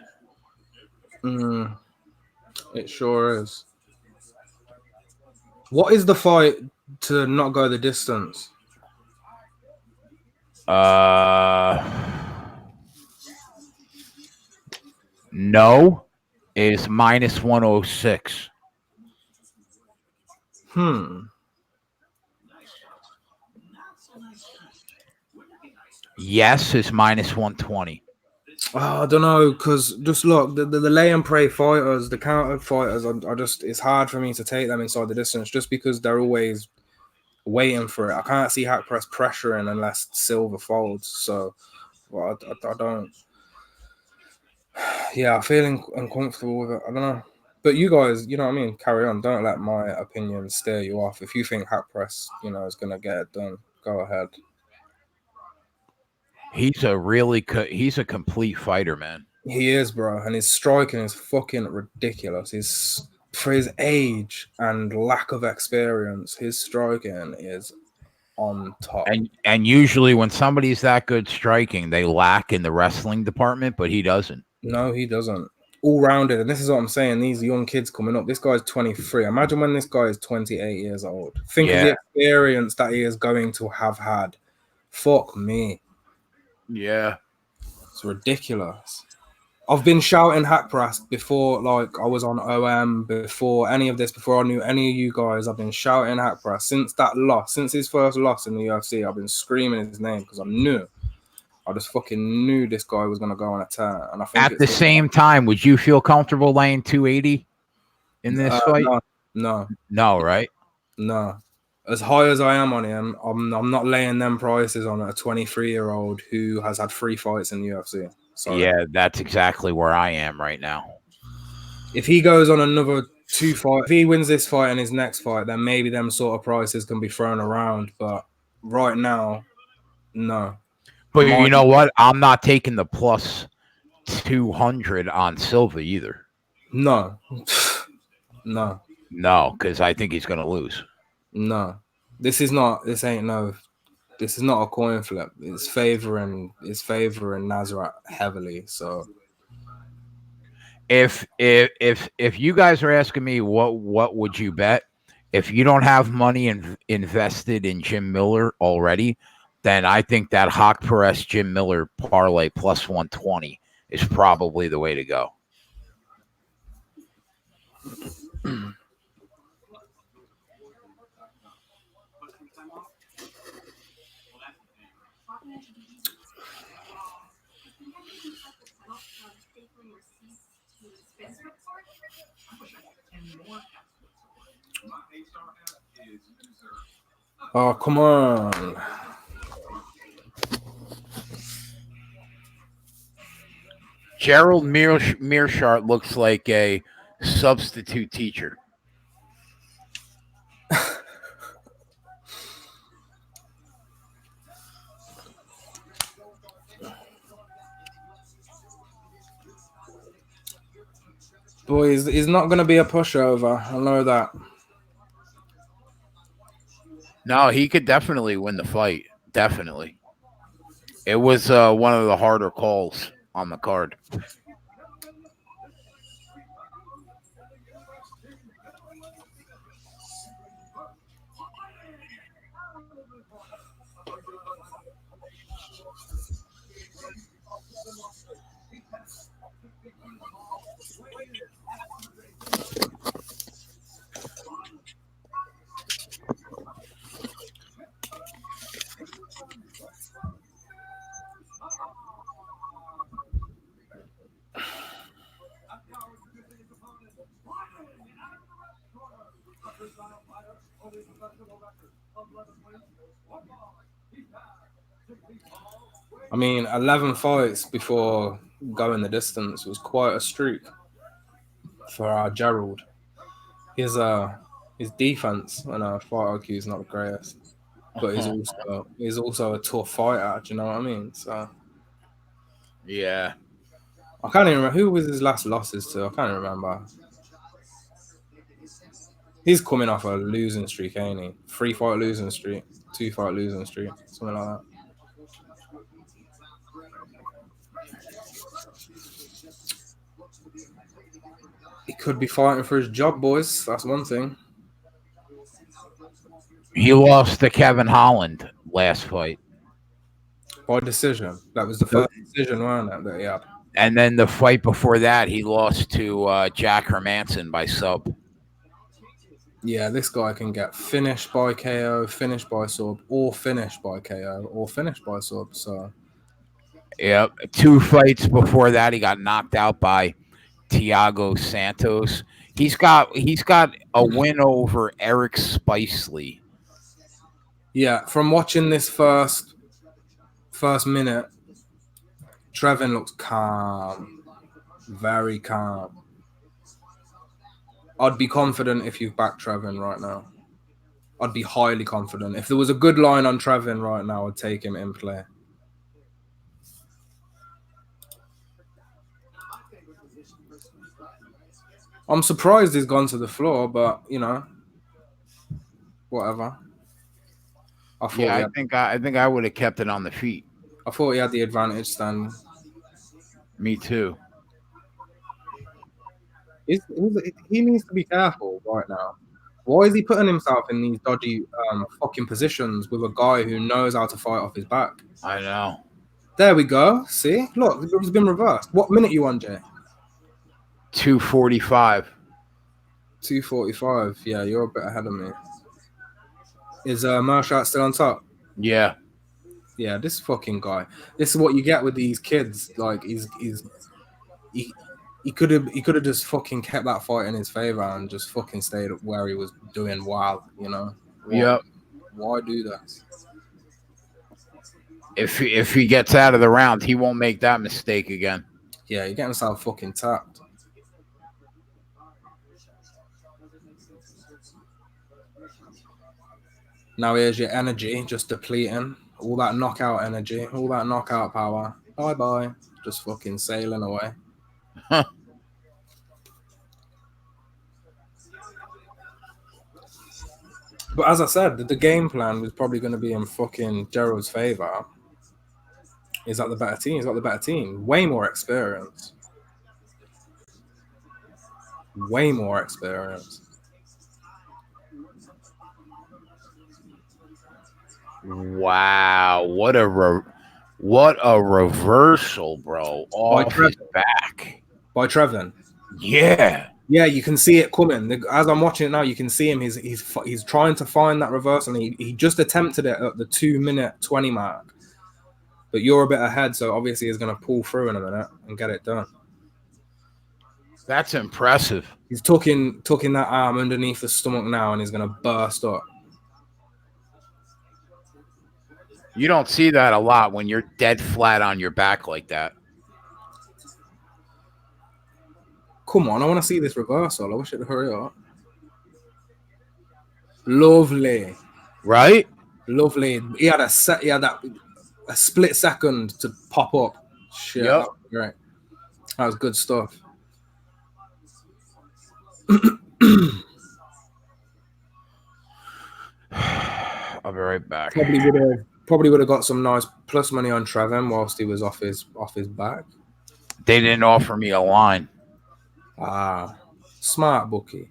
It sure is. What is the fight to not go the distance? No is minus 106. Yes is minus 120. Oh, I don't know, because just look, the lay and pray fighters, the counter fighters, I just, it's hard for me to take them inside the distance just because they're always waiting for it. I can't see Hack Press pressuring unless Silver folds. So, well, I don't. Yeah, I'm feeling uncomfortable with it. I don't know. But you guys, you know what I mean? Carry on. Don't let my opinion steer you off. If you think Hack Press, is going to get it done, go ahead. He's a complete fighter, man. He is, bro. And his striking is fucking ridiculous. For his age and lack of experience, his striking is on top. And usually when somebody's that good striking, they lack in the wrestling department, but he doesn't. No, he doesn't. All rounded, and this is what I'm saying. These young kids coming up. This guy's 23. Imagine when this guy is 28 years old. Think of the experience that he is going to have had. Fuck me. Yeah. It's ridiculous. I've been shouting Hack Press before, like I was on OM, before any of this, before I knew any of you guys. I've been shouting Hack Press since that loss, since his first loss in the UFC. I've been screaming his name because I just fucking knew this guy was going to go on a tear. And I think at the same time, would you feel comfortable laying 280 in this fight? No, right? No. As high as I am on him, I'm not laying them prices on a 23-year-old who has had 3 fights in the UFC. Sorry. Yeah, that's exactly where I am right now. If he goes on another 2 fights, if he wins this fight and his next fight, then maybe them sort of prices can be thrown around. But right now, no. But you know what? I'm not taking the plus 200 on Silva either. No. No. No, because I think he's going to lose. No. This is not a coin flip. It's favoring Nazareth heavily. So if you guys are asking me what would you bet, if you don't have money invested in Jim Miller already, then I think that Hawk Perez Jim Miller parlay plus 120 is probably the way to go. Oh, come on. Gerald Mearshart looks like a substitute teacher. Boys, he's not going to be a pushover. I know that. No, he could definitely win the fight. Definitely. It was one of the harder calls on the card. I mean, 11 fights before going the distance was quite a streak for our Gerald. His defense and fight IQ is not the greatest, but he's also a tough fighter. Do you know what I mean? So Yeah. I can't even remember who was his last losses to. I can't remember. He's coming off a losing streak, ain't he? 3 fight losing streak, 2 fight losing streak, something like that. He could be fighting for his job, boys. That's one thing. He lost to Kevin Holland last fight. By decision. That was the first decision, wasn't it, that he had? And then the fight before that, he lost to Jack Hermanson by sub. Yeah, this guy can get finished by KO, finished by sub, or finished by KO, or finished by sub. So Yep. 2 fights before that, he got knocked out by Thiago Santos. He's got a win over Eric Spicely. yeah, from watching this first minute, Trevin looks calm, very calm. I'd be confident if you back Trevin right now. I'd be highly confident. If there was a good line on Trevin right now, I'd take him in play. I'm surprised he's gone to the floor, but whatever. I think I would have kept it on the feet. thought he had the advantage standing. Me too. He needs to be careful right now. Why is he putting himself in these dodgy fucking positions with a guy who knows how to fight off his back? I know. There we go. See? Look, it's been reversed. What minute you on, Jay? 2:45. 2:45. Yeah, you're a bit ahead of me. Is Mershat still on top? Yeah. Yeah, this fucking guy. This is what you get with these kids. Like he could have just fucking kept that fight in his favor and just fucking stayed where he was doing well. Yep. Why do that? If he gets out of the round, he won't make that mistake again. Yeah, you're getting yourself fucking tapped. Now here's your energy just depleting. All that knockout energy, all that knockout power. Bye-bye. Just fucking sailing away. Huh. But as I said, the game plan was probably going to be in fucking Gerald's favor. He's got the better team. He's got the better team. Way more experience. Way more experience. Wow, what a reversal, bro! Off his back. By Trevin. Yeah. Yeah, you can see it coming. As I'm watching it now, you can see him. He's trying to find that reversal, and he just attempted it at the 2-minute 20 mark. But you're a bit ahead, so obviously he's going to pull through in a minute and get it done. That's impressive. He's tucking that arm underneath the stomach now, and he's going to burst up. You don't see that a lot when you're dead flat on your back like that. Come on, I want to see this reversal. I wish it'd hurry up. Lovely. Right? Lovely. He had a split second to pop up. Shit, Yep. That was great. That was good stuff. I'll be right back. Probably would have got some nice plus money on Trevin whilst he was off his back. They didn't offer me a line. Ah, smart bookie.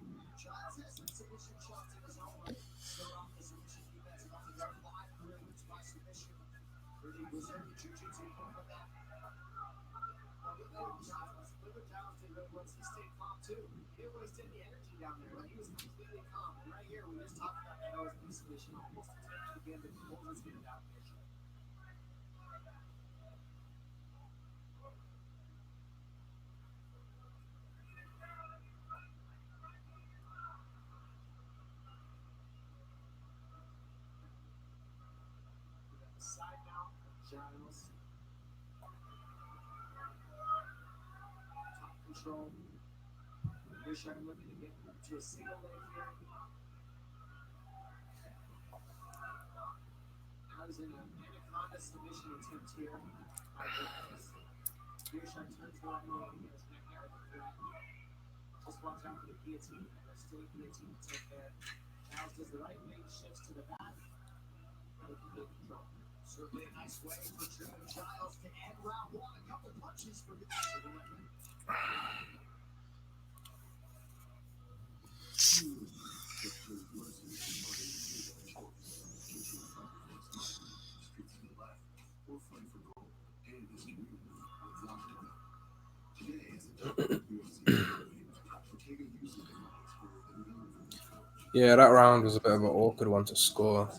Yeah, that round was a bit of an awkward one to score.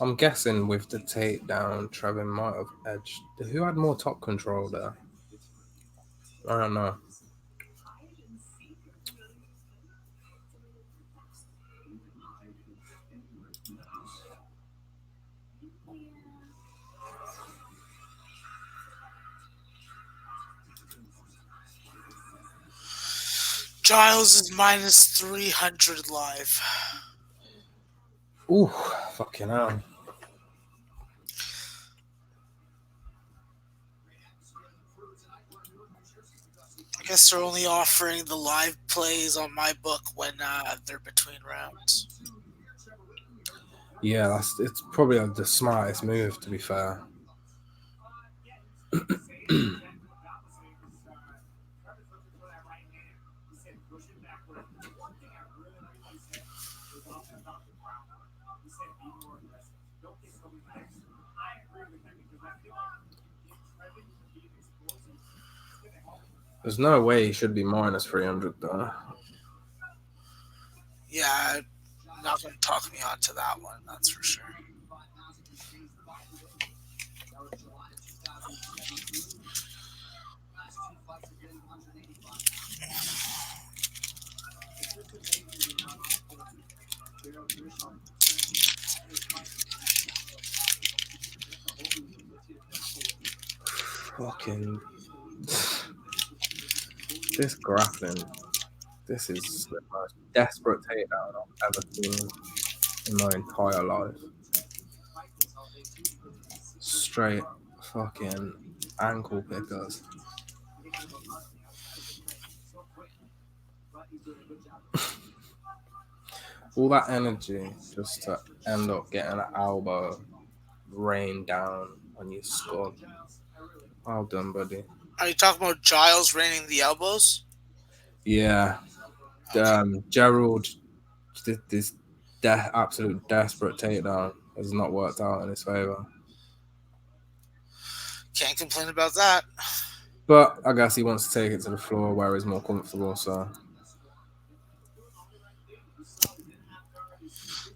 I'm guessing with the takedown, Trevin might have edged. Who had more top control there? I don't know. Giles is minus 300 live. Ooh, fucking hell. I guess they're only offering the live plays on my book when they're between rounds. Yeah, it's probably the smartest move, to be fair. There's no way he should be minus 300 though. Yeah, not going to talk me onto that one, that's for sure. Fucking this grappling. This is the most desperate takedown I've ever seen in my entire life. Straight fucking ankle pickers. All that energy just to end up getting an elbow rained down on your skull. Well done, buddy. Are you talking about Giles raining the elbows? Yeah. Gerald did this absolute desperate takedown has not worked out in his favor. Can't complain about that. But I guess he wants to take it to the floor where he's more comfortable, so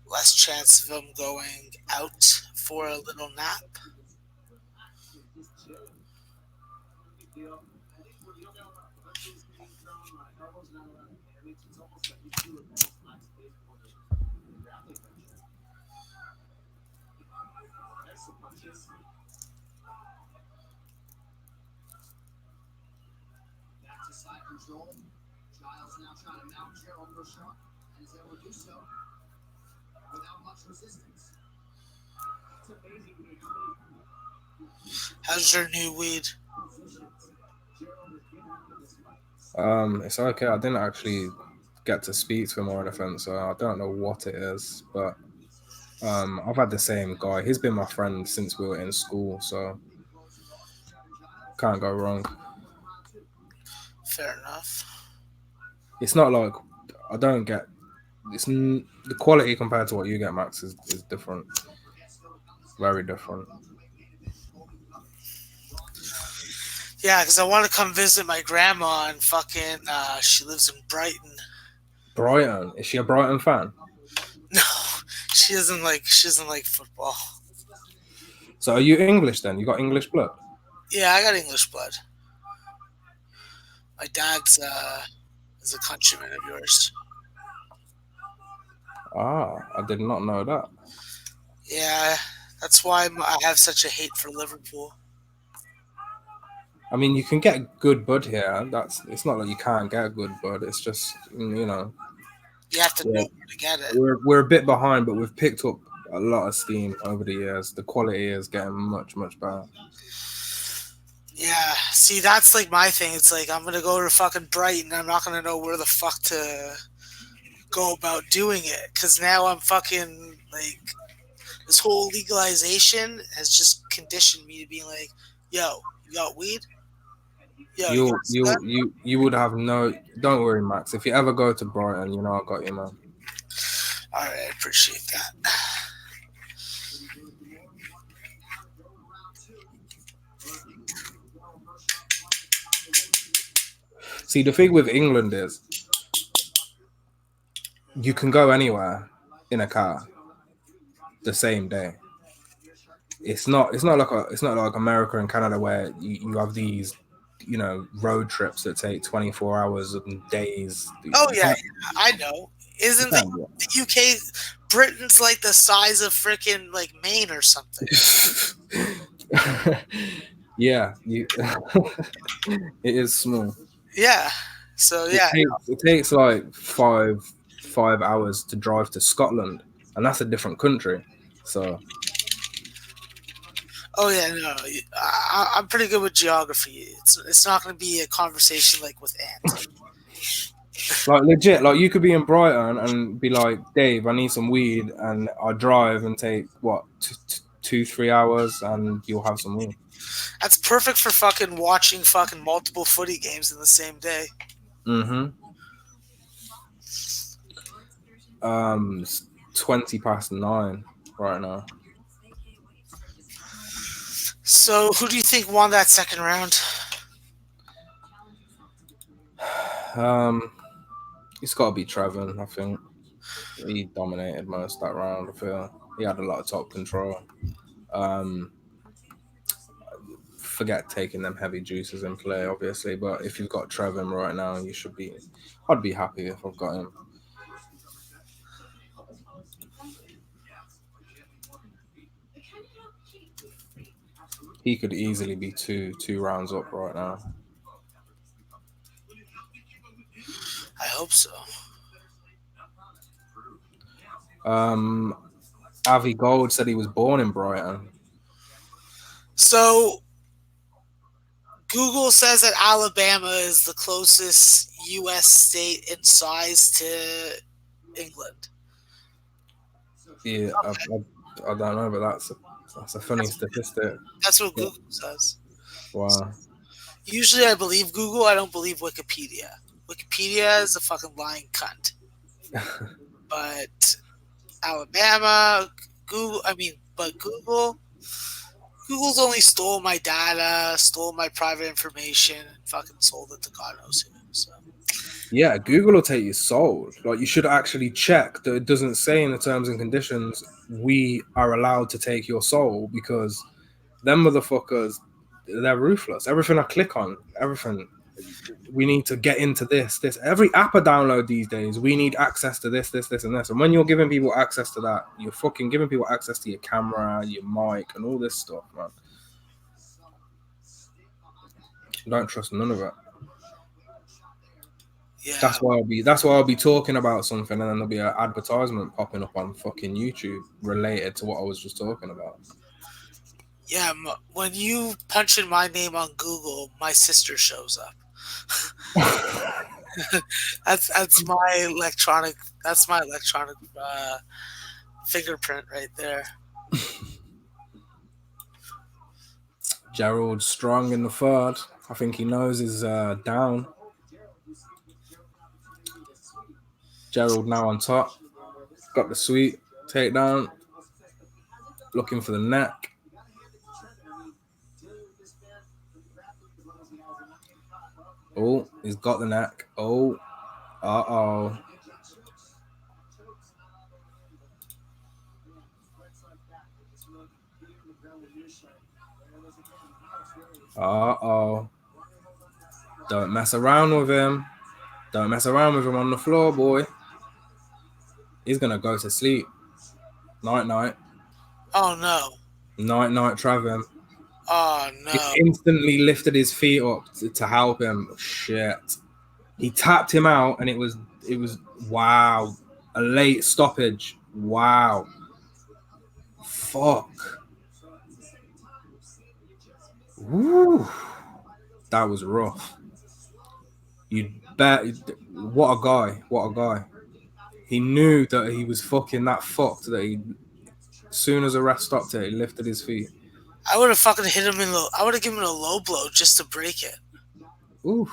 Less chance of him going out for a little nap. How's your new weed? it's okay. I didn't actually get to speak to him or anything, so I don't know what it is. But I've had the same guy. He's been my friend since we were in school, so can't go wrong. Fair enough. It's not like I don't get. The quality compared to what you get, Max, is different. Very different. Yeah, because I want to come visit my grandma and fucking. She lives in Brighton. Brighton, is she a Brighton fan? No, she doesn't like football. So are you English then? You got English blood? Yeah, I got English blood. My dad's is a countryman of yours. Ah, I did not know that. Yeah, that's why I have such a hate for Liverpool. I mean, you can get good bud here. It's not like you can't get good bud. It's just You have to know we're where to get it. we're a bit behind, but we've picked up a lot of steam over the years. The quality is getting much better. Yeah, see, that's like my thing. It's like I'm gonna go to fucking Brighton. I'm not gonna know where the fuck to go about doing it because now I'm fucking like this whole legalization has just conditioned me to be like, yo, you got weed? Yo, you got a cigar? You would have no. Don't worry, Max. If you ever go to Brighton, you know I got you, man. All right, I appreciate that. See, the thing with England is you can go anywhere in a car the same day. It's not like America and Canada where you have these road trips that take 24 hours and days. Oh You yeah, can't, yeah, I know. you Isn't can't do the UK Britain's like the size of freaking like Maine or something? that. Yeah, it is small. Yeah. So It yeah. takes it takes like five hours to drive to Scotland, and that's a different country. So Oh yeah, no, I'm pretty good with geography. It's not going to be a conversation like with Ant. like legit, like you could be in Brighton and be like, Dave, I need some weed, and I drive and take what 2-3 hours, and you'll have some weed. That's perfect for fucking watching fucking multiple footy games in the same day. Mm-hmm. It's 20 past 9 right now. So who do you think won that second round? It's got to be Trevor. I think he dominated most that round. I feel he had a lot of top control. Forget taking them heavy juices in play, obviously, but if you've got Trevor right now, you should be. I'd be happy if I've got him. He could easily be two rounds up right now. I hope so. Avi Gold said he was born in Brighton. So Google says that Alabama is the closest U.S. state in size to England. Yeah, I don't know, but that's a funny statistic. That's what Google says. Wow. Usually I believe Google, I don't believe Wikipedia. Wikipedia is a fucking lying cunt. But Alabama, Google's only stole my data, stole my private information, and fucking sold it to God knows who. So. Yeah, Google will take your soul. Like, you should actually check that it doesn't say in the terms and conditions we are allowed to take your soul, because them motherfuckers, they're ruthless. Everything I click on, everything, we need to get into this. Every app I download these days, we need access to this, and this. And when you're giving people access to that, you're fucking giving people access to your camera, your mic, and all this stuff, man. Don't trust none of it. Yeah. That's why I'll be talking about something, and then there'll be an advertisement popping up on fucking YouTube related to what I was just talking about. Yeah, when you punch in my name on Google, my sister shows up. that's my electronic fingerprint right there. Gerald strong in the third. I think he knows he's down. Gerald now on top. Got the sweet takedown. Looking for the neck. Oh, he's got the neck. Oh. Uh-oh. Uh-oh. Don't mess around with him. Don't mess around with him on the floor, boy. He's going to go to sleep. Night-night. Oh no. Night Travis. Oh He no. instantly lifted his feet up to help him. Shit. He tapped him out, and it was wow. A late stoppage. Wow. Fuck. Woo. That was rough. You bet. What a guy. What a guy. He knew that he was fucking that fucked that he, as soon as the ref stopped it, he lifted his feet. I would have fucking hit him in the. I would have given him a low blow just to break it. Oof.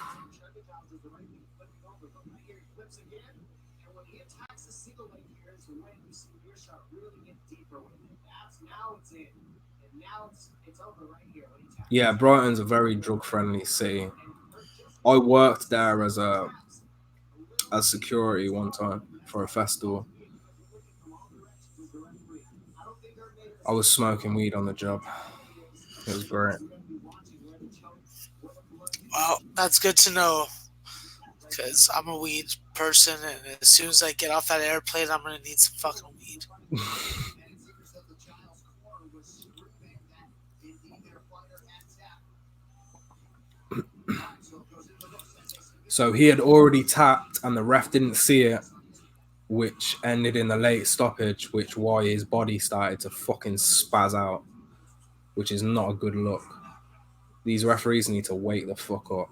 Yeah, Brighton's a very drug-friendly city. I worked there as security one time for a festival. I was smoking weed on the job. It was great. Well, that's good to know. Because I'm a weed person, and as soon as I get off that airplane, I'm gonna need some fucking weed. So he had already tapped, and the ref didn't see it, which ended in the late stoppage, which why his body started to fucking spaz out, which is not a good look. These referees need to wake the fuck up.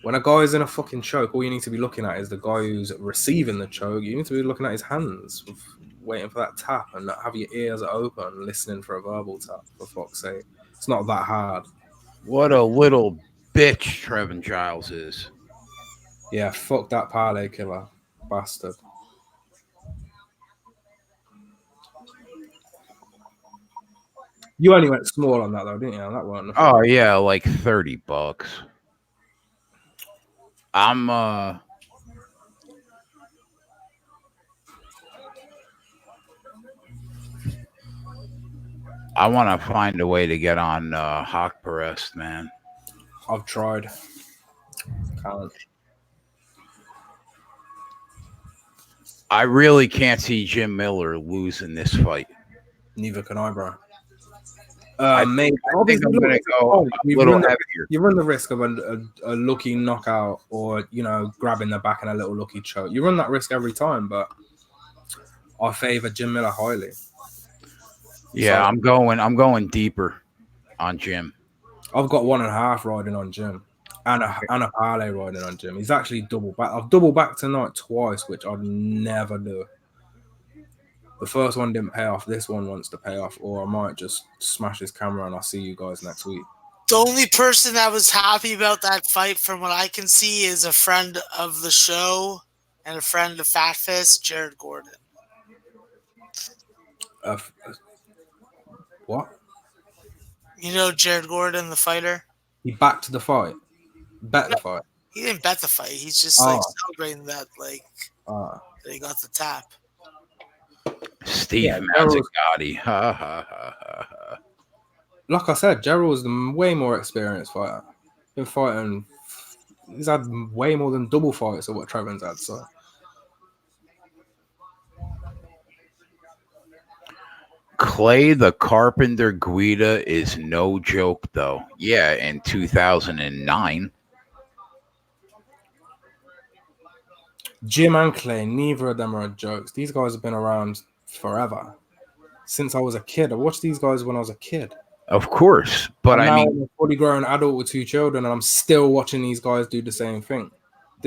When a guy is in a fucking choke, all you need to be looking at is the guy who's receiving the choke. You need to be looking at his hands, waiting for that tap, and not have your ears open, listening for a verbal tap, for fuck's sake. It's not that hard. What a little bitch Trevin Giles is. Yeah, fuck that parlay killer. Bastard. You only went small on that though, didn't you? That wasn't. Oh yeah, like $30. I'm I want to find a way to get on Hawk Perest, man. I've tried. Can't. I really can't see Jim Miller losing this fight. Neither can I, bro. Mate, I think I'm going to go a little heavier. You run the risk of a lucky knockout or, grabbing the back and a little lucky choke. You run that risk every time, but I favour Jim Miller highly. Yeah, so, I'm going deeper on Jim. I've got 1.5 riding on Jim and a parlay riding on Jim. He's actually double back. I've double backed tonight twice, which I'd never do. The first one didn't pay off. This one wants to pay off, or I might just smash his camera and I'll see you guys next week. The only person that was happy about that fight, from what I can see, is a friend of the show and a friend of Fat Fist, Jared Gordon. What? You know Jared Gordon, the fighter? He backed the fight. Bet the fight. He didn't bet the fight. He's just celebrating that that he got the tap. Steve Mazzicotti. Ha ha ha ha ha. Like I said, Gerald's the way more experienced fighter. Been fighting. He's had way more than double fights of what Trevin's had. So. Clay the Carpenter Guida is no joke, though. Yeah, in 2009. Jim and Clay, neither of them are jokes. These guys have been around forever. Since I was a kid. I watched these guys when I was a kid. Of course. But I mean, I'm a fully grown adult with 2 children, and I'm still watching these guys do the same thing.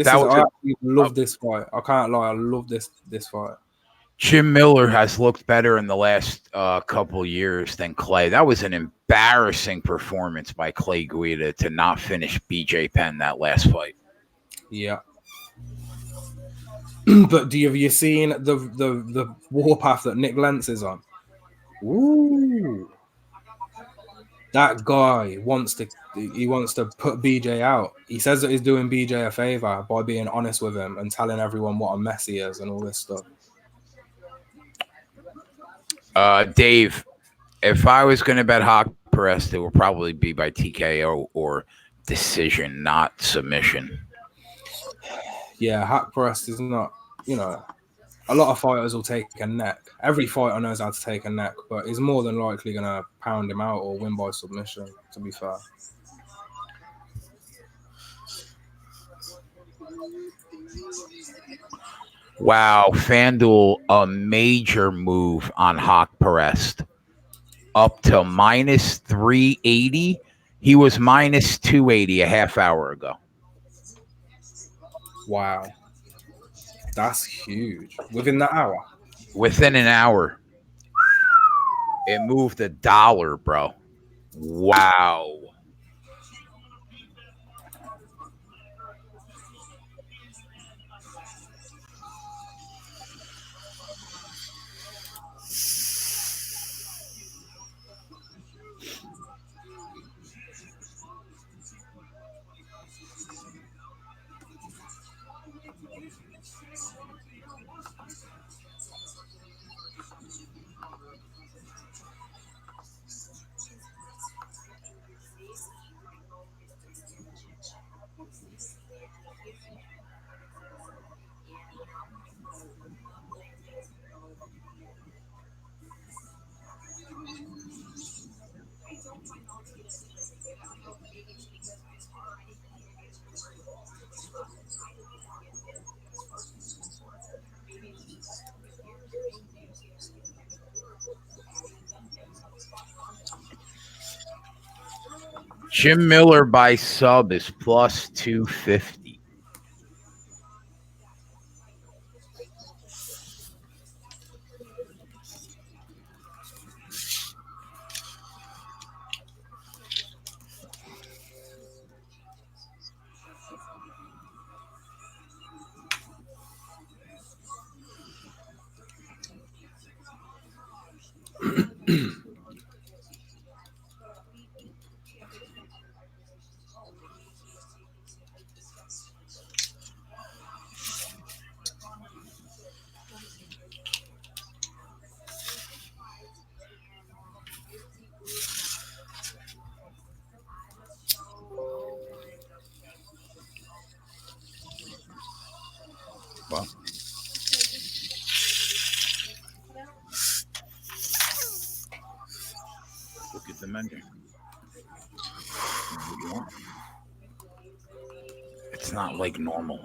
I love this fight. I can't lie. I love this fight. Jim Miller has looked better in the last couple years than Clay. That was an embarrassing performance by Clay Guida to not finish BJ Penn that last fight. Yeah. But have you seen the warpath that Nick Lentz is on? Ooh. That guy wants to put BJ out. He says that he's doing BJ a favor by being honest with him and telling everyone what a mess he is and all this stuff. Dave, if I was going to bet Hawk Perez, it would probably be by TKO or decision, not submission. Yeah, Hawk Perez is not, A lot of fighters will take a neck. Every fighter knows how to take a neck, but he's more than likely gonna pound him out or win by submission. To be fair. Wow, FanDuel, a major move on Hawk Perest. Up to minus 380. He was minus 280 a half hour ago. Wow, that's huge. Within the hour. Within an hour, it moved $1, bro. Wow. Jim Miller by sub is plus 250. Well, look at the menu. What do you want? It's not like normal.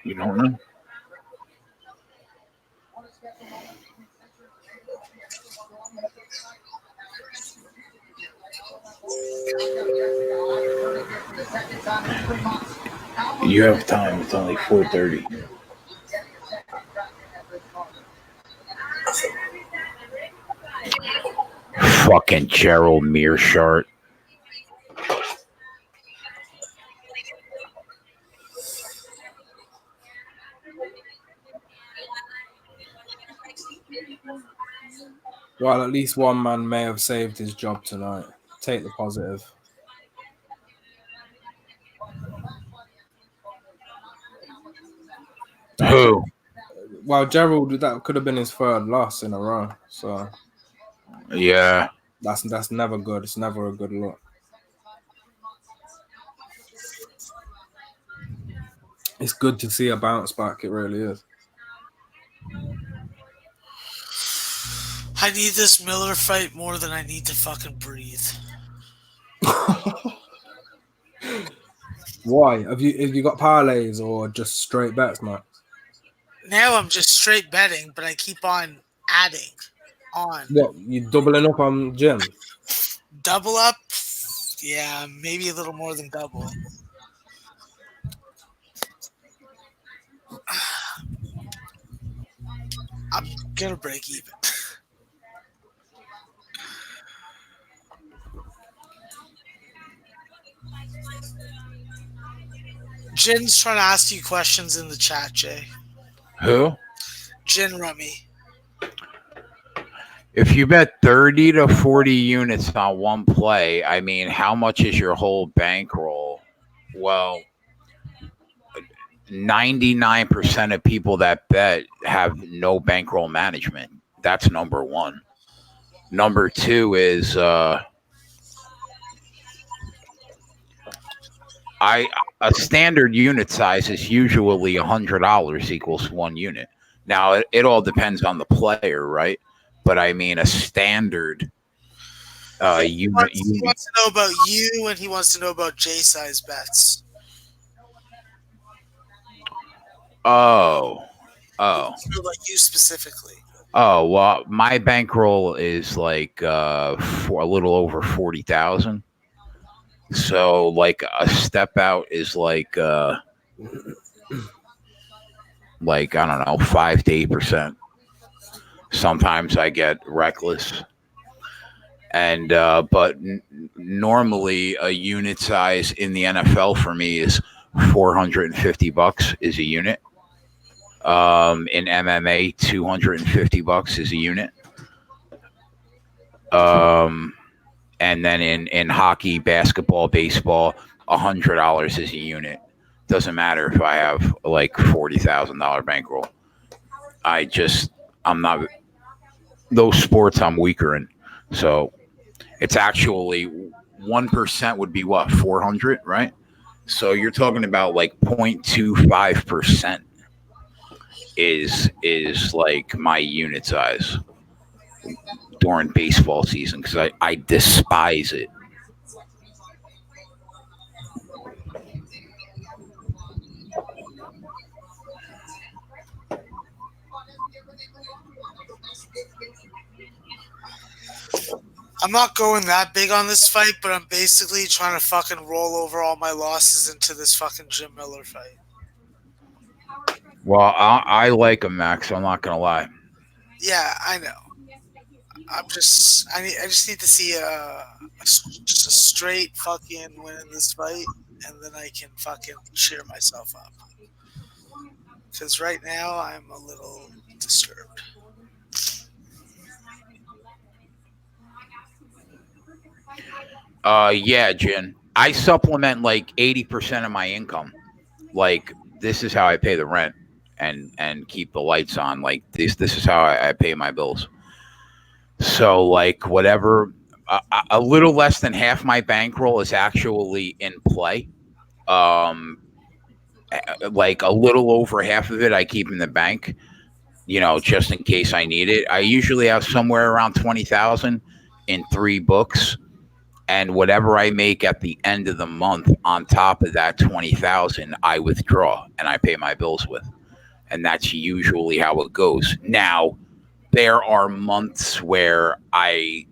You don't know? You have time. It's only 4:30. Fucking Gerald Mearshart. Well, at least one man may have saved his job tonight. Take the positive. Who? Well, Gerald, that could have been his third loss in a row. So Yeah. that's never good. It's never a good look. It's good to see a bounce back. It really is. I need this Miller fight more than I need to fucking breathe. Why? Have you got parlays or just straight bets, Max? Now I'm just straight betting, but I keep on adding on. What, you doubling up on Jim? Double up? Yeah, maybe a little more than double. Gonna break even. Jin's trying to ask you questions in the chat, Jay. Who? Jin Rummy. If you bet 30 to 40 units on one play, I mean, how much is your whole bankroll? Well, 99% of people that bet have no bankroll management. That's number one. Number two is a standard unit size is usually $100 equals 1 unit. Now it all depends on the player, right? But I mean a standard He wants to know about you, and he wants to know about J-size bets. Oh. So like you specifically. Oh, well, my bankroll is like for a little over 40,000. So like a step out is like I don't know, 5 to 8%. Sometimes I get reckless. And but normally a unit size in the NFL for me is $450 is a unit. In MMA, $250 is a unit. And then in hockey, basketball, baseball, $100 is a unit. Doesn't matter if I have like $40,000 bankroll. I'm not those sports I'm weaker in. So it's actually 1% would be what, 400, right? So you're talking about like 0.25% is like my unit size during baseball season because I despise it. I'm not going that big on this fight, but I'm basically trying to fucking roll over all my losses into this fucking Jim Miller fight. Well, I like him, Max. I'm not gonna lie. Yeah, I know. I just need to see just a straight fucking win in this fight, and then I can fucking cheer myself up. Because right now I'm a little disturbed. Yeah, Jen. I supplement like 80% of my income. Like this is how I pay the rent and keep the lights on. Like this is how I pay my bills. So like whatever, a little less than half my bankroll is actually in play. Like a little over half of it I keep in the bank, just in case I need it. I usually have somewhere around 20,000 in 3 books, and whatever I make at the end of the month on top of that 20,000, I withdraw and I pay my bills with, and that's usually how it goes. Now, there are months where I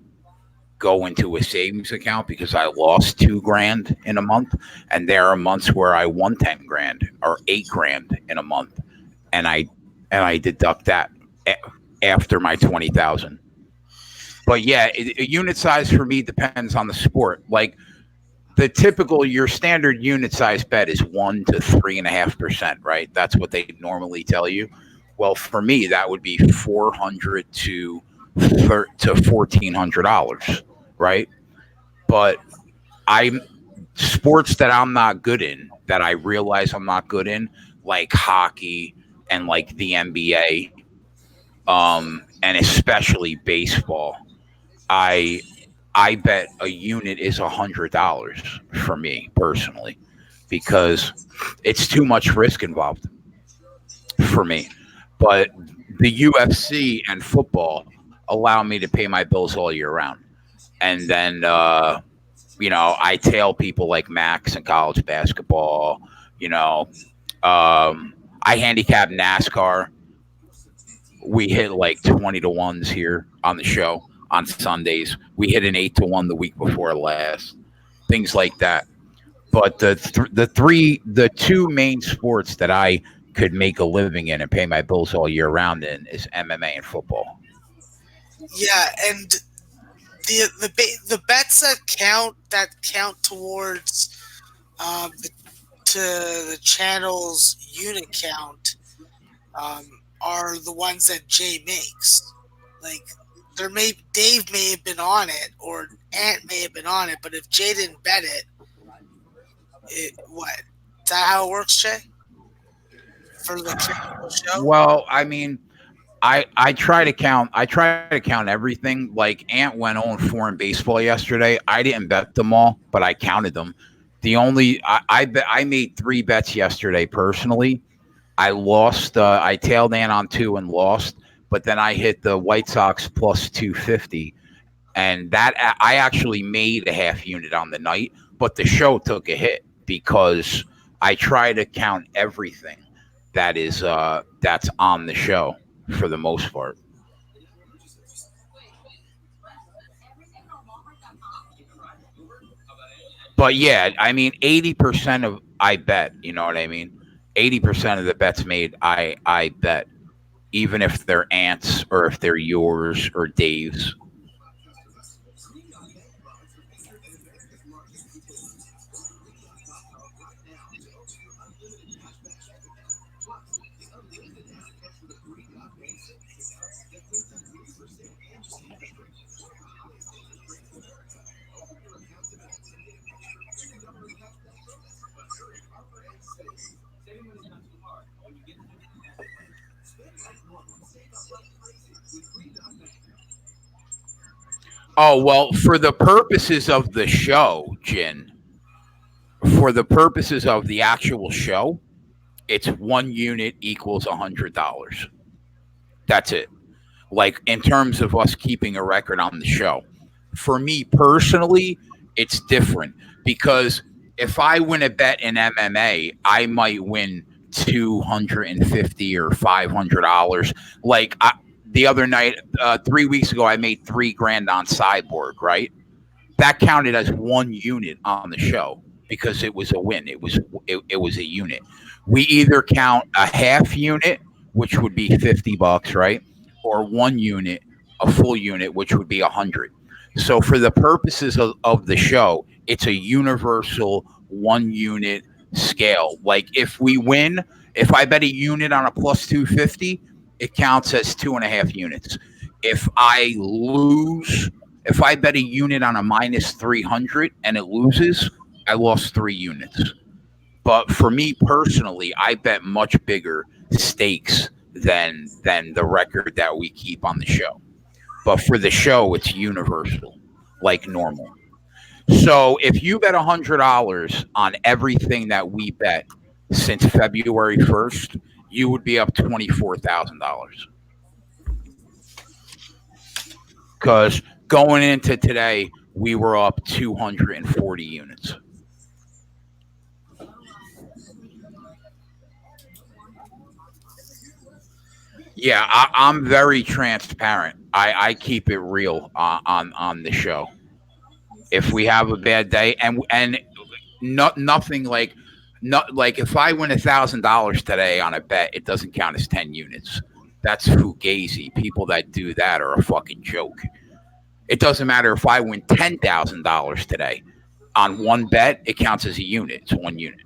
go into a savings account because I lost $2,000 in a month, and there are months where I won $10,000 or $8,000 in a month, and I deduct that after my 20,000. But yeah, unit size for me depends on the sport. Like your standard unit size bet is 1 to 3.5%, right? That's what they normally tell you. Well, for me, that would be $400 to $1,400, right? But sports that I'm not good in, that I realize I'm not good in, like hockey and like the NBA, and especially baseball, I bet a unit is $100 for me personally because it's too much risk involved for me. But the UFC and football allow me to pay my bills all year round. And then, I tail people like Max in college basketball. I handicap NASCAR. We hit like 20 to 1s here on the show on Sundays. We hit an 8 to 1 the week before last. Things like that. But the 2 main sports that I could make a living in and pay my bills all year round in is MMA and football. Yeah, and the bets that count towards the to the channel's unit count are the ones that Jay makes. Like Dave may have been on it or Ant may have been on it, but if Jay didn't bet it, what? Is that how it works, Jay? For the show? Well, I mean, I try to count everything. Like Ant went 0-4 in baseball yesterday. I didn't bet them all, but I counted them. I made 3 bets yesterday personally. I lost. I tailed Ant on 2 and lost, but then I hit the White Sox plus 250, and that I actually made a half unit on the night. But the show took a hit because I try to count everything that's on the show for the most part. But yeah, I mean, 80% of I bet. You know what I mean? 80% of the bets made, I bet, even if they're Ants or if they're yours or Dave's. Oh well, for the purposes of the show, Jin. For the purposes of the actual show, it's 1 unit equals $100. That's it. Like in terms of us keeping a record on the show. For me personally, it's different because if I win a bet in MMA, I might win 250 or $500. Like the other night, 3 weeks ago, I made 3 grand on Cyborg. Right, that counted as 1 unit on the show because it was a win. It was a unit. We either count a half unit, which would be $50, right, or 1 unit, a full unit, which would be 100. So for the purposes of the show, it's a universal 1 unit scale. Like if we win, if I bet a unit on a plus 250, it counts as 2.5 units. If I lose, if I bet a unit on a minus 300 and it loses, I lost 3 units. But for me personally, I bet much bigger stakes than the record that we keep on the show. But for the show, it's universal, like normal. So if you bet $100 on everything that we bet since February 1st, you would be up $24,000. Because going into today, we were up 240 units. Yeah, I'm very transparent. I keep it real on the show. If we have a bad day, and nothing like not like if I win $1,000 today on a bet, it doesn't count as 10 units. That's fugazi. People that do that are a fucking joke. It doesn't matter if I win $10,000 today on one bet, it counts as a unit. It's 1 unit.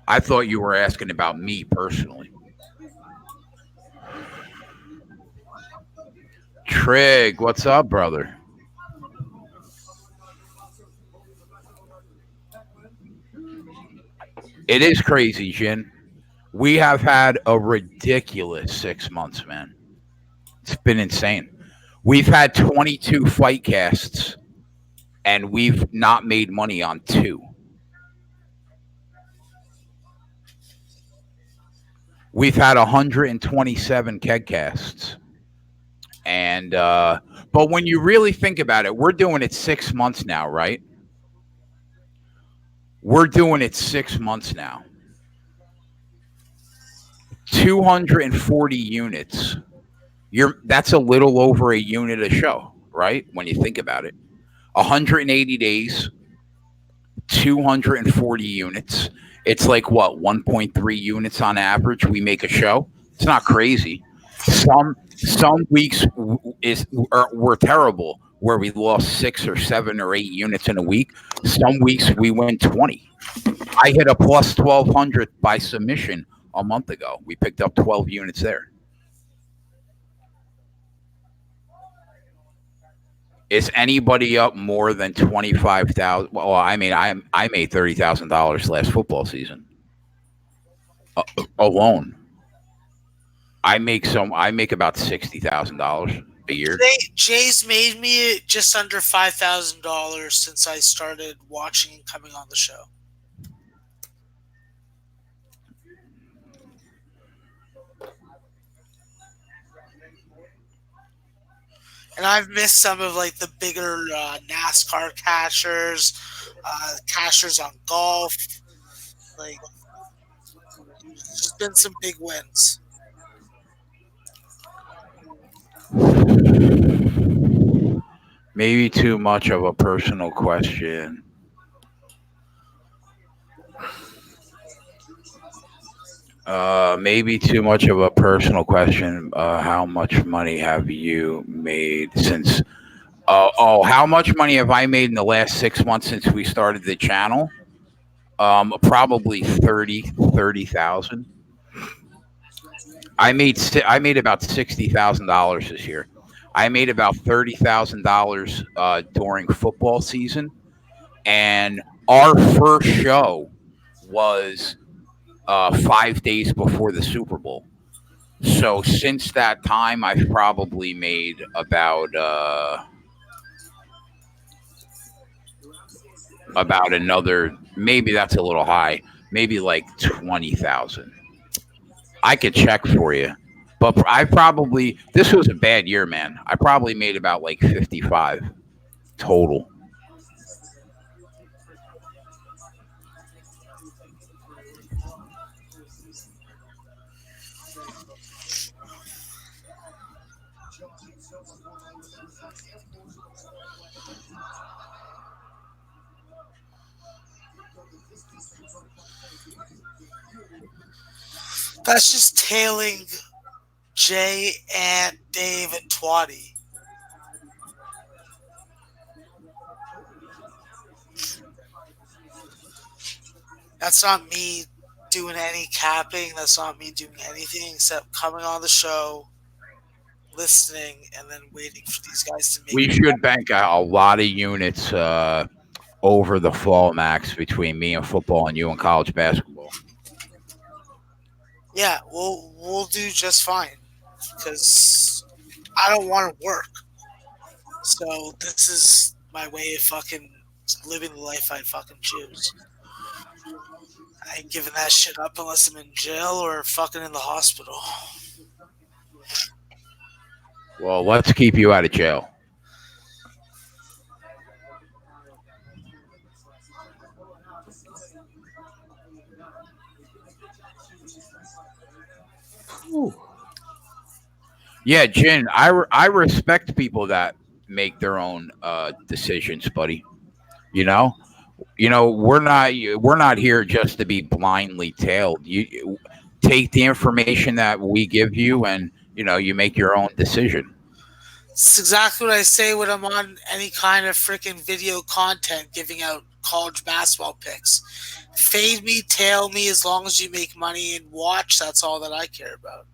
I thought you were asking about me personally. Trig, what's up, brother? It is crazy, Jin. We have had a ridiculous 6 months, man. It's been insane. We've had 22 fight casts, and we've not made money on 2. We've had 127 keg casts. And but when you really think about it, we're doing it 6 months now, right? We're doing it 6 months now. 240 units That's a little over a unit a show, right? When you think about it, 180 days, 240 units. It's like what, 1.3 units on average we make a show. It's not crazy. Some weeks were terrible where we lost 6 or 7 or 8 units in a week. Some weeks we went 20. I hit a plus 1200 by submission a month ago. We picked up 12 units there. Is anybody up more than 25,000? Well, I mean, I made $30,000 last football season alone. I make about $60,000 a year. Jay's made me just under $5,000 since I started watching and coming on the show. And I've missed some of like the bigger NASCAR cashers on golf. Like, there's been some big wins. Maybe too much of a personal question. Maybe too much of a personal question. How much money have you made since? How much money have I made in the last 6 months since we started the channel? Probably 30,000. I made about $60,000 this year. I made about $30,000 during football season, and our first show was 5 days before the Super Bowl. So since that time, I've probably made about another. Maybe that's a little high. Maybe like 20,000. I could check for you, but I probably this was a bad year, man. I probably made about like 55 total. That's just tailing Jay and Dave and Twatty. That's not me doing any capping. That's not me doing anything except coming on the show, listening, and then waiting for these guys to make We it. should bank a lot of units over the fall, Max, between me and football and you and college basketball. Yeah, we'll do just fine because I don't want to work. So this is my way of fucking living the life I fucking choose. I ain't giving that shit up unless I'm in jail or fucking in the hospital. Well, let's keep you out of jail. Yeah, Jin, I respect people that make their own decisions, buddy. You know, we're not here just to be blindly tailed. You take the information that we give you, and you make your own decision. It's exactly what I say when I'm on any kind of freaking video content giving out college basketball picks. Fade me, tail me, as long as you make money and watch, that's all that I care about.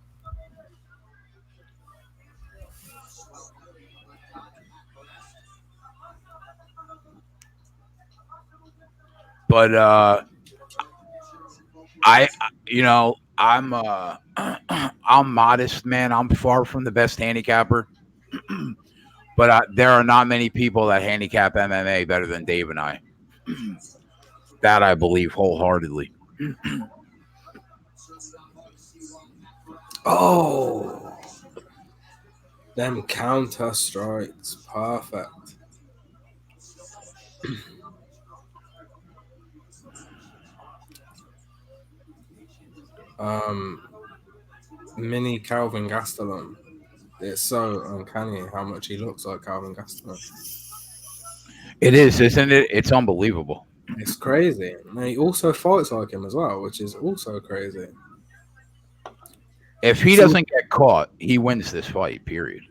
But I, I'm I'm modest, man. I'm far from the best handicapper, but there are not many people that handicap MMA better than Dave and I. That I believe wholeheartedly. Oh, them counter strikes, perfect. um, Mini Calvin Gastelum. It's so uncanny how much he looks like Calvin Gastelum. It is, isn't it? It's unbelievable. It's crazy. And he also fights like him as well, which is also crazy. If he So, doesn't get caught, he wins this fight. Period.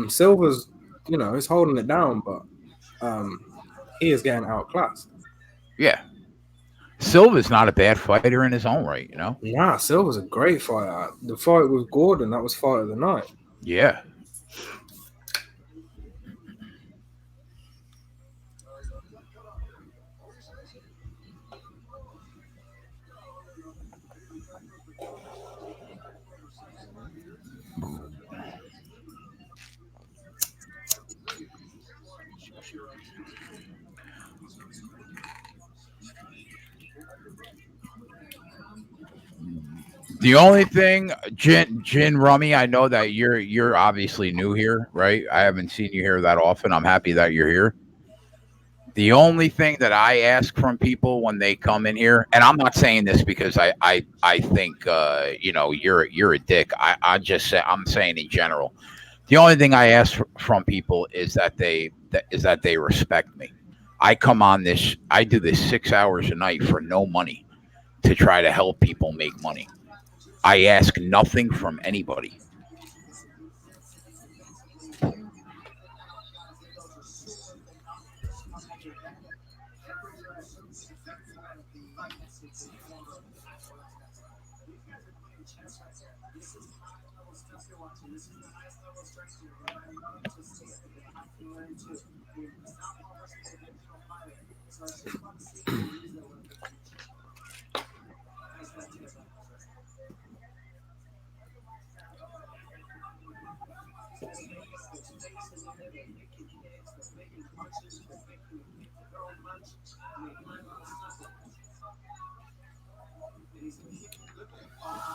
Silver's, he's holding it down, but he is getting outclassed. Yeah, Silva's not a bad fighter in his own right. You know. Nah, Silver's a great fighter. The fight with Gordon, that was fight of the night. Yeah. The only thing, Jin Rummy, I know that you're obviously new here, right? I haven't seen you here that often. I'm happy that you're here. The only thing that I ask from people when they come in here, and I'm not saying this because I think you're a dick. I just say I'm saying in general. The only thing I ask from people is that they respect me. I come on this. I do this 6 hours a night for no money to try to help people make money. I ask nothing from anybody.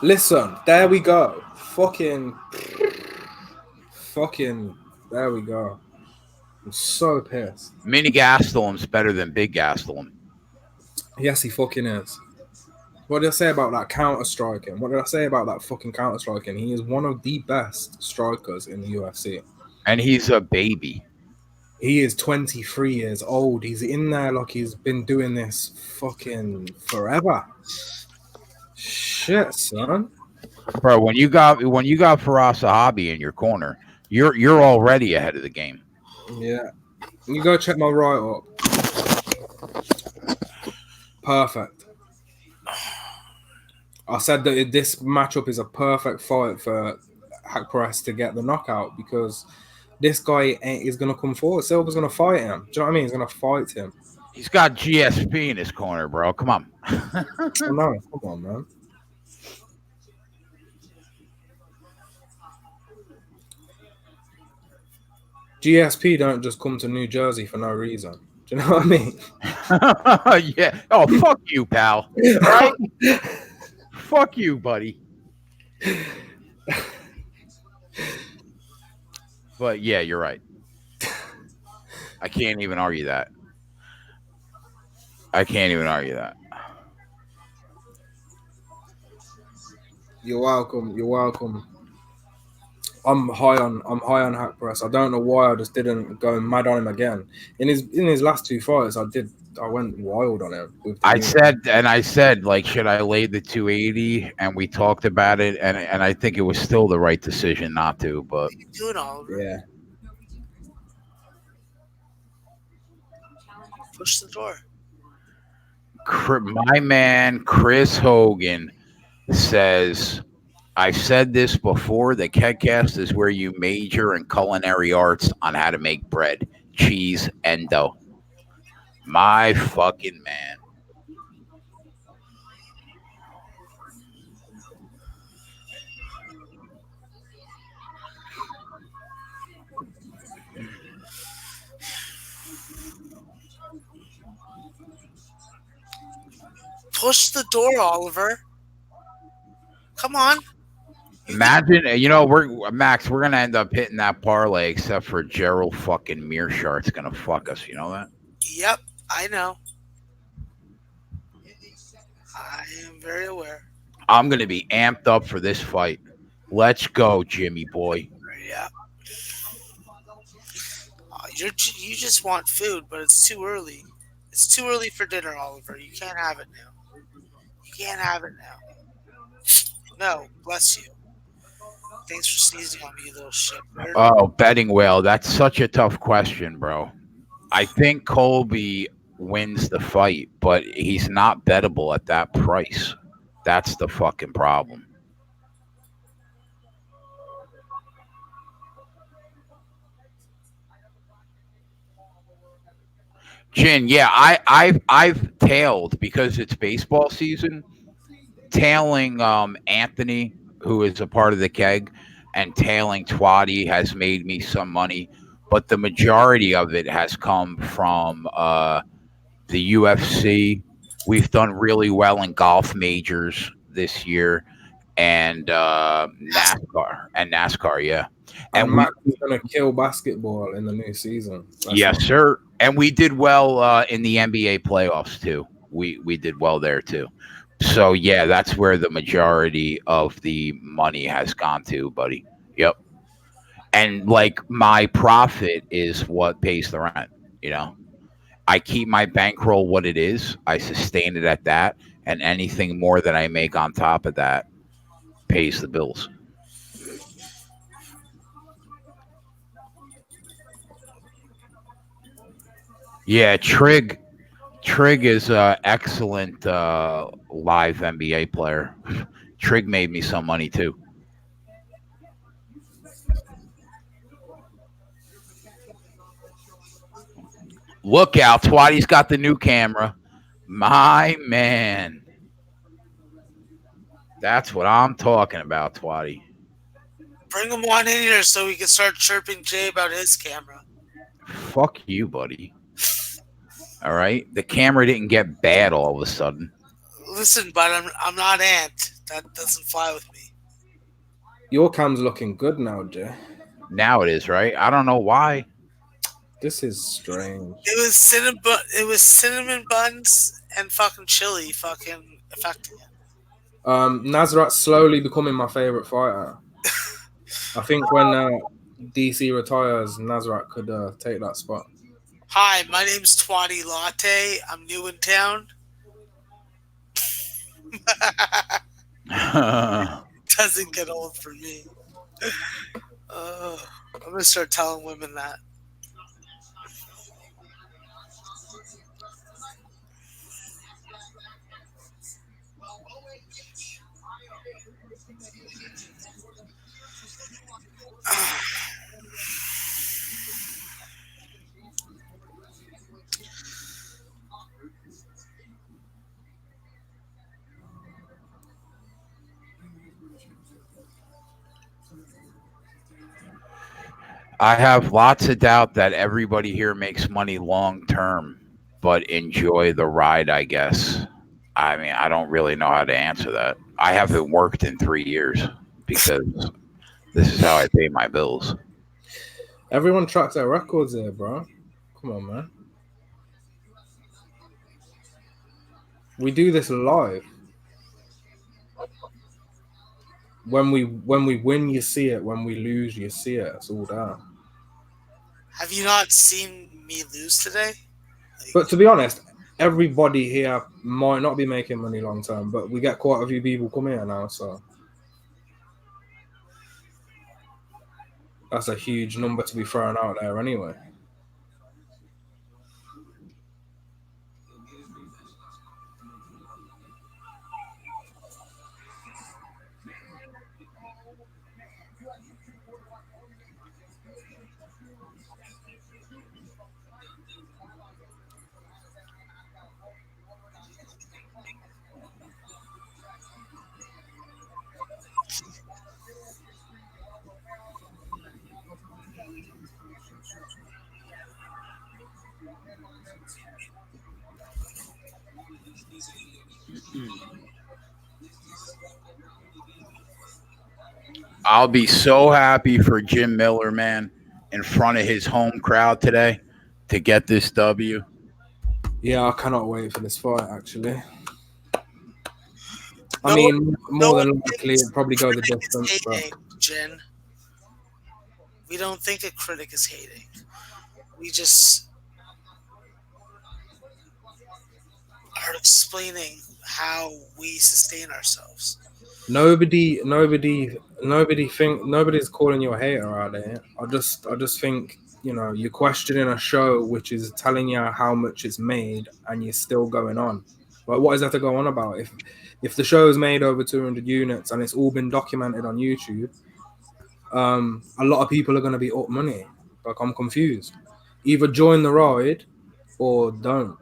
Listen, there we go. Fucking, there we go. I'm so pissed. Mini Gastelum's better than Big Gastelum. Yes, he fucking is. What did I say about that counter striking? What did I say about that fucking counter striking? He is one of the best strikers in the UFC. And he's a baby. He is 23 years old. He's in there like he's been doing this fucking forever. Shit, son. Bro, when you got Faraz Sahabi in your corner, you're already ahead of the game. Yeah. You go check my write up. Perfect. I said that this matchup is a perfect fight for Hack Press to get the knockout because this guy is going to come forward. Silver's going to fight him. Do you know what I mean? He's going to fight him. He's got GSP in his corner, bro. Come on. No, come on, man. GSP don't just come to New Jersey for no reason. Do you know what I mean? Yeah. Oh, fuck you, pal. Right? Fuck you, buddy. But yeah, you're right. I can't even argue that. I can't even argue that. You're welcome. You're welcome. I'm high on Hack Press. I don't know why I just didn't go mad on him again. In his last two fights, I went wild on him. I said, like, should I lay the 280? And we talked about it, and I think it was still the right decision not to. But Do it all. yeah, Push the door. my man Chris Hogan says, I've said this before, the FightCast is where you major in culinary arts on how to make bread, cheese, and dough. My fucking man. Push the door, Oliver. Come on. Imagine, we're gonna end up hitting that parlay, except for Gerald fucking Mearshart's gonna fuck us. You know that? Yep, I know. I am very aware. I'm gonna be amped up for this fight. Let's go, Jimmy boy. Yeah. You just want food, but it's too early. It's too early for dinner, Oliver. You can't have it now. You can't have it now. No, bless you. Thanks for sneezing on me, you little shit bird. Oh, betting whale. That's such a tough question, bro. I think Colby wins the fight, but he's not bettable at that price. That's the fucking problem. Jin, yeah, I've tailed because it's baseball season. Tailing Anthony, who is a part of the keg, and tailing Twatty has made me some money, but the majority of it has come from the UFC. We've done really well in golf majors this year, and NASCAR, yeah. And And we Max is gonna kill basketball in the new season. Yes, sir. And we did well in the NBA playoffs too. We did well there too. So yeah, that's where the majority of the money has gone to, buddy. Yep. And like my profit is what pays the rent. You know, I keep my bankroll what it is. I sustain it at that, and anything more that I make on top of that pays the bills. Yeah, Trig is an excellent live NBA player. Trig made me some money too. Look out, Twatty's got the new camera. My man. That's what I'm talking about, Twatty. Bring him on in here so we can start chirping Jay about his camera. Fuck you, buddy. All right? The camera didn't get bad all of a sudden. Listen, but I'm not Ant. That doesn't fly with me. Your cam's looking good now, Jay. Now it is, right? I don't know why. This is strange. It was cinnamon buns and fucking chili fucking affecting it. Nazrat's slowly becoming my favorite fighter. I think when DC retires, Nazrat could take that spot. Hi, my name's Twatty Latte. I'm new in town. Doesn't get old for me. I'm gonna start telling women that. I have lots of doubt that everybody here makes money long term, but enjoy the ride, I guess. I mean, I don't really know how to answer that. I haven't worked in 3 years because this is how I pay my bills. Everyone tracks their records here, bro. Come on, man. We do this live. When we win, you see it. When we lose, you see it. It's all there. Have you not seen me lose today? But to be honest, everybody here might not be making money long term, but we get quite a few people come here now, so that's a huge number to be thrown out there anyway. I'll be so happy for Jim Miller, man, in front of his home crowd today to get this W. Yeah, I cannot wait for this fight, actually. I No one, mean, no more one than likely, thinks it'd probably a go the critic is distance. But hating, Jin. We don't think a critic is hating. We just are explaining how we sustain ourselves. nobody's calling you a hater out there. I just think you're questioning a show which is telling you how much it's made, and you're still going on. Like, what is there to go on about? If the show is made over 200 units and it's all been documented on YouTube, a lot of people are going to be up money. Like, I'm confused. Either join the ride or don't.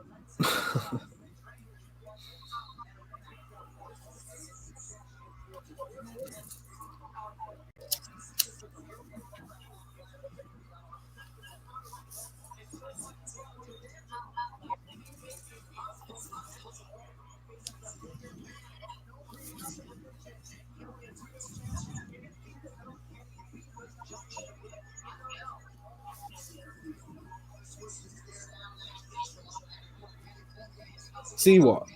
See what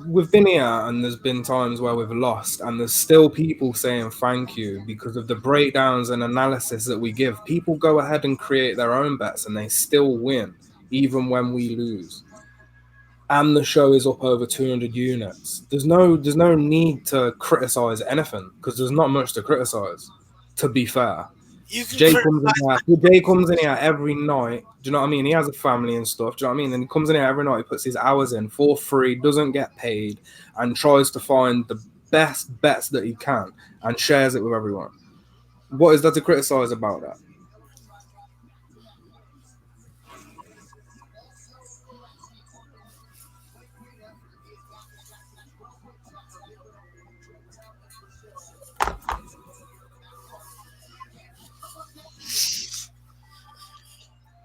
we've been here, and there's been times where we've lost, and there's still people saying thank you because of the breakdowns and analysis that we give. People go ahead and create their own bets, and they still win even when we lose. And the show is up over 200 units. There's no need to criticize anything because there's not much to criticize. To be fair, You can Jay comes in criticize. here. Jay comes in here every night. Do you know what I mean? He has a family and stuff. Do you know what I mean? And he comes in here every night. He puts his hours in for free, doesn't get paid, and tries to find the best bets that he can and shares it with everyone. What is there to criticize about that?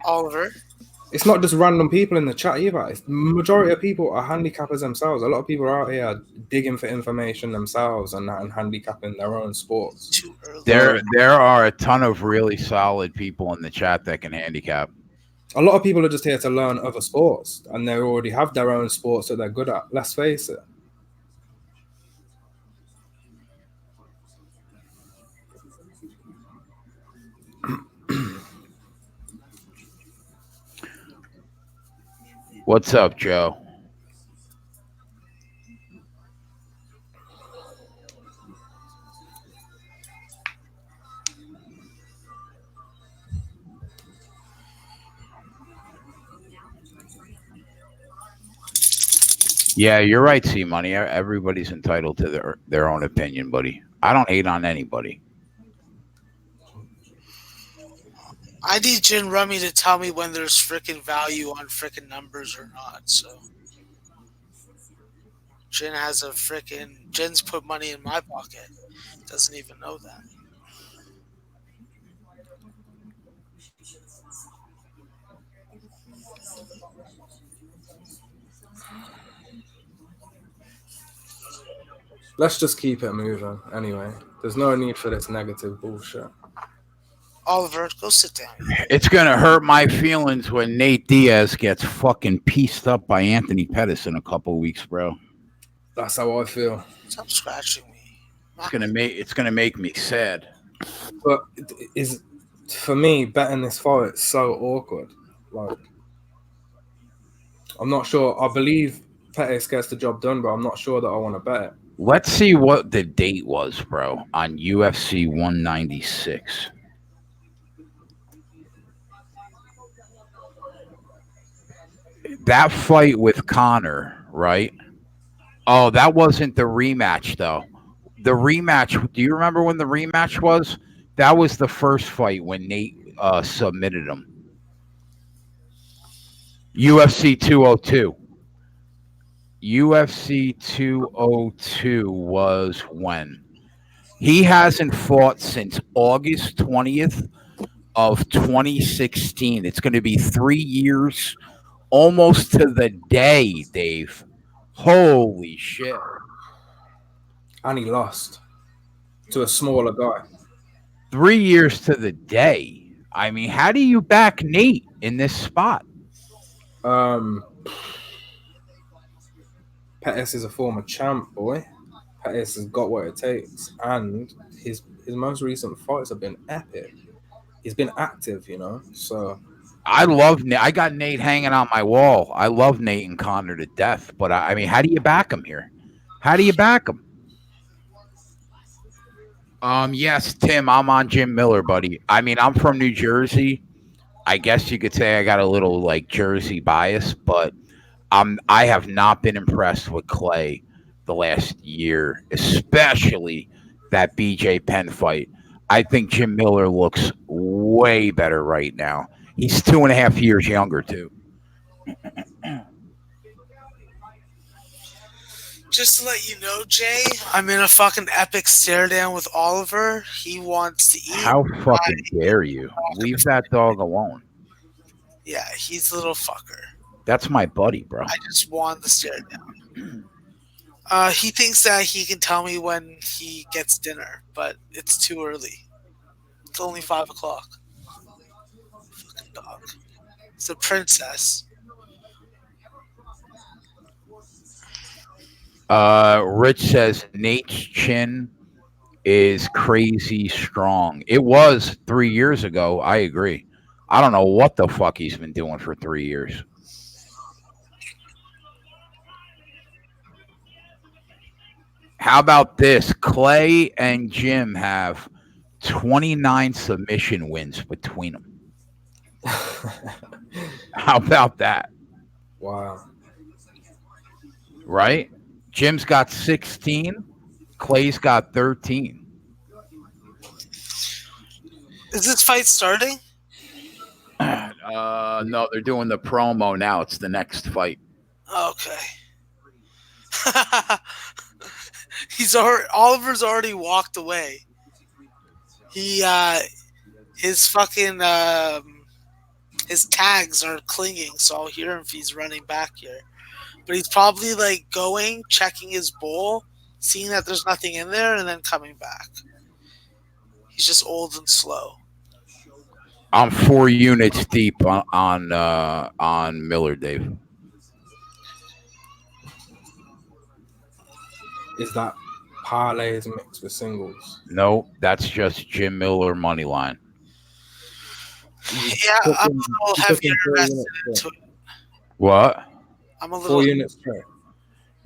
Oliver, It's not just random people in the chat either. It's the majority of people are handicappers themselves. A lot of people are out here digging for information themselves and handicapping their own sports. too early. There are a ton of really solid people in the chat that can handicap. A lot of people are just here to learn other sports, and they already have their own sports that they're good at. Let's face it. What's up, Joe? Yeah, you're right, C Money. Everybody's entitled to their own opinion, buddy. I don't hate on anybody. I need Jin Rummy to tell me when there's freaking value on freaking numbers or not. So Jin has a freaking Jin's put money in my pocket. Doesn't even know that. Let's just keep it moving anyway. There's no need for this negative bullshit. Oliver, go sit down. It's gonna hurt my feelings when Nate Diaz gets fucking pieced up by Anthony Pettis in a couple weeks, bro. That's how I feel. Stop scratching me. It's gonna make me sad. But is for me betting this fight is so awkward. Like, I'm not sure. I believe Pettis gets the job done, but I'm not sure that I want to bet it. Let's see what the date was, bro, on UFC 196. That fight with Connor, right? Oh, that wasn't the rematch, though. The rematch, do you remember when the rematch was? That was the first fight when Nate submitted him. UFC 202. UFC 202 was when? He hasn't fought since August 20th of 2016. It's going to be 3 years, almost to the day, Dave. Holy shit. And he lost to a smaller guy. 3 years to the day. I mean, how do you back Nate in this spot? Pettis is a former champ, boy. Pettis has got what it takes, and his most recent fights have been epic. He's been active, So I love Nate. I got Nate hanging on my wall. I love Nate and Connor to death. But I mean, how do you back him here? How do you back him? Yes, Tim, I'm on Jim Miller, buddy. I mean, I'm from New Jersey. I guess you could say I got a little like Jersey bias, but I have not been impressed with Clay the last year, especially that BJ Penn fight. I think Jim Miller looks way better right now. He's 2.5 years younger too. Just to let you know, Jay, I'm in a fucking epic stare down with Oliver. He wants to eat. How fucking dare you? Leave that dog alone. Yeah, he's a little fucker. That's my buddy, bro. I just want the stare down. He thinks that he can tell me when he gets dinner, but it's too early. It's only 5 o'clock. Fucking dog. It's a princess. Rich says Nate's chin is crazy strong. It was 3 years ago. I agree. I don't know what the fuck he's been doing for 3 years. How about this? Clay and Jim have 29 submission wins between them. How about that? wow. Right? Jim's got 16. Clay's got 13. Is this fight starting? No, they're doing the promo now. It's the next fight. Okay. Oliver's already walked away. His fucking his tags are clinging, so I'll hear him if he's running back here. But he's probably like going, checking his bowl, seeing that there's nothing in there, and then coming back. He's just old and slow. I'm 4 units deep on Miller, Dave. Is that parlays mixed with singles? No, that's just Jim Miller money line. Yeah, I'm a little heavier invested into it. What? I'm a 4 little. units straight.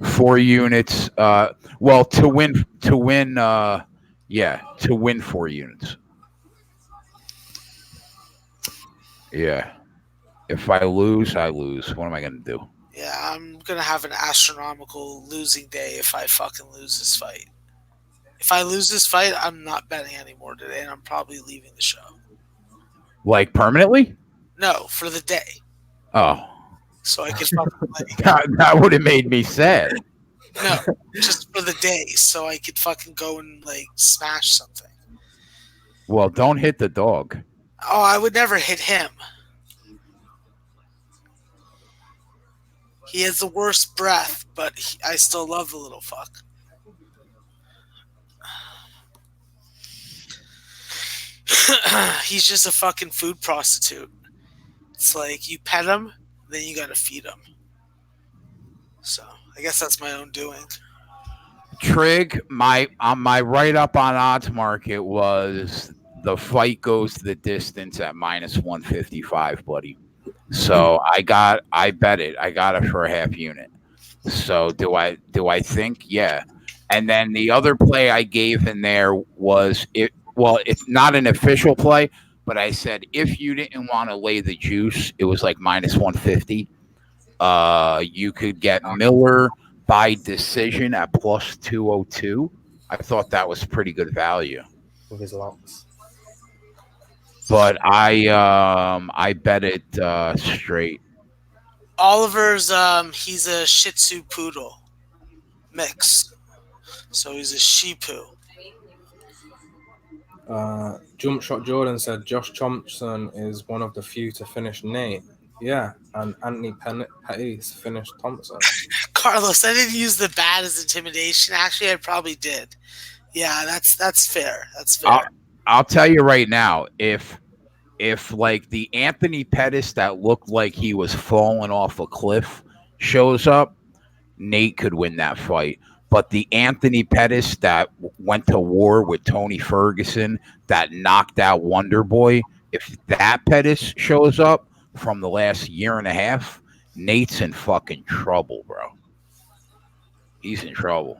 4 units. Well, to win. To win 4 units. Yeah. If I lose, I lose. What am I going to do? Yeah, I'm gonna have an astronomical losing day if I fucking lose this fight. If I lose this fight, I'm not betting anymore today, and I'm probably leaving the show. Like permanently? No, for the day, Oh, so I could fucking let you go. that would have made me sad. No, just for the day, so I could fucking go and like smash something. Well, don't hit the dog. Oh, I would never hit him. He has the worst breath, but I still love the little fuck. He's just a fucking food prostitute. It's like you pet him, then you gotta feed him. So I guess that's my own doing. Trig, my write up on Odds Market was the fight goes to the distance at minus 155, buddy. So I bet it. I got it for a half unit. So do I think? Yeah. And then the other play I gave in there was it. Well, it's not an official play, but I said if you didn't want to lay the juice, it was like minus 150. You could get Miller by decision at plus 202. I thought that was pretty good value With his locks. but I bet it straight. Oliver's he's a Shih Tzu poodle mix, so he's a Shih-Poo. Jump Shot Jordan said Josh Thompson is one of the few to finish Nate. Yeah, and Anthony Pettis finished Thompson. Carlos, I didn't use the bad as intimidation. Actually, I probably did. Yeah, that's fair. That's fair. I'll tell you right now, if like the Anthony Pettis that looked like he was falling off a cliff shows up, Nate could win that fight. But the Anthony Pettis that went to war with Tony Ferguson, that knocked out Wonder Boy, if that Pettis shows up from the last year and a half, Nate's in fucking trouble, bro. He's in trouble.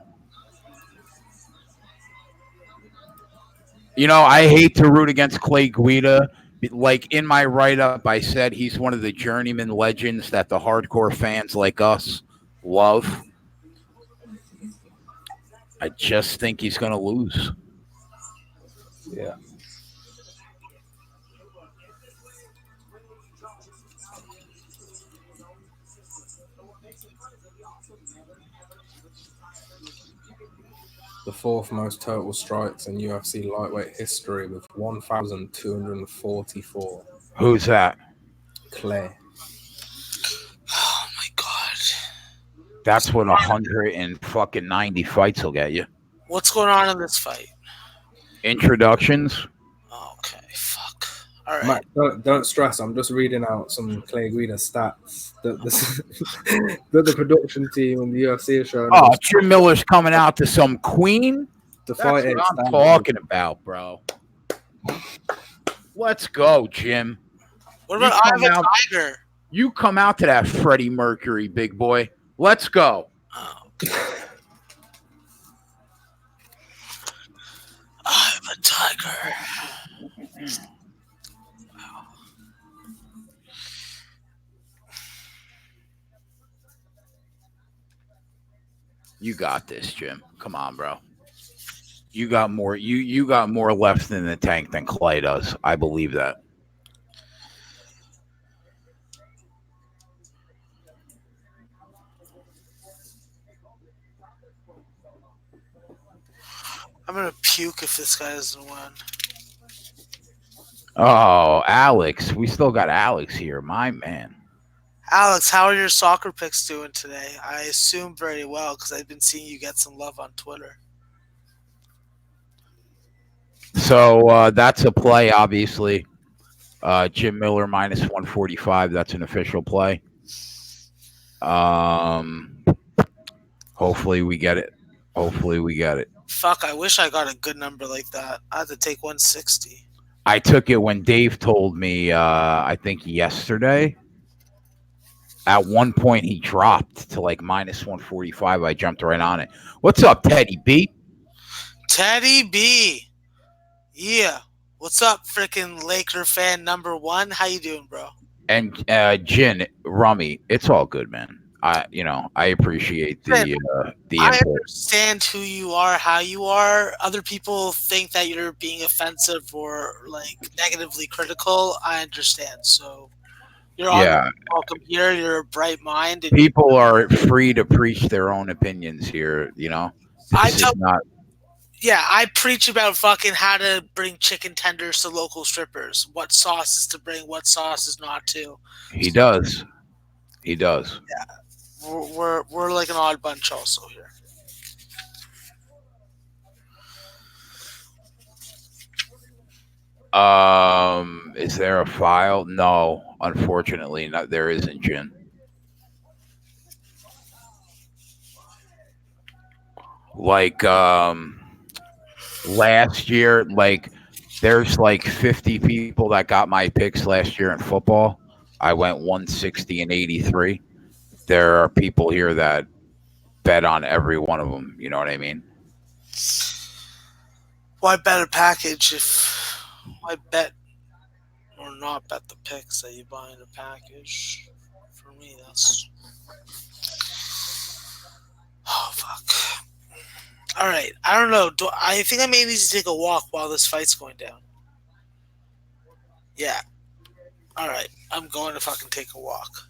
You know, I hate to root against Clay Guida. Like in my write up, I said he's one of the journeyman legends that the hardcore fans like us love. I just think he's going to lose. Yeah. The fourth most total strikes in UFC lightweight history with 1,244. Who's that? Clay. Oh my god. That's what 190 fights will get you. What's going on in this fight? Introductions. Okay, fuck. All right. Matt, don't stress. I'm just reading out some Clay Guida stats that the production team and the UFC are showing. Oh, Jim Miller's coming out to some queen. The That's fight what I'm talking about, bro. Let's go, Jim. What about You come Ivan out- Tiger? You come out to that Freddie Mercury, big boy. Let's go. Oh, okay. Ivan Tiger. You got this, Jim. Come on, bro. You got more. You got more left in the tank than Clay does. I believe that. I'm gonna puke if this guy doesn't win. Oh, Alex. We still got Alex here, my man. Alex, how are your soccer picks doing today? I assume very well because I've been seeing you get some love on Twitter. So that's a play, obviously. Jim Miller minus 145. That's an official play. Hopefully we get it. Fuck, I wish I got a good number like that. I had to take 160. I took it when Dave told me, I think yesterday. At one point, he dropped to like minus 145. I jumped right on it. What's up, Teddy B? Teddy B. Yeah. What's up, freaking Laker fan number one? How you doing, bro? And Jin, Rummy, it's all good, man. I appreciate the I input. understand who you are, how you are. Other people think that you're being offensive or like negatively critical. I understand. So you're welcome here. You're a bright mind. And People are free to preach their own opinions here. You know, I preach about fucking how to bring chicken tenders to local strippers. What sauces to bring, what sauces not to. He does. Yeah. We're like an odd bunch also here. Is there a file? No, unfortunately, not. There isn't, Jin. Like last year, like there's like 50 people that got my picks last year in football. I went 160 and 83. There are people here that bet on every one of them. You know what I mean? Why bet a package why bet or not bet the picks that you buy in a package? For me, that's... Oh, fuck. All right. I don't know. I think I may need to take a walk while this fight's going down. Yeah. All right. I'm going to fucking take a walk.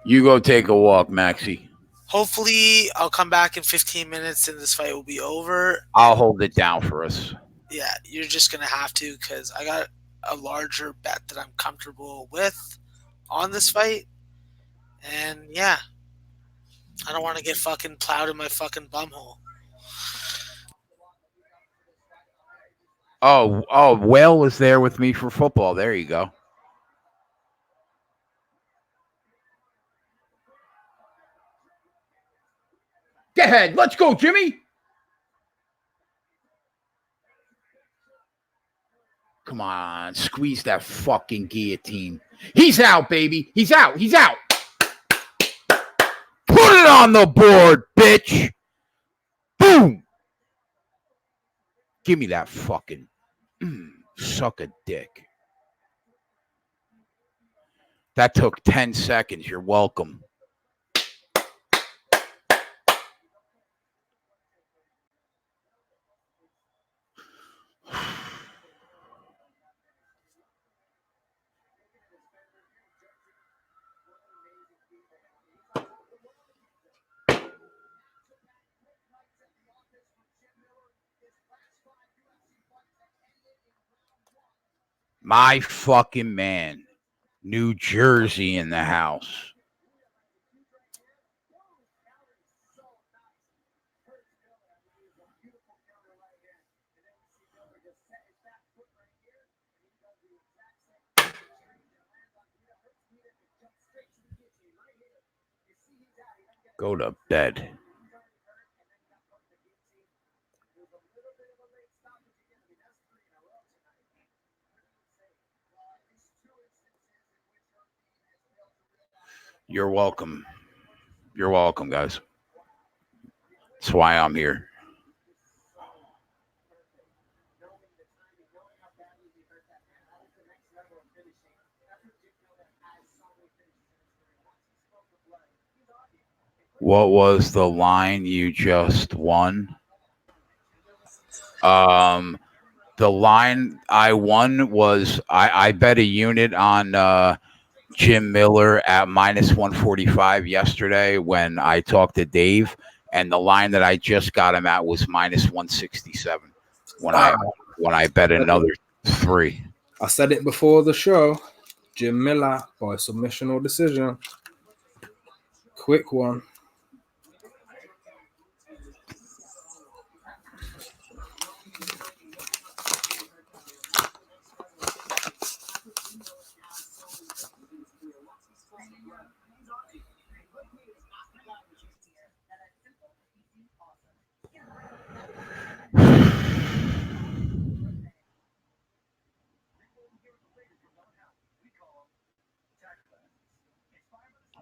You go take a walk, Maxie. Hopefully, I'll come back in 15 minutes and this fight will be over. I'll hold it down for us. Yeah, you're just going to have to because I got a larger bet that I'm comfortable with on this fight. And yeah, I don't want to get fucking plowed in my fucking bumhole. Oh, Whale was there with me for football. There you go. Get ahead. Let's go, Jimmy. Come on. Squeeze that fucking guillotine. He's out, baby. He's out. He's out. Put it on the board, bitch. Boom. Give me that fucking suck a dick. That took 10 seconds. You're welcome. My fucking man. New Jersey in the house. Go to bed. You're welcome. You're welcome, guys. That's why I'm here. What was the line you just won? The line I won was I bet a unit on Jim Miller at minus 145 yesterday when I talked to Dave, and the line that I just got him at was minus 167 when I bet another 3. I said it before the show. Jim Miller by submission or decision. Quick one.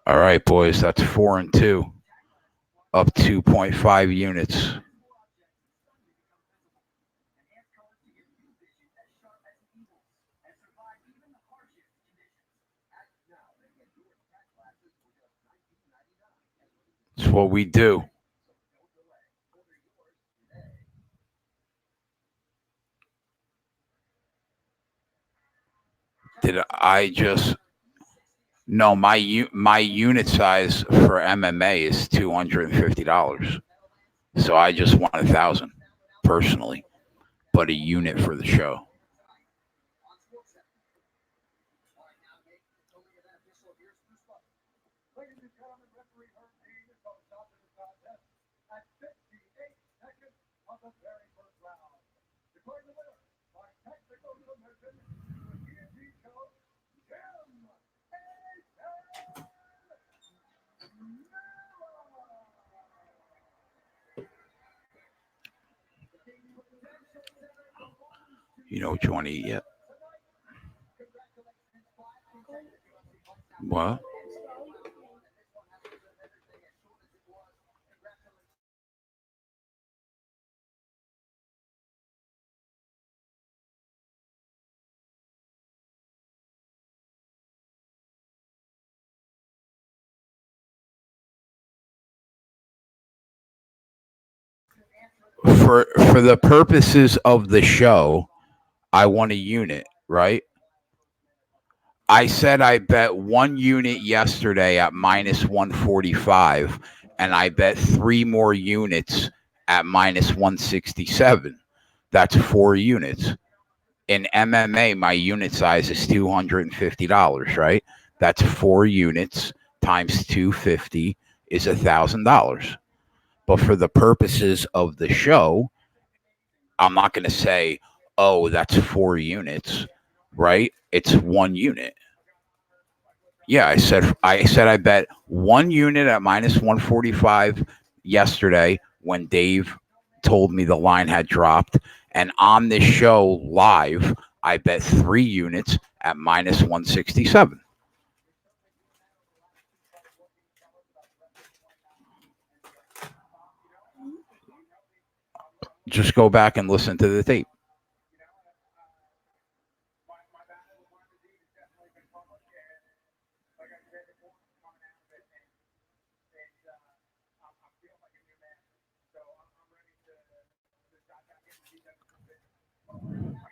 All right, boys, that's 4-2, up 2.5 units. It's what we do. Did I just... No, my unit size for MMA is $250. So I just won 1,000 personally, but a unit for the show. You know what you want to eat yet? What? For the purposes of the show, I want a unit, right? I said I bet 1 unit yesterday at minus 145, and I bet 3 more units at minus 167. That's 4 units. In MMA, my unit size is $250, right? That's 4 units times 250 is $1,000. But for the purposes of the show, I'm not going to say, oh, that's 4 units, right? It's 1 unit. Yeah, I said I bet 1 unit at minus 145 yesterday when Dave told me the line had dropped. And on this show live, I bet 3 units at minus 167. Just go back and listen to the tape.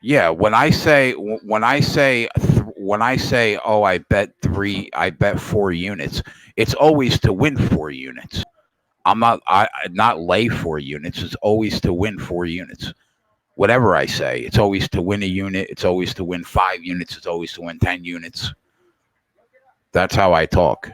Yeah, when I say oh I bet 4 units, it's always to win 4 units. Not lay 4 units. It's always to win 4 units. Whatever I say, it's always to win a unit. It's always to win 5 units. It's always to win 10 units. That's how I talk.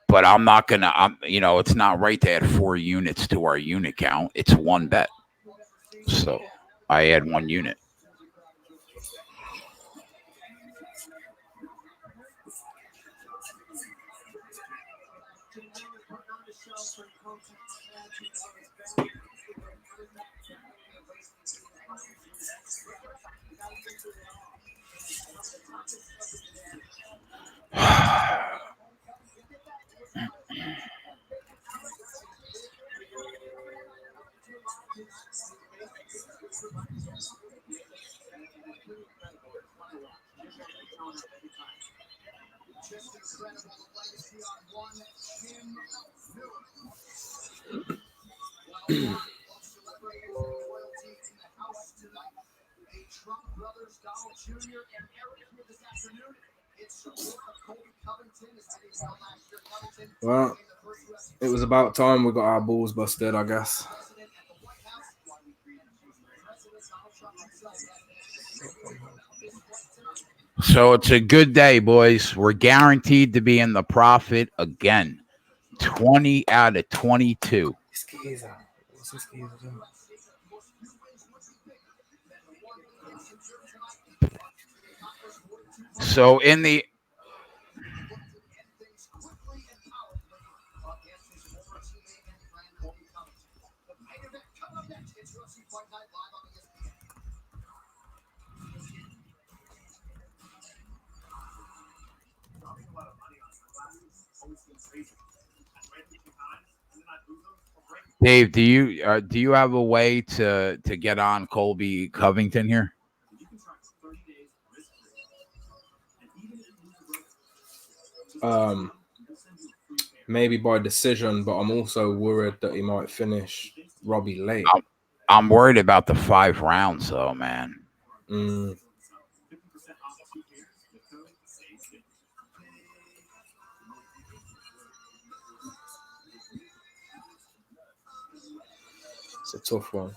But I'm not gonna. It's not right to add 4 units to our unit count. It's one bet, so I add 1 unit. Well, it was about time we got our balls busted, I guess. So it's a good day, boys. We're guaranteed to be in the profit again. 20 out of 22. So in the Dave, do you have a way to get on Colby Covington here? Maybe by decision, but I'm also worried that he might finish Robbie late. I'm worried about the 5 rounds, though, man. It's a tough one.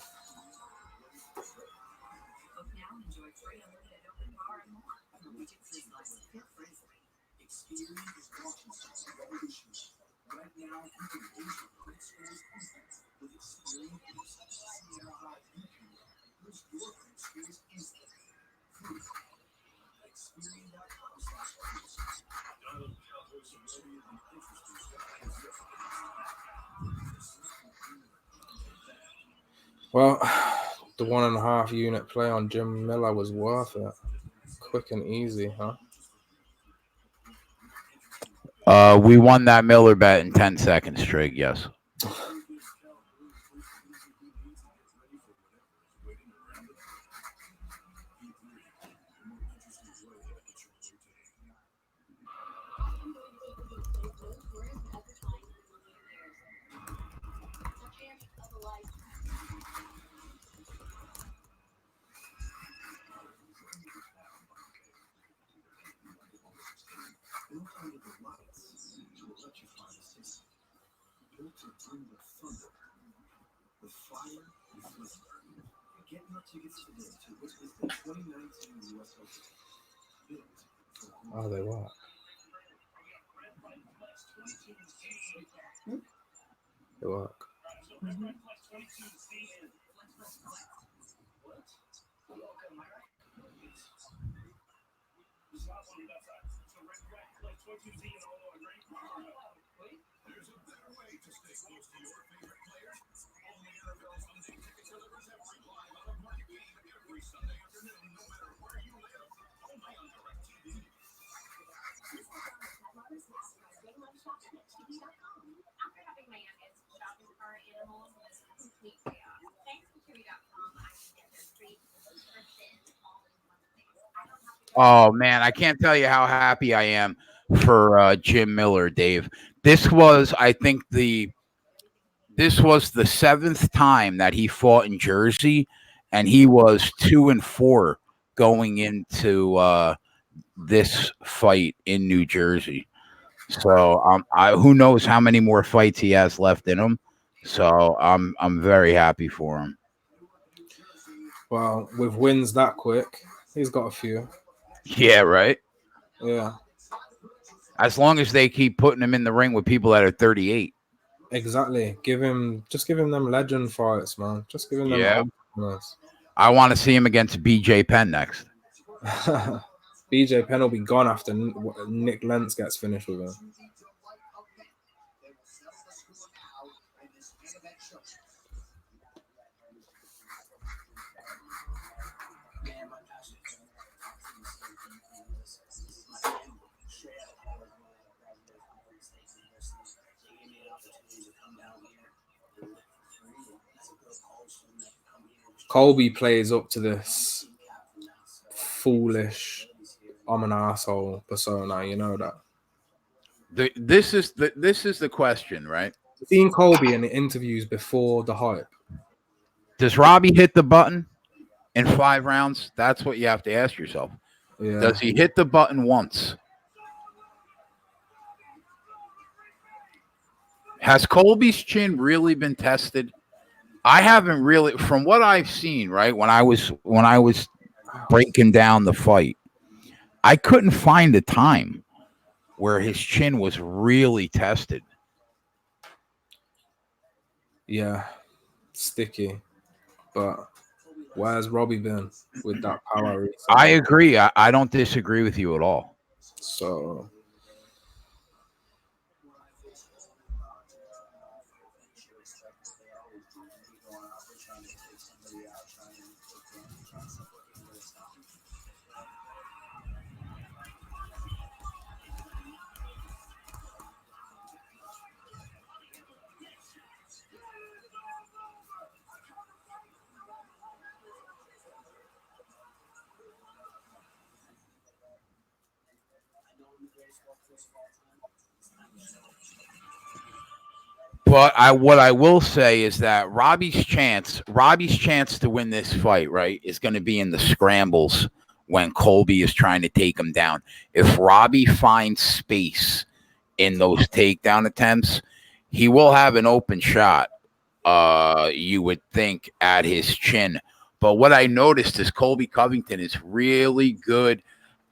Well, the 1.5 unit play on Jim Miller was worth it. Quick and easy, huh? We won that Miller bet in 10 seconds, Trig, yes. Oh, they were. Good work. Oh man, I can't tell you how happy I am for Jim Miller, Dave. This was, I think, this was the seventh time that he fought in Jersey, and he was 2-4 going into this fight in New Jersey. So who knows how many more fights he has left in him. So I'm very happy for him. Well, with wins that quick, he's got a few. Yeah, right. Yeah, As long as they keep putting him in the ring with people that are 38. exactly. Just give him them legend fights, man. Just give him them Yeah. openers. I want to see him against BJ Penn next. BJ Penn will be gone after Nick Lentz gets finished with him. Colby plays up to this foolish, I'm an asshole persona. You know that. This is the question, right? Seen Colby in the interviews before the hype. Does Robbie hit the button in 5 rounds? That's what you have to ask yourself. Yeah. Does he hit the button once? Has Colby's chin really been tested? I haven't really, from what I've seen, right? When I was breaking down the fight, I couldn't find a time where his chin was really tested. Yeah, sticky. But where's Robbie been with that power recently? I agree. I don't disagree with you at all. So But what I will say is that Robbie's chance to win this fight, right, is going to be in the scrambles when Colby is trying to take him down. If Robbie finds space in those takedown attempts, he will have an open shot. You would think at his chin. But what I noticed is Colby Covington is really good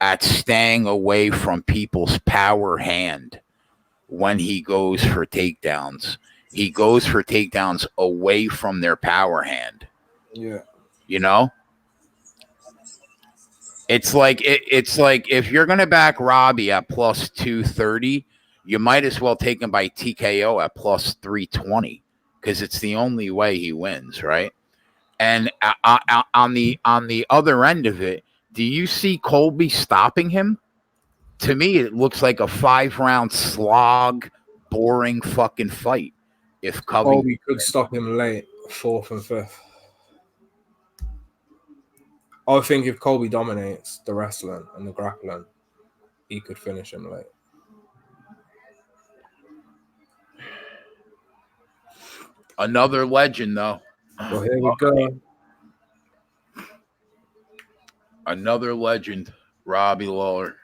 at staying away from people's power hand when he goes for takedowns. He goes for takedowns away from their power hand. yeah, You know? It's like if you're gonna back Robbie at plus 230, you might as well take him by TKO at plus 320 because it's the only way he wins, right? And on the other end of it, do you see Colby stopping him? To me, it looks like a 5-round slog, boring fucking fight. If Covington, Colby could stop him late, 4th and 5th. I think if Colby dominates the wrestling and the grappling, he could finish him late. another legend though, Well, here we go. another legend, Robbie Lawler.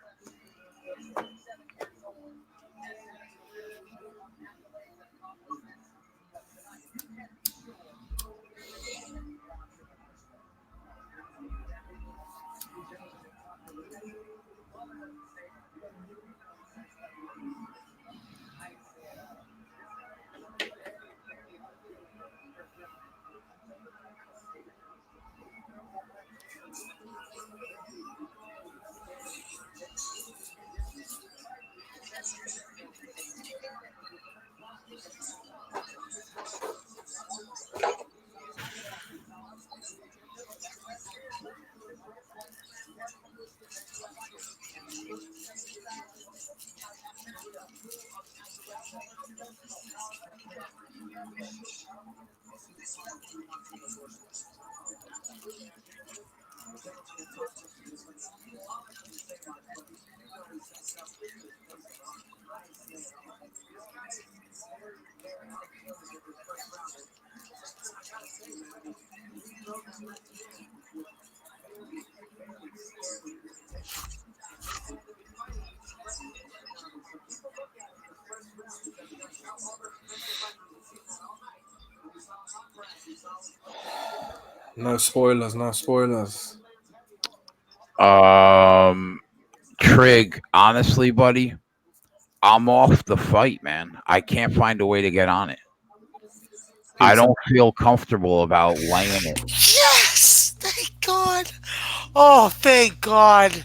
No spoilers, no spoilers. Trig, honestly, buddy, I'm off the fight, man. I can't find a way to get on it. I Pizza. don't feel comfortable about laying it. Yes! Thank God. Oh, thank God. Matt,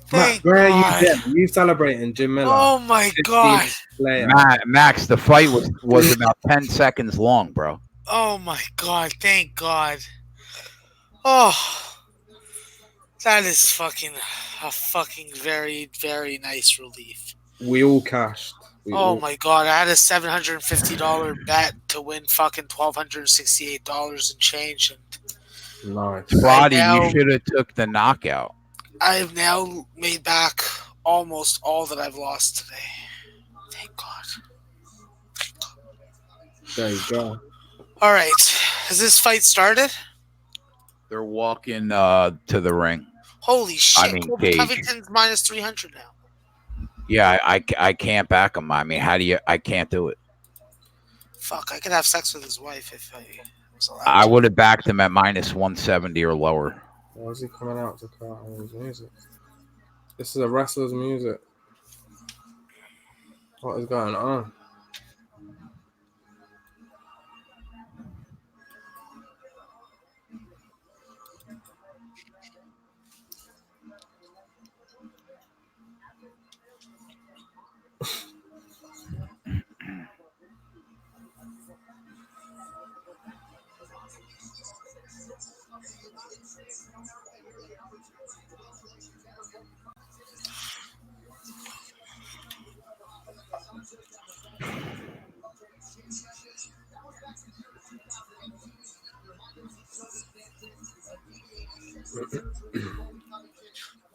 Thank where are you God. then? You celebrating Jim Miller? Oh my 15 God. later. Max, the fight was about 10 seconds long, bro. Oh my God. Thank God. Oh, that is fucking a fucking very, very nice relief. We all cashed. Oh my God. I had a $750 bet to win fucking $1,268 and change. And Nice. Spotty, now- you should have took the knockout. I have now made back almost all that I've lost today. Thank God. There you go. All right. Has this fight started? They're walking to the ring. Holy shit. mean, Colby Cage. Covington's minus 300 now. Yeah, I can't back him. I mean, how do you? I can't do it. Fuck, I could have sex with his wife if I was allowed I to. would have backed him at minus 170 or lower. Why is he coming out to cut on his music? This is a wrestler's music. What is going on?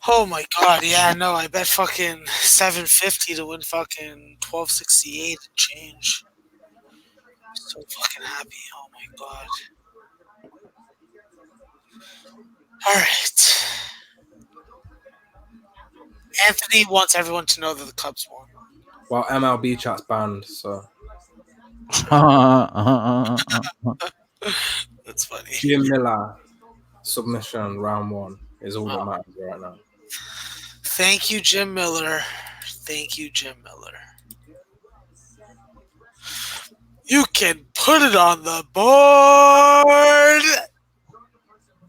Oh my God, yeah, no, I bet fucking 750 to win fucking 1268 and change. So fucking happy. Oh my God. All right. Anthony wants everyone to know that the Cubs won. Well, MLB chat's banned, so That's funny. Jim Miller submission round 1 is all that matters right now. Thank you, Jim Miller. Thank you, Jim Miller. You can put it on the board.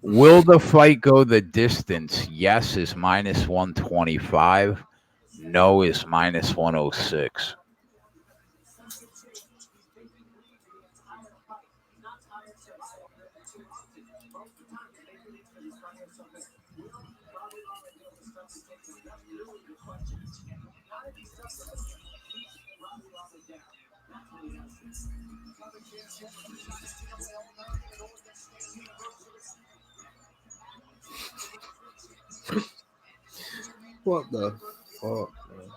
Will the fight go the distance? Yes is minus 125. No is minus 106. What the fuck, man?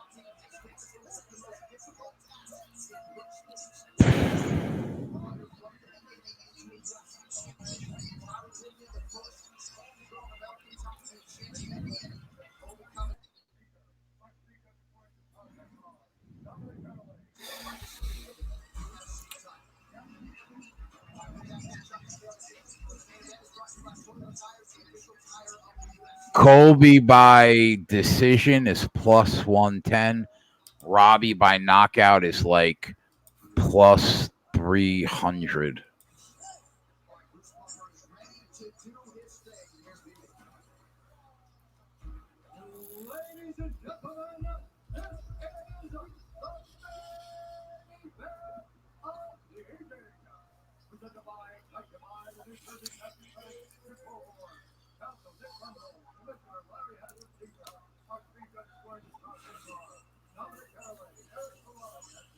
Colby by decision is plus 110. Robbie by knockout is like plus 300.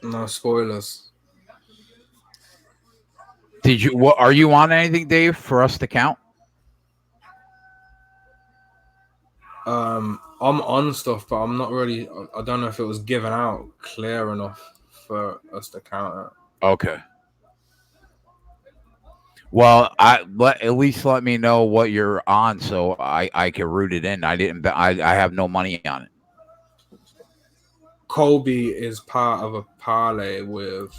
No spoilers. Did you? What are you on anything, Dave? For us to count? I'm on stuff, but I'm not really. I don't know if it was given out clear enough for us to count it. Okay. Well, at least let me know what you're on so I can root it in. I didn't. I have no money on it. Colby is part of a parlay with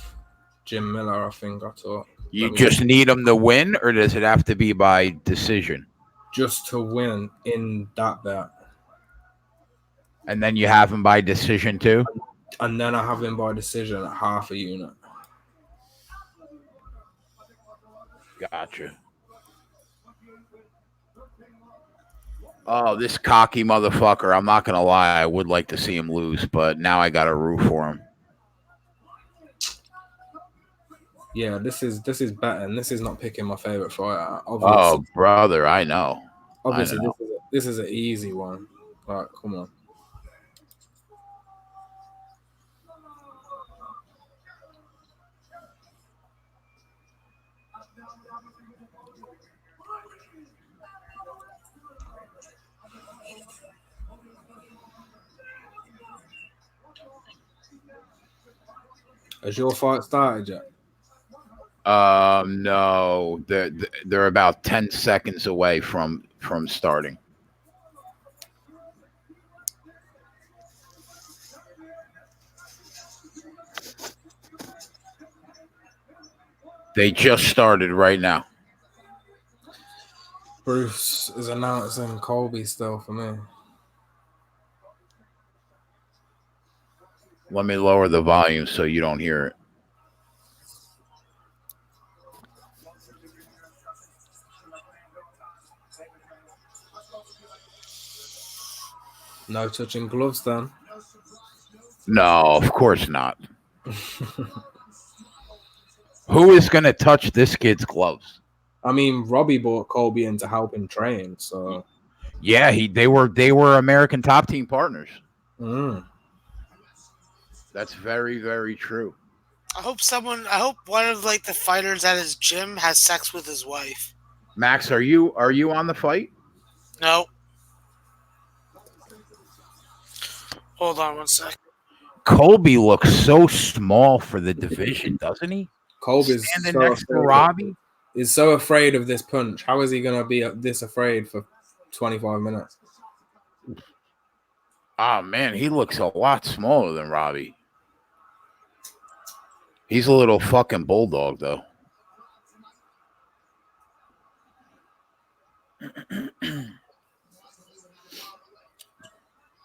Jim Miller, I think I thought. You Let me just need them to win, or does it have to be by decision? just to win in that bet. And then you have them by decision too. And then I have him by decision at half a unit. Gotcha. Oh, this cocky motherfucker. I'm not gonna lie. I would like to see him lose, but now I got to root for him. Yeah, this is betting. This is not picking my favorite fighter. Oh, brother, I know. Obviously, I know. this is an easy one. Like, come on. Has your fight started yet? No, they're about 10 seconds away from starting. They just started right now. Bruce is announcing Colby still for me. Let me lower the volume so you don't hear it. No touching gloves then. No, of course not. Who is going to touch this kid's gloves? I mean, Robbie brought Colby in to help him train, so Yeah, they were American Top Team partners. That's very, very true. I hope one of like the fighters at his gym has sex with his wife. Max, are you on the fight? No. Hold on one sec. Colby looks so small for the division, doesn't he? Colby's standing next to Robbie. Is so afraid of this punch. How is he going to be this afraid for 25 minutes? Oh man, he looks a lot smaller than Robbie. He's a little fucking bulldog though.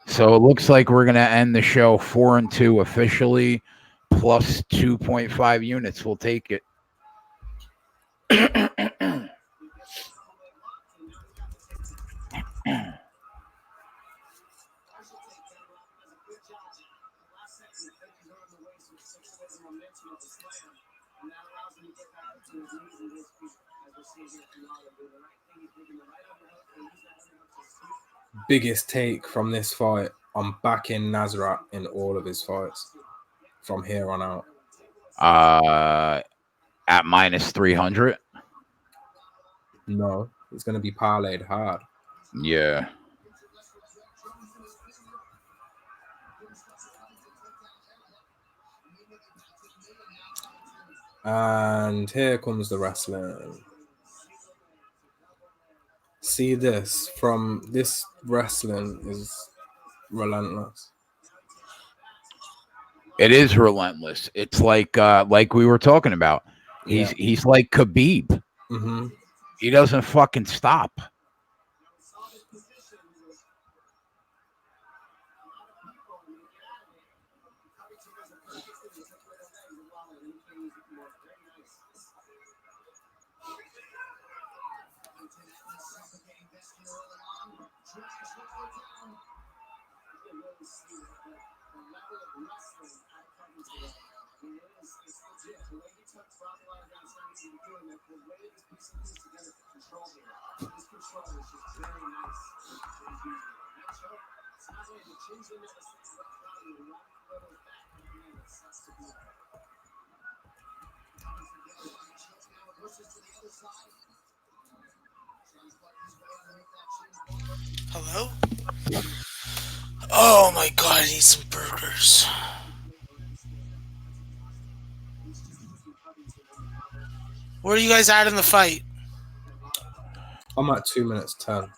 So it looks like we're gonna end the show 4-2 officially, plus 2.5 units. We'll take it. Biggest take from this fight. I'm backing Nasrat in all of his fights from here on out. At minus 300. No, it's going to be parlayed hard. Yeah. And here comes the wrestling. See this from this wrestling is relentless. It is relentless. It's like we were talking about. He's like Khabib. Mm-hmm. He doesn't fucking stop. Hello? Oh my god, I need some burgers. Where are you guys at in the fight? I'm at 2 minutes 10.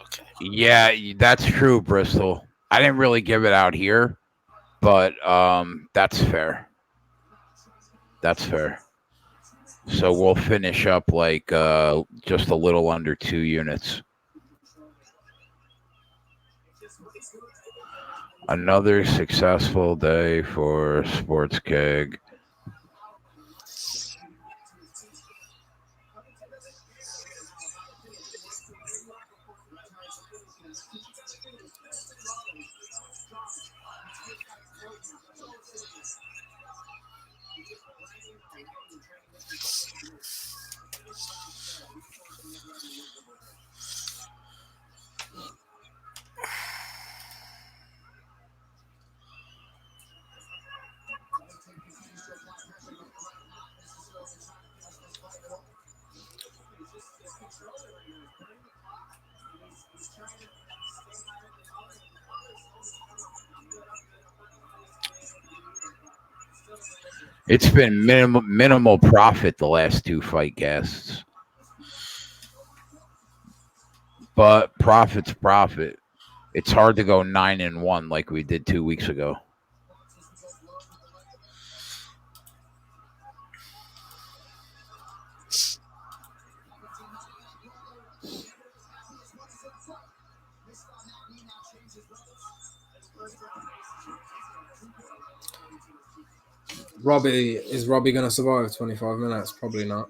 Okay. Yeah, that's true, Bristol. I didn't really give it out here, but that's fair. That's fair. So we'll finish up like just a little under 2 units. Another successful day for Sports Keg. It's been minimal profit the last two fight casts, but profit's profit. It's hard to go 9-1 like we did 2 weeks ago. Is Robbie going to survive 25 minutes? Probably not.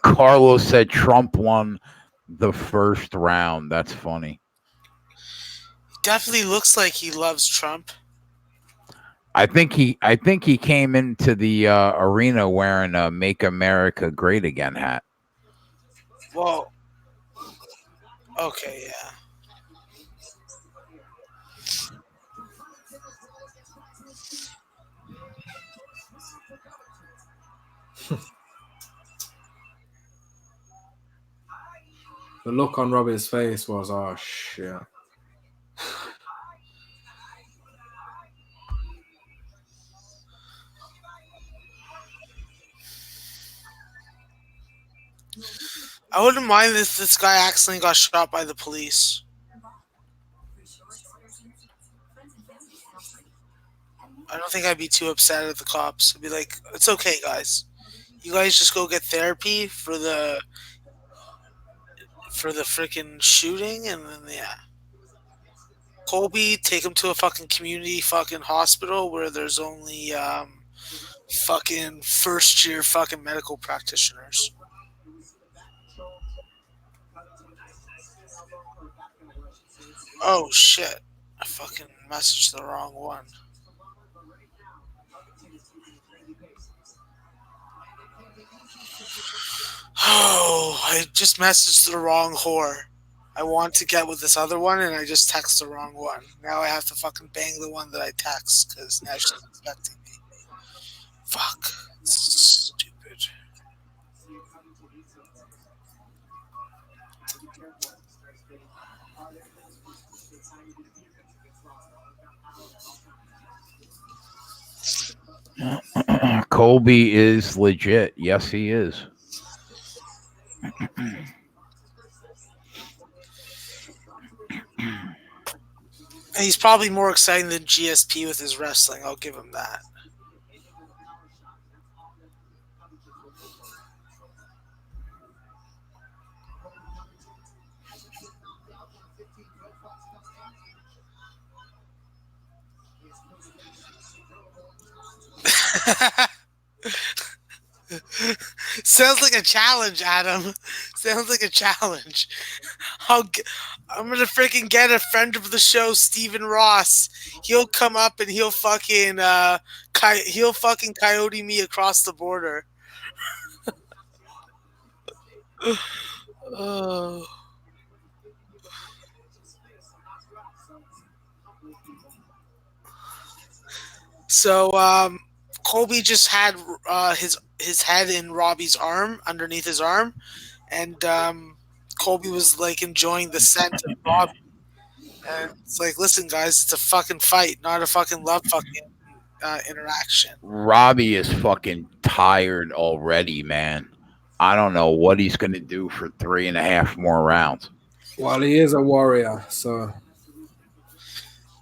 Carlos said Trump won the first round. That's funny. Definitely looks like he loves Trump. I think he came into the arena wearing a "Make America Great Again" hat. Well, okay, yeah. The look on Robbie's face was, oh shit. I wouldn't mind if this guy accidentally got shot by the police. I don't think I'd be too upset at the cops. I'd be like, it's okay, guys. You guys just go get therapy for the freaking shooting, and then yeah. Colby, take him to a fucking community fucking hospital where there's only fucking first year fucking medical practitioners. Oh shit. I fucking messaged the wrong one. Oh, I just messaged the wrong whore. I want to get with this other one, and I just text the wrong one. Now I have to fucking bang the one that I text, because now she's expecting me. Fuck. It's stupid. Colby is legit. Yes, he is. And he's probably more exciting than GSP with his wrestling. I'll give him that. Sounds like a challenge, Adam. Sounds like a challenge. I'm gonna freaking get a friend of the show, Stephen Ross. He'll come up and he'll fucking coyote me across the border. Oh. So Colby just had his head in Robbie's arm, underneath his arm, and Colby was like enjoying the scent of Robbie. And it's like, listen, guys, it's a fucking fight, not a fucking love fucking. interaction. Robbie is fucking tired already, man. I don't know what he's gonna do for 3.5 more rounds. Well, he is a warrior, so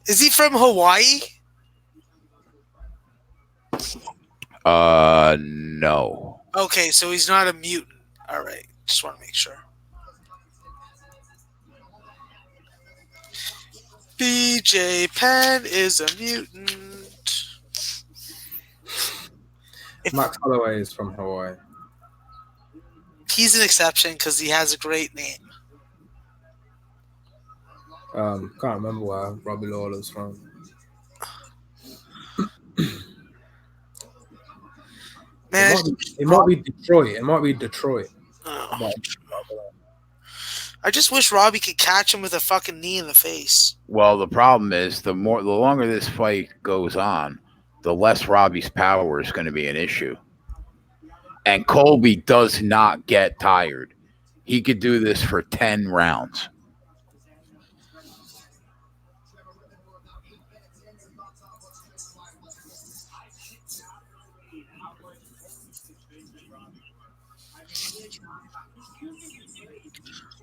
Is he from Hawaii? No. Okay, so he's not a mutant. All right, just want to make sure. BJ Penn is a mutant. Max Holloway is from Hawaii. He's an exception because he has a great name. Can't remember where Robbie Lawler's from. Man, It might be Detroit. It might be Detroit. oh, But I just wish Robbie could catch him with a fucking knee in the face. Well, the problem is the longer this fight goes on, the less Robbie's power is going to be an issue. And Colby does not get tired. He could do this for 10 rounds.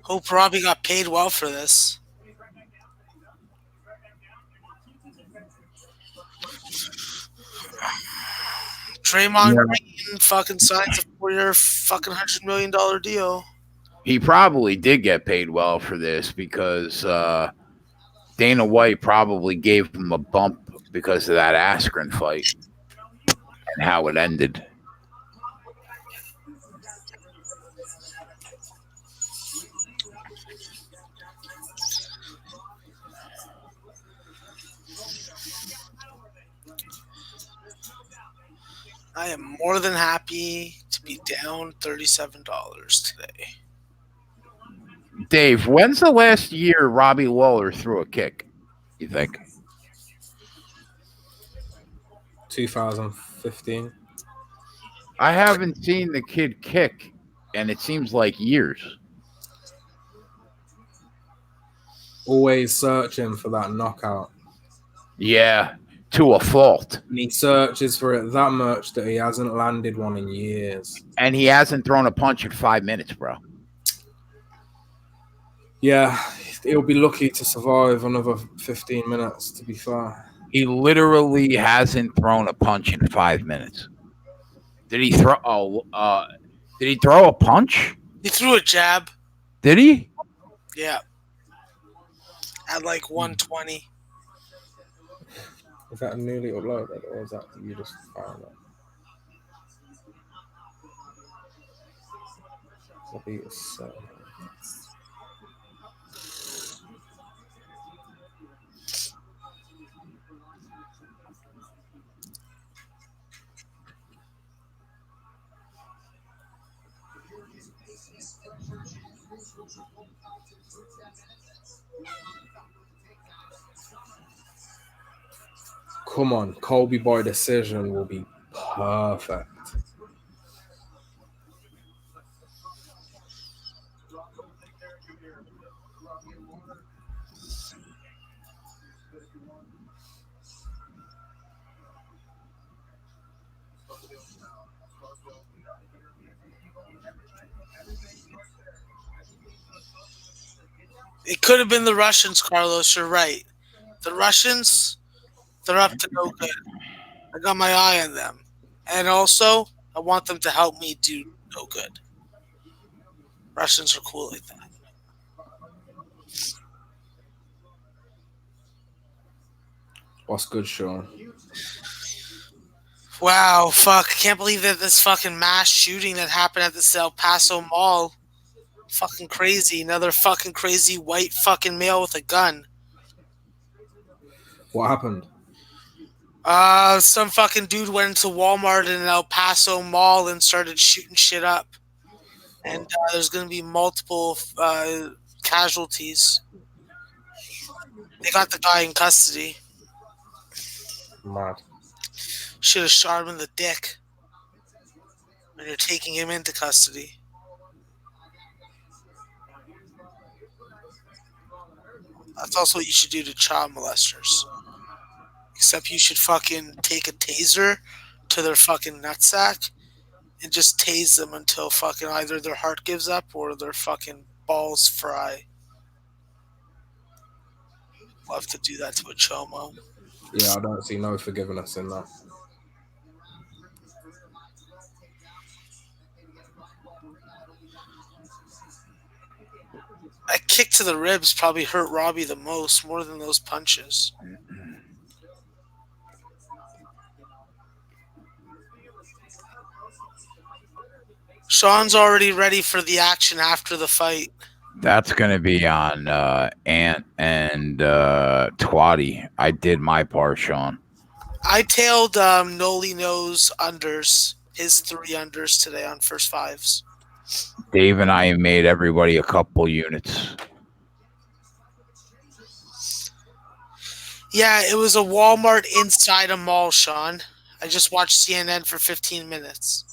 Hope Robbie got paid well for this. Draymond Green fucking signs a 4-year fucking $100 million deal. He probably did get paid well for this because Dana White probably gave him a bump because of that Askren fight and how it ended. I am more than happy to be down $37 today. Dave, when's the last year Robbie Lawler threw a kick, you think? 2015. I haven't seen the kid kick, and it seems like years. Always searching for that knockout. Yeah, to a fault. And he searches for it that much that he hasn't landed one in years. And he hasn't thrown a punch in 5 minutes, bro. Yeah, he'll be lucky to survive another 15 minutes, to be fair. He literally hasn't thrown a punch in 5 minutes. Did he throw? Did he throw a punch? He threw a jab. Did he? Yeah. At like 120. Is that newly uploaded, or is that you just found that? Bobby is so. Come on, Colby by decision will be perfect. It could have been the Russians, Carlos. You're right. The Russians, they're up to no good. I got my eye on them. And also, I want them to help me do no good. Russians are cool like that. What's good, Sean? Wow, fuck. I can't believe that this fucking mass shooting that happened at this El Paso mall. Fucking crazy. Another fucking crazy white fucking male with a gun. What happened? Some fucking dude went into Walmart in an El Paso mall and started shooting shit up. And there's going to be multiple casualties. They got the guy in custody. Mad. Should have shot him in the dick when you're taking him into custody. That's also what you should do to child molesters. Except you should fucking take a taser to their fucking nutsack and just tase them until fucking either their heart gives up or their fucking balls fry. Love to do that to a chomo. Yeah, I don't see no forgiveness in that. A kick to the ribs probably hurt Robbie the most, more than those punches. Sean's already ready for the action after the fight. That's going to be on Ant and Twatty. I did my part, Sean. I tailed Noli Nose unders, his 3 unders today on first fives. Dave and I made everybody a couple units. Yeah, it was a Walmart inside a mall, Sean. I just watched CNN for 15 minutes.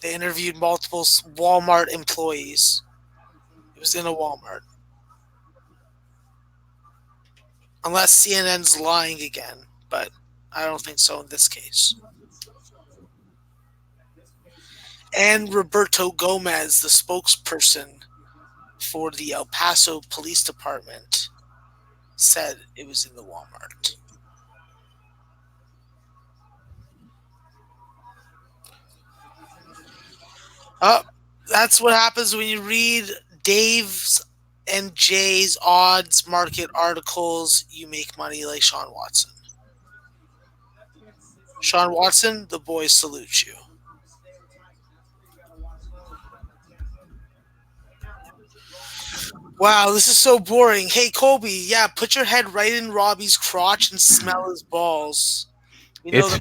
They interviewed multiple Walmart employees. It was in a Walmart. Unless CNN's lying again, but I don't think so in this case. And Roberto Gomez, the spokesperson for the El Paso Police Department, said it was in the Walmart. Oh, that's what happens when you read Dave's and Jay's odds market articles. You make money like Sean Watson. Sean Watson, the boys salute you. Wow, this is so boring. Hey, Colby, yeah, put your head right in Robbie's crotch and smell his balls. You know It's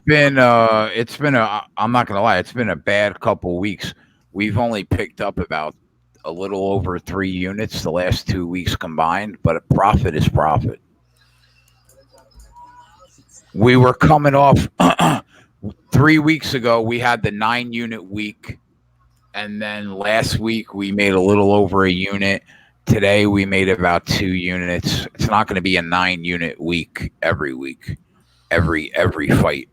been I'm not gonna lie, it's been a bad couple weeks. We've only picked up about a little over 3 units the last 2 weeks combined, but a profit is profit. We were coming off 3 weeks ago. We had the 9-unit week, and then last week we made a little over a unit. Today we made about 2 units. It's not going to be a 9-unit week every week, every fight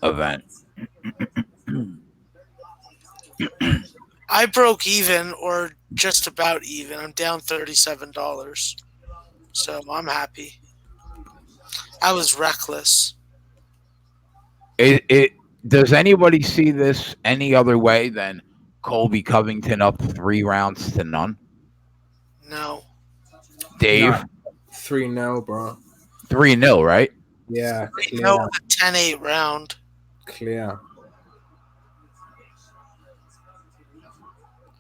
event. I broke even, or just about even. I'm down $37, so I'm happy. I was reckless. It does anybody see this any other way than Colby Covington up 3 rounds to none? No. Dave, No. 3-0, bro. 3-0, right? Yeah, clear. No, a 10-8 round. Clear.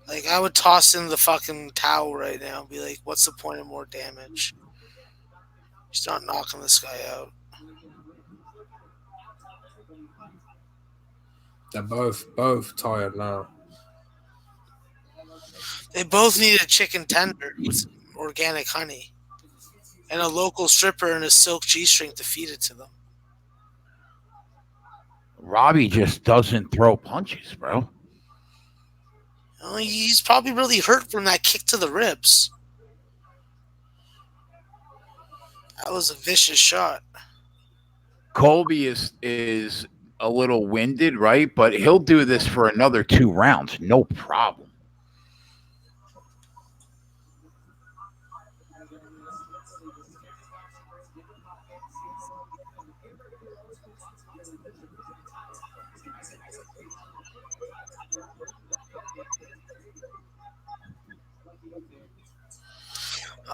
Like, I would toss in the fucking towel right now and be like, what's the point of more damage? Just not knocking this guy out. They're both tired now. They both need a chicken tender with some organic honey and a local stripper and a silk G-string to feed it to them. Robbie just doesn't throw punches, bro. Oh, he's probably really hurt from that kick to the ribs. That was a vicious shot. Colby is a little winded, right? But he'll do this for another 2 rounds, no problem.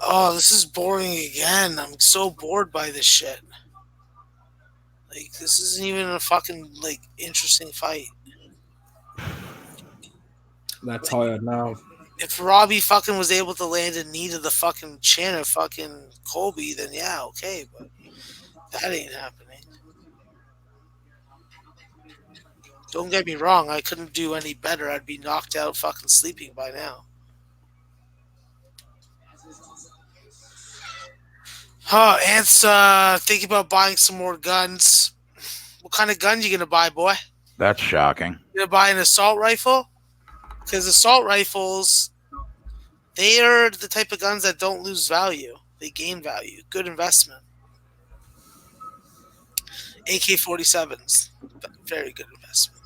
Oh, this is boring again. I'm so bored by this shit. Like, this isn't even a fucking, like, interesting fight. They're tired now. If Robbie fucking was able to land a knee to the fucking chin of fucking Colby, then yeah, okay, but that ain't happening. Don't get me wrong, I couldn't do any better. I'd be knocked out fucking sleeping by now. Oh, Ant's thinking about buying some more guns. What kind of gun you gonna buy, boy? That's shocking. You gonna buy an assault rifle? Because assault rifles, they are the type of guns that don't lose value. They gain value. Good investment. AK-47s. Very good investment.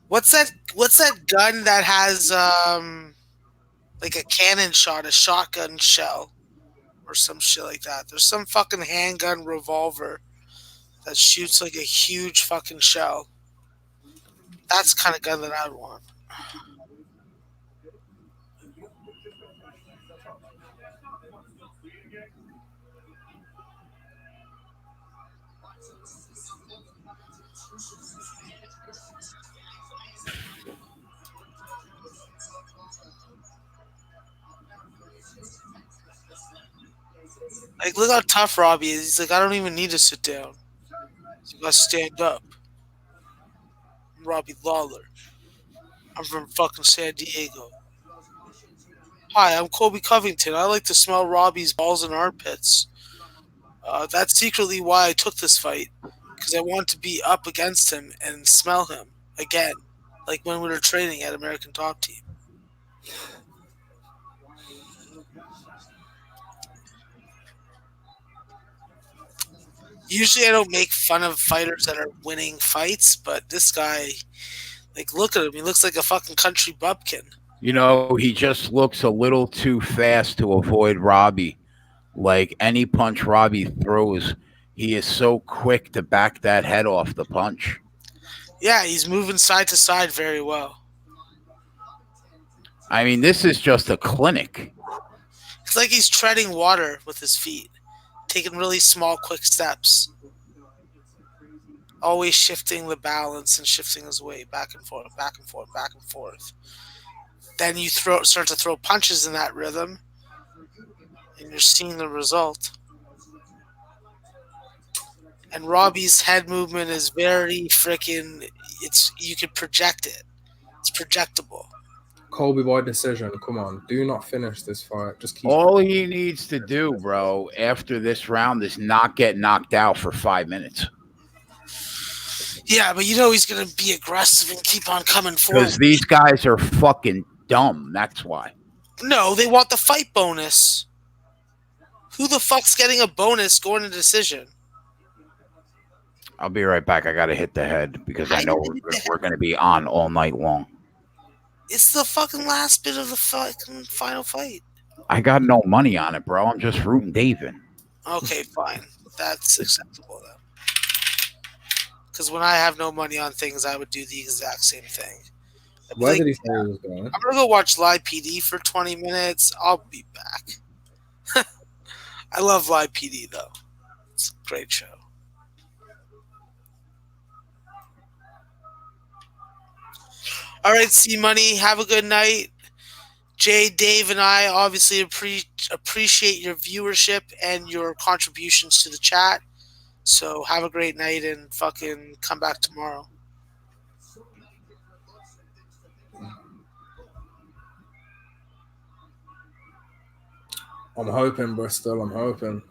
What's that gun that has like a cannon shot, a shotgun shell, or some shit like that? There's some fucking handgun revolver that shoots like a huge fucking shell. That's the kind of gun that I'd want. Like, look how tough Robbie is. He's like, I don't even need to sit down. So I stand up. I'm Robbie Lawler. I'm from fucking San Diego. Hi, I'm Kobe Covington. I like to smell Robbie's balls and armpits. That's secretly why I took this fight. Because I want to be up against him and smell him again. Like when we were training at American Top Team. Usually I don't make fun of fighters that are winning fights, but this guy, like, look at him. He looks like a fucking country bumpkin. You know, he just looks a little too fast to avoid Robbie. Like any punch Robbie throws, he is so quick to back that head off the punch. Yeah, he's moving side to side very well. I mean, this is just a clinic. It's like he's treading water with his feet, taking really small, quick steps. Always shifting the balance and shifting his weight back and forth, back and forth, back and forth. Then you start to throw punches in that rhythm, and you're seeing the result. And Robbie's head movement is very freaking. You can project it. It's projectable. Colby by decision. Come on, do not finish this fight. Just keep. All he needs to do, bro, after this round is not get knocked out for 5 minutes. Yeah, but you know he's going to be aggressive and keep on coming forward. Because these guys are fucking dumb. That's why. No, they want the fight bonus. Who the fuck's getting a bonus going to decision? I'll be right back. I got to hit the head because I know we're going to be on all night long. It's the fucking last bit of the fucking final fight. I got no money on it, bro. I'm just rooting Dave in. Okay, fine. That's acceptable, then. Because when I have no money on things, I would do the exact same thing. Where did he say he was going? I'm going to go watch Live PD for 20 minutes. I'll be back. I love Live PD, though. It's a great show. All right, C Money, have a good night. Jay, Dave, and I obviously appreciate your viewership and your contributions to the chat. So have a great night and fucking come back tomorrow. I'm hoping, Bristol. I'm hoping.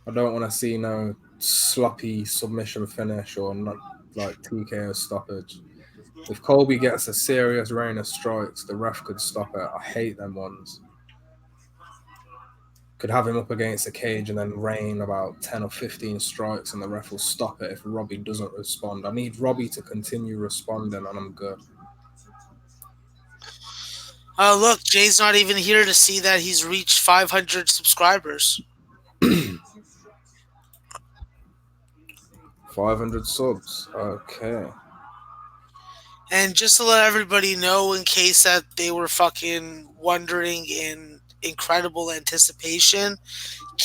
I don't want to see no sloppy submission finish or not like TKO stoppage. If Colby gets a serious rain of strikes, the ref could stop it. I hate them ones. Could have him up against the cage and then rain about 10 or 15 strikes and the ref will stop it if Robbie doesn't respond. I need Robbie to continue responding and I'm good. Oh, look, Jay's not even here to see that he's reached 500 subscribers. 500 subs. Okay. And just to let everybody know, in case that they were fucking wondering in incredible anticipation,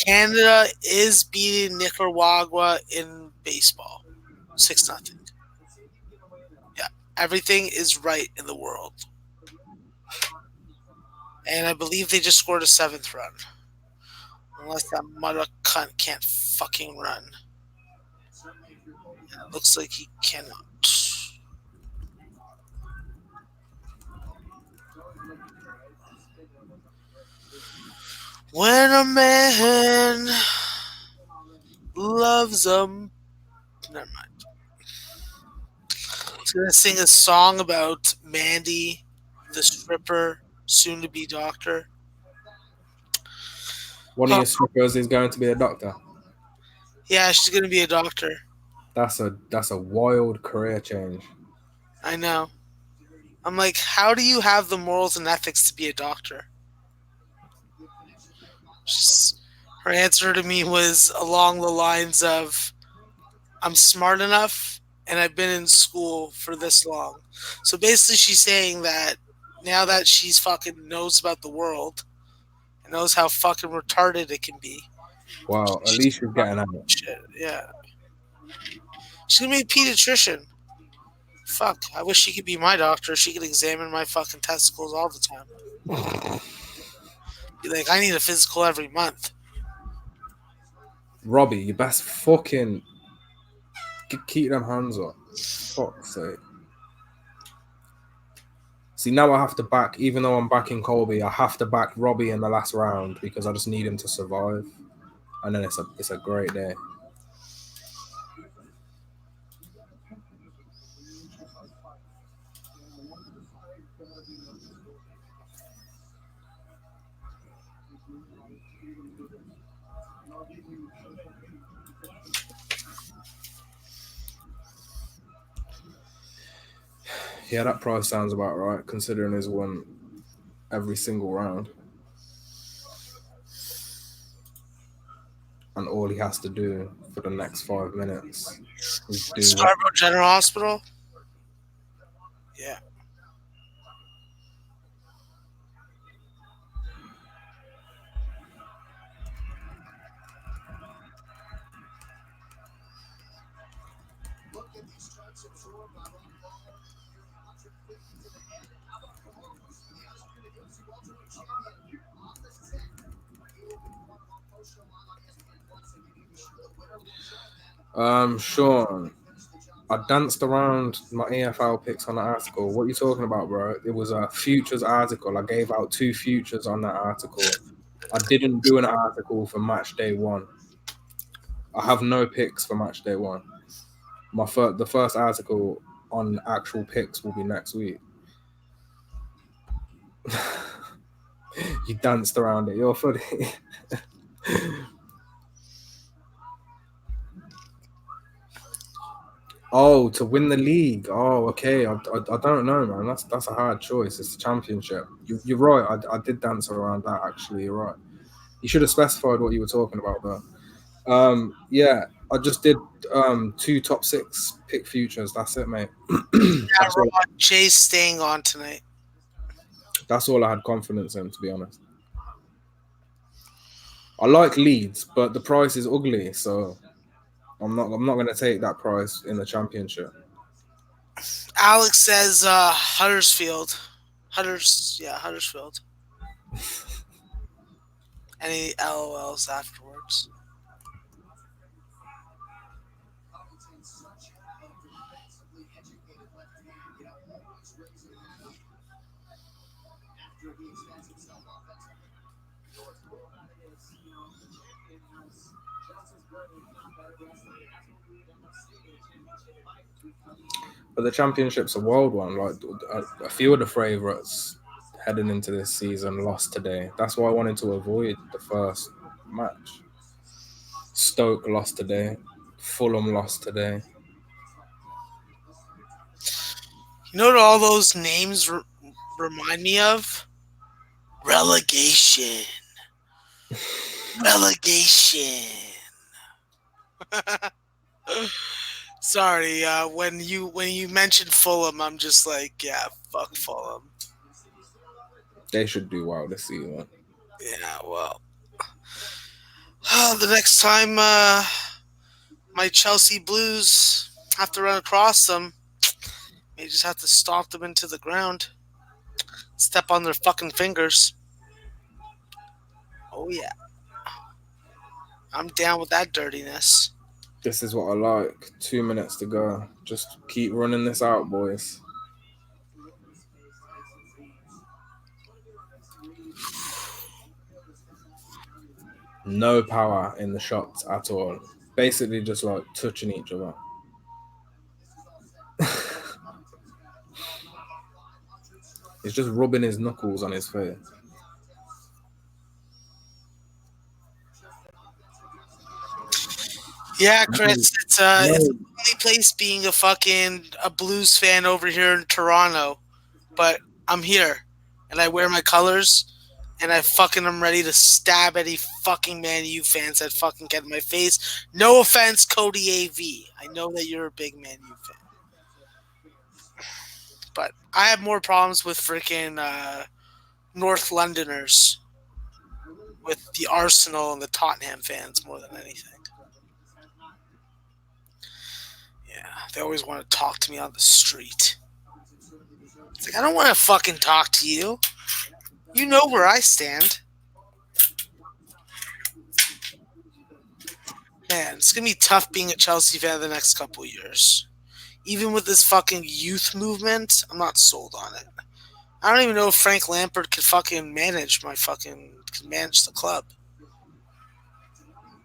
Canada is beating Nicaragua in baseball. 6-0. Yeah, everything is right in the world. And I believe they just scored a 7th run. Unless that mother cunt can't fucking run. And it looks like he cannot. When a man loves never mind. He's gonna sing a song about Mandy, the stripper, soon to be doctor. One of Oh, your strippers is going to be a doctor. yeah, she's gonna be a doctor. That's a wild career change. I know. I'm like, how do you have the morals and ethics to be a doctor? She's, her answer to me was along the lines of, I'm smart enough and I've been in school for this long. So basically, she's saying that now that she's fucking knows about the world and knows how fucking retarded it can be, Wow, at she's least you're getting at it. shit. Yeah. She's gonna be a pediatrician. Fuck. I wish she could be my doctor. She could examine my fucking testicles all the time. Be like, I need a physical every month. Robbie, you best fucking keep them hands up. Fuck's sake. See, now I have to back, even though I'm backing Colby, I have to back Robbie in the last round because I just need him to survive. And then it's a great day. Yeah, that price sounds about right, considering he's won every single round. And all he has to do for the next 5 minutes is do what. Scarborough General Hospital? Yeah. Sean, I danced around my EFL picks on the article. What are you talking about, bro? It was a futures article. I gave out 2 futures on that article. I didn't do an article for match day 1. I have no picks for match day 1. The first article on actual picks will be next week. You danced around it. You're funny. Oh, to win the league. Oh, okay. I don't know, man. That's a hard choice. It's the championship. You're right. I did dance around that, actually. You're right. You should have specified what you were talking about, though. Yeah, I just did 2 top 6 pick futures. That's it, mate. Jay's staying on tonight. That's all I had confidence in, to be honest. I like Leeds, but the price is ugly, so I'm not going to take that price in the championship. Alex says Huddersfield. Huddersfield. Any LOLs afterwards. But the championship's a wild one. Like a few of the favourites heading into this season lost today. That's why I wanted to avoid the first match. Stoke lost today. Fulham lost today. You know what all those names remind me of? Relegation. Relegation. Sorry, when you mentioned Fulham, I'm just like, yeah, fuck Fulham. They should do well this season. Yeah, well, the next time my Chelsea Blues have to run across them, they just have to stomp them into the ground, step on their fucking fingers. Oh yeah, I'm down with that dirtiness. This is what I like. 2 minutes to go. Just keep running this out, boys. No power in the shots at all. Basically just like touching each other. He's just rubbing his knuckles on his face. Yeah, No, Chris, it's a no. lonely place being a Blues fan over here in Toronto, but I'm here, and I wear my colors, and I fucking am ready to stab any fucking Man U fans that fucking get in my face. No offense, Cody AV. I know that you're a big Man U fan, but I have more problems with freaking North Londoners, with the Arsenal and the Tottenham fans more than anything. Yeah, they always want to talk to me on the street. It's like, I don't want to fucking talk to you. You know where I stand. Man, it's going to be tough being a Chelsea fan the next couple of years. Even with this fucking youth movement, I'm not sold on it. I don't even know if Frank Lampard could fucking can manage the club.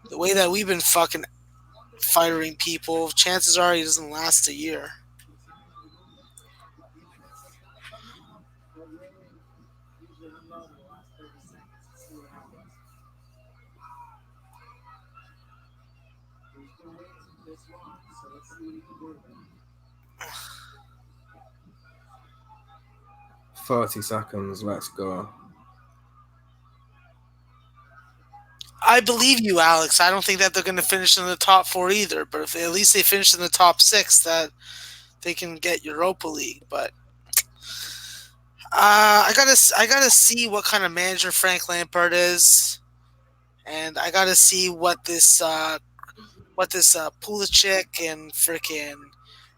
The way that we've been fucking firing people, chances are he doesn't last a year. $30. Let's go. I believe you, Alex. I don't think that they're going to finish in the top four either. But if at least they finish in the top six, that they can get Europa League. But I gotta see what kind of manager Frank Lampard is, and I gotta see what this Pulisic and freaking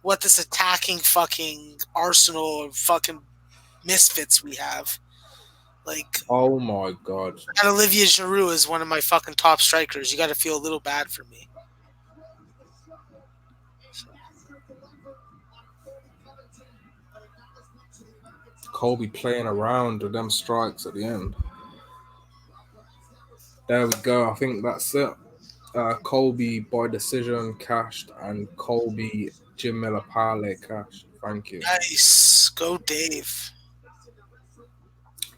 what this attacking fucking Arsenal of fucking misfits we have. Like, Oh my god. I got Olivier Giroud as one of my fucking top strikers. You got to feel a little bad for me. Colby playing around with them strikes at the end. There we go. I think that's it. Colby by decision cashed and Colby Jim Miller parlay cashed. Thank you. Nice, go Dave.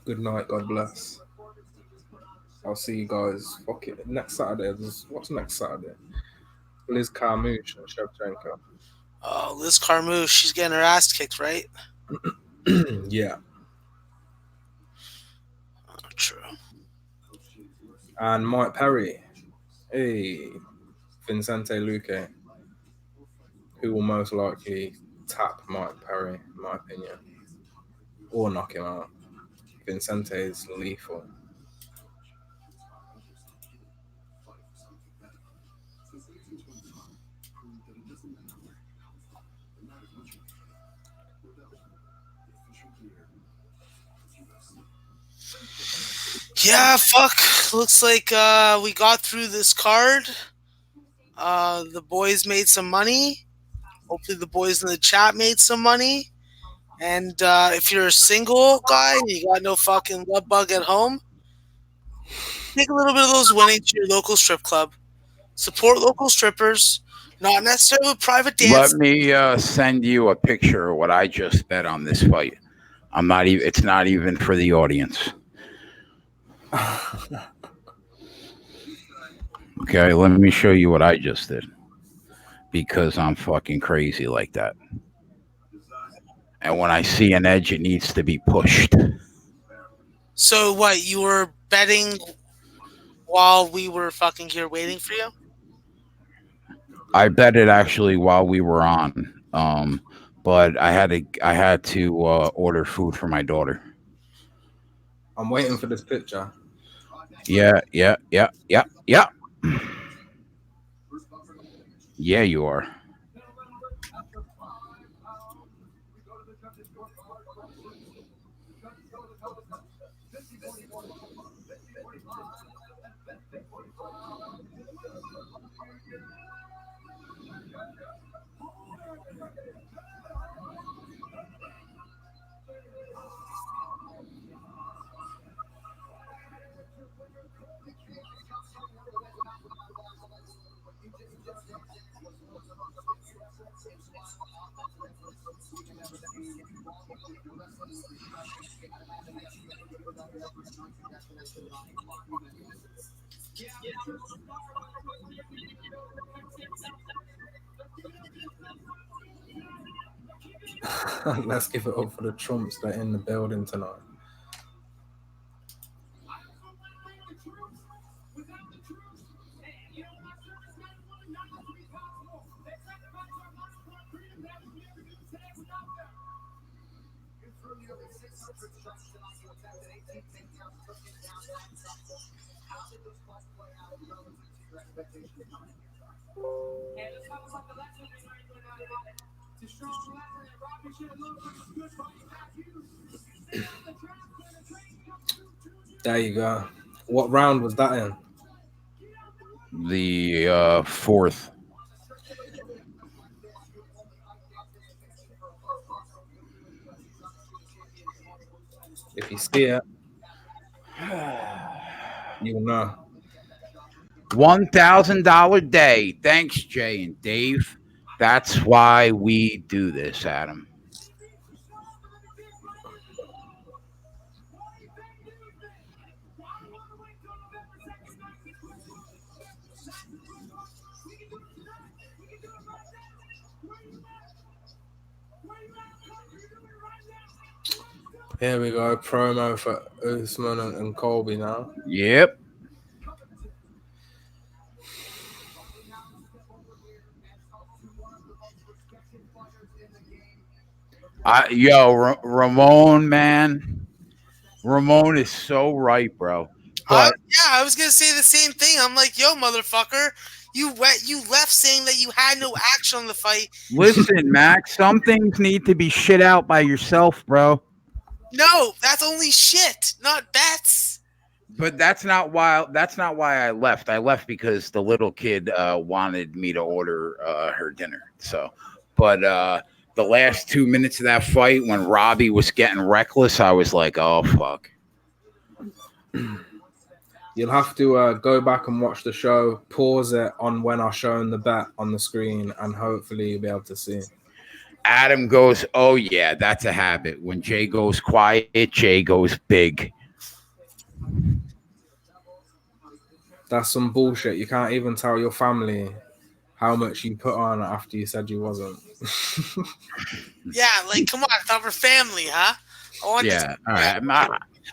Good night. God bless. I'll see you guys. Fuck it. Next Saturday. What's next Saturday? Liz Carmouche and Shevchenko. Oh, Liz Carmouche, she's getting her ass kicked, right? Yeah. Oh, true. And Mike Perry. Hey. Vincente Luque. Who will most likely tap Mike Perry, in my opinion. Or knock him out. Vincente is lethal. Yeah, fuck. Looks like we got through this card. The boys made some money. Hopefully, the boys in the chat made some money. And if you're a single guy and you got no fucking love bug at home, take a little bit of those winnings to your local strip club. Support local strippers, not necessarily with private Let dance. me send you a picture of what I just bet on this fight. I'm not even. It's not even for the audience. Okay, let me show you what I just did because I'm fucking crazy like that. And when I see an edge, it needs to be pushed. So what? You were betting while we were fucking here waiting for you? I bet it actually while we were on, but I had to order food for my daughter. I'm waiting for this picture. Yeah, yeah, yeah, yeah, yeah. Yeah, you are. Let's give it up for the Trumps that are in the building tonight. There you go. What round was that in? The fourth. If you see it, you'll know. $1,000 day. Thanks, Jay and Dave. That's why we do this, Adam. Here we go. Promo for Usman and Colby now. Yep. Ramon, man. Ramon is so right, bro. But I was gonna say the same thing. I'm like, yo, motherfucker, you left saying that you had no action on the fight. listen, Max, some things need to be shit out by yourself, bro. No, that's only shit, not bets. But that's not why I left. I left because the little kid wanted me to order her dinner. So, but the last 2 minutes of that fight, when Robbie was getting reckless, I was like, "Oh fuck." You'll have to go back and watch the show, pause it on when I'm showing the bet on the screen, and hopefully you'll be able to see. Adam goes, "Oh yeah, that's a habit. When Jay goes quiet, Jay goes big." That's some bullshit. You can't even tell your family how much you put on after you said you wasn't. Yeah, like, come on, I thought we're family, huh? All right.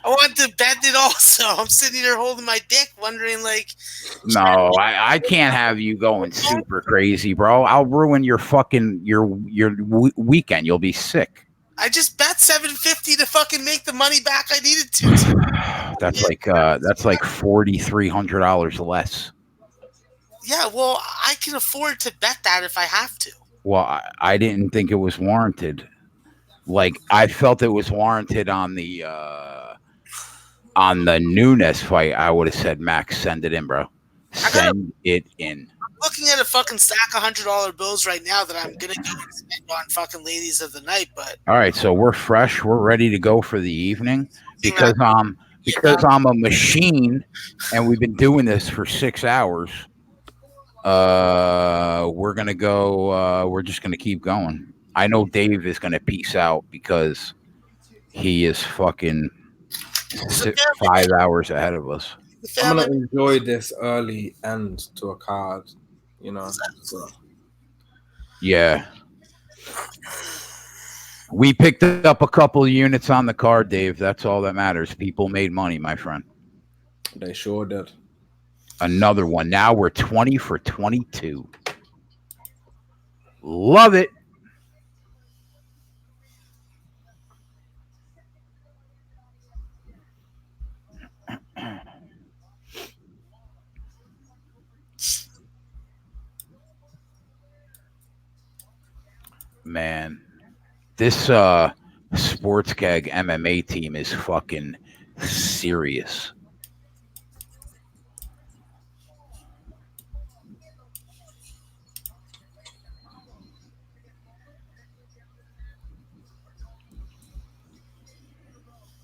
I want to bet it also. I'm sitting here holding my dick, wondering, like... No, I can't have you going super crazy, bro. I'll ruin your fucking your weekend. You'll be sick. I just bet $750 to fucking make the money back I needed to. That's like $4,300 less. Yeah, well, I can afford to bet that if I have to. Well, I didn't think it was warranted. Like, I felt it was warranted on the Nunes fight. I would have said, Max, send it in, bro. Send it in. I'm looking at a fucking stack of $100 bills right now that I'm gonna go and spend on fucking ladies of the night. But all right, so we're fresh. We're ready to go for the evening because I'm a machine, and we've been doing this for 6 hours. We're gonna go. We're just gonna keep going. I know Dave is gonna peace out because he is fucking 5 hours ahead of us. I'm gonna enjoy this early end to a card, you know. So. Yeah, we picked up a couple of units on the card, Dave. That's all that matters. People made money, my friend. They sure did. Another one. Now we're 20 for 22. Love it. Man, this Sports Gag MMA team is fucking serious.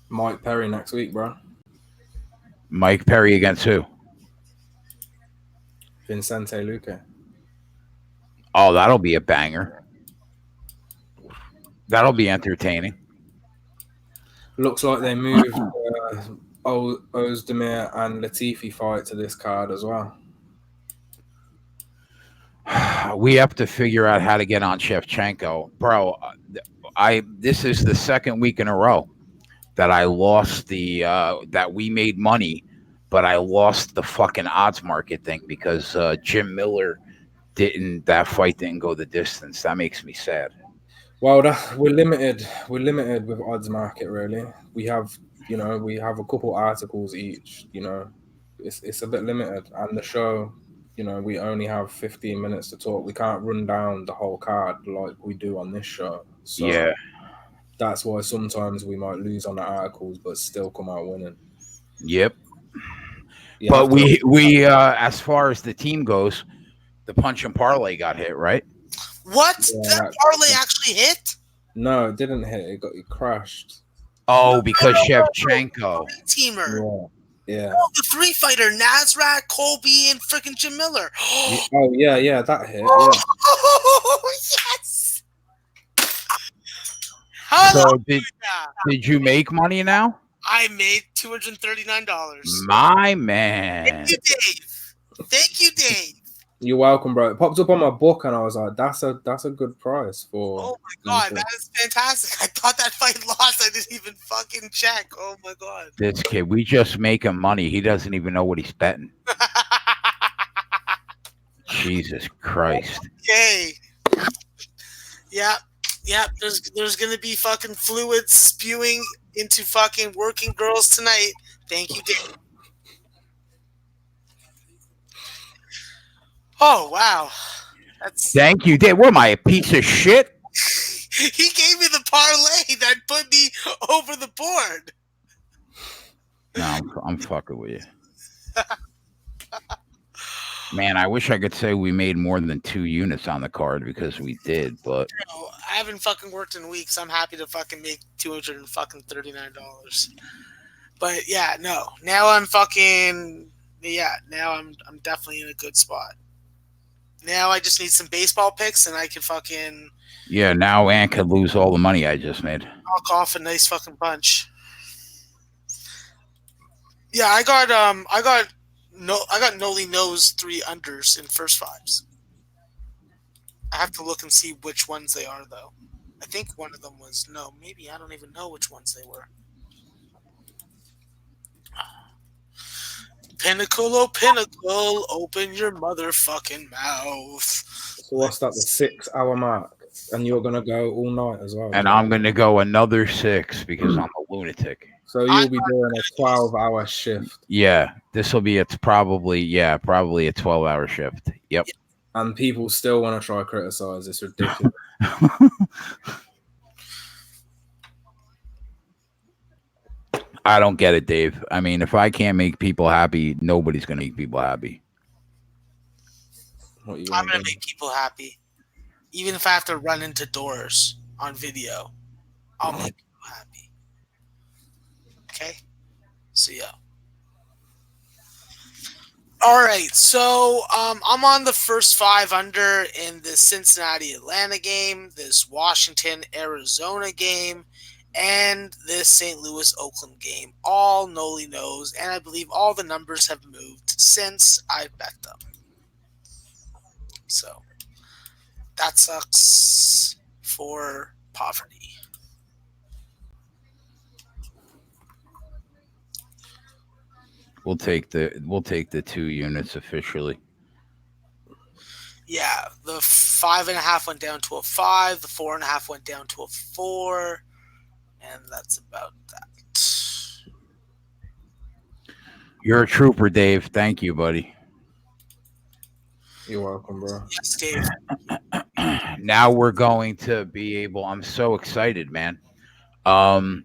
Mike Perry next week, bro. Mike Perry against who? Vincente Luque. Oh, that'll be a banger. That'll be entertaining. Looks like they moved Ozdemir and Latifi fight to this card as well. We have to figure out how to get on Shevchenko, bro. This is the second week in a row that I lost that we made money, but I lost the fucking odds market thing because Jim Miller that fight didn't go the distance. That makes me sad. Well, we're limited. We're limited with odds market. Really, we have a couple articles each. It's a bit limited, and the show. We only have 15 minutes to talk. We can't run down the whole card like we do on this show. So Yeah. That's why sometimes we might lose on the articles, but still come out winning. Yep. But we as far as the team goes, the punch and parlay got hit, right? What? That parlay actually hit? No, it didn't hit. It crashed. Oh, because Shevchenko. Teamer. Yeah. Oh, the three fighter, Nasrat, Colby, and freaking Jim Miller. Oh, yeah, that hit. Oh, yes. So did you make money now? I made $239. My man. Thank you, Dave. Thank you, Dave. You're welcome, bro. It popped up on my book, and I was like, "That's a good price for." Oh my god, that is fantastic! I thought that fight lost. I didn't even fucking check. Oh my god. This kid, we just make him money. He doesn't even know what he's betting. Jesus Christ. Okay. Yeah. There's gonna be fucking fluid spewing into fucking working girls tonight. Thank you, Dave. Oh wow. Thank you, Dave. What am I, a piece of shit? He gave me the parlay that put me over the board. No, I'm fucking with you. Man, I wish I could say we made more than 2 units on the card because we did, but I haven't fucking worked in weeks. I'm happy to fucking make $239. But yeah, no. Now I'm definitely in a good spot. Now I just need some baseball picks and I can fucking now Ant could lose all the money I just made. knock off a nice fucking bunch. Yeah, I got Noli knows 3 unders in first fives. I have to look and see which ones they are though. I think one of them was maybe I don't even know which ones they were. Pinnacle, oh pinnacle, open your motherfucking mouth. So what's that? The 6-hour mark, and you're gonna go all night as well. And I'm gonna go another 6 because I'm a lunatic. So you'll be doing a 12-hour shift. Yeah, this will be probably a 12-hour shift. Yep. And people still want to try criticize. It's ridiculous. I don't get it, Dave. I mean, if I can't make people happy, nobody's going to make people happy. I'm going to make people happy. Even if I have to run into doors on video, I'll make people happy. Okay? So, yeah. All right. So, I'm on the first 5 under in the Cincinnati-Atlanta game, this Washington-Arizona game, and this St. Louis-Oakland game. All Noli knows, and I believe all the numbers have moved since I bet them. So, that sucks for poverty. We'll take the 2 units officially. Yeah, the 5.5 went down to a 5, the 4.5 went down to a 4. And that's about that. You're a trooper, Dave. Thank you, buddy. You're welcome, bro. Yes, Dave. Now we're going to be able. I'm so excited, man. The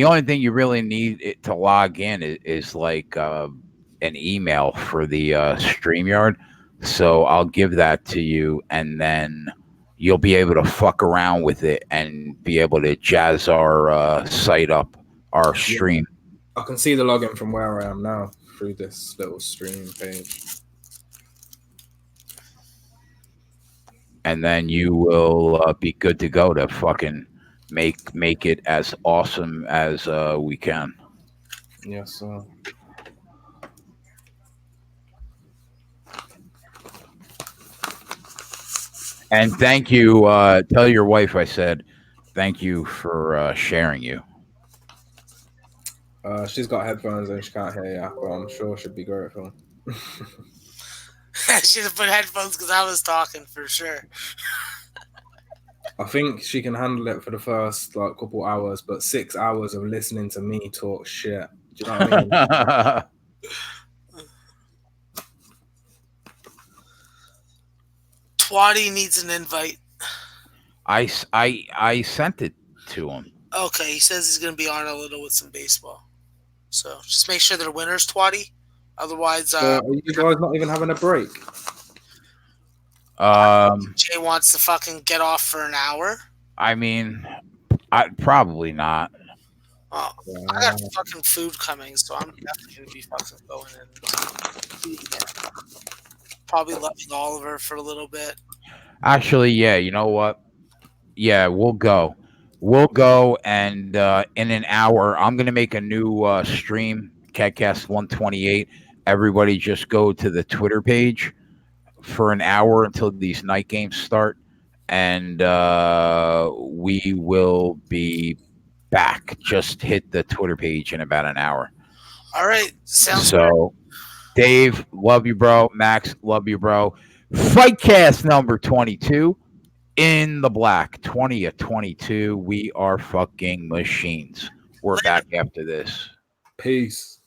only thing you really need to log in is like an email for the StreamYard. So I'll give that to you, and then you'll be able to fuck around with it and be able to jazz our site up, our stream. I can see the login from where I am now through this little stream page. And then you will be good to go to fucking make it as awesome as we can. Yes, sir. And thank you. Tell your wife I said thank you for sharing you. She's got headphones and she can't hear you, but I'm sure she'd be grateful. I should have put headphones because I was talking for sure. I think she can handle it for the first like couple hours, but 6 hours of listening to me talk shit. Do you know what I mean? Twatty needs an invite. I sent it to him. Okay, he says he's going to be on a little with some baseball. So just make sure they're winners, Twatty. Otherwise, Are you guys not even having a break? Jay wants to fucking get off for an hour. I mean, probably not. Oh, I got fucking food coming, so I'm definitely going to be fucking going and eating it. Probably loving Oliver for a little bit. Actually, yeah. You know what? Yeah, we'll go. We'll go, and in an hour, I'm gonna make a new stream, CatCast 128. Everybody, just go to the Twitter page for an hour until these night games start, and we will be back. Just hit the Twitter page in about an hour. All right, sounds so. Dave, love you, bro. Max, love you, bro. FightCast number 22 in the black. 20 of 22. We are fucking machines. We're back after this. Peace.